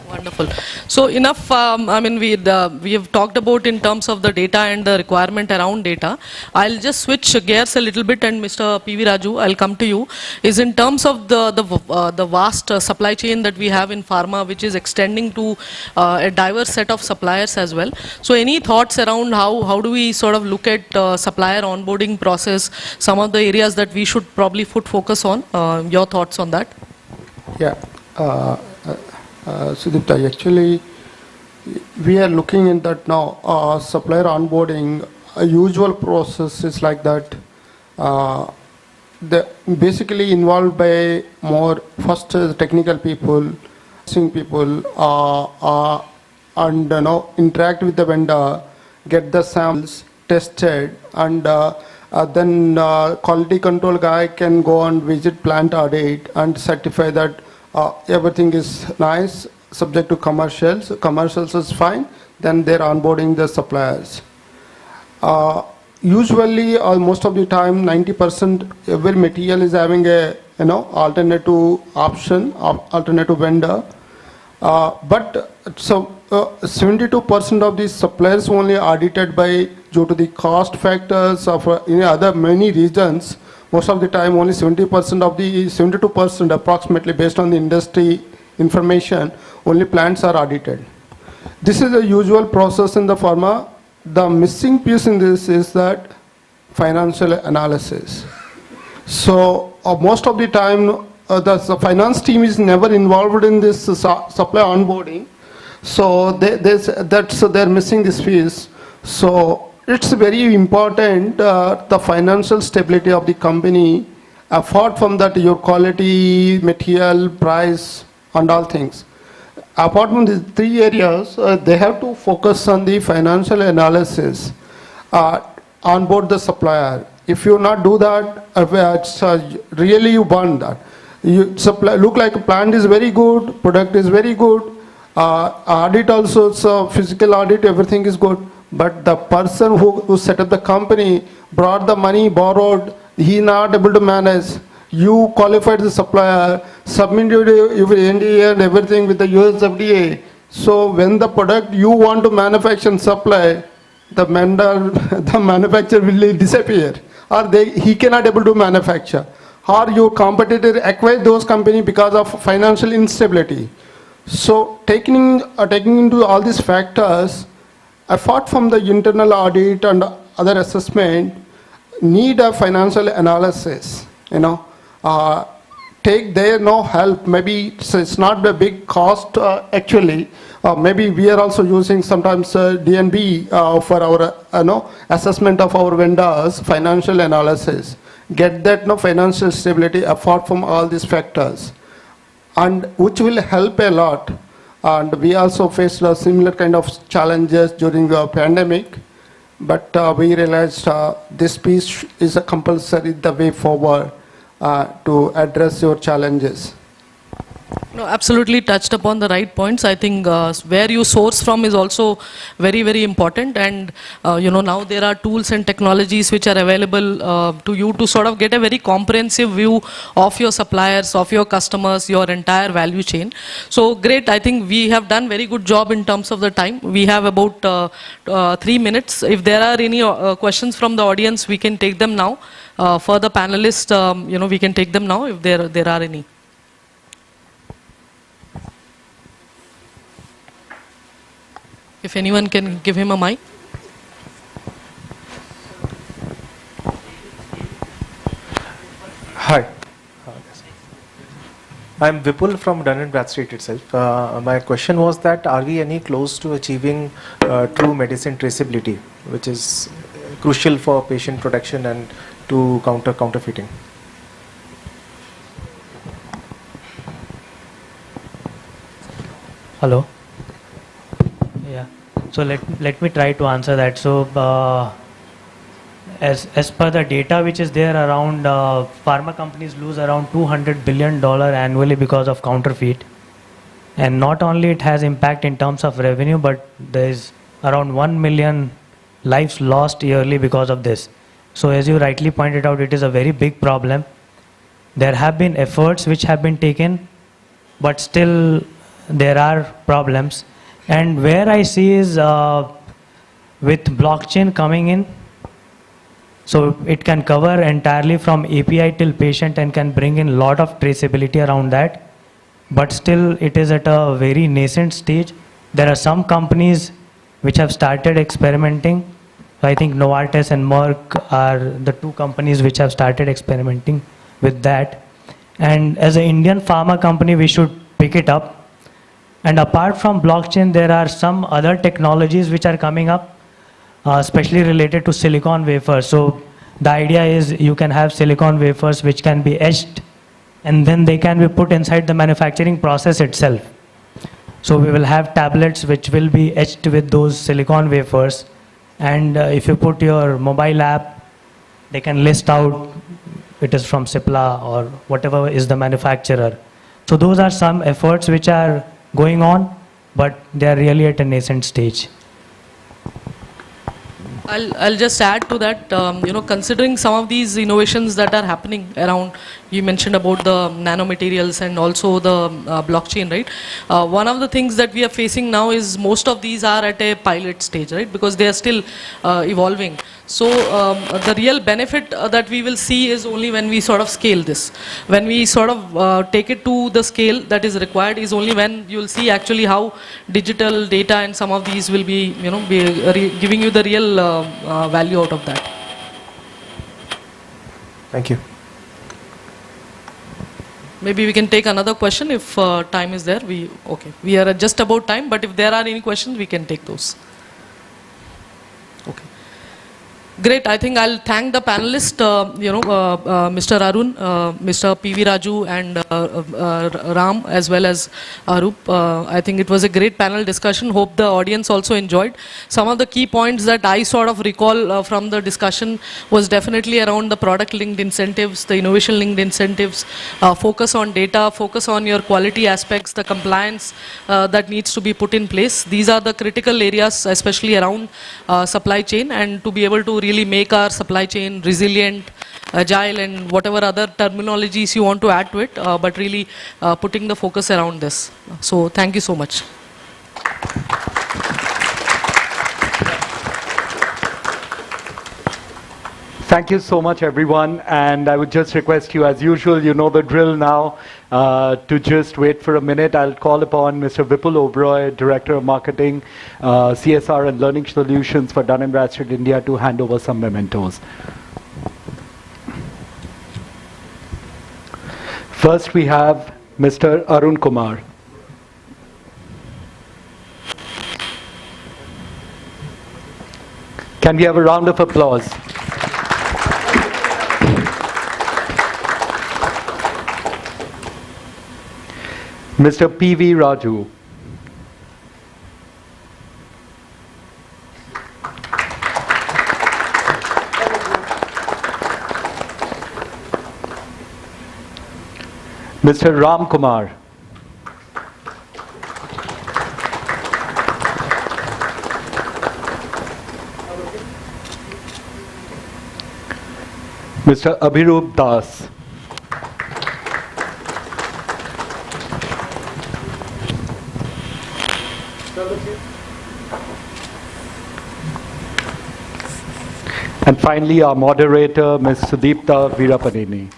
Wonderful. So enough, I mean, we have talked about in terms of the data and the requirement around data. I'll just switch gears a little bit, and Mr. P.V. Raju, I'll come to you. Is in terms of the vast supply chain that we have in pharma, which is extending to a diverse set of suppliers as well. So any thoughts around how do we sort of look at supplier onboarding process, some of the areas that we should probably put focus on? Your thoughts on that? Yeah. Sudipta, actually, we are looking in that now. Supplier onboarding, a usual process is like that. The basically involved by more first technical people, and interact with the vendor, get the samples tested, and then quality control guy can go and visit plant audit and certify that everything is nice, subject to commercials. Commercials is fine. Then they're onboarding the suppliers. Usually, most of the time, 90% every material is having a alternative option, alternative vendor. But so 72% of these suppliers only audited by due to the cost factors of other many reasons. Most of the time, only 70% of the 72% approximately based on the industry information, only plants are audited. This is a usual process in the pharma. The missing piece in this is that financial analysis. So most of the time, the finance team is never involved in this supply onboarding. So they're missing this piece. So it's very important, the financial stability of the company, apart from that your quality, material, price, and all things. Apart from these three areas, they have to focus on the financial analysis, onboard the supplier. If you not do that, it's really you burn that. You supply, look like a plant is very good, product is very good, audit also, so physical audit, everything is good. But the person who set up the company, brought the money, borrowed, he not able to manage. You qualified the supplier, submitted your NDA and everything with the US FDA. So when the product you want to manufacture and supply, the manufacturer will disappear, or he cannot able to manufacture. Or your competitor acquired those companies because of financial instability. So taking into all these factors, apart from the internal audit and other assessment, need a financial analysis, take their help. Maybe it's not a big cost actually. Maybe we are also using sometimes DNB for our assessment of our vendors, financial analysis. Get that financial stability apart from all these factors, and which will help a lot. And we also faced a similar kind of challenges during the pandemic, but we realized this piece is a compulsory the way forward to address your challenges. No, absolutely touched upon the right points. I think where you source from is also very, very important. And now there are tools and technologies which are available to you to sort of get a very comprehensive view of your suppliers, of your customers, your entire value chain. So great. I think we have done very good job in terms of the time. We have about 3 minutes. If there are any questions from the audience, we can take them now. For the panelists, we can take them now if there are any. If anyone can give him a mic. Hi. I'm Vipul from Dun and Bradstreet itself. My question was that are we any close to achieving true medicine traceability, which is crucial for patient protection and to counter counterfeiting? Hello. Yeah. So let me try to answer that. So as per the data which is there around, pharma companies lose around $200 billion annually because of counterfeit. And not only it has impact in terms of revenue, but there is around 1 million lives lost yearly because of this. So as you rightly pointed out, it is a very big problem. There have been efforts which have been taken, but still there are problems. And where I see is with blockchain coming in, so it can cover entirely from API till patient and can bring in lot of traceability around that. But still it is at a very nascent stage. There are some companies which have started experimenting. I think Novartis and Merck are the two companies which have started experimenting with that. And as an Indian pharma company, we should pick it up. And apart from blockchain, there are some other technologies which are coming up, especially related to silicon wafers. So the idea is you can have silicon wafers which can be etched, and then they can be put inside the manufacturing process itself. So we will have tablets which will be etched with those silicon wafers. And if you put your mobile app, they can list out it is from Cipla or whatever is the manufacturer. So those are some efforts which are going on, but they are really at a nascent stage. I'll just add to that, considering some of these innovations that are happening around, you mentioned about the nanomaterials and also the blockchain, right? One of the things that we are facing now is most of these are at a pilot stage, right? Because they are still evolving. So the real benefit that we will see is only when we sort of scale this. When we sort of take it to the scale that is required is only when you'll see actually how digital data and some of these will be, giving you the real value out of that. Thank you. Maybe we can take another question if time is there. Okay, we are at just about time, but if there are any questions, we can take those. Okay. Great. I think I'll thank the panelists, Mr. Arun, Mr. P.V. Raju and Ram as well as Arup. I think it was a great panel discussion. Hope the audience also enjoyed. Some of the key points that I sort of recall from the discussion was definitely around the product linked incentives, the innovation linked incentives, focus on data, focus on your quality aspects, the compliance that needs to be put in place. These are the critical areas, especially around supply chain, and to be able to really make our supply chain resilient, agile, and whatever other terminologies you want to add to it, but really putting the focus around this. So thank you so much. Thank you so much, everyone. And I would just request you, as usual, you know the drill now, to just wait for a minute. I'll call upon Mr. Vipul Oberoi, Director of Marketing, CSR and Learning Solutions for Dun & Bradstreet India, to hand over some mementos. First, we have Mr. Arun Kumar. Can we have a round of applause? Mr. P.V. Raju. Mr. Ram Kumar. Mr. Abhirup Das. And finally, our moderator, Ms. Sudipta Veerapaneni.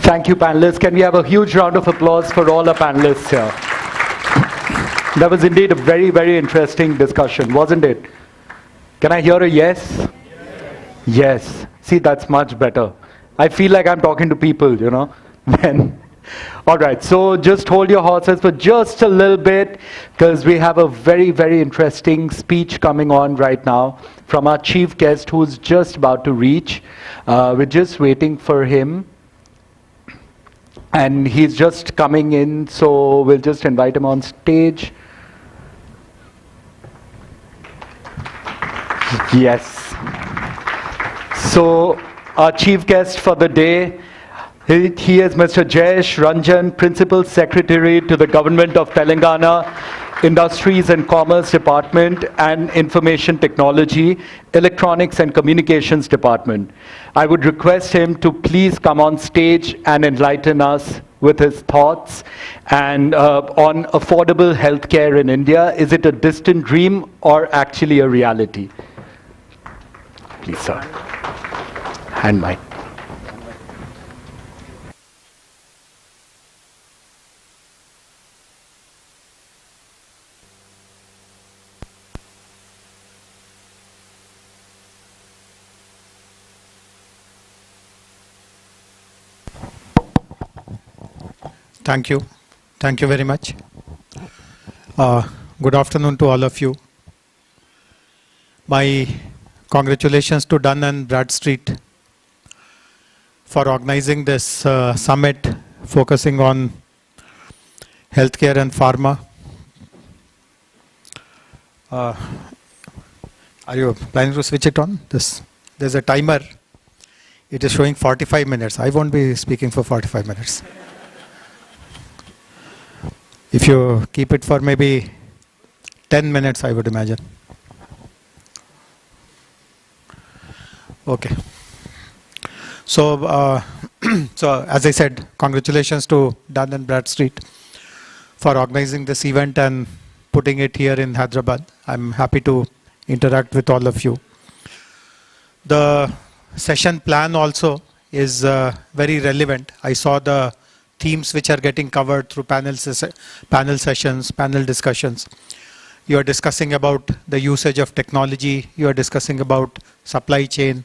Thank you, panelists. Can we have a huge round of applause for all our panelists here? That was indeed a very, very interesting discussion, wasn't it? Can I hear a yes? Yes. See, that's much better. I feel like I'm talking to people, you know. Then, all right, so just hold your horses for just a little bit, because we have a very, very interesting speech coming on right now from our chief guest, who's just about to reach. We're just waiting for him. And he's just coming in, so we'll just invite him on stage. Yes. So our chief guest for the day, he is Mr. Jayesh Ranjan, Principal Secretary to the Government of Telangana, Industries and Commerce Department and Information Technology, Electronics and Communications Department. I would request him to please come on stage and enlighten us with his thoughts and on affordable healthcare in India. Is it a distant dream or actually a reality? Please, sir. Hand mic. Thank you. Thank you very much. Good afternoon to all of you. My congratulations to Dun & Bradstreet for organizing this summit focusing on healthcare and pharma. Are you planning to switch it on? There's a timer. It is showing 45 minutes. I won't be speaking for 45 minutes. If you keep it for maybe 10 minutes, I would imagine. Okay. So, so as I said, congratulations to Dun & Bradstreet for organizing this event and putting it here in Hyderabad. I'm happy to interact with all of you. The session plan also is very relevant. I saw the themes which are getting covered through panel sessions, panel discussions. You are discussing about the usage of technology. You are discussing about supply chain.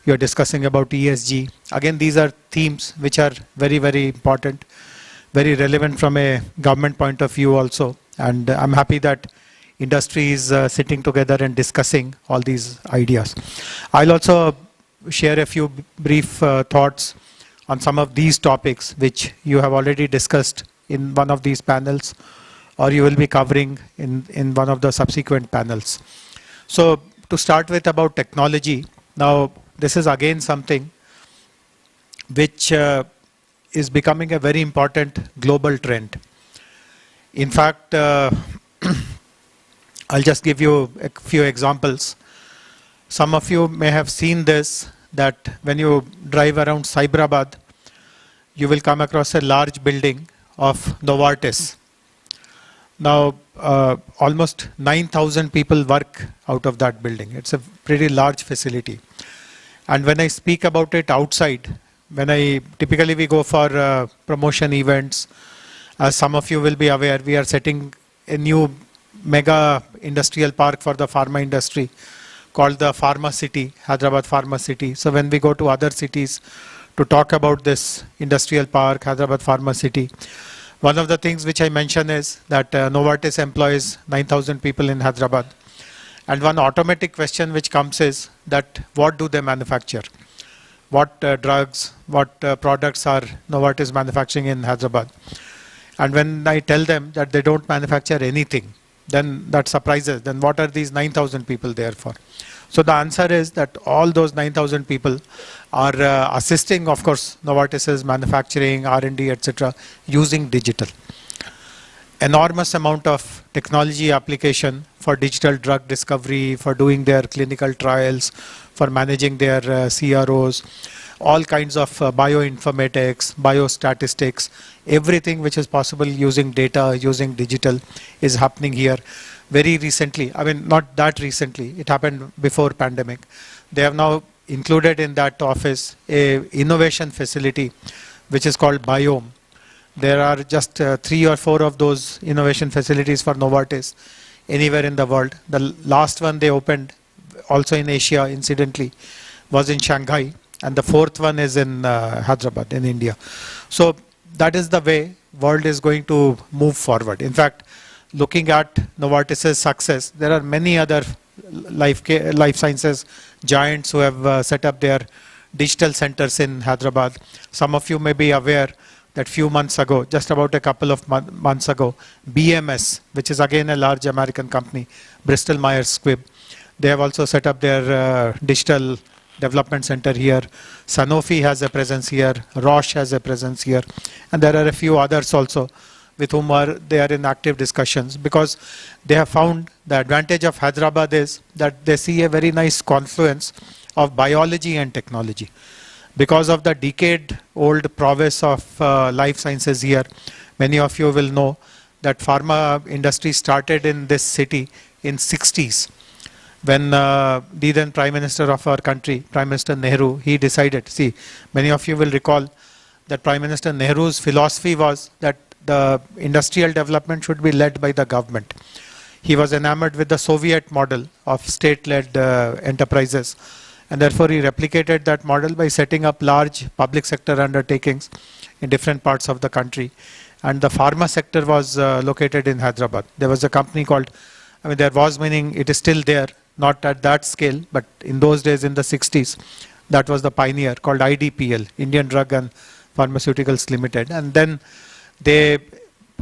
You are discussing about ESG. Again, these are themes which are very, very important, very relevant from a government point of view also. And I'm happy that industry is sitting together and discussing all these ideas. I'll also share a few brief thoughts on some of these topics which you have already discussed in one of these panels, or you will be covering in one of the subsequent panels. So to start with about technology, now this is again something which is becoming a very important global trend. In fact, I'll just give you a few examples. Some of you may have seen this, that when you drive around Cyberabad, you will come across a large building of Novartis. Now, almost 9,000 people work out of that building. It's a pretty large facility. And when I speak about it outside, typically we go for promotion events. As some of you will be aware, we are setting a new mega industrial park for the pharma industry called the Pharma City, Hyderabad Pharma City. So when we go to other cities to talk about this industrial park, Hyderabad Pharma City, one of the things which I mention is that Novartis employs 9,000 people in Hyderabad. And one automatic question which comes is that what do they manufacture? What drugs, what products are Novartis manufacturing in Hyderabad? And when I tell them that they don't manufacture anything, then that surprises. Then what are these 9,000 people there for? So the answer is that all those 9,000 people are assisting, of course, Novartis's manufacturing, R&D, etc., using digital. Enormous amount of technology application for digital drug discovery, for doing their clinical trials, for managing their CROs. all kinds of bioinformatics, biostatistics, everything which is possible using data, using digital is happening here. Very recently, I mean not that recently, it happened before pandemic. They have now included in that office a innovation facility which is called Biome. There are just 3 or 4 of those innovation facilities for Novartis anywhere in the world. The last one they opened also in Asia, incidentally, was in Shanghai, and the 4th one is in Hyderabad in India. So that is the way world is going to move forward. In fact, looking at Novartis's success, there are many other life sciences giants who have set up their digital centers in Hyderabad. Some of you may be aware that few months ago, just about a couple of months ago, BMS, which is again a large American company, Bristol Myers Squibb, they have also set up their digital development center here. Sanofi has a presence here, Roche has a presence here, and there are a few others also with whom they are in active discussions, because they have found the advantage of Hyderabad is that they see a very nice confluence of biology and technology. Because of the decade-old prowess of life sciences here, many of you will know that pharma industry started in this city in 60s. When the then Prime Minister of our country, Prime Minister Nehru, he decided, see, many of you will recall that Prime Minister Nehru's philosophy was that the industrial development should be led by the government. He was enamored with the Soviet model of state-led enterprises, and therefore he replicated that model by setting up large public sector undertakings in different parts of the country. And the pharma sector was located in Hyderabad. There was a company called, I mean there was, meaning it is still there, not at that scale, but in those days in the 60s, that was the pioneer, called IDPL, Indian Drug and Pharmaceuticals Limited. And then they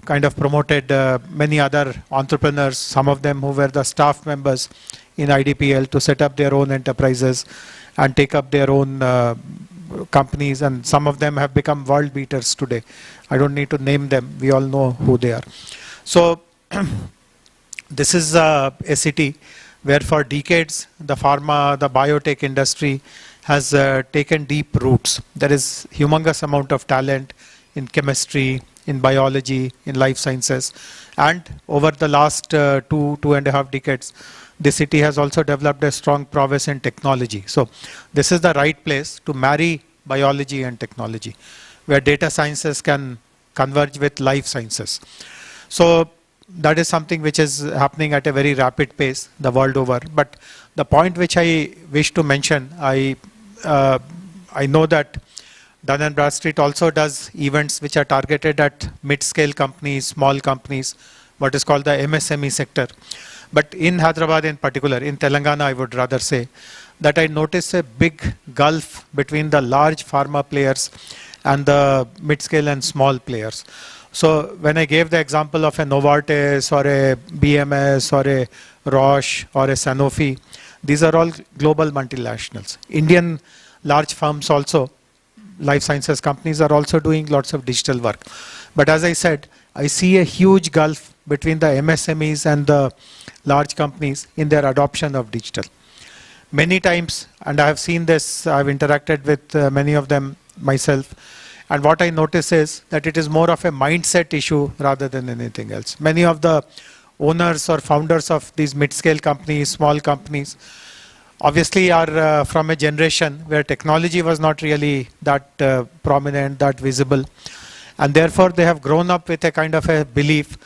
kind of promoted many other entrepreneurs, some of them who were the staff members in IDPL, to set up their own enterprises and take up their own companies, and some of them have become world beaters today. I don't need to name them, we all know who they are. So this is a city where for decades the pharma, the biotech industry has taken deep roots. There is humongous amount of talent in chemistry, in biology, in life sciences, and over the last 2.5 decades, the city has also developed a strong prowess in technology. So this is the right place to marry biology and technology, where data sciences can converge with life sciences. So that is something which is happening at a very rapid pace the world over. But the point which I wish to mention, I know that Dun & Bradstreet also does events which are targeted at mid-scale companies, small companies, what is called the MSME sector. But in Hyderabad in particular, in Telangana I would rather say, that I notice a big gulf between the large pharma players and the mid-scale and small players. So when I gave the example of a Novartis or a BMS or a Roche or a Sanofi, these are all global multinationals. Indian large firms also, life sciences companies, are also doing lots of digital work. But as I said, I see a huge gulf between the MSMEs and the large companies in their adoption of digital. Many times, and I have seen this, I have interacted with many of them myself, and what I notice is that it is more of a mindset issue rather than anything else. Many of the owners or founders of these mid-scale companies, small companies, obviously are from a generation where technology was not really that prominent, that visible, and therefore they have grown up with a kind of a belief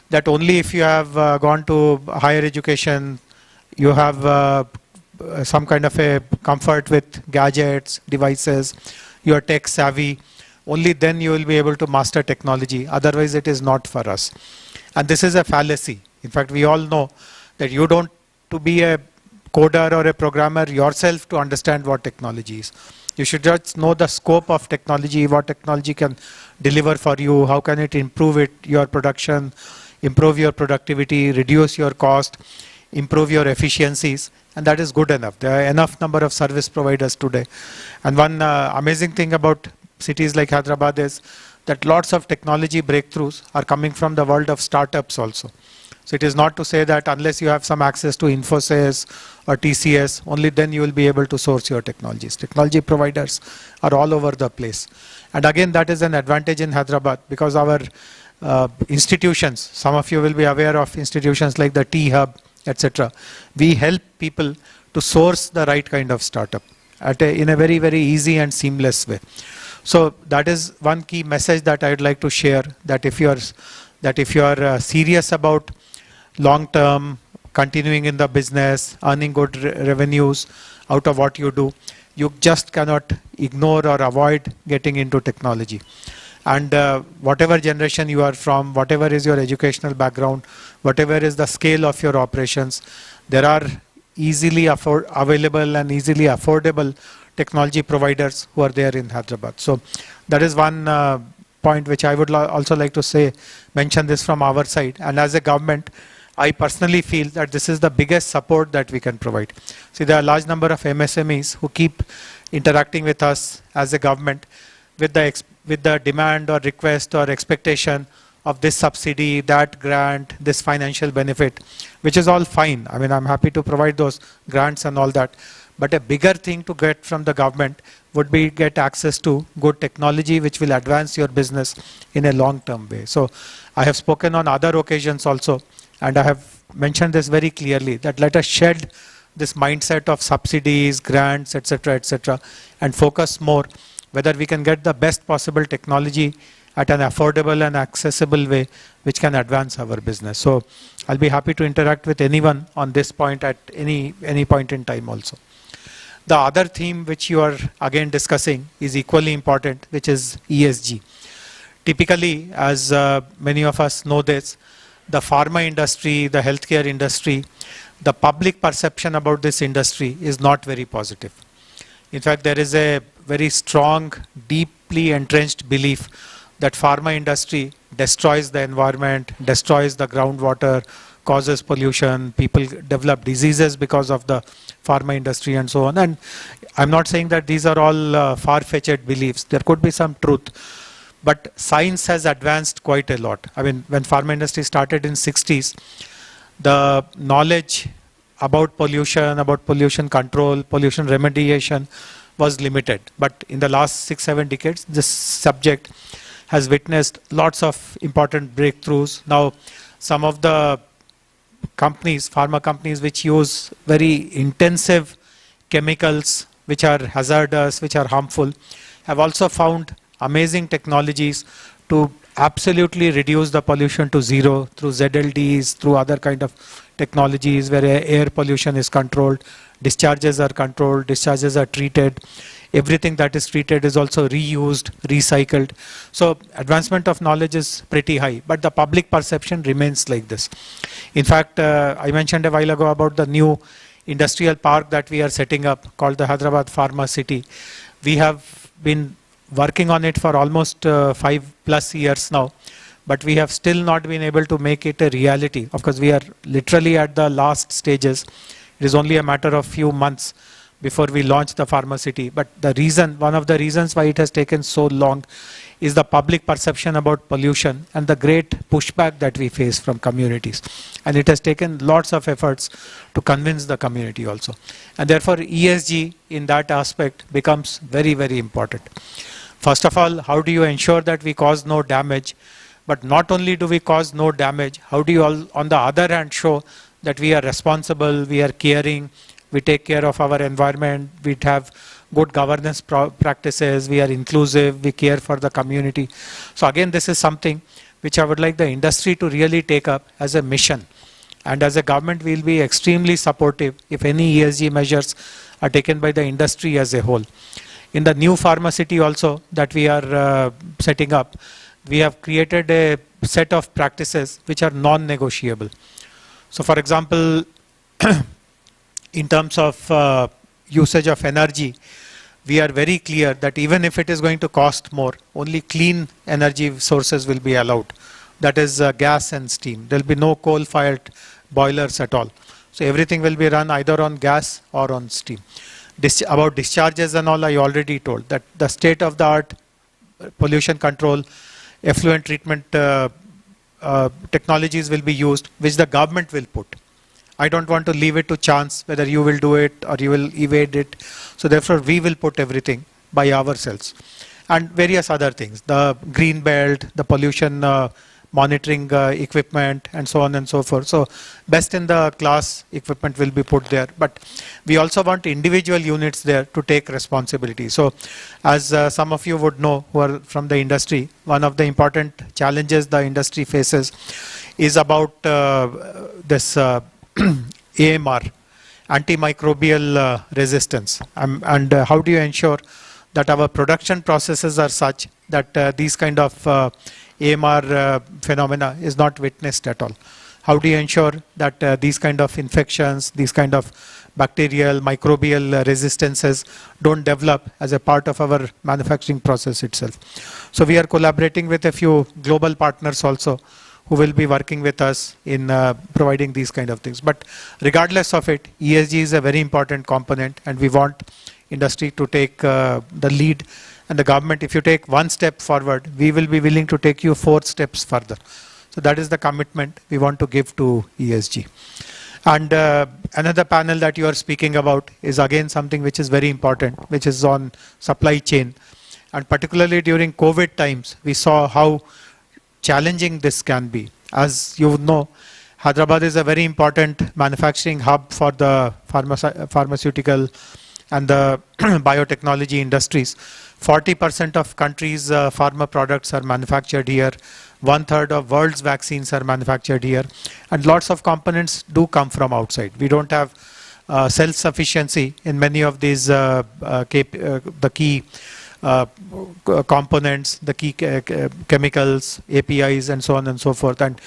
that only if you have gone to higher education, you have some kind of a comfort with gadgets, devices, you are tech savvy, only then you will be able to master technology, otherwise it is not for us. And this is a fallacy. In fact, we all know that you don't to be a coder or a programmer yourself to understand what technology is. You should just know the scope of technology, what technology can deliver for you, how can it improve your production, improve your productivity, reduce your cost, improve your efficiencies, and that is good enough. There are enough number of service providers today. And one amazing thing about cities like Hyderabad is that lots of technology breakthroughs are coming from the world of startups also. So it is not to say that unless you have some access to Infosys or TCS, only then you will be able to source your technologies. Technology providers are all over the place. And again, that is an advantage in Hyderabad because our institutions, some of you will be aware of institutions like the T-Hub, etc. We help people to source the right kind of startup in a very, very easy and seamless way. So that is one key message that I would like to share, that if you are serious about long-term continuing in the business, earning good revenues out of what you do, you just cannot ignore or avoid getting into technology. And whatever generation you are from, whatever is your educational background, whatever is the scale of your operations, there are easily available and easily affordable technology providers who are there in Hyderabad. So that is one point which I would also like to mention this from our side. And as a government, I personally feel that this is the biggest support that we can provide. See, there are a large number of MSMEs who keep interacting with us as a government with the demand or request or expectation of this subsidy, that grant, this financial benefit, which is all fine. I mean, I'm happy to provide those grants and all that. But a bigger thing to get from the government would be get access to good technology which will advance your business in a long-term way. So I have spoken on other occasions also, and I have mentioned this very clearly, that let us shed this mindset of subsidies, grants, etc., and focus more whether we can get the best possible technology at an affordable and accessible way which can advance our business. So I'll be happy to interact with anyone on this point at any point in time also. The other theme which you are again discussing is equally important, which is ESG. Typically, as many of us know this, the pharma industry, the healthcare industry, the public perception about this industry is not very positive. In fact, there is a very strong, deeply entrenched belief that pharma industry destroys the environment, destroys the groundwater, causes pollution, people develop diseases because of the pharma industry and so on. And I'm not saying that these are all far-fetched beliefs. There could be some truth. But science has advanced quite a lot. I mean, when pharma industry started in 60s, the knowledge about pollution control, pollution remediation was limited. But in the last 6-7 decades, this subject has witnessed lots of important breakthroughs. Now, some of the companies, pharma companies, which use very intensive chemicals which are hazardous, which are harmful, have also found amazing technologies to absolutely reduce the pollution to zero through ZLDs, through other kind of technologies where air pollution is controlled, discharges are controlled, discharges are treated. Everything that is treated is also reused, recycled. So advancement of knowledge is pretty high, but the public perception remains like this. In fact, I mentioned a while ago about the new industrial park that we are setting up called the Hyderabad Pharma City. We have been working on it for almost 5+ years now, but we have still not been able to make it a reality. Of course, we are literally at the last stages. It is only a matter of few months before we launch the Pharma City. But one of the reasons why it has taken so long is the public perception about pollution and the great pushback that we face from communities. And it has taken lots of efforts to convince the community also. And therefore, ESG in that aspect becomes very, very important. First of all, how do you ensure that we cause no damage? But not only do we cause no damage, how do you on the other hand show that we are responsible, we are caring, we take care of our environment, we have good governance practices, we are inclusive, we care for the community. So again, this is something which I would like the industry to really take up as a mission. And as a government, we will be extremely supportive if any ESG measures are taken by the industry as a whole. In the new Pharma City also that we are setting up, we have created a set of practices which are non-negotiable. So for example, in terms of usage of energy, we are very clear that even if it is going to cost more, only clean energy sources will be allowed. That is gas and steam. There will be no coal-fired boilers at all. So everything will be run either on gas or on steam. About discharges and all, I already told that the state-of-the-art pollution control, effluent treatment technologies will be used which the government will put. I don't want to leave it to chance whether you will do it or you will evade it. So therefore we will put everything by ourselves. And various other things, the green belt, the pollution monitoring equipment, and so on and so forth. So best in the class equipment will be put there. But we also want individual units there to take responsibility. So as some of you would know who are from the industry, one of the important challenges the industry faces is about this AMR, antimicrobial resistance. And how do you ensure that our production processes are such that these kind of AMR phenomena is not witnessed at all? How do you ensure that these kind of infections, these kind of bacterial, microbial resistances don't develop as a part of our manufacturing process itself? So we are collaborating with a few global partners also who will be working with us in providing these kind of things. But regardless of it, ESG is a very important component, and we want industry to take the lead. And the government, if you take one step forward, we will be willing to take you 4 steps further. So that is the commitment we want to give to ESG. And another panel that you are speaking about is again something which is very important, which is on supply chain. And particularly during COVID times, we saw how challenging this can be. As you know, Hyderabad is a very important manufacturing hub for the pharmaceutical and the biotechnology industries. 40% of countries' pharma products are manufactured here. 1/3 of world's vaccines are manufactured here. And lots of components do come from outside. We don't have self-sufficiency in many of these the key components, the key chemicals, APIs, and so on and so forth. And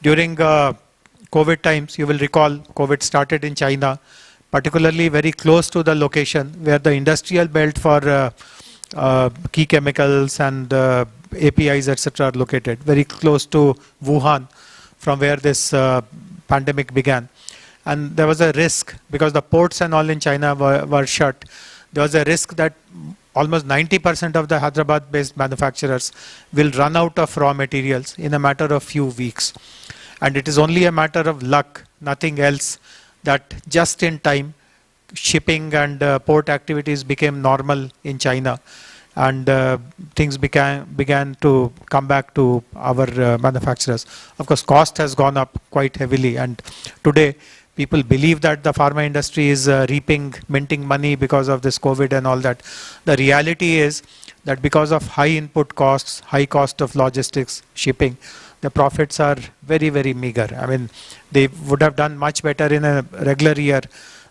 during COVID times, you will recall COVID started in China, particularly very close to the location where the industrial belt for key chemicals and APIs, etc. are located, very close to Wuhan, from where this pandemic began. And there was a risk, because the ports and all in China were shut, there was a risk that almost 90% of the Hyderabad-based manufacturers will run out of raw materials in a matter of few weeks. And it is only a matter of luck, nothing else, that just in time shipping and port activities became normal in China, and things began to come back to our manufacturers. Of course, cost has gone up quite heavily, and today people believe that the pharma industry is minting money because of this COVID and all that. The reality is that because of high input costs, high cost of logistics, shipping, the profits are very, very meager. I mean, they would have done much better in a regular year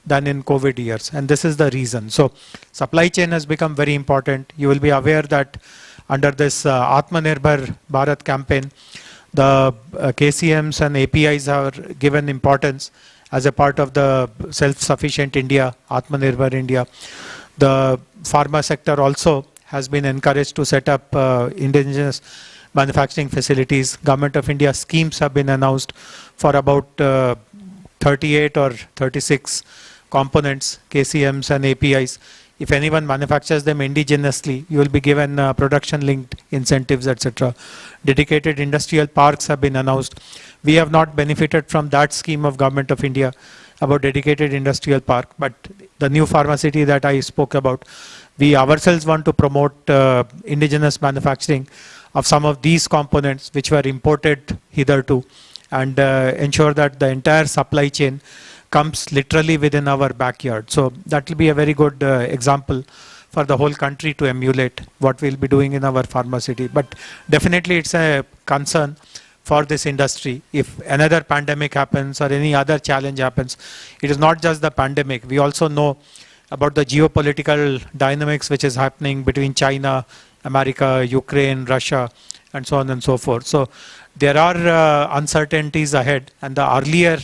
than in COVID years, and this is the reason. So supply chain has become very important. You will be aware that under this Atmanirbhar Bharat campaign, the KCMs and APIs are given importance as a part of the self-sufficient India, Atmanirbhar India. The pharma sector also has been encouraged to set up indigenous manufacturing facilities. Government of India schemes have been announced for about 38 or 36 components, KCMs and APIs. If anyone manufactures them indigenously, you will be given production-linked incentives, etc. Dedicated industrial parks have been announced. We have not benefited from that scheme of Government of India about dedicated industrial park, but the new pharma city that I spoke about, we ourselves want to promote indigenous manufacturing of some of these components which were imported hitherto, and ensure that the entire supply chain comes literally within our backyard. So that will be a very good example for the whole country to emulate what we'll be doing in our pharma city. But definitely it's a concern for this industry. If another pandemic happens or any other challenge happens, it is not just the pandemic. We also know about the geopolitical dynamics which is happening between China, America, Ukraine, Russia, and so on and so forth. So there are uncertainties ahead, and the earlier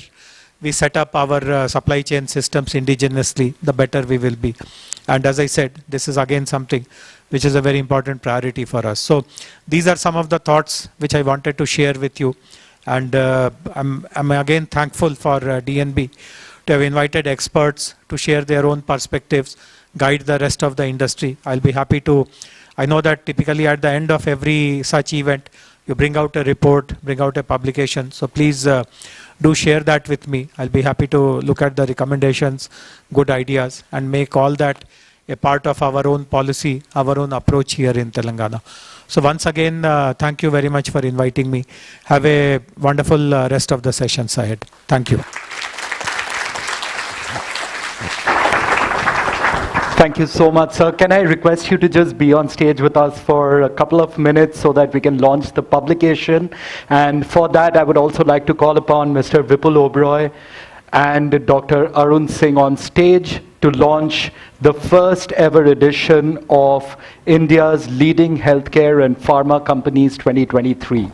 we set up our supply chain systems indigenously, the better we will be. And as I said, this is again something which is a very important priority for us. So these are some of the thoughts which I wanted to share with you. And I'm again thankful for DNB to have invited experts to share their own perspectives, guide the rest of the industry. I'll be happy to. I know that typically at the end of every such event, you bring out a report, bring out a publication. So please do share that with me. I'll be happy to look at the recommendations, good ideas, and make all that a part of our own policy, our own approach here in Telangana. So once again, thank you very much for inviting me. Have a wonderful rest of the sessions ahead. Thank you. Thank you so much, sir. Can I request you to just be on stage with us for a couple of minutes so that we can launch the publication? And for that, I would also like to call upon Mr. Vipul Oberoi and Dr. Arun Singh on stage to launch the first ever edition of India's Leading Healthcare and Pharma Companies 2023.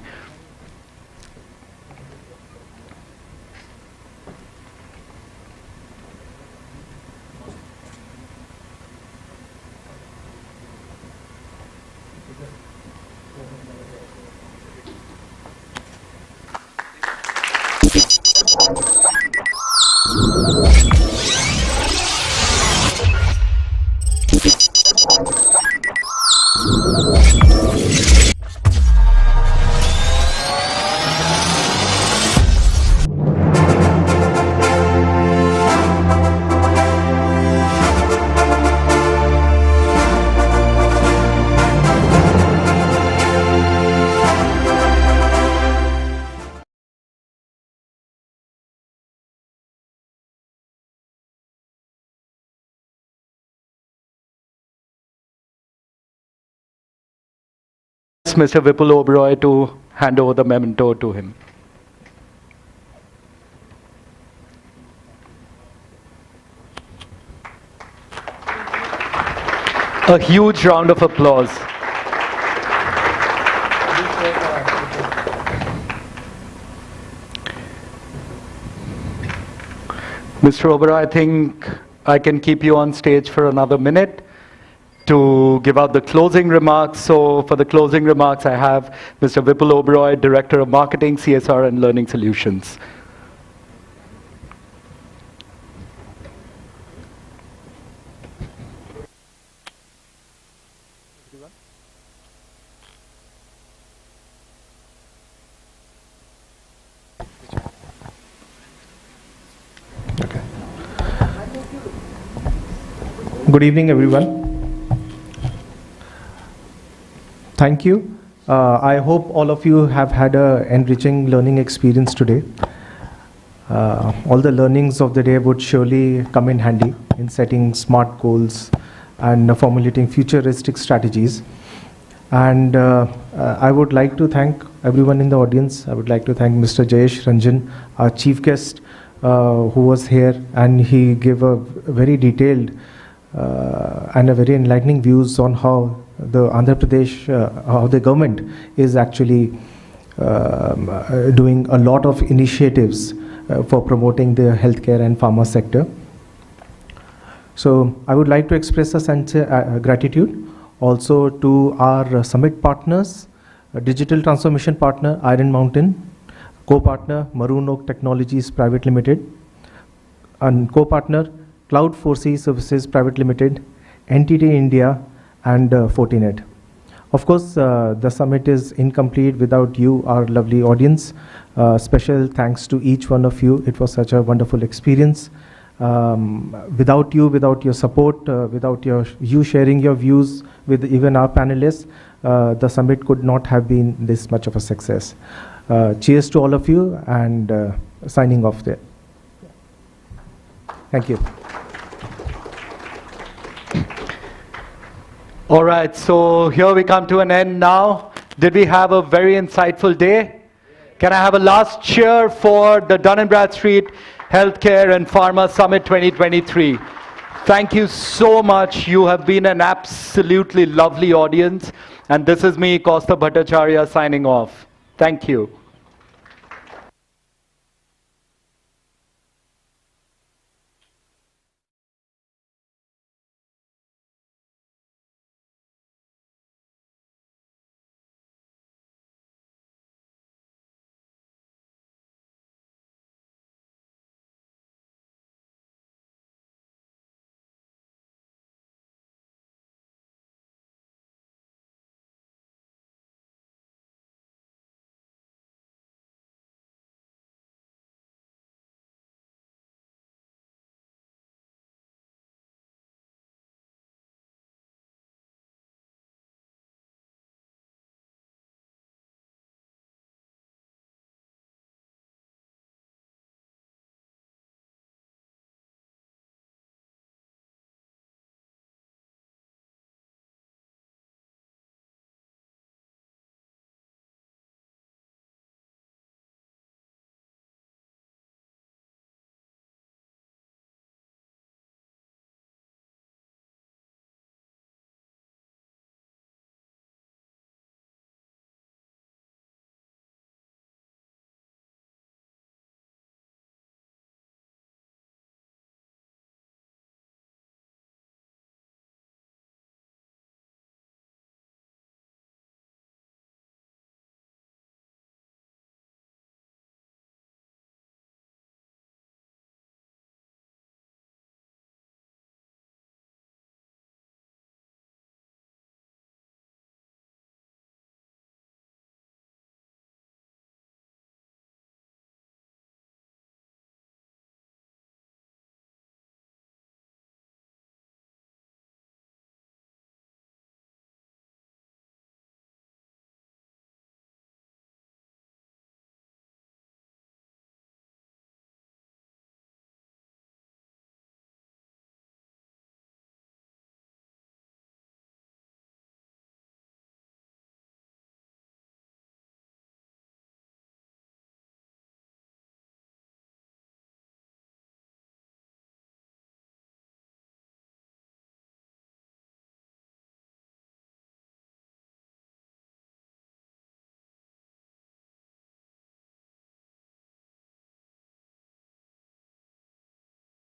Mr. Vipul Oberoi to hand over the memento to him. A huge round of applause. Mr. Oberoi, I think I can keep you on stage for another minute to give out the closing remarks. So for the closing remarks, I have Mr. Vipul Oberoi, Director of Marketing, CSR and Learning Solutions. Good evening, everyone. Thank you. I hope all of you have had an enriching learning experience today. All the learnings of the day would surely come in handy in setting smart goals and formulating futuristic strategies. And I would like to thank everyone in the audience. I would like to thank Mr. Jayesh Ranjan, our chief guest, who was here, and he gave a very detailed and a very enlightening views on how the Andhra Pradesh, how the government is actually doing a lot of initiatives for promoting the healthcare and pharma sector. So I would like to express a sincere gratitude also to our summit partners, digital transformation partner Iron Mountain, co-partner Maroon Oak Technologies Private Limited, and co-partner Cloud 4C Services Private Limited, NTT India, and Fortinet. Of course, the summit is incomplete without you, our lovely audience. Special thanks to each one of you. It was such a wonderful experience. Without you, without your support, without you sharing your views with even our panelists, the summit could not have been this much of a success. Cheers to all of you, and signing off there. Thank you. All right, so here we come to an end now. Did we have a very insightful day? Can I have a last cheer for the Dun & Bradstreet Healthcare and Pharma Summit 2023? Thank you so much. You have been an absolutely lovely audience. And this is me, Kaustav Bhattacharya, signing off. Thank you.